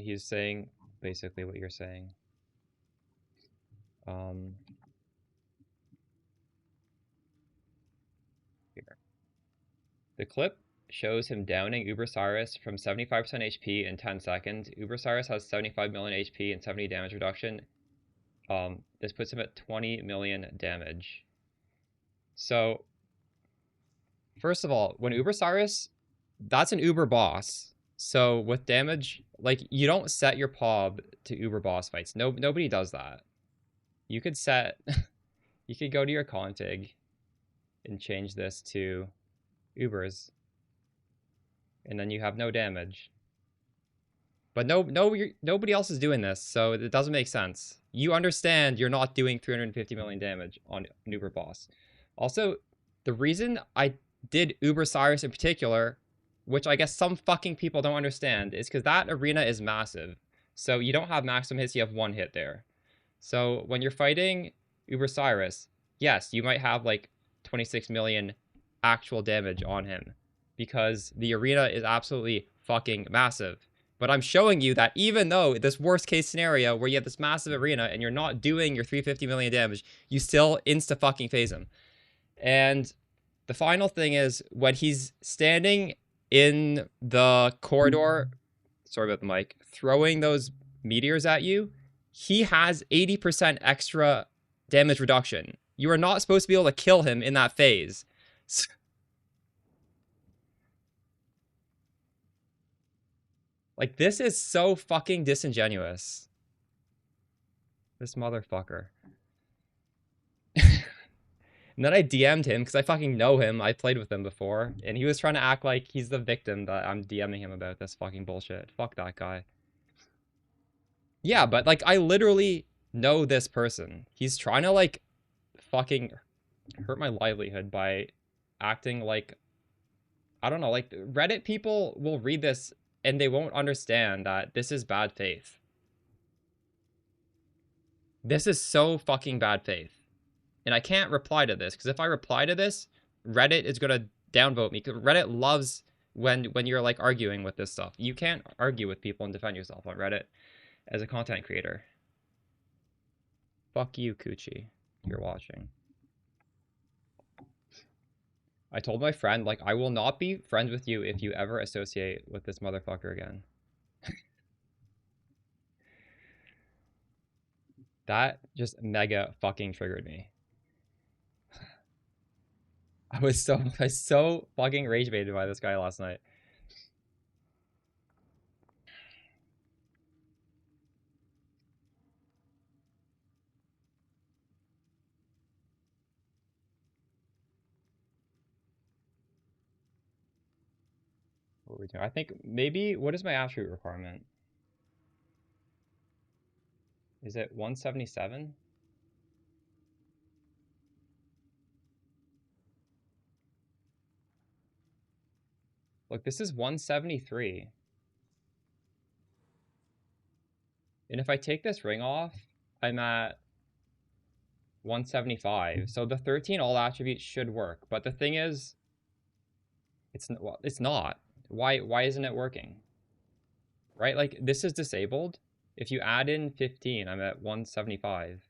[SPEAKER 1] He's saying basically what you're saying. Here. The clip shows him downing Ubercyrus from 75% HP in 10 seconds. Ubercyrus has 75 million HP and 70 damage reduction. This puts him at 20 million damage. So, first of all, when Ubercyrus, that's an Uber boss. So with damage, like, you don't set your PoB to Uber boss fights. Nobody does that. You could set, you could go to your config and change this to Ubers, and then you have no damage. But nobody else is doing this, so it doesn't make sense. You understand you're not doing 350 million damage on an Uber boss. Also, the reason I did Ubercyrus in particular, which I guess some fucking people don't understand, is because that arena is massive. So you don't have maximum hits, you have one hit there. So when you're fighting Ubercyrus, yes, you might have like 26 million actual damage on him because the arena is absolutely fucking massive. But I'm showing you that even though this worst case scenario where you have this massive arena and you're not doing your 350 million damage, you still insta fucking phase him. And the final thing is when he's standing in the corridor, sorry about the mic, throwing those meteors at you, he has 80% extra damage reduction. You are not supposed to be able to kill him in that phase. Like, this is so fucking disingenuous. This motherfucker. And then I DM'd him because I fucking know him. I played with him before. And he was trying to act like he's the victim that I'm DMing him about this fucking bullshit. Fuck that guy. Yeah, but like I literally know this person. He's trying to like fucking hurt my livelihood by acting like, I don't know, like Reddit people will read this and they won't understand that this is bad faith. This is so fucking bad faith. And I can't reply to this, because if I reply to this, Reddit is going to downvote me. Because Reddit loves when you're, like, arguing with this stuff. You can't argue with people and defend yourself on Reddit as a content creator. Fuck you, Coochie, if you're watching. I told my friend, like, I will not be friends with you if you ever associate with this motherfucker again. That just mega fucking triggered me. I was so fucking rage baited by this guy last night. What are we doing? I think maybe, what is my attribute requirement? Is it 177? Look, this is 173. And if I take this ring off, I'm at 175. So the 13 all attributes should work. But the thing is, it's not. Why isn't it working? Right? Like, this is disabled. If you add in 15, I'm at 175.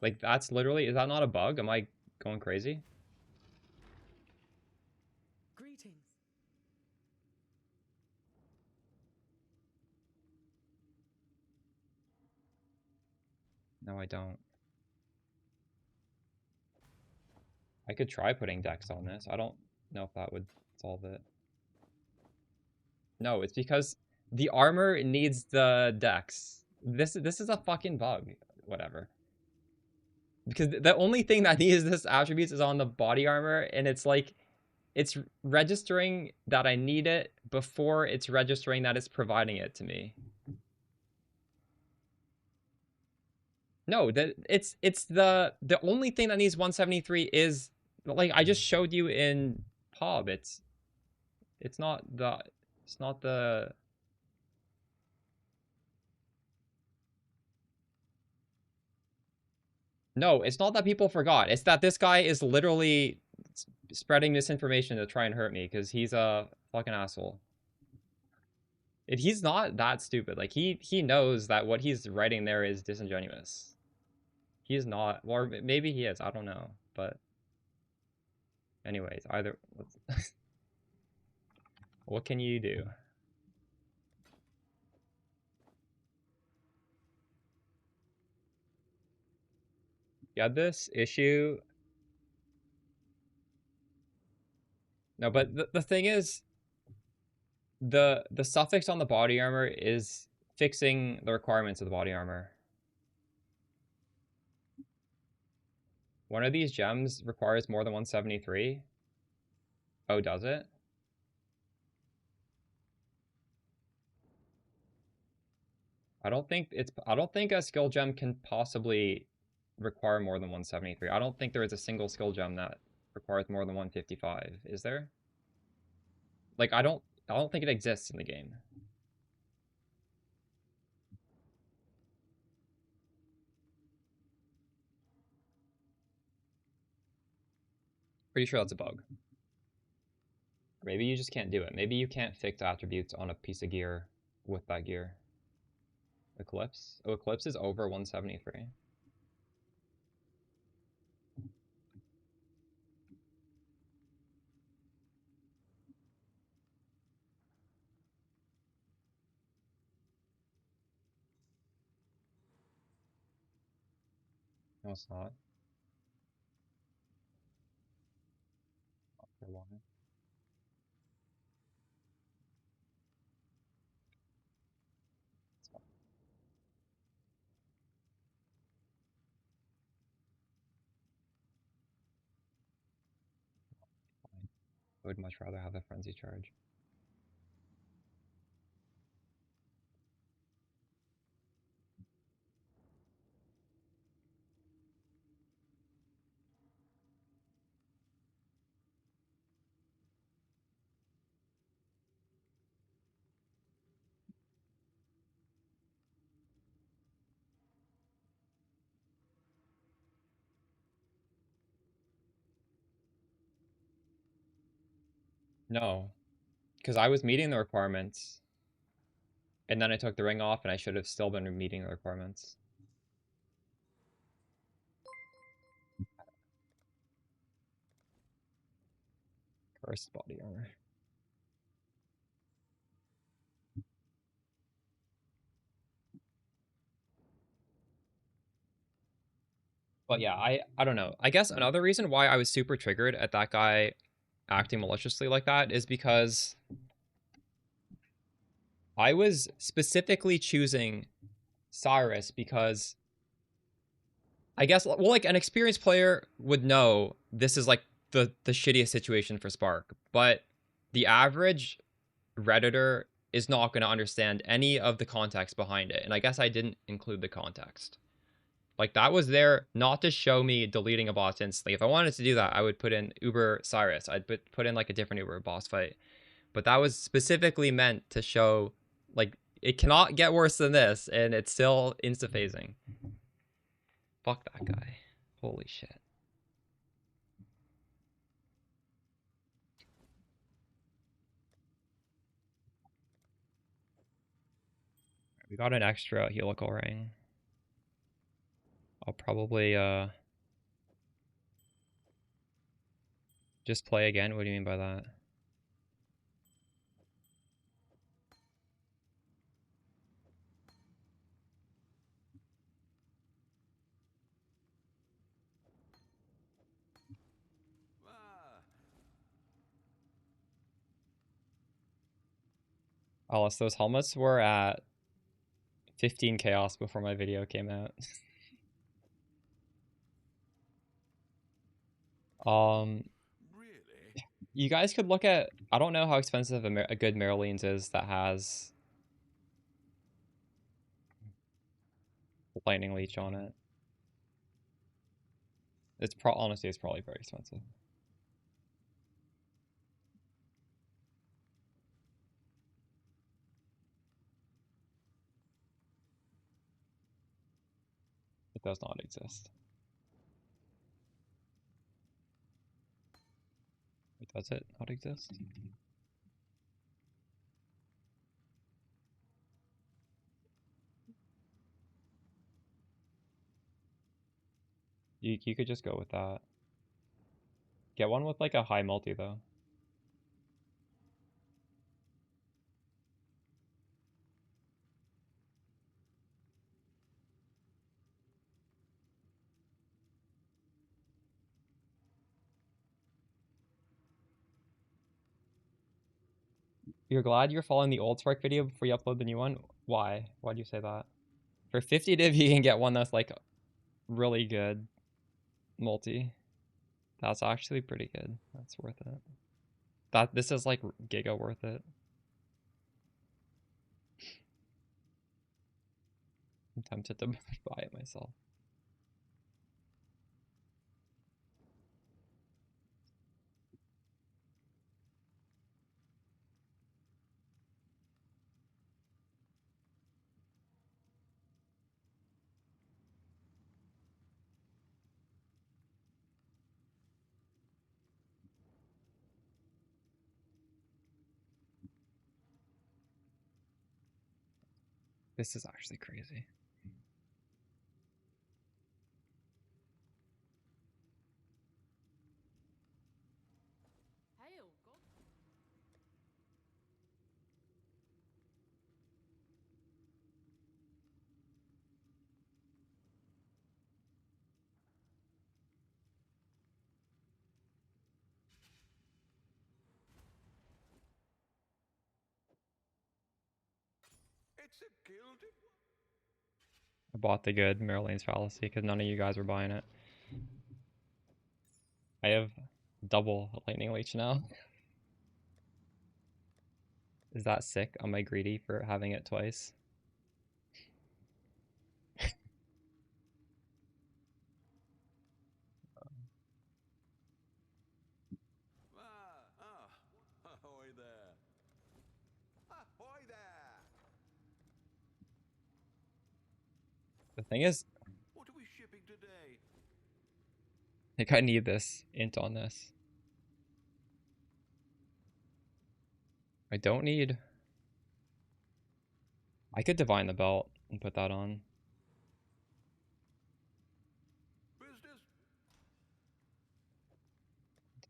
[SPEAKER 1] Like, that's literally, is that not a bug? Am I going crazy?
[SPEAKER 4] Greetings.
[SPEAKER 1] No, I don't. I could try putting dex on this. I don't know if that would solve it. No, it's because the armor needs the dex. This is a fucking bug. Whatever. Because the only thing that needs this attributes is on the body armor, and it's like, it's registering that I need it before it's registering that it's providing it to me. No, it's the only thing that needs 173 is, like, I just showed you in PoB. It's not the No, it's not that people forgot. It's that this guy is literally spreading misinformation to try and hurt me because he's a fucking asshole. He's not that stupid. Like, he knows that what he's writing there is disingenuous. He's not, or maybe he is. I don't know. But anyways, either what can you do? You had this issue. No, but the thing is, the suffix on the body armor is fixing the requirements of the body armor. One of these gems requires more than 173. Oh, does it? I don't think a skill gem can possibly require more than 173. I don't think there is a single skill gem that requires more than 155. Is there? Like, I don't think it exists in the game. Pretty sure that's a bug. Maybe you just can't do it. Maybe you can't fix attributes on a piece of gear with that gear. Eclipse? Oh, Eclipse is over 173. No, it's not. For why? It's fine. Fine. I would much rather have a frenzy charge. No, because I was meeting the requirements, and then I took the ring off, and I should have still been meeting the requirements. Cursed body armor. But yeah, I don't know. I guess another reason why I was super triggered at that guy acting maliciously like that is because I was specifically choosing Cyrus because I guess, well, like an experienced player would know this is like the shittiest situation for Spark, but the average Redditor is not going to understand any of the context behind it. And I guess I didn't include the context. Like, that was there not to show me deleting a boss instantly. If I wanted to do that, I would put in Uber Cyrus. I'd put in like a different Uber boss fight. But that was specifically meant to show, like, it cannot get worse than this, and it's still insta-phasing. Fuck that guy. Holy shit. We got an extra helical ring. I'll probably just play again. What do you mean by that?
[SPEAKER 5] Ah,
[SPEAKER 1] Alice, those helmets were at 15 chaos before my video came out.
[SPEAKER 5] really?
[SPEAKER 1] You guys could look at, I don't know how expensive a good Merylines is that has Lightning Leech on it. It's honestly, it's probably very expensive. It does not exist. Wait, does it not exist? You could just go with that. Get one with like a high multi though. You're glad you're following the old Spark video before you upload the new one? Why? Why do you say that? For 50 div, you can get one that's like really good multi. That's actually pretty good. That's worth it. This is like giga worth it. I'm tempted to buy it myself. This is actually crazy.
[SPEAKER 4] Hail, God.
[SPEAKER 5] It's a gilded.
[SPEAKER 1] I bought the good Merlin's Fallacy because none of you guys were buying it. I have double Lightning Leech now. Is that sick? Am I greedy for having it twice?
[SPEAKER 5] Ahoy there. Ahoy there.
[SPEAKER 1] The thing is,
[SPEAKER 5] What are we shipping today?
[SPEAKER 1] I think I need this int on this. I don't need... I could divine the belt and put that on.
[SPEAKER 5] Business.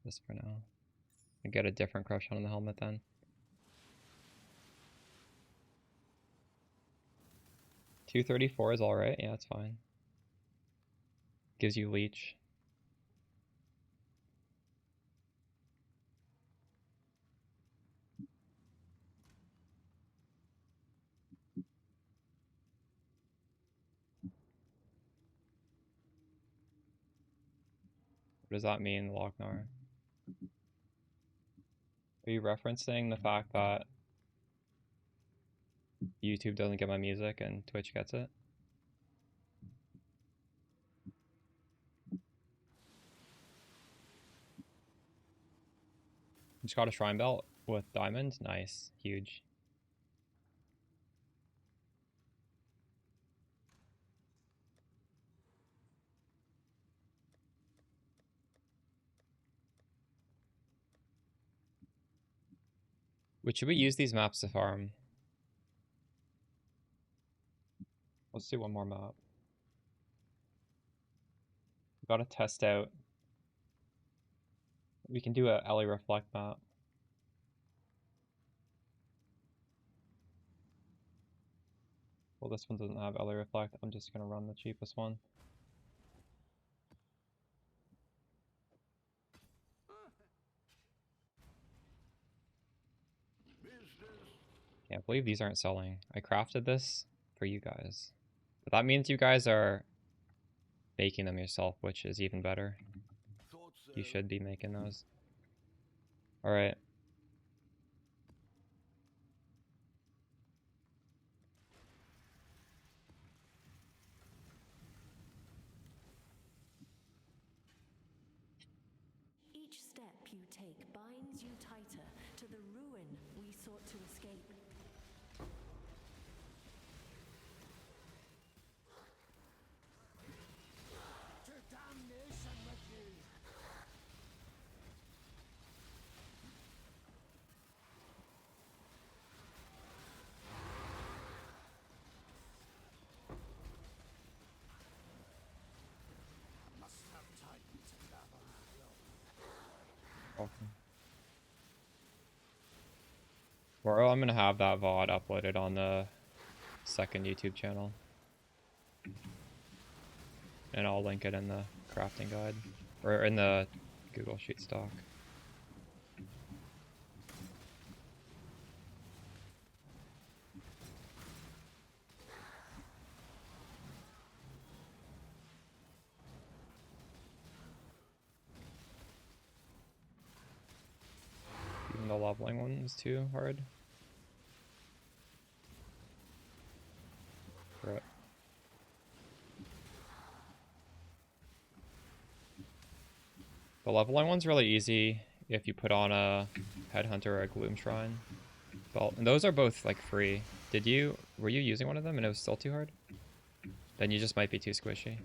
[SPEAKER 1] This for now. I get a different crush on the helmet then. $234 is alright. Yeah, it's fine. Gives you leech. What does that mean, Lochnar? Are you referencing the fact that YouTube doesn't get my music and Twitch gets it? Just got a shrine belt with diamonds. Nice. Huge. Which should we use these maps to farm? Let's do one more map. We gotta test out. We can do a Ellie Reflect map. Well, this one doesn't have Ellie Reflect. I'm just gonna run the cheapest one. Can't believe these aren't selling. I crafted this for you guys. But that means you guys are making them yourself, which is even better.
[SPEAKER 5] Thought so.
[SPEAKER 1] You should be making those. Alright.
[SPEAKER 3] Each step you take binds you tighter to the ruin we sought to escape.
[SPEAKER 7] To damnation with you! Must have time to gather.
[SPEAKER 1] Okay. Tomorrow I'm gonna have that VOD uploaded on the second YouTube channel. And I'll link it in the crafting guide. Or in the Google Sheet stock. Even the leveling one was too hard. Right. The leveling one's really easy if you put on a Headhunter or a Gloom Shrine belt. And those are both like free. Were you using one of them and it was still too hard? Then you just might be too squishy.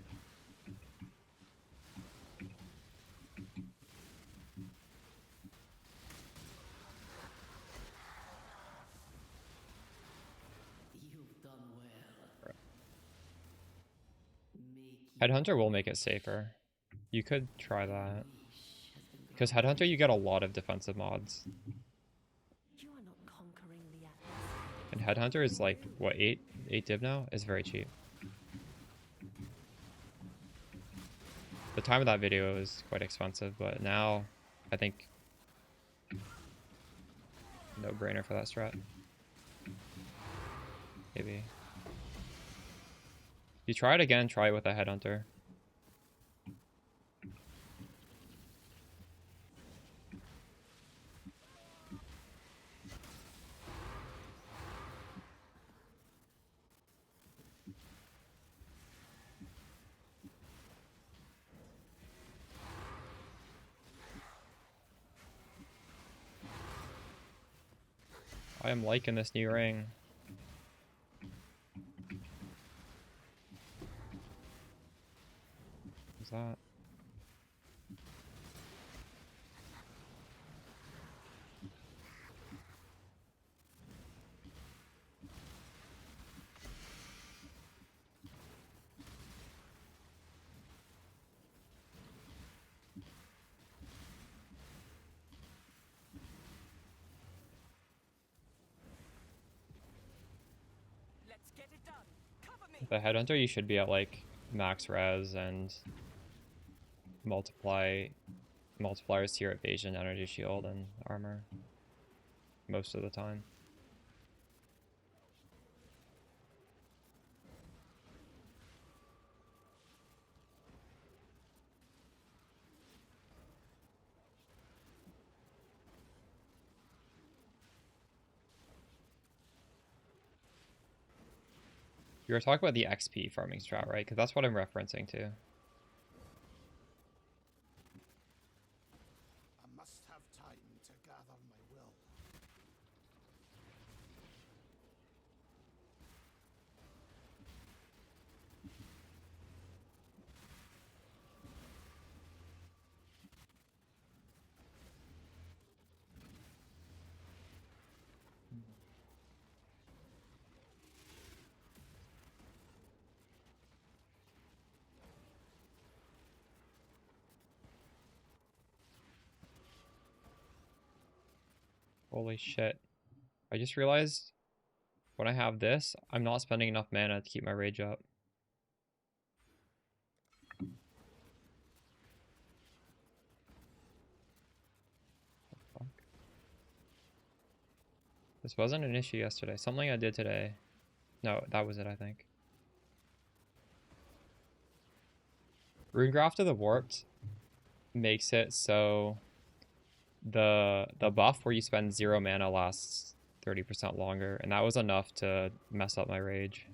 [SPEAKER 6] You've done well.
[SPEAKER 1] Headhunter will make it safer. You could try that. Because Headhunter, you get a lot of defensive mods.
[SPEAKER 3] You are not conquering the atmosphere.
[SPEAKER 1] And Headhunter is like, what, 8 div now? Is very cheap. The time of that video was quite expensive, but now I think no brainer for that strat. Maybe. You try it again, try it with a Headhunter. I am liking this new ring. What's that?
[SPEAKER 4] Let's get it done. Cover me.
[SPEAKER 1] The Headhunter, you should be at like max res and multipliers to your evasion, energy shield, and armor most of the time. You were talking about the XP farming strat, right? Because that's what I'm referencing to.
[SPEAKER 7] I must have time to gather my will.
[SPEAKER 1] Holy shit. I just realized when I have this, I'm not spending enough mana to keep my rage up. Fuck. This wasn't an issue yesterday. Something I did today. No, that was it, I think. Runegraft of the Warped makes it so the buff where you spend 0 mana lasts 30% longer, and that was enough to mess up my rage.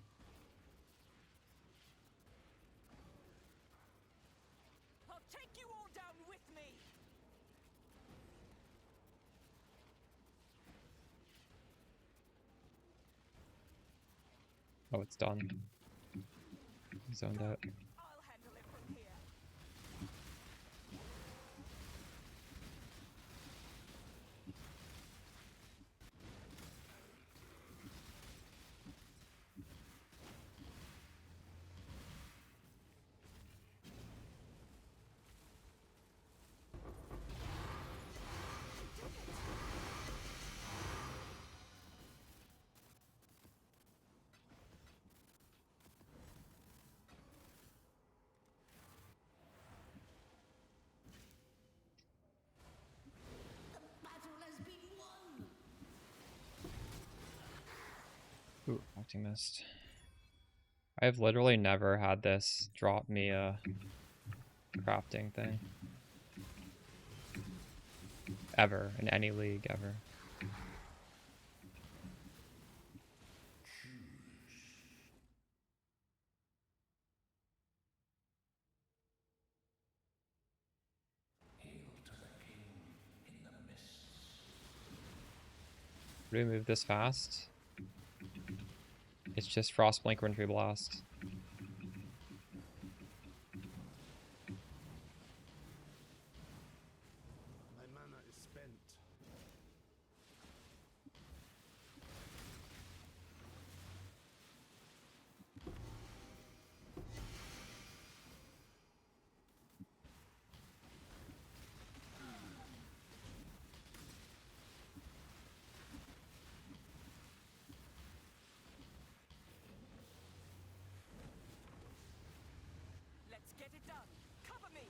[SPEAKER 4] I'll take you all down with me.
[SPEAKER 1] Oh, it's done. Zoned out.
[SPEAKER 4] I'll handle it from here.
[SPEAKER 6] Battle has been won.
[SPEAKER 1] Ooh, Optimist. I've literally never had this drop me a crafting thing. Ever, in any league, ever. Do we move this fast? It's just Frostblink Wintry Blast.
[SPEAKER 7] My mana is spent.
[SPEAKER 4] Cover me.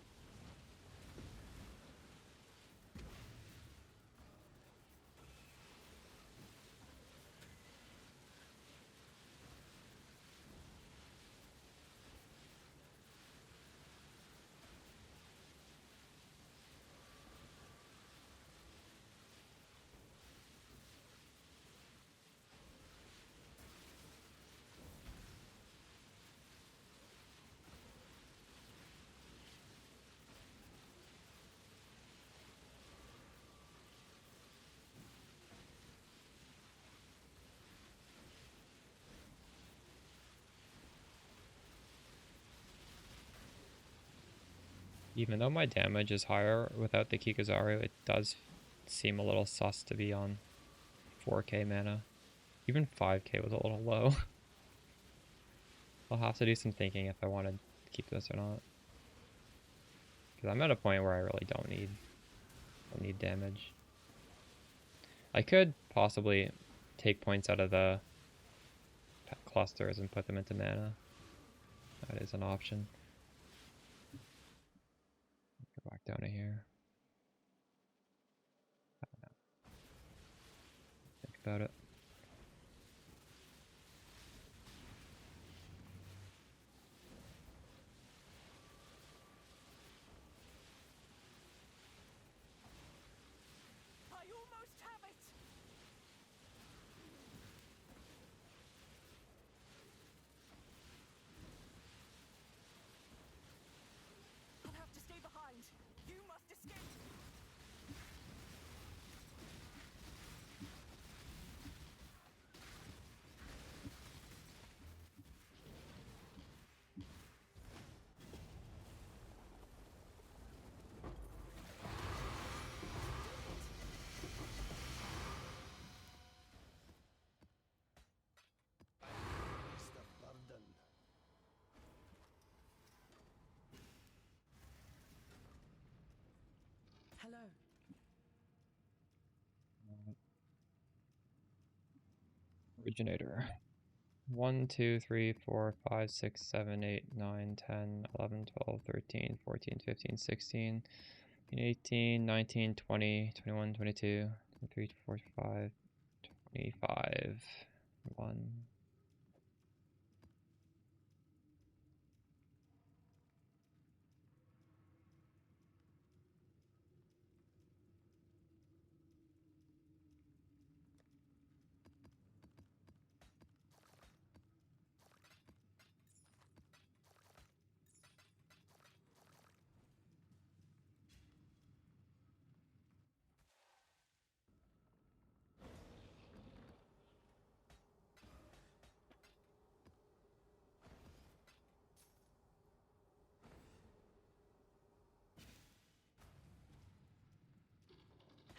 [SPEAKER 1] Even though my damage is higher without the Kikazaru, it does seem a little sus to be on 4k mana. Even 5k was a little low. I'll have to do some thinking if I want to keep this or not. Because I'm at a point where I really don't need damage. I could possibly take points out of the clusters and put them into mana. That is an option. Go back down to here. I don't know. Think about it.
[SPEAKER 4] I almost have it. I'll have to stay behind. You must escape. Hello.
[SPEAKER 1] Originator. 1, 2, 3, 4, 5, 6, 7, 8, 9, 10, 11, 12, 13, 14, 15, 16, 18, 19, 20, 21, 22, 23, 25, 25, 1.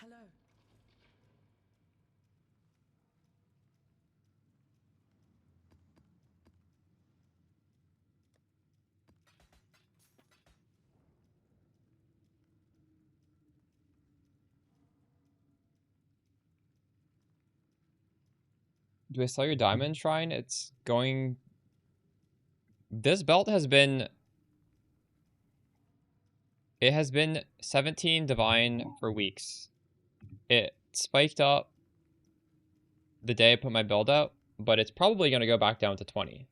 [SPEAKER 4] Hello.
[SPEAKER 1] Do I sell your diamond shrine? It's going... This belt has been... It has been 17 divine for weeks. It spiked up the day I put my build out, but it's probably going to go back down to 20.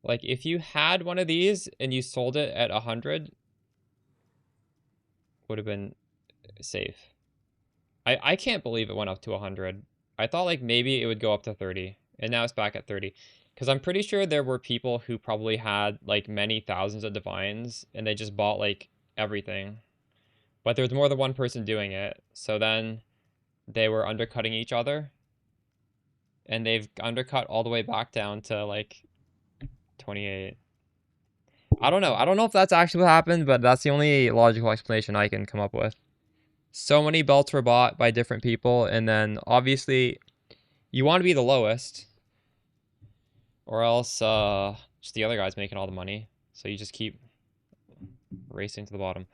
[SPEAKER 1] Like, if you had one of these and you sold it at 100, would have been safe. I can't believe it went up to 100. I thought, like, maybe it would go up to 30, and now it's back at 30. Because I'm pretty sure there were people who probably had, like, many thousands of divines, and they just bought, like, everything. But there was more than one person doing it, so then they were undercutting each other. And they've undercut all the way back down to, like, 28. I don't know. I don't know if that's actually what happened, but that's the only logical explanation I can come up with. So many belts were bought by different people, and then obviously you want to be the lowest, or else just the other guy's making all the money. So you just keep racing to the bottom.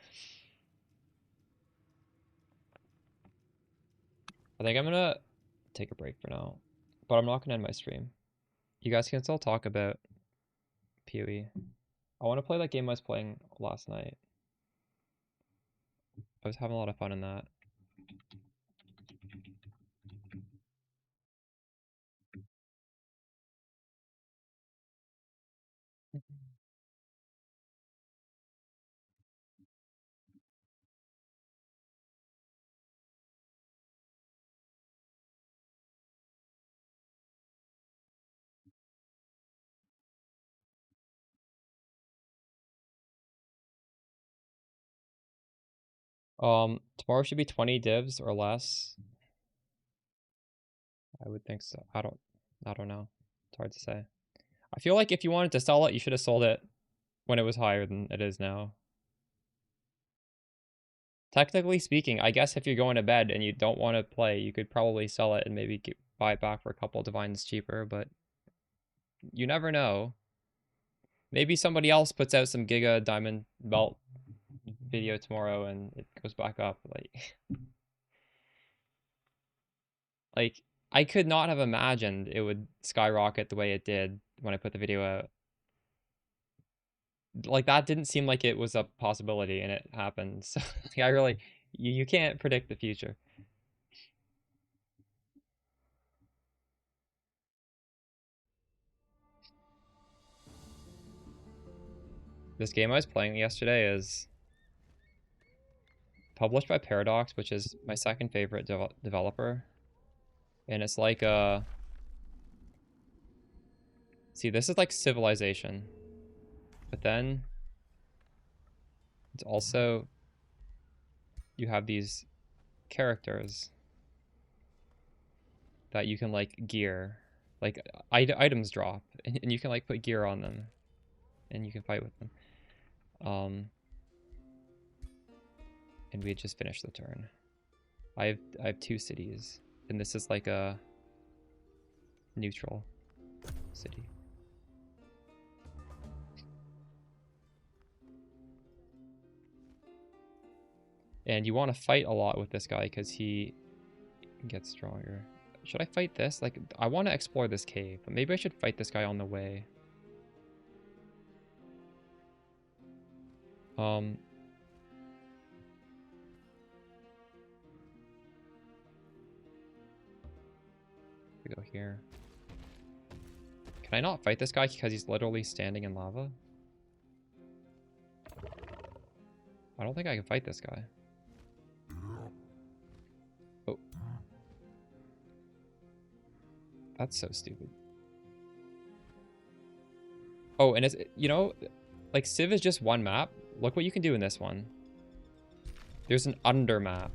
[SPEAKER 1] I think I'm gonna take a break for now, but I'm not gonna end my stream. You guys can still talk about PoE. I want to play that game I was playing last night. I was having a lot of fun in that. Tomorrow should be 20 divs or less. I would think so. I don't know. It's hard to say. I feel like if you wanted to sell it, you should have sold it when it was higher than it is now. Technically speaking, I guess if you're going to bed and you don't want to play, you could probably sell it and maybe buy it back for a couple of divines cheaper, but you never know. Maybe somebody else puts out some Giga Diamond Belt video tomorrow and it goes back up. Like I could not have imagined it would skyrocket the way it did when I put the video out. Like that didn't seem like it was a possibility and it happened. So I really, you can't predict the future. This game I was playing yesterday is published by Paradox, which is my second favorite developer. And it's like see, this is like Civilization. But then it's also, you have these characters that you can like gear. Like items drop and you can like put gear on them and you can fight with them. And we had just finished the turn. I have 2 cities, and this is like a neutral city. And you want to fight a lot with this guy because he gets stronger. Should I fight this? Like, I want to explore this cave, but maybe I should fight this guy on the way. We go here. Can I not fight this guy because he's literally standing in lava? I don't think I can fight this guy. Oh. That's so stupid. Oh, and it's, you know, like Civ is just one map. Look what you can do in this one. There's an under map.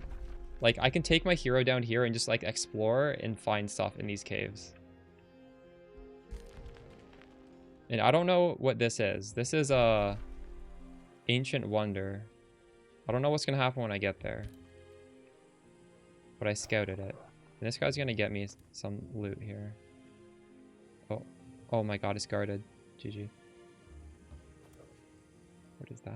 [SPEAKER 1] Like I can take my hero down here and just like explore and find stuff in these caves. And I don't know what this is. This is a ancient wonder. I don't know what's gonna happen when I get there. But I scouted it. And this guy's gonna get me some loot here. Oh, oh my god, it's guarded. GG. What is that?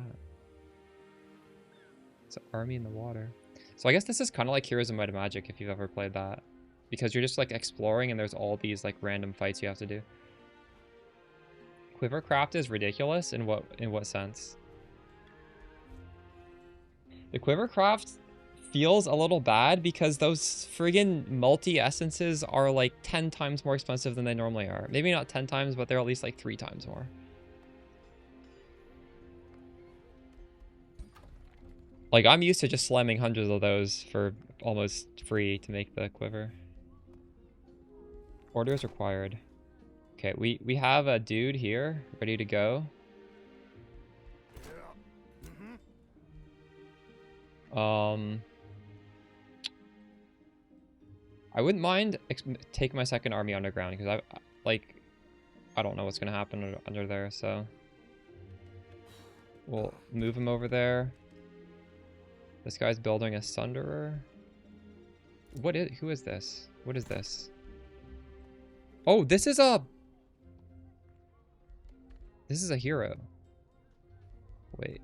[SPEAKER 1] It's an army in the water. So I guess this is kind of like Heroes of Might and Magic if you've ever played that. Because you're just like exploring and there's all these like random fights you have to do. Quivercraft is ridiculous in what sense? The Quivercraft feels a little bad because those friggin' multi-essences are like 10 times more expensive than they normally are. Maybe not 10 times, but they're at least like 3 times more. Like, I'm used to just slamming hundreds of those for almost free to make the quiver. Orders required. Okay, we have a dude here ready to go. I wouldn't mind taking my second army underground because I don't know what's gonna happen under there, so we'll move him over there. This guy's building a Sunderer. Who is this? What is this? Oh, this is a hero. Wait.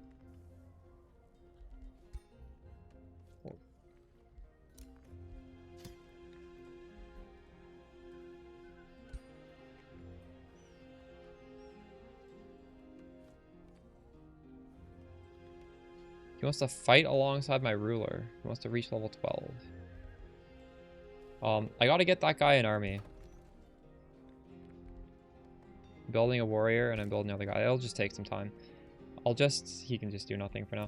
[SPEAKER 1] He wants to fight alongside my ruler. He wants to reach level 12. I gotta get that guy an army. I'm building a warrior and I'm building another guy. It'll just take some time. He can just do nothing for now.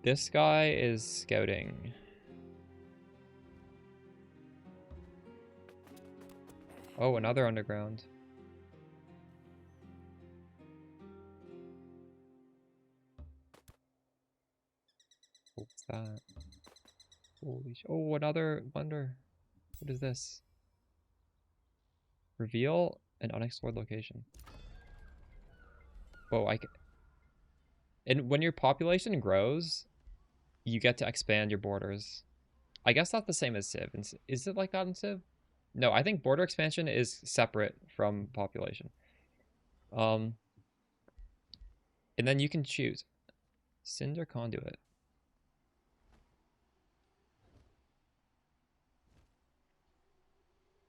[SPEAKER 1] This guy is scouting. Oh, another underground. What's that? Holy sh— oh, another wonder. What is this? Reveal an unexplored location. Whoa, and when your population grows, you get to expand your borders. I guess that's the same as Civ. Is it like that in Civ? No, I think border expansion is separate from population. And then you can choose Cinder Conduit.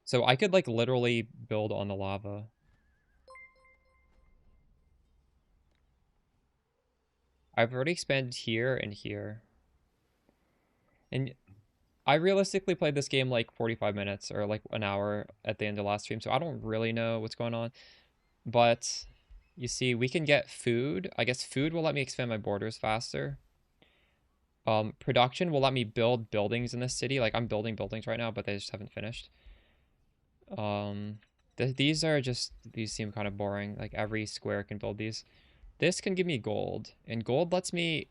[SPEAKER 1] So I could like literally build on the lava. I've already expanded here and here. And I realistically played this game like 45 minutes or like an hour at the end of last stream, so I don't really know what's going on. But you see, we can get food. I guess food will let me expand my borders faster. Production will let me build buildings in this city. Like I'm building buildings right now, but they just haven't finished. These seem kind of boring. Like every square can build these. This can give me gold, and gold lets me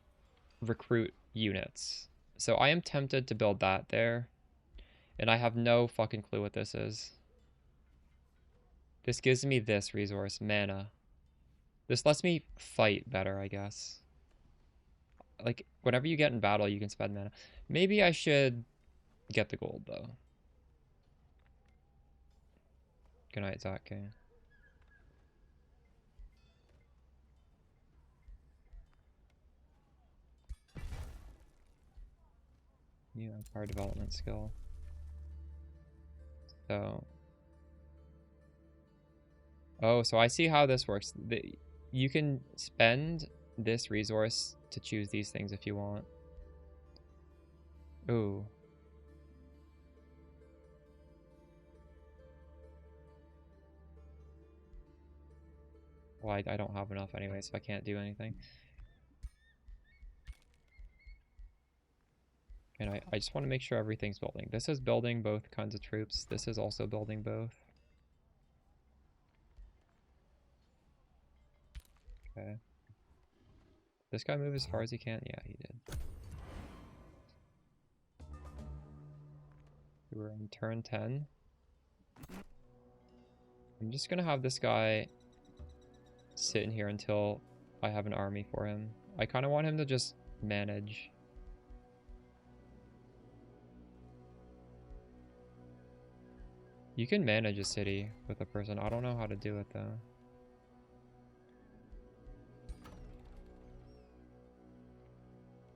[SPEAKER 1] recruit units. So I am tempted to build that there. And I have no fucking clue what this is. This gives me this resource, mana. This lets me fight better, I guess. Like, whenever you get in battle, you can spend mana. Maybe I should get the gold, though. Good night, Zach King. New empire development skill. So. Oh, so I see how this works. You can spend this resource to choose these things if you want. Ooh. Well, I don't have enough anyway, so I can't do anything. And I just want to make sure everything's building. This is building both kinds of troops. This is also building both. Okay. This guy move as far as he can? Yeah, he did. We're in turn 10. I'm just gonna have this guy sit in here until I have an army for him. I kind of want him to just manage. You can manage a city with a person. I don't know how to do it though.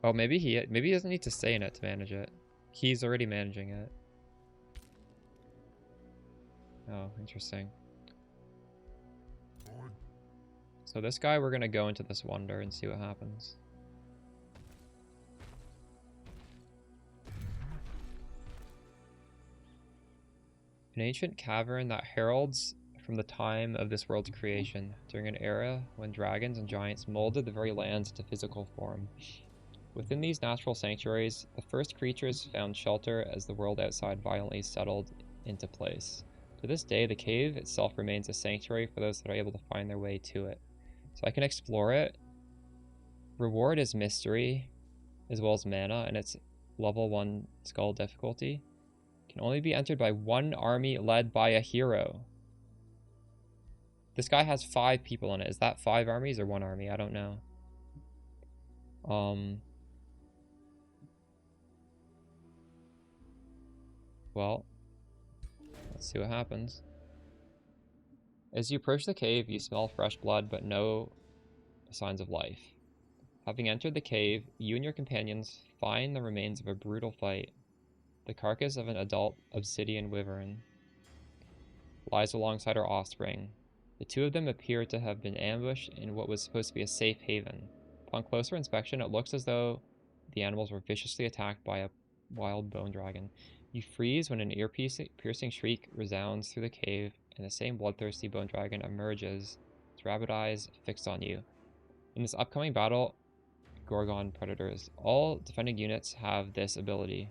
[SPEAKER 1] Oh, maybe he doesn't need to stay in it to manage it. He's already managing it. Oh, interesting. So this guy, we're gonna go into this wonder and see what happens. An ancient cavern that heralds from the time of this world's creation, during an era when dragons and giants molded the very lands into physical form. Within these natural sanctuaries, the first creatures found shelter as the world outside violently settled into place. To this day, the cave itself remains a sanctuary for those that are able to find their way to it. So I can explore it. Reward is mystery, as well as mana, and it's level 1 skull difficulty. Can only be entered by one army led by a hero. This guy has 5 people in it. Is that 5 armies or 1 army? I don't know. Well, let's see what happens. As you approach the cave, you smell fresh blood, but no signs of life. Having entered the cave, you and your companions find the remains of a brutal fight. The carcass of an adult obsidian wyvern lies alongside her offspring. The two of them appear to have been ambushed in what was supposed to be a safe haven, Upon closer inspection, it looks as though the animals were viciously attacked by a wild bone dragon. You freeze when an ear-piercing shriek resounds through the cave, and the same bloodthirsty bone dragon emerges, its rabid eyes fixed on you. In this upcoming battle, Gorgon Predators, all defending units have this ability.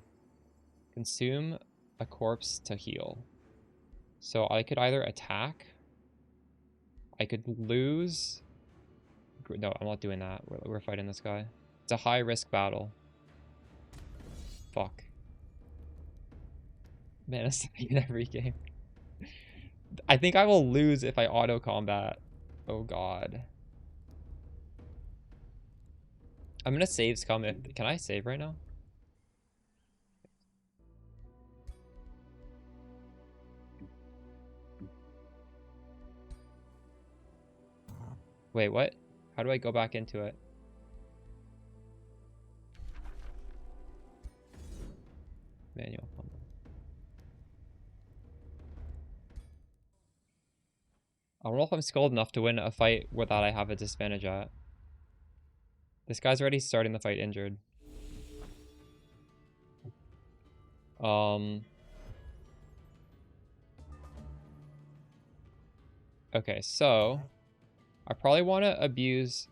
[SPEAKER 1] Consume a corpse to heal. So I could either attack, I could lose. No, I'm not doing that. We're fighting this guy. It's a high-risk battle. Fuck. Man, it's in every game. I think I will lose if I auto-combat. Oh, God. I'm gonna save scum if... Can I save right now? Wait, what? How do I go back into it? Manual combo. I don't know if I'm skilled enough to win a fight without I have a disadvantage at. This guy's already starting the fight injured. Okay, so I probably want to abuse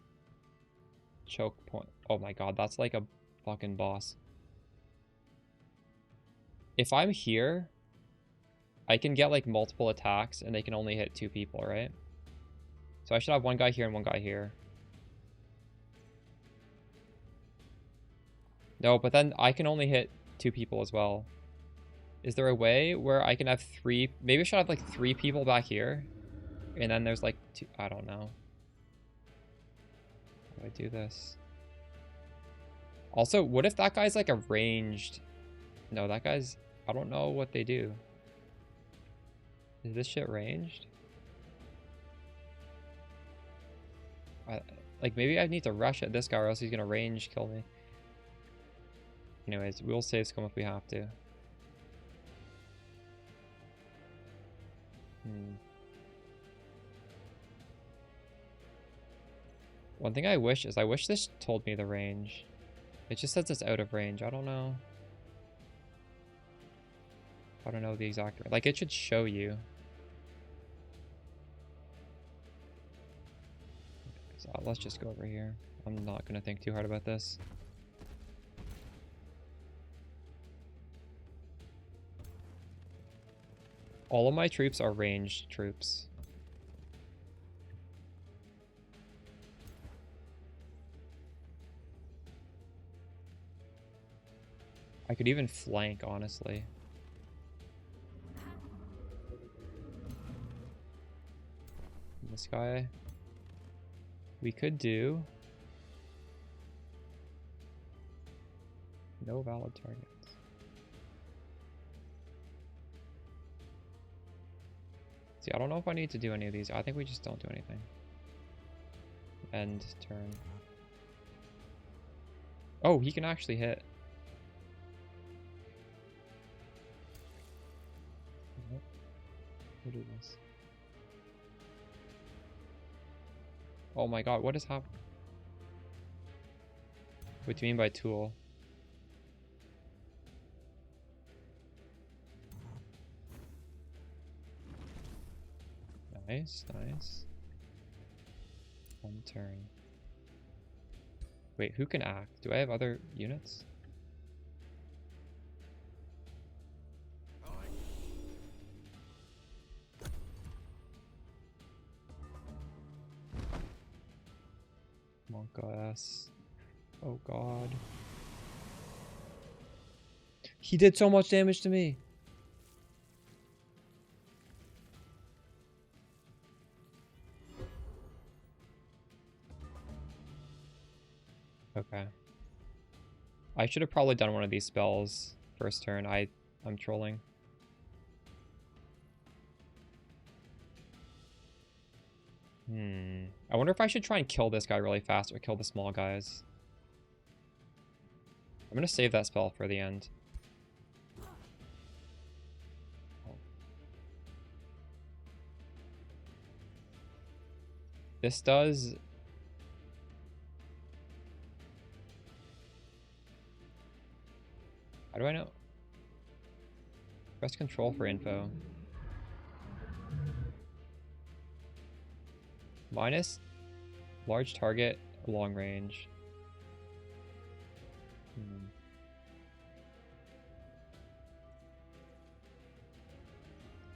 [SPEAKER 1] choke point. Oh my god, that's like a fucking boss. If I'm here, I can get like multiple attacks and they can only hit 2 people, right? So I should have one guy here and one guy here. No, but then I can only hit 2 people as well. Is there a way where I can have 3? Maybe I should have like 3 people back here. And then there's like 2. I don't know. How do I do this? Also, what if that guy's like a ranged... No, that guy's... I don't know what they do. Is this shit ranged? Like, maybe I need to rush at this guy or else he's gonna range kill me. Anyways, we'll save scum if we have to. One thing I wish is, I wish this told me the range. It just says it's out of range. I don't know. I don't know the exact... Like, it should show you. So let's just go over here. I'm not going to think too hard about this. All of my troops are ranged troops. I could even flank, honestly. This guy. We could do... No valid targets. See, I don't know if I need to do any of these. I think we just don't do anything. End turn. Oh, he can actually hit. We'll do this. Oh my god, what is happening? What do you mean by tool? Nice, nice. One turn. Wait, who can act? Do I have other units? Monk S. Oh god. He did so much damage to me. Okay. I should have probably done one of these spells first turn. I'm trolling. I wonder if I should try and kill this guy really fast or kill the small guys. I'm gonna save that spell for the end. This does... How do I know? Press control for info. Minus large target, long range.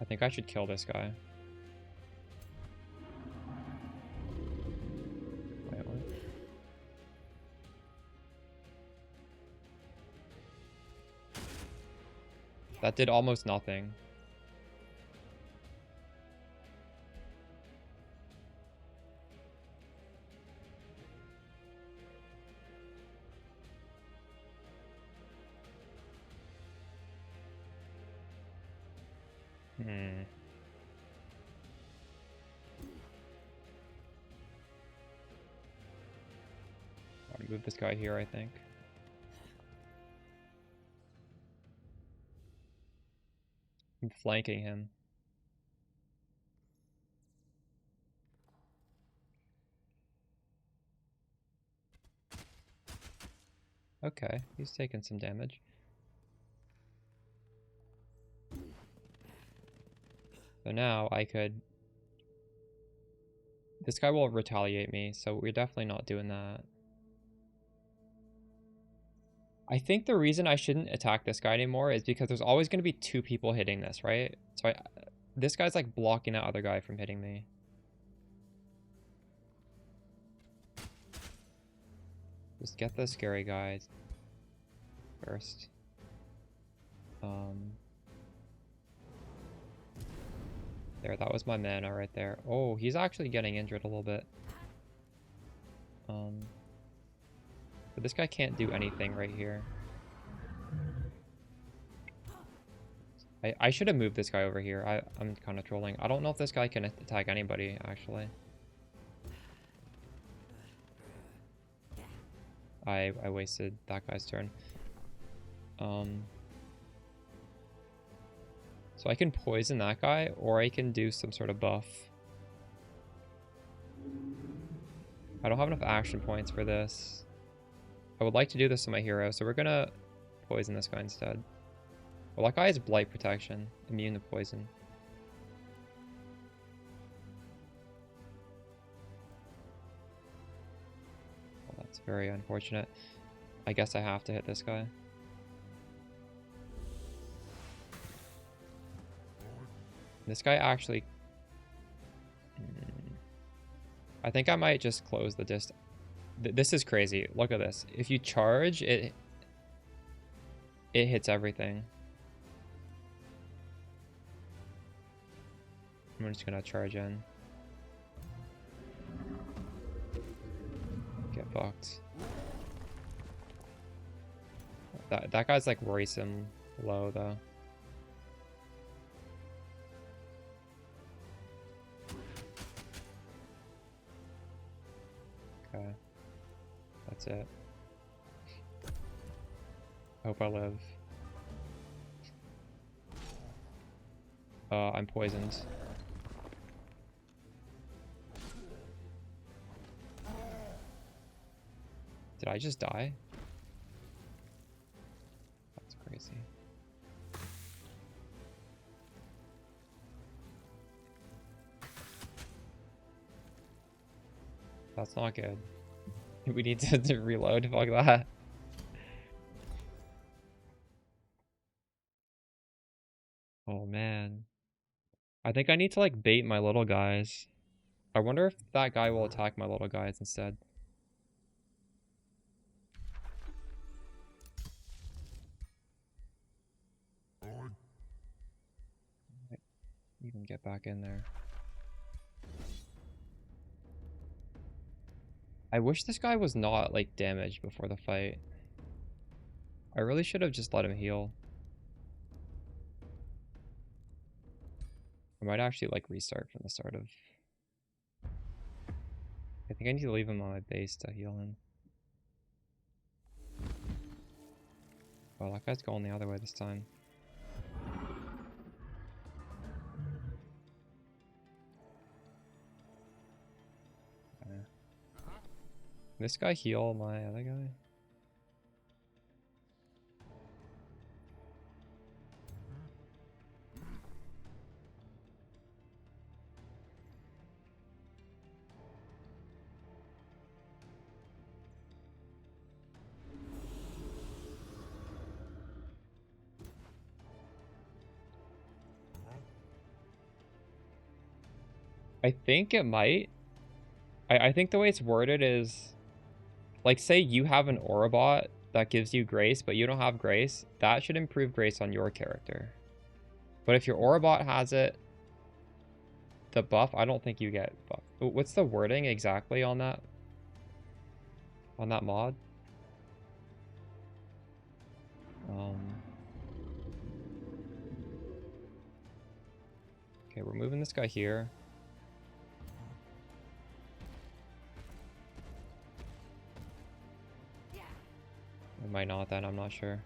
[SPEAKER 1] I think I should kill this guy. Wait, what? That did almost nothing. I'll move this guy here, I think. I'm flanking him. Okay, he's taking some damage. So now I could... This guy will retaliate me, so we're definitely not doing that. I think the reason I shouldn't attack this guy anymore is because there's always going to be two people hitting this, right? So this guy's like blocking that other guy from hitting me. Just get the scary guys first. There, that was my mana right there. Oh, he's actually getting injured a little bit. But this guy can't do anything right here. I should have moved this guy over here. I'm kind of trolling. I don't know if this guy can attack anybody, actually. I wasted that guy's turn. So I can poison that guy, or I can do some sort of buff. I don't have enough action points for this. I would like to do this to my hero, so we're gonna poison this guy instead. Well, that guy has blight protection, immune to poison. Well, that's very unfortunate. I guess I have to hit this guy. This guy actually... I think I might just close the distance. This is crazy. Look at this. If you charge, it hits everything. I'm just gonna charge in. Get fucked. That guy's like worrisome low though. Okay. That's it. Hope I live. I'm poisoned. Did I just die? That's crazy. That's not good. We need to reload. Fuck that. Oh man. I think I need to like bait my little guys. I wonder if that guy will attack my little guys instead. Even get back in there. I wish this guy was not like damaged before the fight. I really should have just let him heal. I might actually like restart from the start of... I think I need to leave him on my base to heal him. Oh, that guy's going the other way this time. This guy heal my other guy? I think it might. I think the way it's worded is, like, say you have an Orabot that gives you grace, but you don't have grace. That should improve grace on your character. But if your Orabot has it, the buff, I don't think you get buff. What's the wording exactly on that? On that mod? Okay, we're moving this guy here. We might not then, I'm not sure.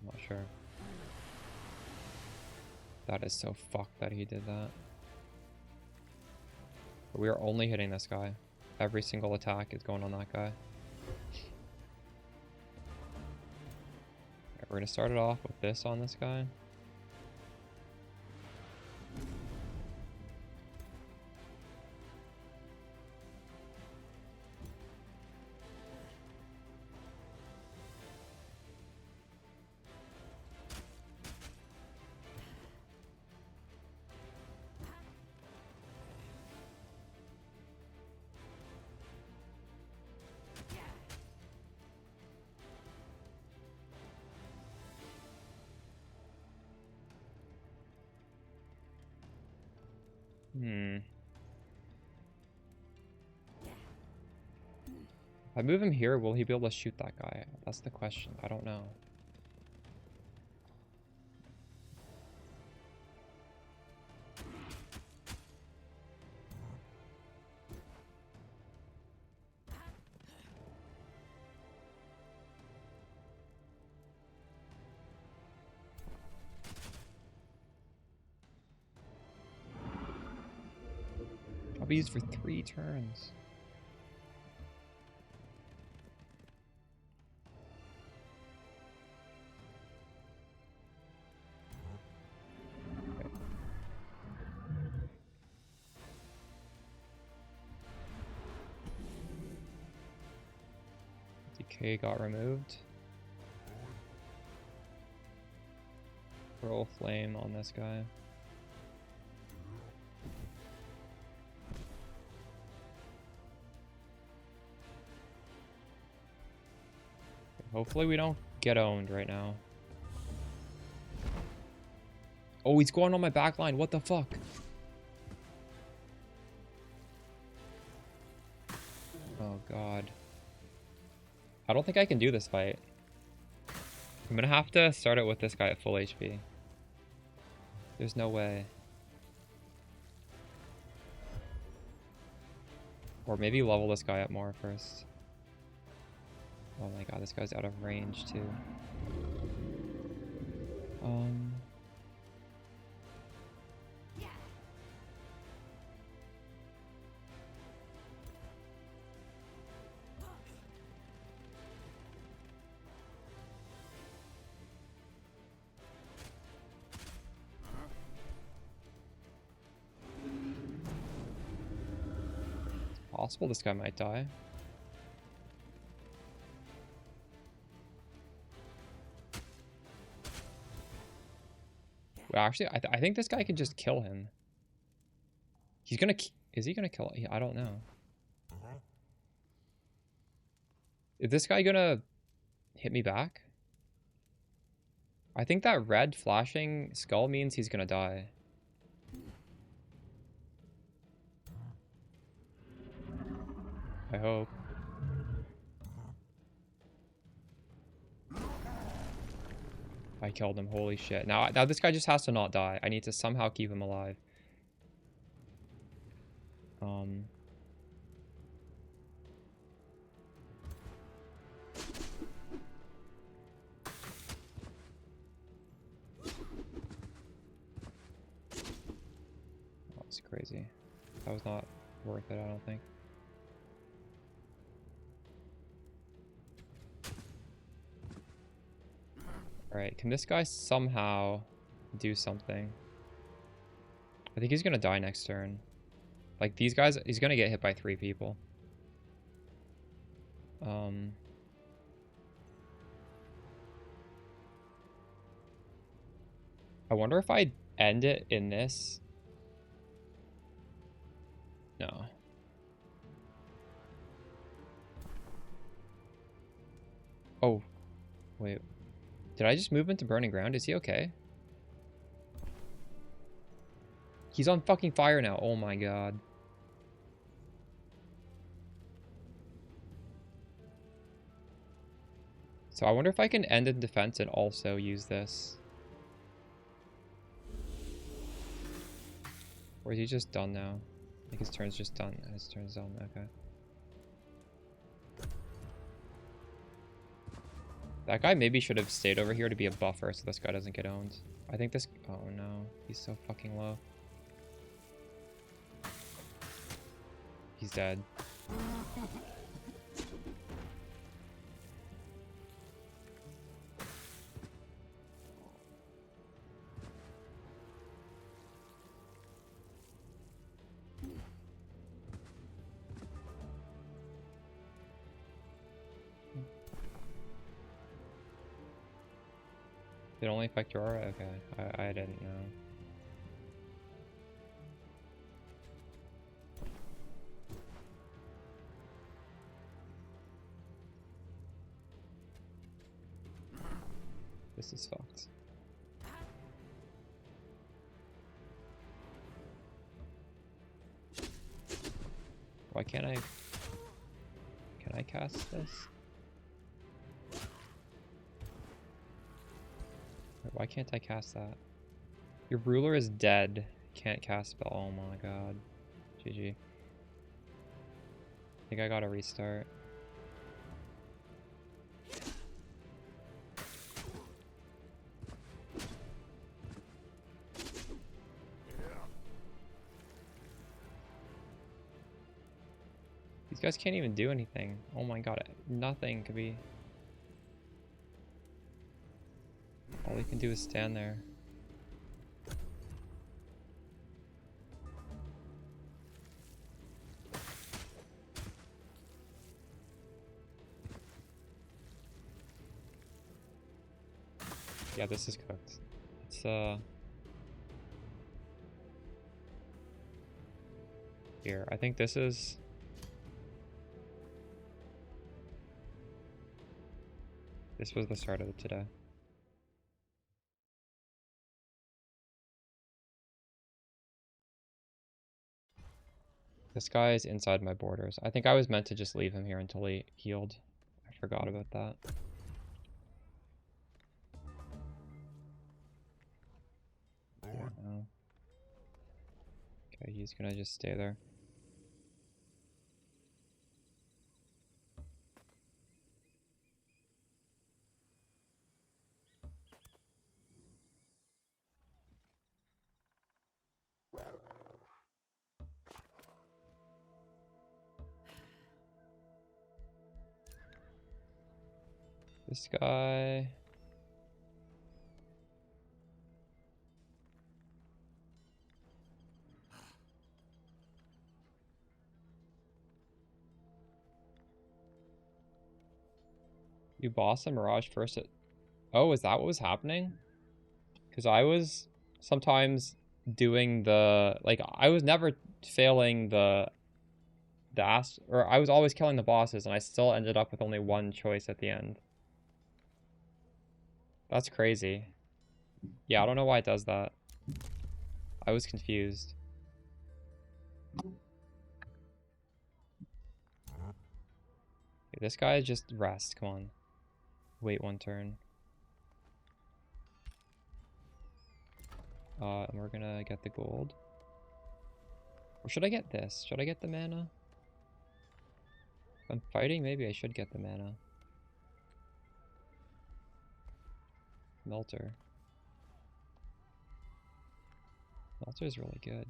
[SPEAKER 1] I'm not sure. That is so fucked that he did that. But we are only hitting this guy. Every single attack is going on that guy. We're gonna start it off with this on this guy. If I move him here, will he be able to shoot that guy? That's the question. I don't know. I'll be used for 3 turns. Decay got removed. Roll flame on this guy. Hopefully we don't get owned right now. Oh, he's going on my back line. What the fuck? Oh, God. I don't think I can do this fight. I'm gonna have to start it with this guy at full HP. There's no way. Or maybe level this guy up more first. Oh my god, this guy's out of range too. It's possible this guy might die. Well, actually, I think this guy can just kill him. He's gonna... Is he gonna kill... I don't know. Is this guy gonna hit me back? I think that red flashing skull means he's gonna die. I hope. I killed him. Holy shit. Now this guy just has to not die. I need to somehow keep him alive. That's crazy. That was not worth it, I don't think. Alright, can this guy somehow do something? I think he's gonna die next turn. Like, these guys, he's gonna get hit by 3 people. I wonder if I end it in this. No. Oh, wait. Did I just move into burning ground? Is he okay? He's on fucking fire now. Oh my god. So I wonder if I can end in defense and also use this. Or is he just done now? I think his turn's just done. His turn's done. Okay. That guy maybe should have stayed over here to be a buffer so this guy doesn't get owned. I think this... Oh no. He's so fucking low. He's dead. Did it only affect your aura? Okay. I didn't know. This is fucked. Why can't I... Can I cast this? Why can't I cast that? Your ruler is dead. Can't cast spell. Oh my god. GG. I think I gotta restart. These guys can't even do anything. Oh my god. Nothing could be... All he can do is stand there. Yeah, this is cooked. It's here. I think this is... This was the start of it today. This guy is inside my borders. I think I was meant to just leave him here until he healed. I forgot about that. Yeah. Okay, he's gonna just stay there. This guy... You boss a Mirage first at... Oh, is that what was happening? Because I was sometimes doing the... Like, I was never failing the or I was always killing the bosses, and I still ended up with only one choice at the end. That's crazy. Yeah, I don't know why it does that. I was confused. Okay, this guy just rest. Come on. Wait one turn. And we're gonna get the gold. Or should I get this? Should I get the mana? If I'm fighting, maybe I should get the mana. Melter. Melter is really good.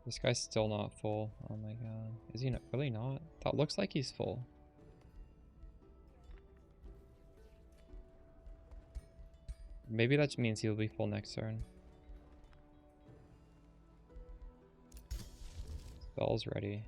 [SPEAKER 1] This guy's still not full. Oh my god. Is he really not? That looks like he's full. Maybe that means he'll be full next turn. Spell's ready.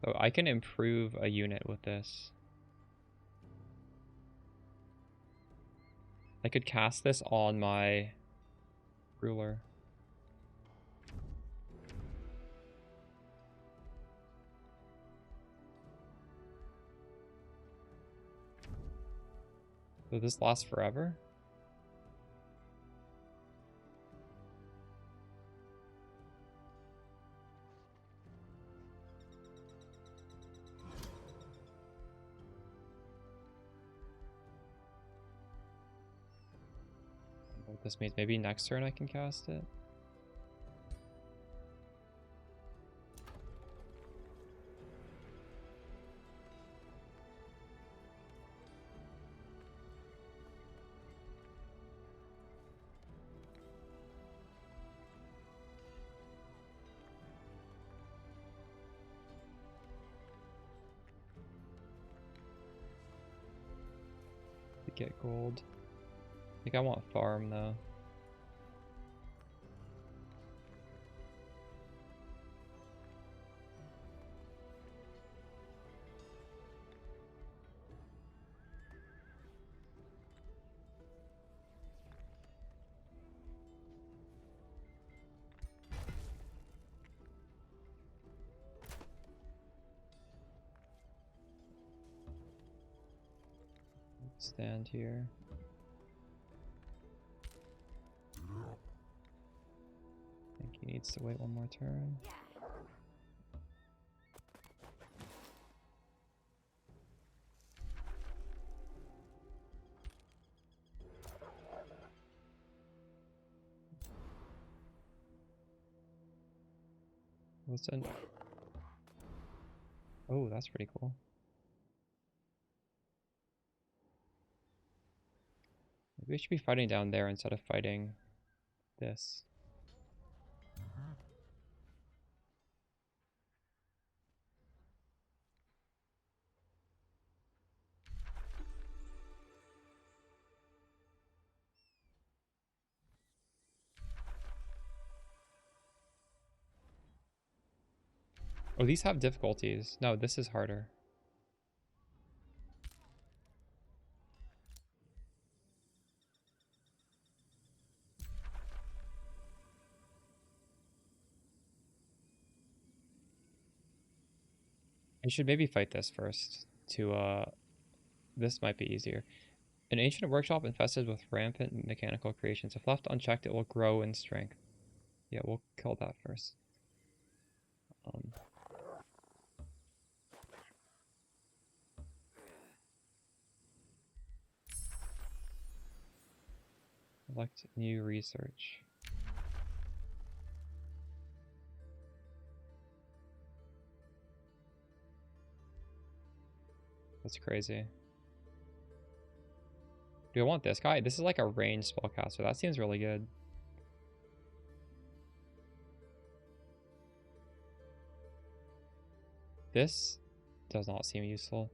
[SPEAKER 1] So I can improve a unit with this. I could cast this on my ruler. Will this last forever? What this means, maybe next turn I can cast it. To get gold. I think I want farm though. Stand here. I think he needs to wait one more turn. What's in? Oh, that's pretty cool. Maybe we should be fighting down there instead of fighting this. Oh, these have difficulties. No, this is harder. I should maybe fight this first to, this might be easier. An ancient workshop infested with rampant mechanical creations. If left unchecked, it will grow in strength. Yeah, we'll kill that first. Select new research. That's crazy. Do I want this guy? This is like a ranged spellcaster. That seems really good. This does not seem useful.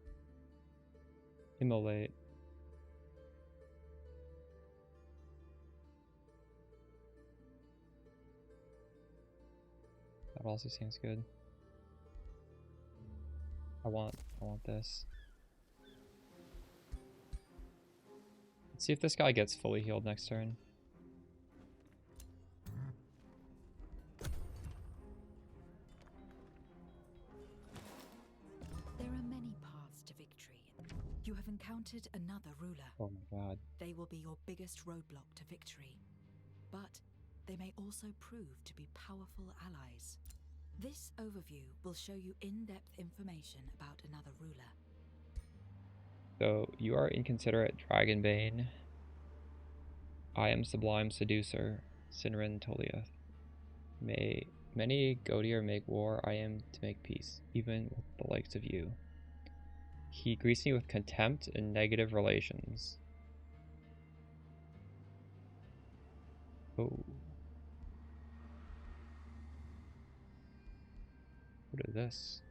[SPEAKER 1] Immolate. That also seems good. I want this. Let's see if this guy gets fully healed next turn.
[SPEAKER 4] There are many paths to victory. You have encountered another ruler.
[SPEAKER 1] Oh my god.
[SPEAKER 4] They will be your biggest roadblock to victory. But
[SPEAKER 8] they may also prove to be powerful allies. This overview will show you in-depth information about another ruler.
[SPEAKER 1] So, you are inconsiderate Dragonbane. I am Sublime Seducer, Sinrin Toliath. May many Godier make war, I am to make peace, even with the likes of you. He greets me with contempt and negative relations. Oh. What is this?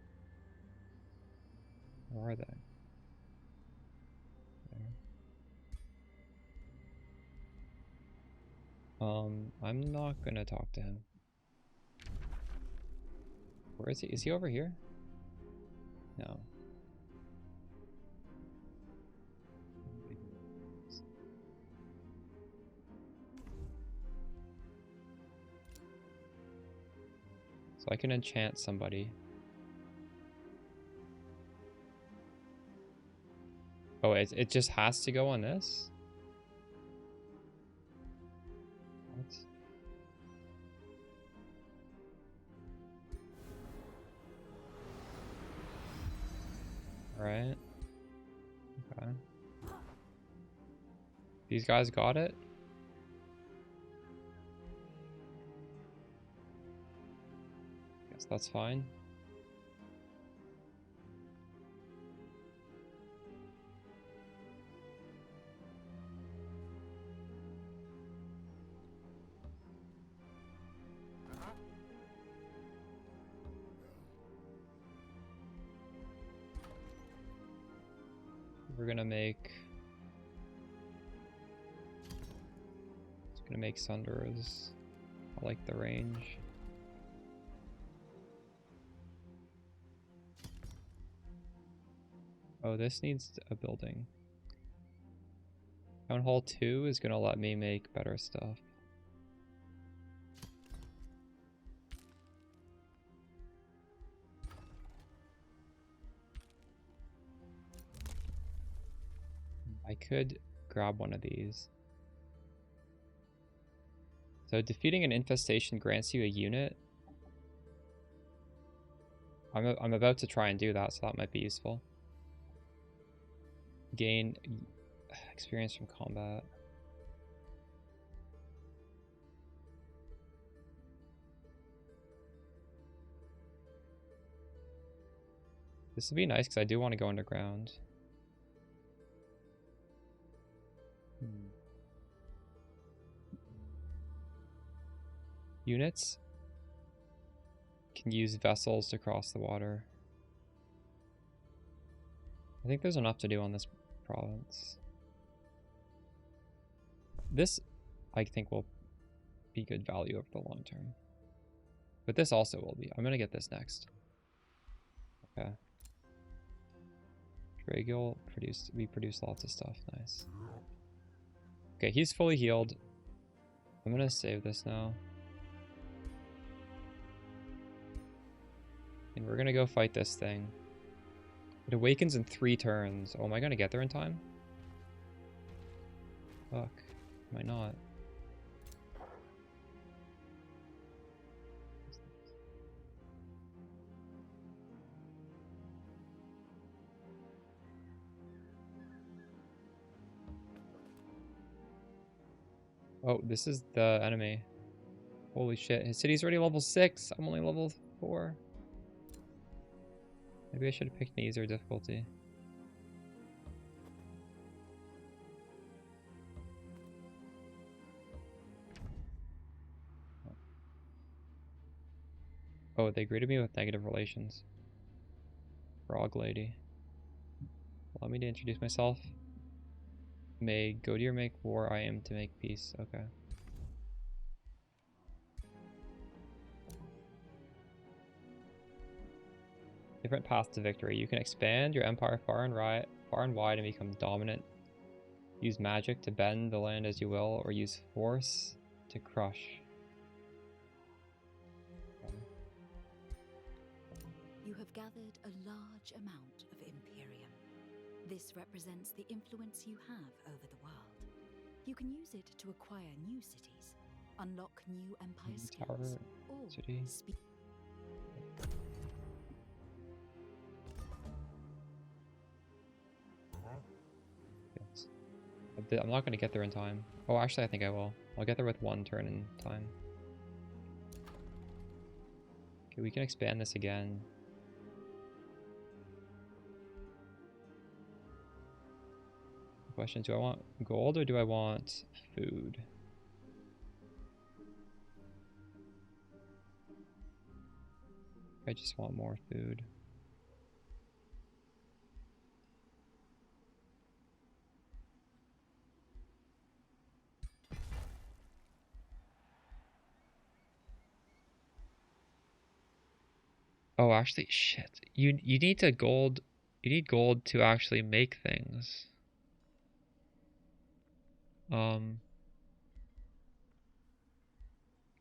[SPEAKER 1] Where are they? There. I'm not gonna talk to him. Where is he? Is he over here? No. So I can enchant somebody. Oh, it just has to go on this? What? Alright. Okay. These guys got it? Guess that's fine. We're gonna make... It's gonna make Sunderers. I like the range. Oh, this needs a building. Town Hall 2 is gonna let me make better stuff. I could grab one of these. So defeating an infestation grants you a unit. I'm about to try and do that, so that might be useful. Gain experience from combat. This would be nice because I do want to go underground. Units can use vessels to cross the water. I think there's enough to do on this province. This, I think, will be good value over the long term. But this also will be. I'm going to get this next. Okay. Dragul produced, we produced lots of stuff. Nice. Okay, he's fully healed. I'm going to save this now. And we're going to go fight this thing. It awakens in 3 turns. Oh, am I going to get there in time? Fuck. Am I not? Oh, this is the enemy. Holy shit. His city's already level 6. I'm only level 4. Maybe I should have picked an easier difficulty. Oh, they greeted me with negative relations. Frog lady. Allow me to introduce myself. May Godier make war, I am to make peace. Okay. Different paths to victory. You can expand your empire far and wide and become dominant. Use magic to bend the land as you will, or use force to crush.
[SPEAKER 8] You have gathered a large amount of Imperium. This represents the influence you have over the world. You can use it to acquire new cities, unlock new empire
[SPEAKER 1] Tower,
[SPEAKER 8] skills, or
[SPEAKER 1] city.
[SPEAKER 8] speak.
[SPEAKER 1] Yes. I'm not going to get there in time. Oh, actually, I think I will. I'll get there with 1 turn in time. Okay, we can expand this again. Question, do I want gold or do I want food? I just want more food. Oh, actually, shit. You need to gold. You need gold to actually make things.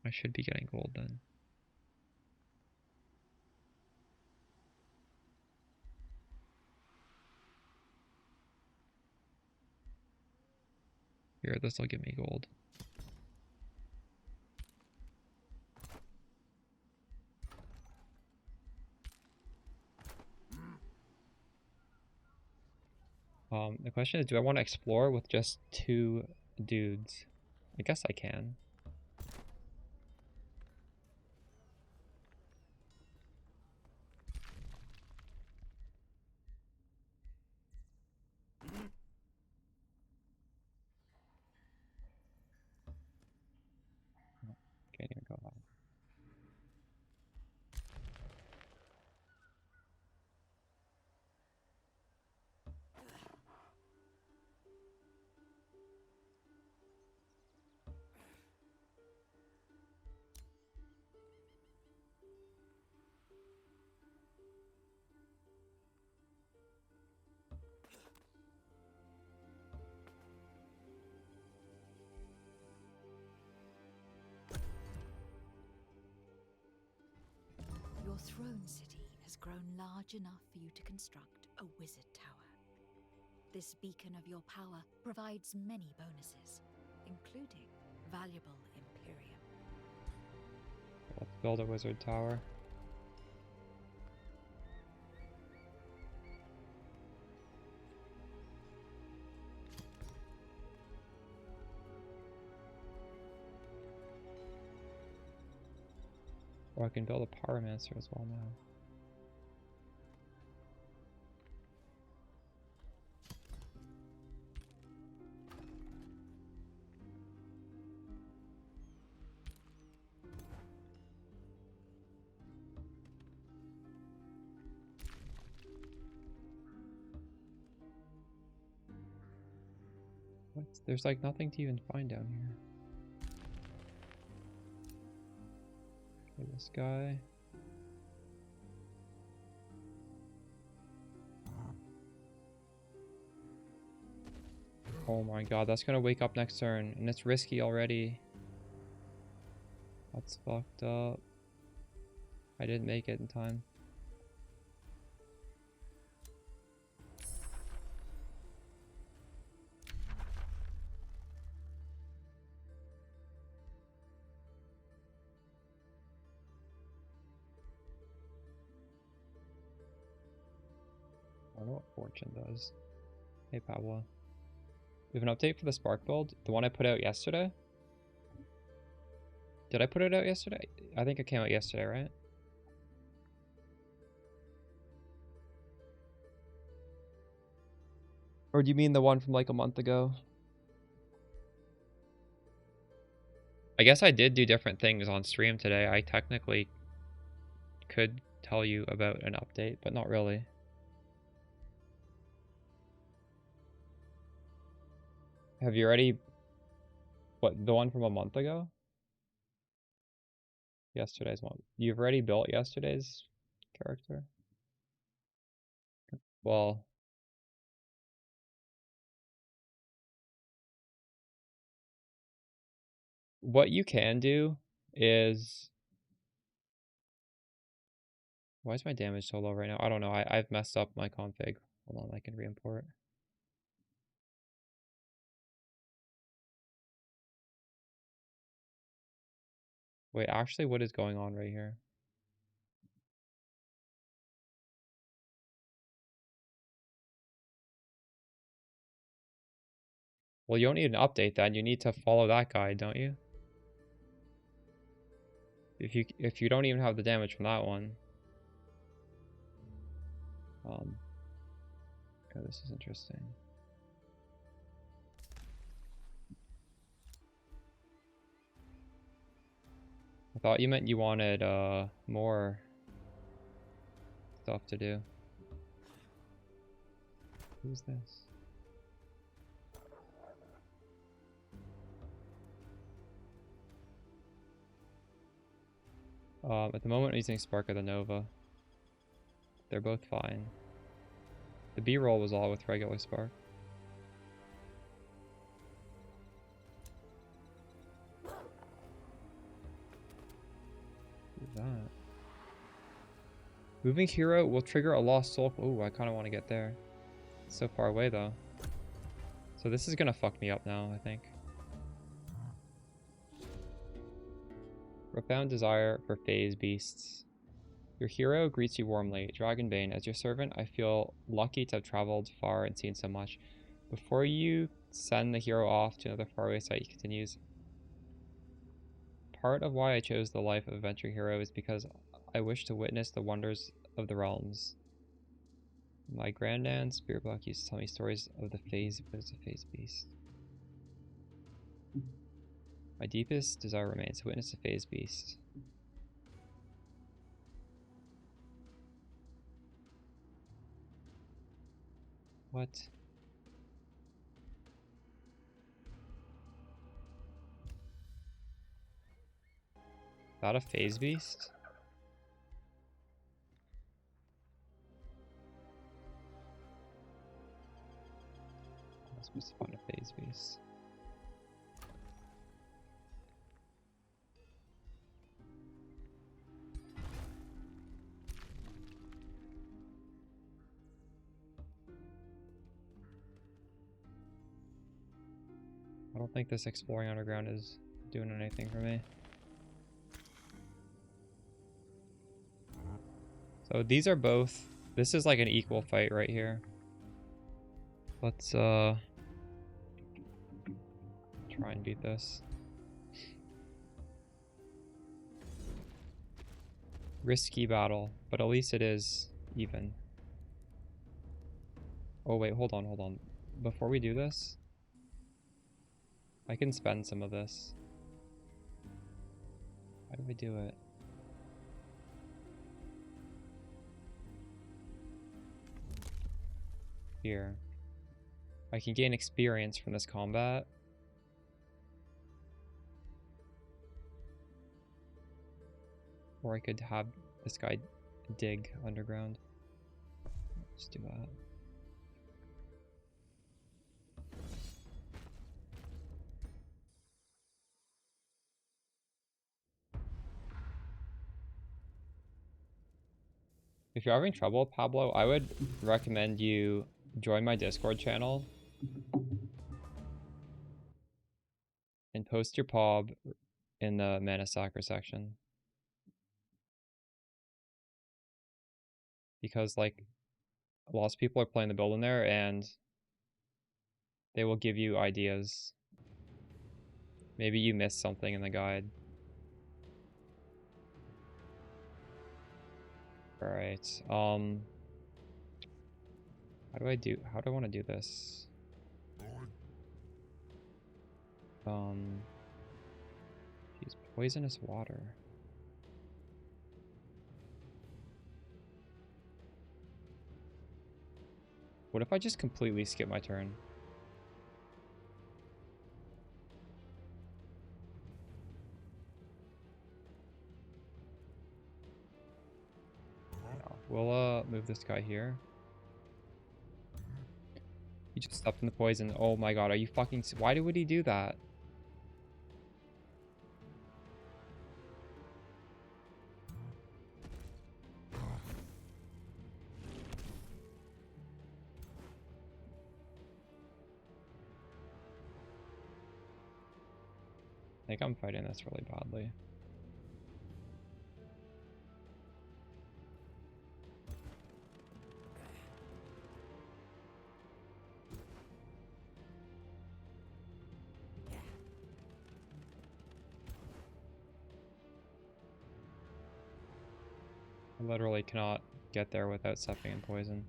[SPEAKER 1] I should be getting gold then. Here, this will give me gold. The question is, do I want to explore with just 2 dudes? I guess I can. Can't even go out.
[SPEAKER 8] Your throne city has grown large enough for you to construct a wizard tower. This beacon of your power provides many bonuses, including valuable Imperium.
[SPEAKER 1] Let's build a wizard tower. Or I can build a pyromancer as well now. What? There's like nothing to even find down here. Okay, this guy. Oh my god, that's gonna wake up next turn, and it's risky already. That's fucked up. I didn't make it in time. I don't know what Fortune does. Hey Pablo. We have an update for the Spark build, the one I put out yesterday. Did I put it out yesterday? I think it came out yesterday, right? Or do you mean the one from like a month ago? I guess I did do different things on stream today. I technically could tell you about an update, but not really. Have you already... What, the one from a month ago? Yesterday's one. You've already built yesterday's character? Well... What you can do is... Why is my damage so low right now? I don't know. I've messed up my config. Hold on, I can re-import. Wait, actually, what is going on right here? Well, you don't need an update then. You need to follow that guide, don't you? If you don't even have the damage from that one. Oh, this is interesting. I thought you meant you wanted more stuff to do. Who's this? At the moment I'm using Spark of the Nova. They're both fine. The B-roll was all with regular Spark. Who's that? Moving hero will trigger a lost soul. Ooh, I kind of want to get there. It's so far away though. So this is gonna fuck me up now, I think. Profound desire for phase beasts. Your hero greets you warmly. Dragonbane, as your servant, I feel lucky to have traveled far and seen so much. Before you send the hero off to another faraway site, he continues. Part of why I chose the life of adventure hero is because I wish to witness the wonders of the realms. My granddad, Spirit Block, used to tell me stories of the phase. What is a phase beast? My deepest desire remains to witness a phase beast. What? Is that a phase beast? I'm supposed to find a phase beast. I don't think this exploring underground is doing anything for me. So these are both, this is like an equal fight right here. Let's try and beat this. Risky battle, but at least it is even. Oh wait, hold on. Before we do this, I can spend some of this. How do we do it? Here. I can gain experience from this combat. Or I could have this guy dig underground. Let's do that. If you're having trouble, Pablo, I would recommend you join my Discord channel and post your POB in the Mana Sacra section. Because, like, lots of people are playing the build in there and they will give you ideas. Maybe you missed something in the guide. Alright, how do I want to do this? Use poisonous water. What if I just completely skip my turn? No. We'll move this guy here. He just stepped in the poison. Oh my god, are you fucking... Why would he do that? I think I'm fighting this really badly. I literally cannot get there without stepping in poison.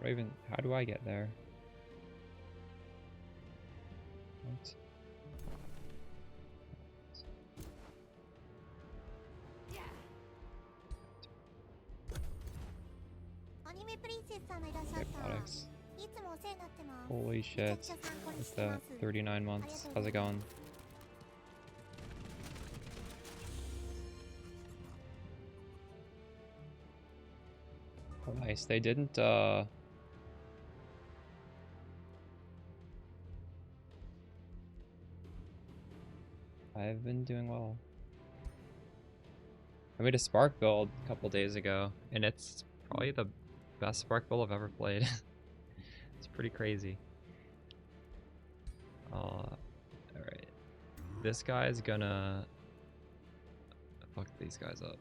[SPEAKER 1] Raven, how do I get there? What? Hypnotics. Holy shit. With the 39 months. How's it going? Oh, nice. They didn't, I've been doing well. I made a Spark build a couple days ago, and it's probably the best Spark build I've ever played. It's pretty crazy. Alright. This guy's gonna fuck these guys up.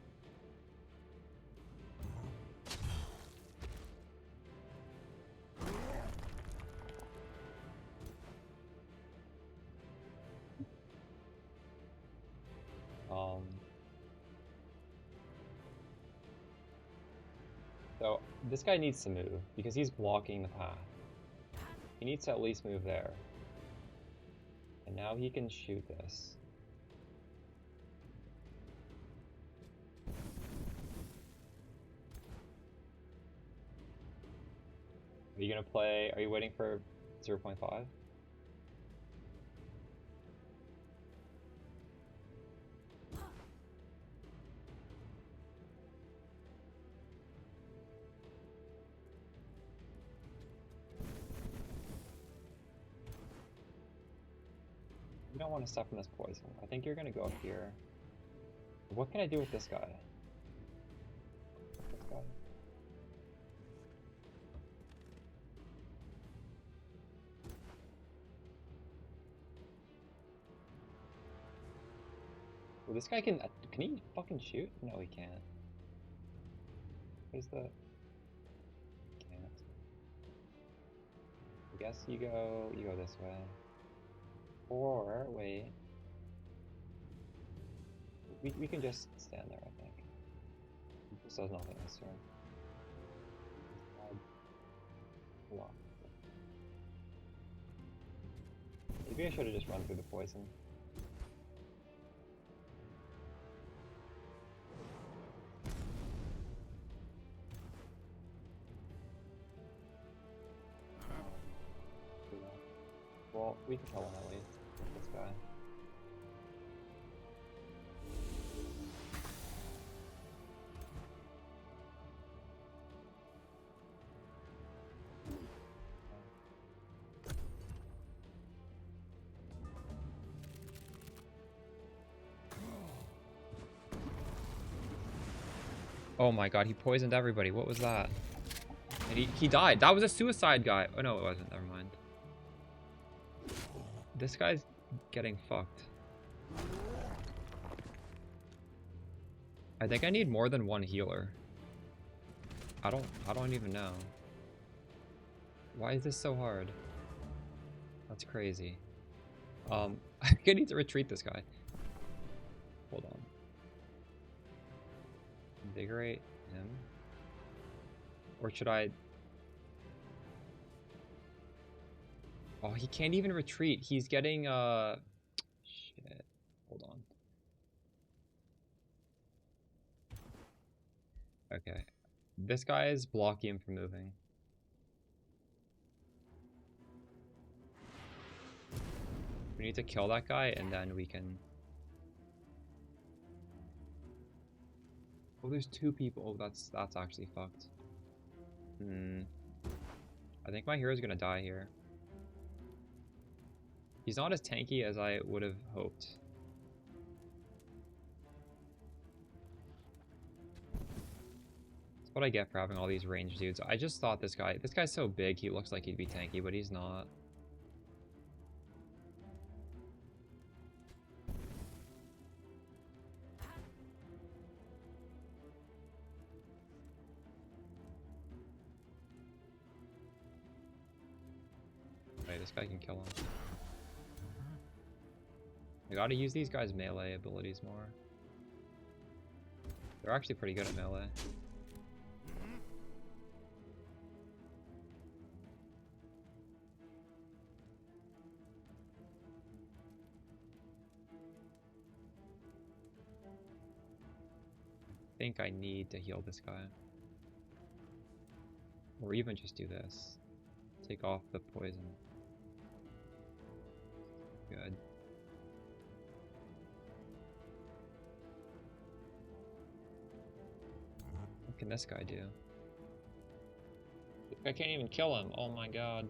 [SPEAKER 1] So this guy needs to move because he's blocking the path. He needs to at least move there. And now he can shoot this. Are you gonna play? Are you waiting for 0.5? You don't want to step in this poison. I think you're gonna go up here. What can I do with this guy? This guy? Well, this guy can he fucking shoot? No, he can't. Where's the... Can't. I guess you go this way. Or, wait. We can just stand there, I think. This does nothing this turn. Hold on. Maybe I should have just run through the poison. Well, we can kill him at least. This guy. Oh my god, he poisoned everybody. What was that? And he died. That was a suicide guy. Oh no, it wasn't. Never mind. This guy's getting fucked. I think I need more than one healer. I don't even know. Why is this so hard? That's crazy. I think I need to retreat this guy. Hold on. Invigorate him. Or should I... Oh, he can't even retreat. He's getting, shit. Hold on. Okay. This guy is blocking him from moving. We need to kill that guy, and then we can... Oh, there's two people. Oh, that's actually fucked. I think my hero's gonna die here. He's not as tanky as I would have hoped. That's what I get for having all these ranged dudes. I just thought this guy's so big, he looks like he'd be tanky, but he's not. Wait, this guy can kill him. I gotta use these guys' melee abilities more. They're actually pretty good at melee. I think I need to heal this guy. Or even just do this. Take off the poison. Good. What can this guy do? I can't even kill him. Oh my god.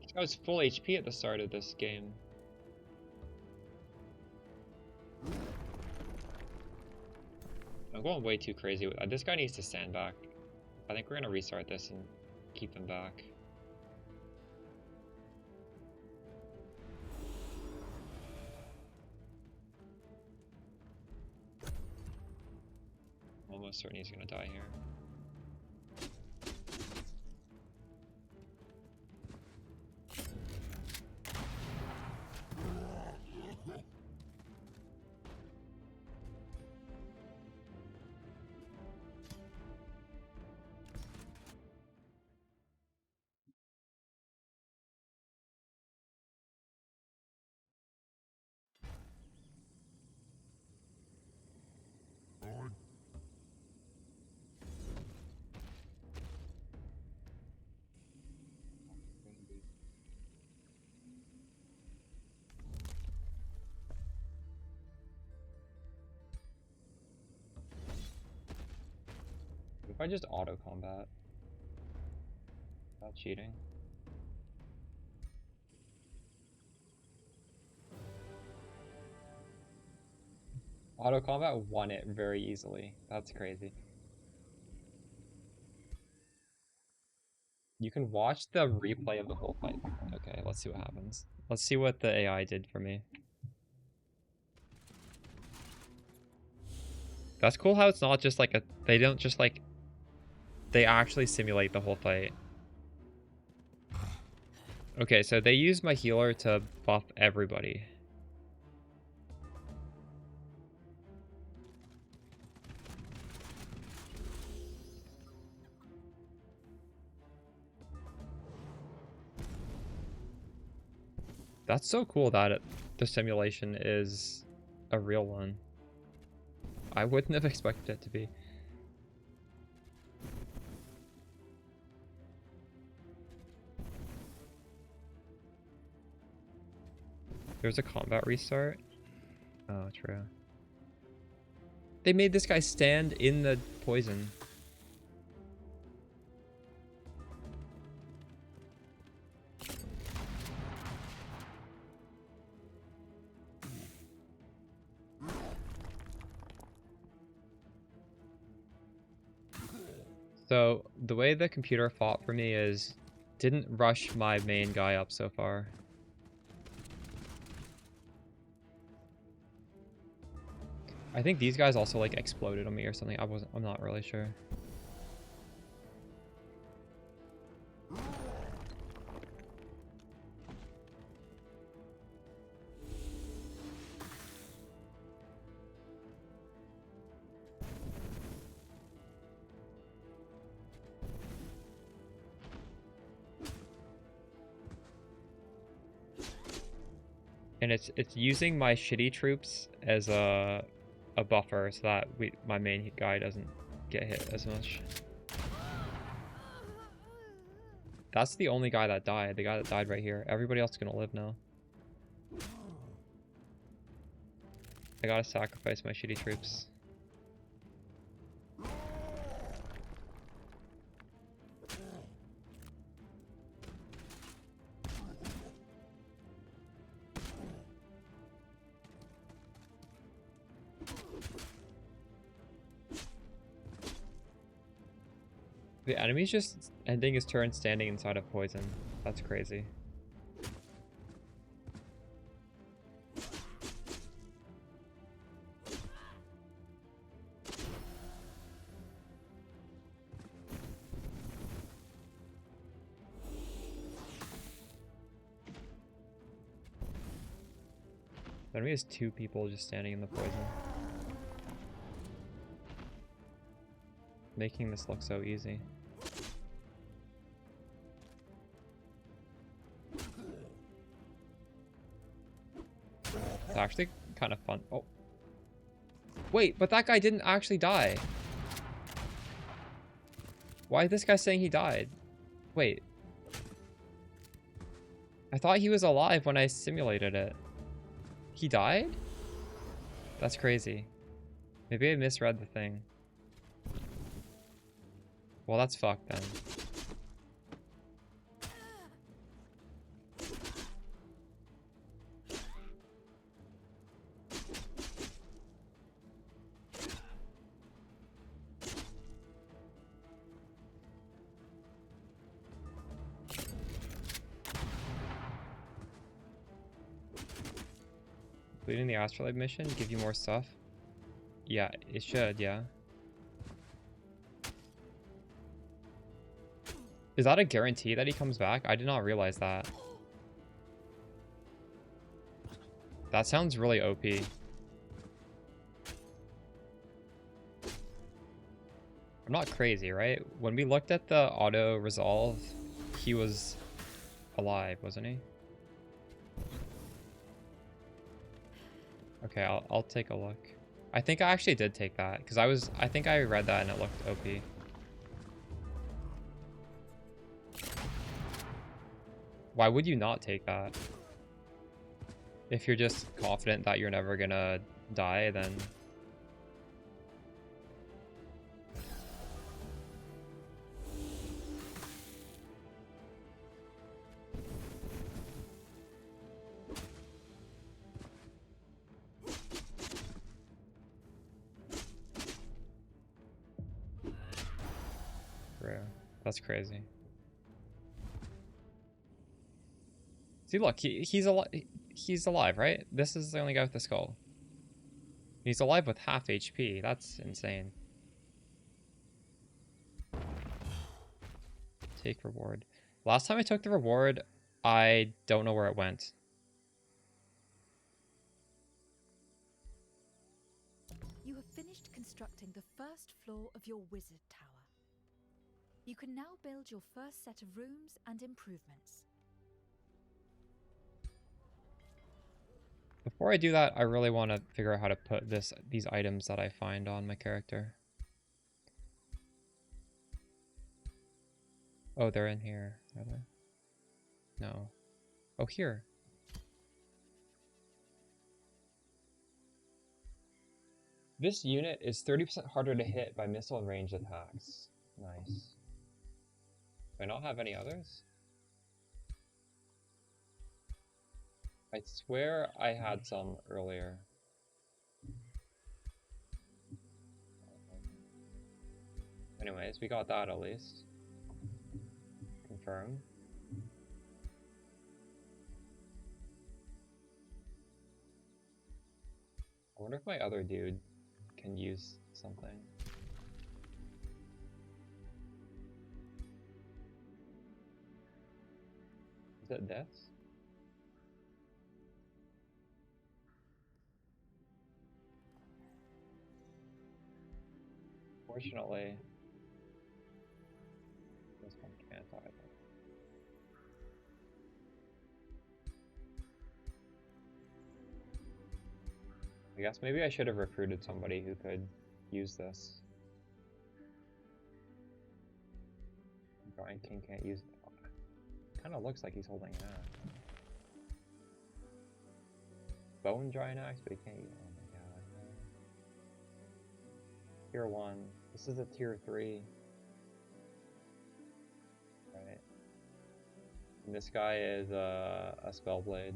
[SPEAKER 1] This guy was full HP at the start of this game. I'm going way too crazy. This guy needs to stand back. I think we're gonna restart this and keep him back. I'm almost certain he's gonna die here. If I just auto combat without cheating. Auto combat won it very easily. That's crazy. You can watch the replay of the whole fight. Okay, let's see what happens. Let's see what the AI did for me. That's cool how it's not just like a... They don't just like... They actually simulate the whole fight. Okay, so they use my healer to buff everybody. That's so cool that the simulation is a real one. I wouldn't have expected it to be. There's a combat restart. Oh, true. They made this guy stand in the poison. So the way the computer fought for me is didn't rush my main guy up so far. I think these guys also like exploded on me or something. I'm not really sure. And it's using my shitty troops as a buffer so that my main guy doesn't get hit as much. That's the only guy that died. The guy that died right here. Everybody else is gonna live now. I gotta sacrifice my shitty troops. The enemy's just ending his turn standing inside of poison. That's crazy. The enemy has 2 people just standing in the poison. Making this look so easy. It's actually kind of fun. Oh. Wait, but that guy didn't actually die. Why is this guy saying he died? Wait. I thought he was alive when I simulated it. He died? That's crazy. Maybe I misread the thing. Well, that's fucked then. Completing the astrolabe mission give you more stuff? Yeah, it should, yeah. Is that a guarantee that he comes back? I did not realize that. That sounds really OP. I'm not crazy, right? When we looked at the auto resolve, he was alive, wasn't he? Okay, I'll take a look. I think I actually did take that because I think I read that and it looked OP. Why would you not take that? If you're just confident that you're never gonna die, then... Bro, that's crazy. See, look, he's alive, right? This is the only guy with the skull. He's alive with half HP. That's insane. Take reward. Last time I took the reward, I don't know where it went.
[SPEAKER 8] You have finished constructing the first floor of your wizard tower. You can now build your first set of rooms and improvements.
[SPEAKER 1] Before I do that, I really want to figure out how to put these items that I find on my character. Oh, they're in here, are they? No. Oh, here. This unit is 30% harder to hit by missile range attacks. Nice. Do I not have any others? I swear I had some earlier. Anyways, we got that at least. Confirm. I wonder if my other dude can use something. Is it this? Fortunately, this one can't either. I guess maybe I should have recruited somebody who could use this. Brian King can't use it. Kind of looks like he's holding an axe. Bone giant axe, but he can't use it. Oh my god. Tier 1. This is a tier 3. Right. And this guy is a spellblade.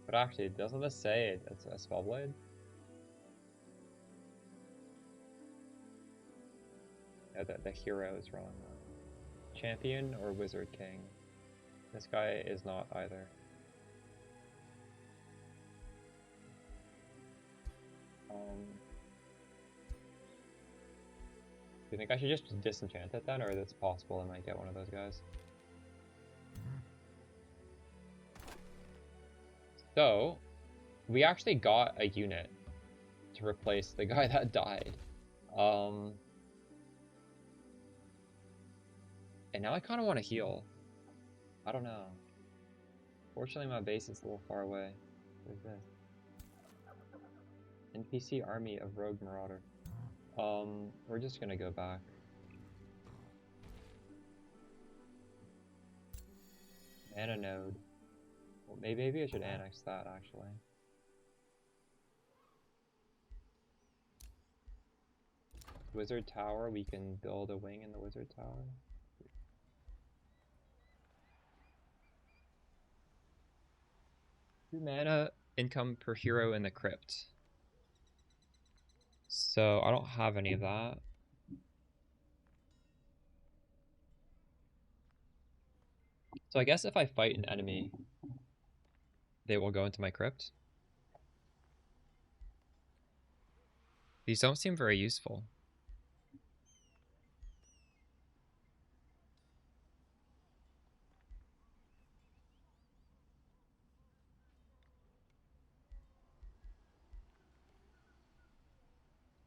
[SPEAKER 1] But actually, doesn't this say it's a spellblade? Yeah, the hero is wrong. Champion or Wizard King? This guy is not either. Do you think I should just disenchant it then, or it's possible I might get one of those guys? So, we actually got a unit to replace the guy that died. And now I kind of want to heal. I don't know. Fortunately, my base is a little far away. What is this? NPC army of rogue marauder. We're just gonna go back. And a node. Well, maybe I should annex that, actually. Wizard Tower, we can build a wing in the Wizard Tower. 2 mana income per hero in the crypt. So I don't have any of that. So I guess if I fight an enemy, they will go into my crypt. These don't seem very useful.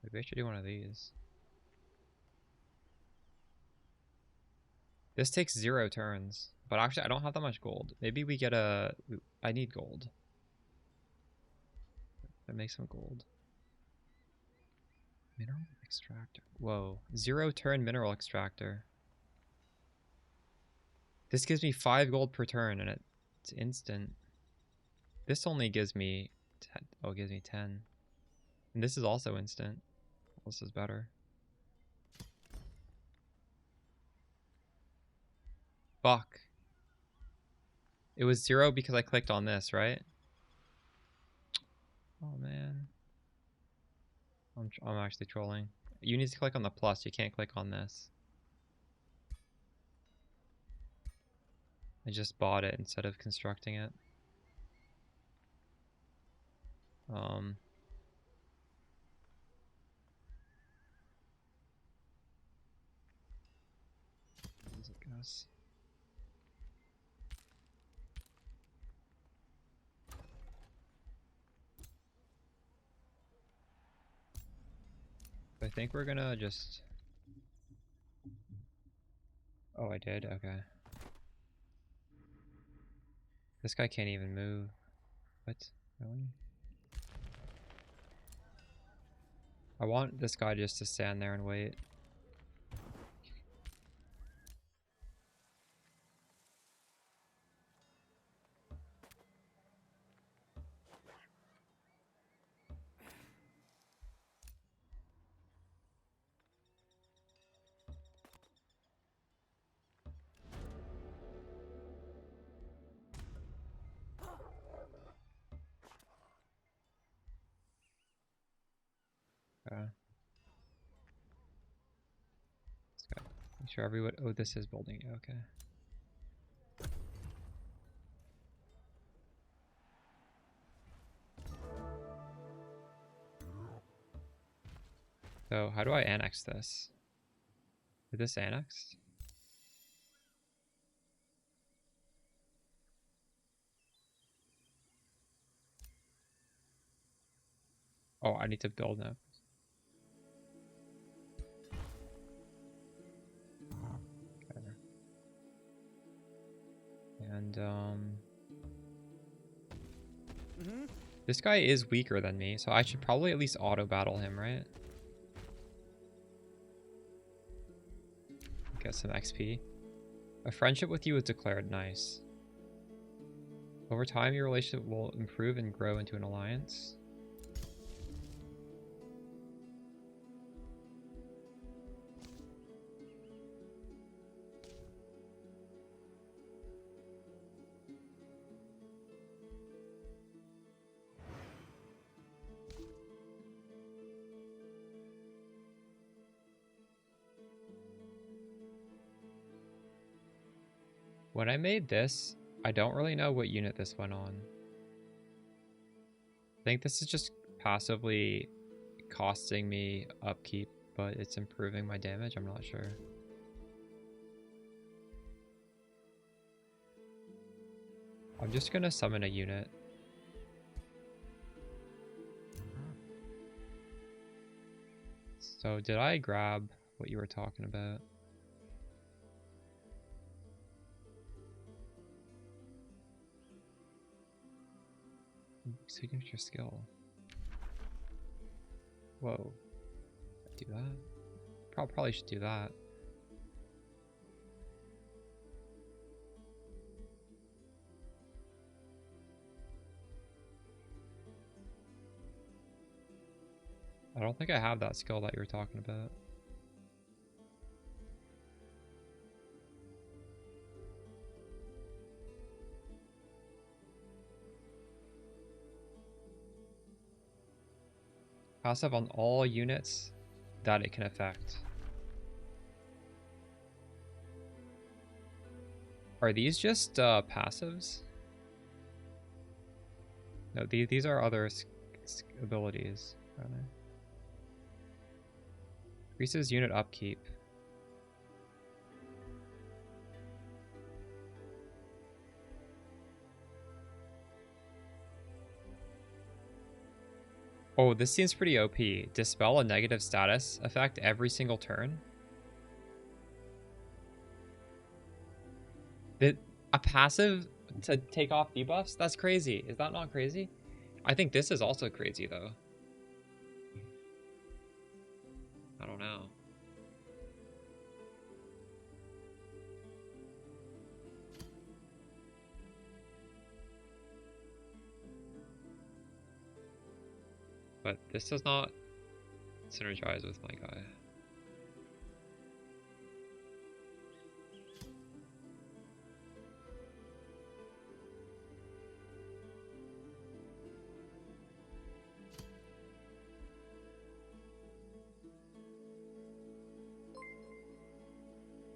[SPEAKER 1] Maybe I should do one of these. This takes 0 turns. But actually, I don't have that much gold. Maybe we get a... I need gold. I make some gold. Mineral extractor. Whoa. 0 turn mineral extractor. This gives me 5 gold per turn, and it's instant. This only gives me 10. Oh, it gives me 10. And this is also instant. This is better. Fuck. It was 0 because I clicked on this, right? Oh, man. I'm actually trolling. You need to click on the plus. You can't click on this. I just bought it instead of constructing it. As it goes. I think we're gonna just... Oh, I did? Okay. This guy can't even move. What? Really? I want this guy just to stand there and wait. Okay. This guy. Make sure everyone... Oh, this is building. Okay. So, how do I annex this? Is this annexed? Oh, I need to build now. Okay. And, this guy is weaker than me, so I should probably at least auto-battle him, right? Get some XP. A friendship with you is declared. Nice. Over time, your relationship will improve and grow into an alliance. When I made this, I don't really know what unit this went on. I think this is just passively costing me upkeep, but it's improving my damage. I'm not sure. I'm just gonna summon a unit. So did I grab what you were talking about? Signature skill. Whoa. Do that? Probably should do that. I don't think I have that skill that you were talking about. Passive on all units that it can affect. Are these just passives? No, these are other abilities, are they? Increases unit upkeep. Oh, this seems pretty OP. Dispel a negative status effect every single turn. A passive to take off debuffs? That's crazy. Is that not crazy? I think this is also crazy, though. I don't know. But this does not synergize with my guy.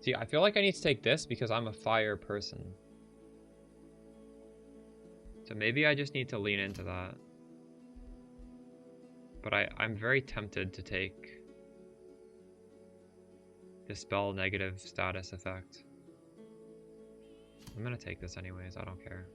[SPEAKER 1] See, I feel like I need to take this because I'm a fire person. So maybe I just need to lean into that. But I'm very tempted to take Dispel negative status effect. I'm gonna take this anyways, I don't care.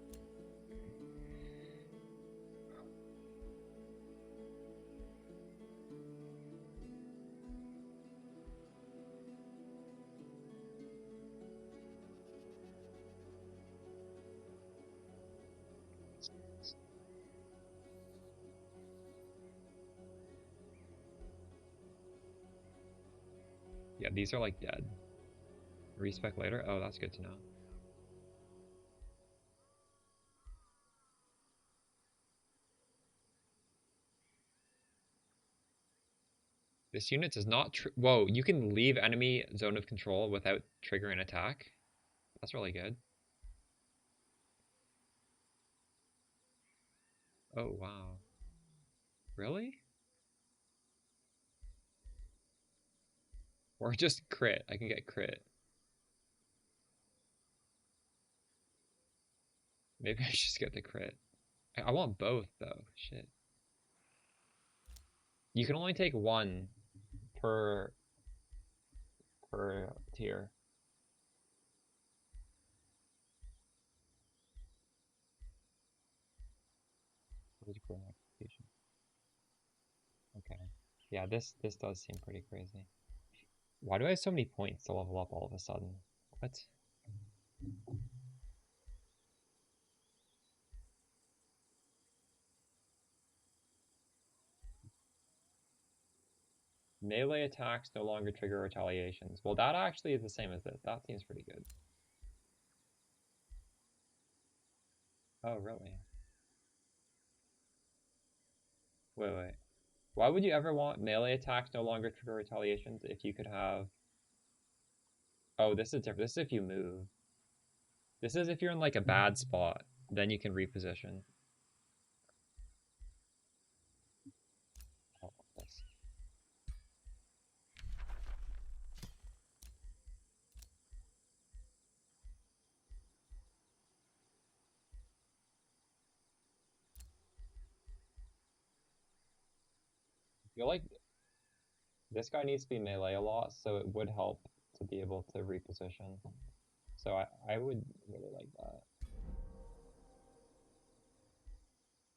[SPEAKER 1] Yeah, these are like dead. Respec later? Oh, that's good to know. This unit does not whoa, you can leave enemy zone of control without triggering attack. That's really good. Oh, wow. Really? Or just crit. I can get crit. Maybe I should just get the crit. I want both, though. Shit. You can only take one per tier. Okay. Yeah, this does seem pretty crazy. Why do I have so many points to level up all of a sudden? What? Melee attacks no longer trigger retaliations. Well, that actually is the same as this. That seems pretty good. Oh, really? Wait. Why would you ever want melee attacks no longer trigger retaliations if you could have... Oh, this is different. This is if you move. This is if you're in like a bad spot, then you can reposition. Oh, this. I feel like this guy needs to be melee a lot, so it would help to be able to reposition. So I would really like that.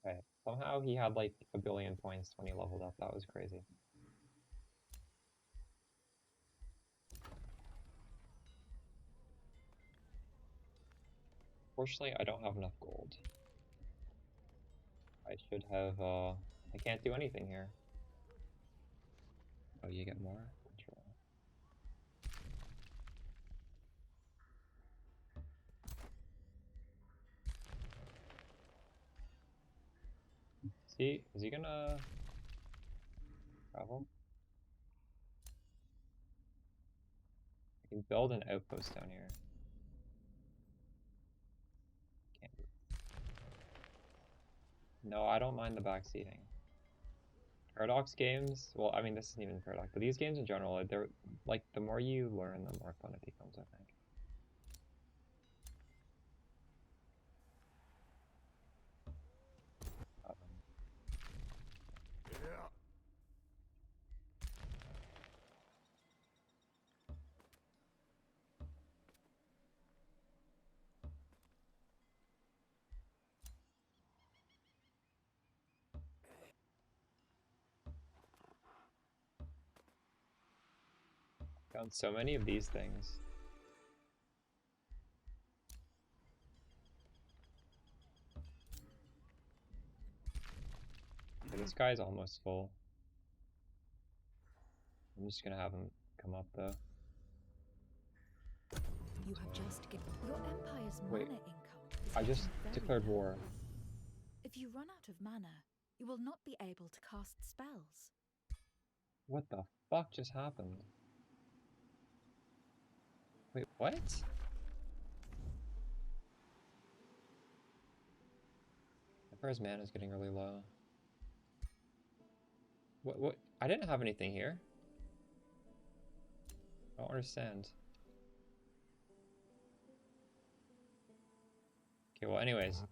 [SPEAKER 1] Okay. Somehow he had like 1 billion points when he leveled up. That was crazy. Unfortunately, I don't have enough gold. I should have, I can't do anything here. Oh, you get more? Control. See, is he gonna travel? I can build an outpost down here. Can't do it. No, I don't mind the backseating. Paradox games, well, I mean, this isn't even Paradox, but these games in general, they're, like, the more you learn, the more fun it becomes, I think.
[SPEAKER 2] Yeah.
[SPEAKER 1] Found so many of these things. Okay, this guy's almost full. I'm just gonna have him come up though.
[SPEAKER 8] You have just given your empire's
[SPEAKER 1] Wait,
[SPEAKER 8] mana income. Is
[SPEAKER 1] I just
[SPEAKER 8] getting very
[SPEAKER 1] declared
[SPEAKER 8] low.
[SPEAKER 1] war.
[SPEAKER 8] If you run out of mana, you will not be able to cast spells.
[SPEAKER 1] What the fuck just happened? Wait, what? Empire's mana is getting really low. What? I didn't have anything here. I don't understand. Okay, well, anyways.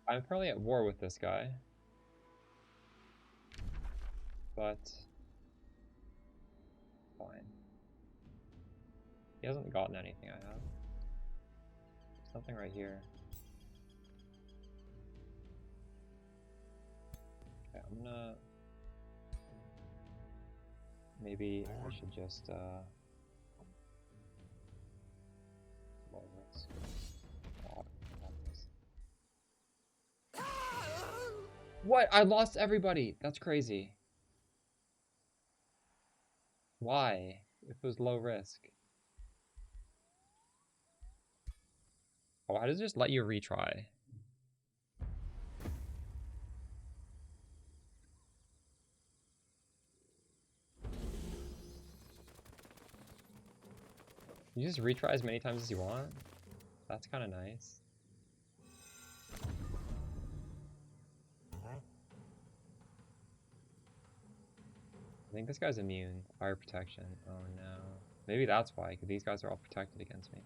[SPEAKER 1] I'm currently at war with this guy. But... fine. He hasn't gotten anything I have. There's something right here. Okay, I'm gonna... maybe I should just, low risk. What? I lost everybody! That's crazy. Why? If it was low risk. Oh, why does it just let you retry? You just retry as many times as you want? That's kind of nice. I think this guy's immune. Fire protection. Oh no. Maybe that's why, because these guys are all protected against me.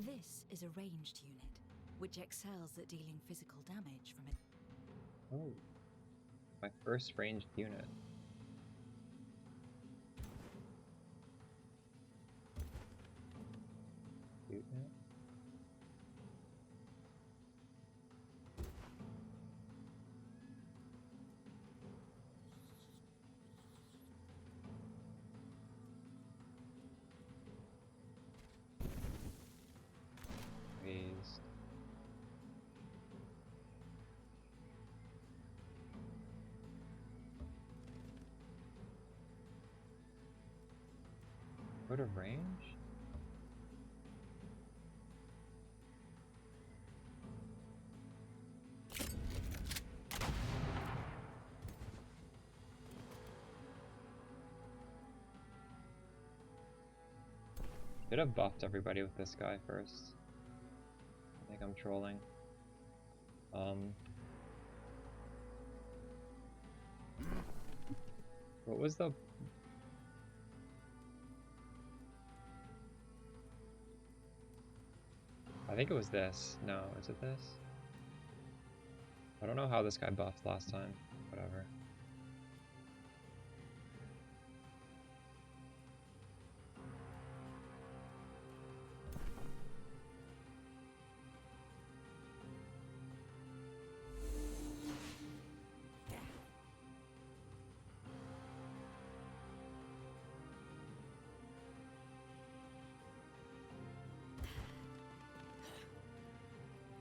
[SPEAKER 8] This is a ranged unit, which excels at dealing physical damage from it.
[SPEAKER 1] Oh. My first ranged unit. Unit? Raised. Out of range? Should have buffed everybody with this guy first. I think I'm trolling. What was the... I think it was this. No, is it this? I don't know how this guy buffed last time. Whatever.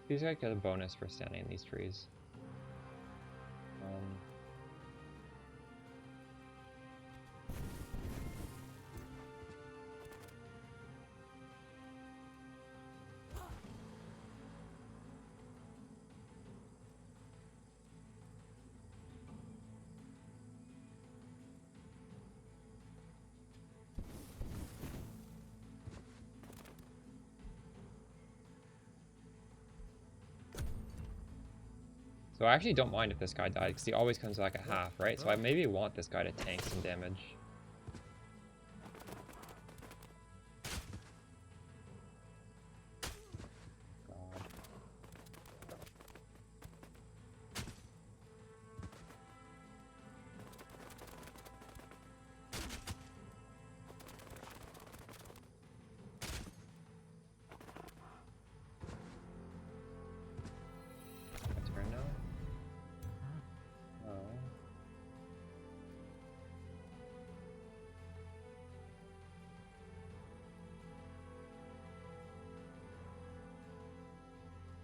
[SPEAKER 1] These guys get a bonus for standing in these trees. So I actually don't mind if this guy died, because he always comes back at half, right? So I maybe want this guy to tank some damage. God. My turn now? Oh.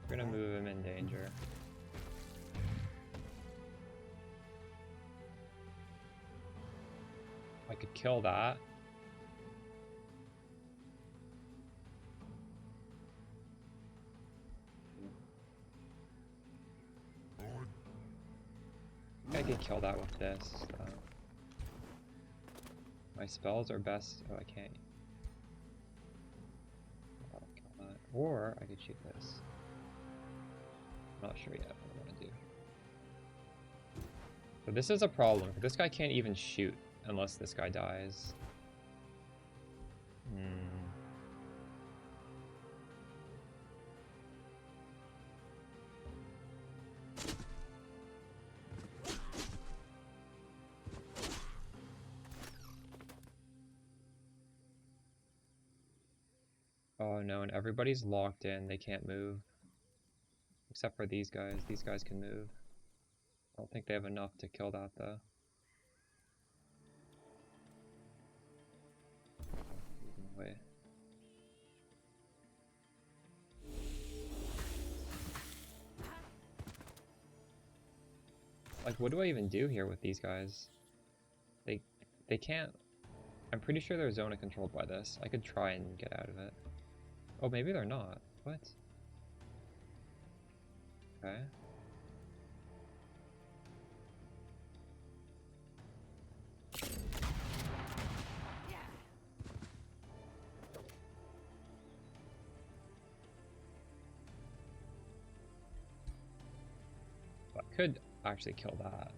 [SPEAKER 1] We're gonna move him in danger. I could kill that. I could kill that with this. My spells are best. Oh, I can't. I'll kill that. Or I could shoot this. I'm not sure yet what I want to do. But this is a problem. This guy can't even shoot unless this guy dies. Oh no, and everybody's locked in. They can't move. Except for these guys. These guys can move. I don't think they have enough to kill that though. Wait. Like, what do I even do here with these guys? They can't. I'm pretty sure they're zona controlled by this. I could try and get out of it. Oh, maybe they're not. What? Okay. I could actually kill that,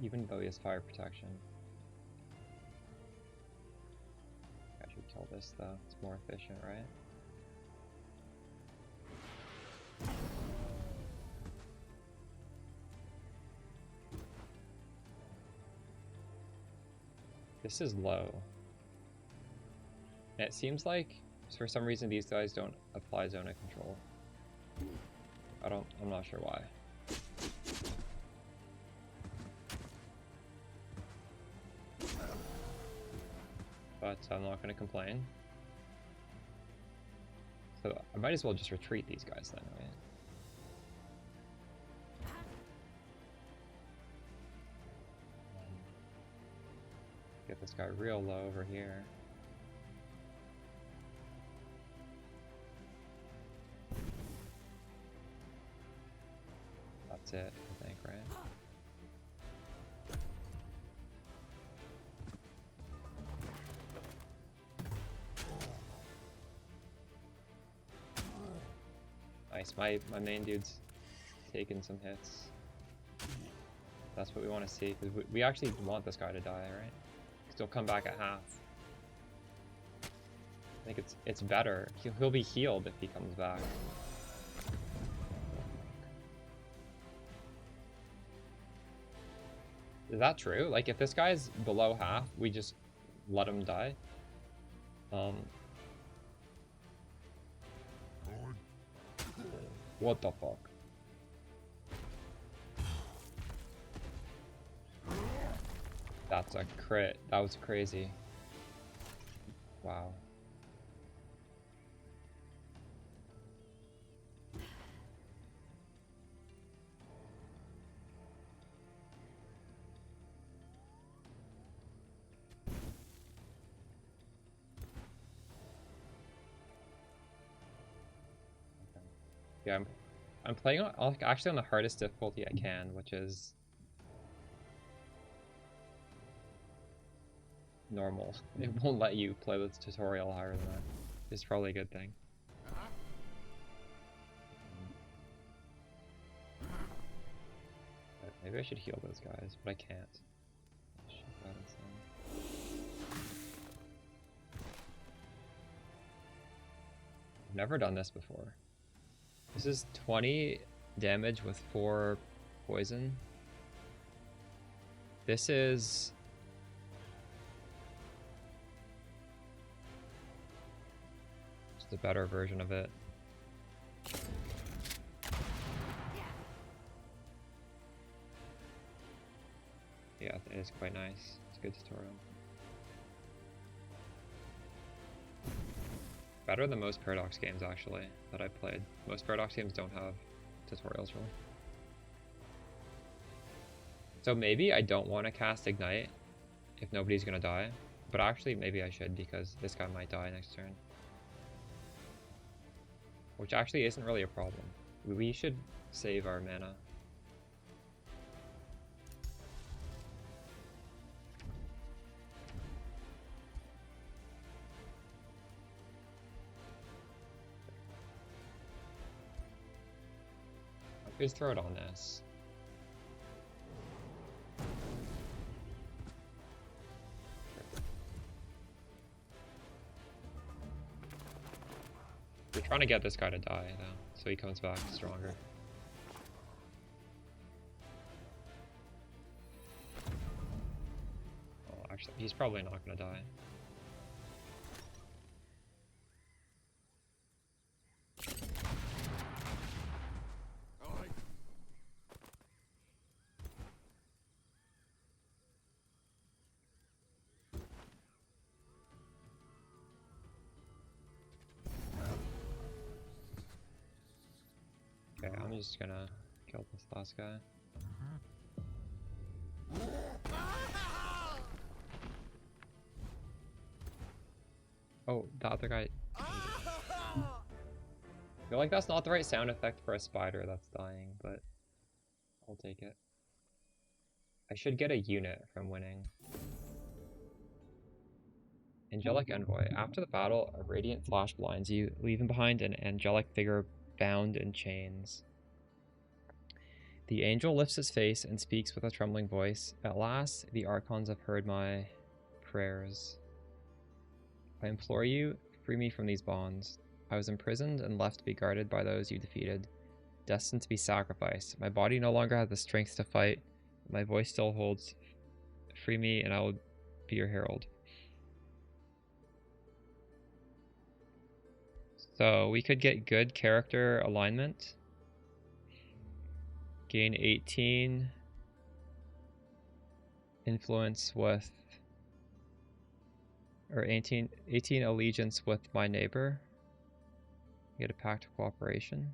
[SPEAKER 1] even though he has fire protection. I should kill this though, it's more efficient, right? This is low. And it seems like, for some reason, these guys don't apply zona control. I'm not sure why. But I'm not going to complain. So I might as well just retreat these guys then, right? Get this guy real low over here. That's it, I think, right? Nice, my main dude's taking some hits. That's what we want to see, because we actually want this guy to die, right? Because he'll come back at half. I think it's better. He'll be healed if he comes back. Is that true? Like, if this guy's below half, we just let him die? What the fuck? That's a crit. That was crazy. Wow. Yeah, I'm playing on, actually on the hardest difficulty I can, which is normal. It won't let you play the tutorial higher than that. It's probably a good thing. Maybe I should heal those guys, but I can't. Shoot that insane. I've never done this before. This is 20 damage with 4 poison. This is... just a better version of it. Yeah, it is quite nice. It's a good tutorial. Better than most Paradox games, actually, that I've played. Most Paradox games don't have tutorials, really. So maybe I don't want to cast Ignite if nobody's gonna die. But actually, maybe I should, because this guy might die next turn. Which actually isn't really a problem. We should save our mana. Just throw it on this. We're trying to get this guy to die, though, so he comes back stronger. Oh, actually, he's probably not gonna die. Okay, I'm just gonna kill this last guy. Oh, the other guy. I feel like that's not the right sound effect for a spider that's dying, but I'll take it. I should get a unit from winning. Angelic Envoy. After the battle, a radiant flash blinds you, leaving behind an angelic figure bound in chains. The angel lifts his face and speaks with a trembling voice. At last, the archons have heard my prayers. I implore you, free me from these bonds. I was imprisoned and left to be guarded by those you defeated, destined to be sacrificed. My body no longer has the strength to fight. My voice still holds. Free me and I will be your herald. So we could get good character alignment. Gain 18 influence with, or 18 allegiance with my neighbor. Get a pact of cooperation.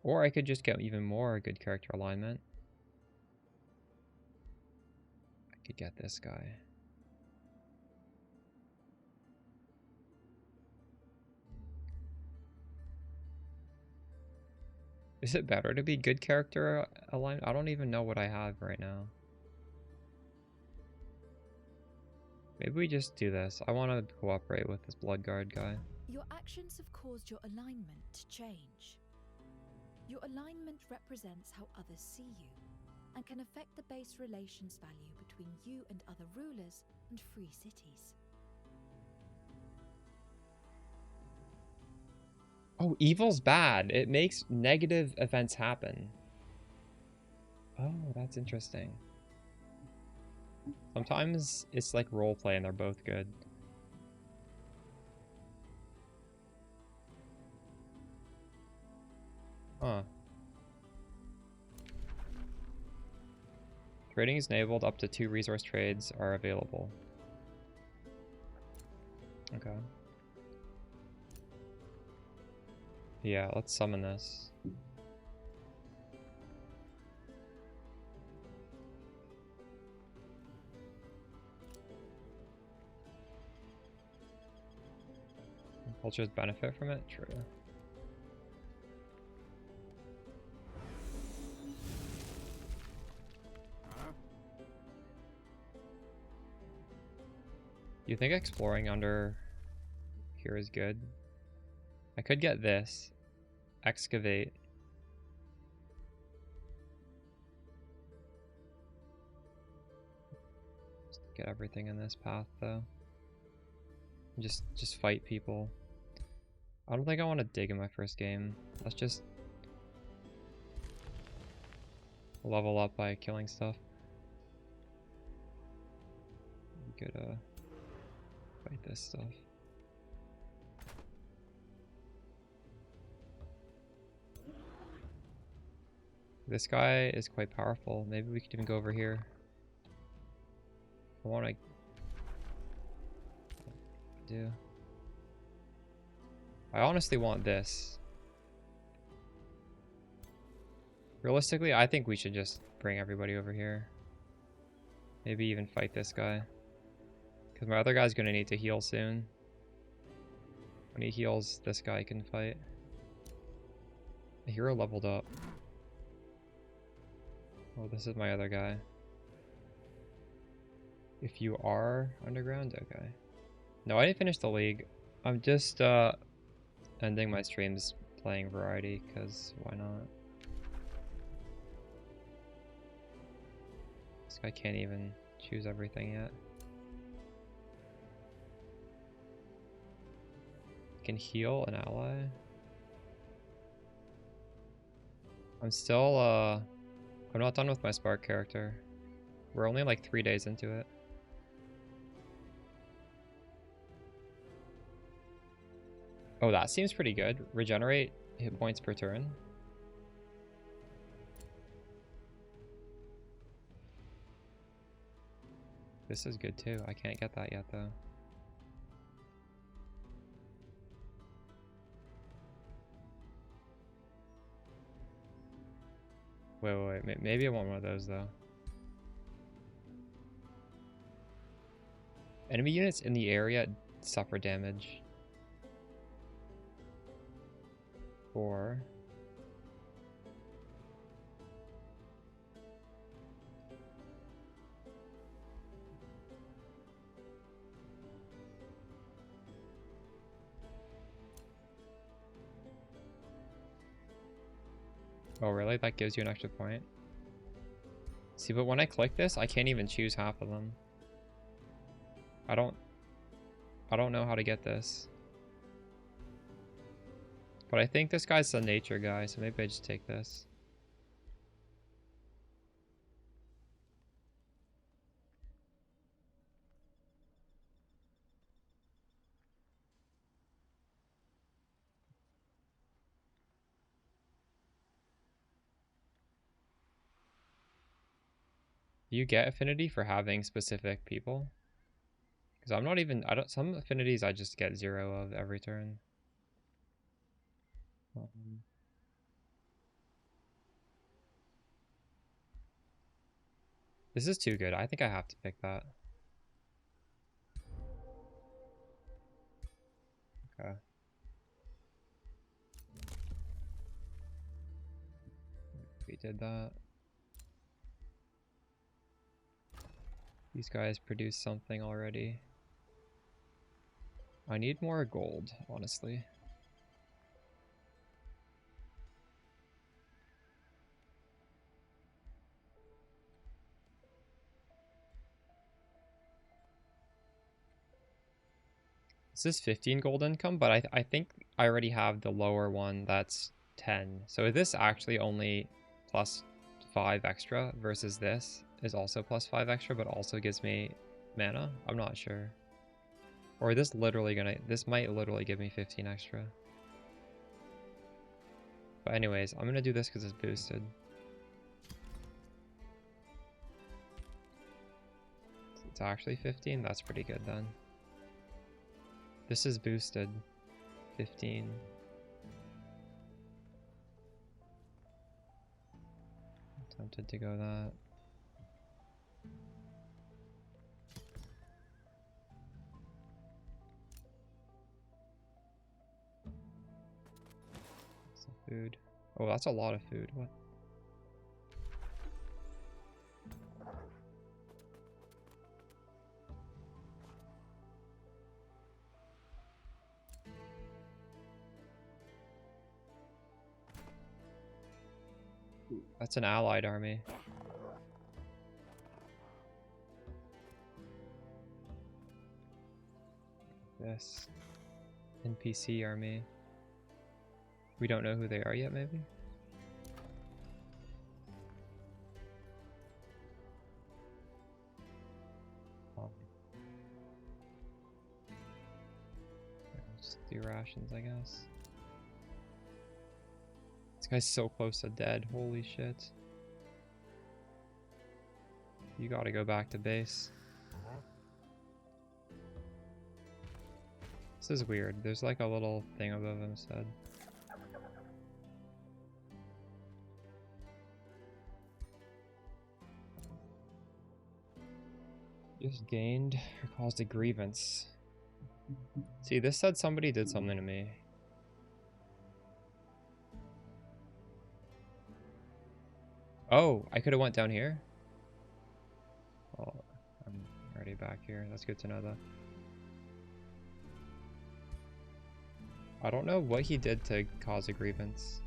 [SPEAKER 1] Or I could just get even more good character alignment. I could get this guy. Is it better to be good character aligned? I don't even know what I have right now. Maybe we just do this. I want to cooperate with this Bloodguard guy.
[SPEAKER 8] Your actions have caused your alignment to change. Your alignment represents how others see you and can affect the base relations value between you and other rulers and free cities.
[SPEAKER 1] Oh, evil's bad. It makes negative events happen. Oh, that's interesting. Sometimes it's like roleplay and they're both good. Huh. Trading is enabled. Up to 2 resource trades are available. Okay. Yeah, let's summon this. Cultures benefit from it? True. You think exploring under here is good? I could get this. Excavate. Just get everything in this path though. Just fight people. I don't think I want to dig in my first game. Let's just level up by killing stuff. We could fight this stuff. This guy is quite powerful. Maybe we could even go over here. I want to do. I honestly want this. Realistically, I think we should just bring everybody over here. Maybe even fight this guy. Because my other guy's going to need to heal soon. When he heals, this guy can fight. The hero leveled up. Oh, this is my other guy. If you are underground, okay. No, I didn't finish the league. I'm just ending my streams playing variety, because why not? This guy can't even choose everything yet. Can heal an ally. I'm still I'm not done with my Spark character. We're only like 3 days into it. Oh, that seems pretty good. Regenerate hit points per turn. This is good too. I can't get that yet though. Wait. Maybe I want one of those though. Enemy units in the area suffer damage. Or oh really? That gives you an extra point? See, but when I click this, I can't even choose half of them. I don't know how to get this. But I think this guy's a nature guy, so maybe I just take this. Do you get affinity for having specific people? Because I'm not even, some affinities I just get 0 of every turn. This is too good. I think I have to pick that. Okay. We did that. These guys produce something already. I need more gold, honestly. This is 15 gold income, but I think I already have the lower one that's 10. So is this actually only plus 5 extra versus this is also plus 5 extra, but also gives me mana? I'm not sure. Or this might literally give me 15 extra. But anyways, I'm gonna do this because it's boosted. It's actually 15? That's pretty good then. This is boosted. 15. I'm tempted to go that. Food. Oh, that's a lot of food. What? That's an allied army. This NPC army. We don't know who they are yet, maybe? Just do rations, I guess. This guy's so close to dead. Holy shit. You gotta go back to base. This is weird. There's like a little thing above him said. Just gained or caused a grievance. See, this said somebody did something to me. Oh, I could have went down here. Oh, I'm already back here. That's good to know though. I don't know what he did to cause a grievance.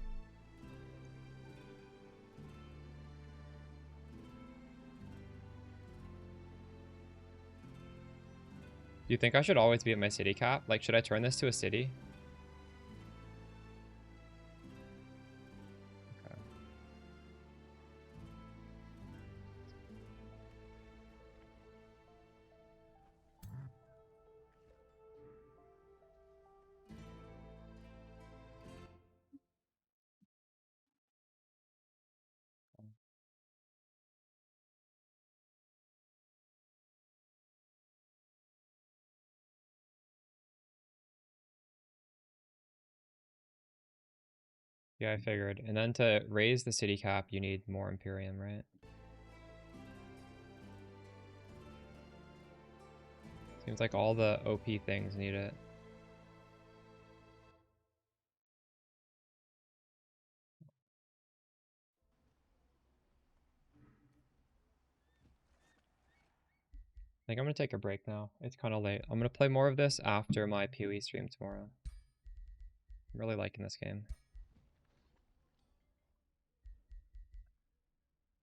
[SPEAKER 1] Do you think I should always be at my city cap? Like, should I turn this to a city? Okay. Yeah, I figured. And then to raise the city cap, you need more Imperium, right? Seems like all the OP things need it. I think I'm gonna take a break now. It's kind of late. I'm gonna play more of this after my PoE stream tomorrow. I'm really liking this game.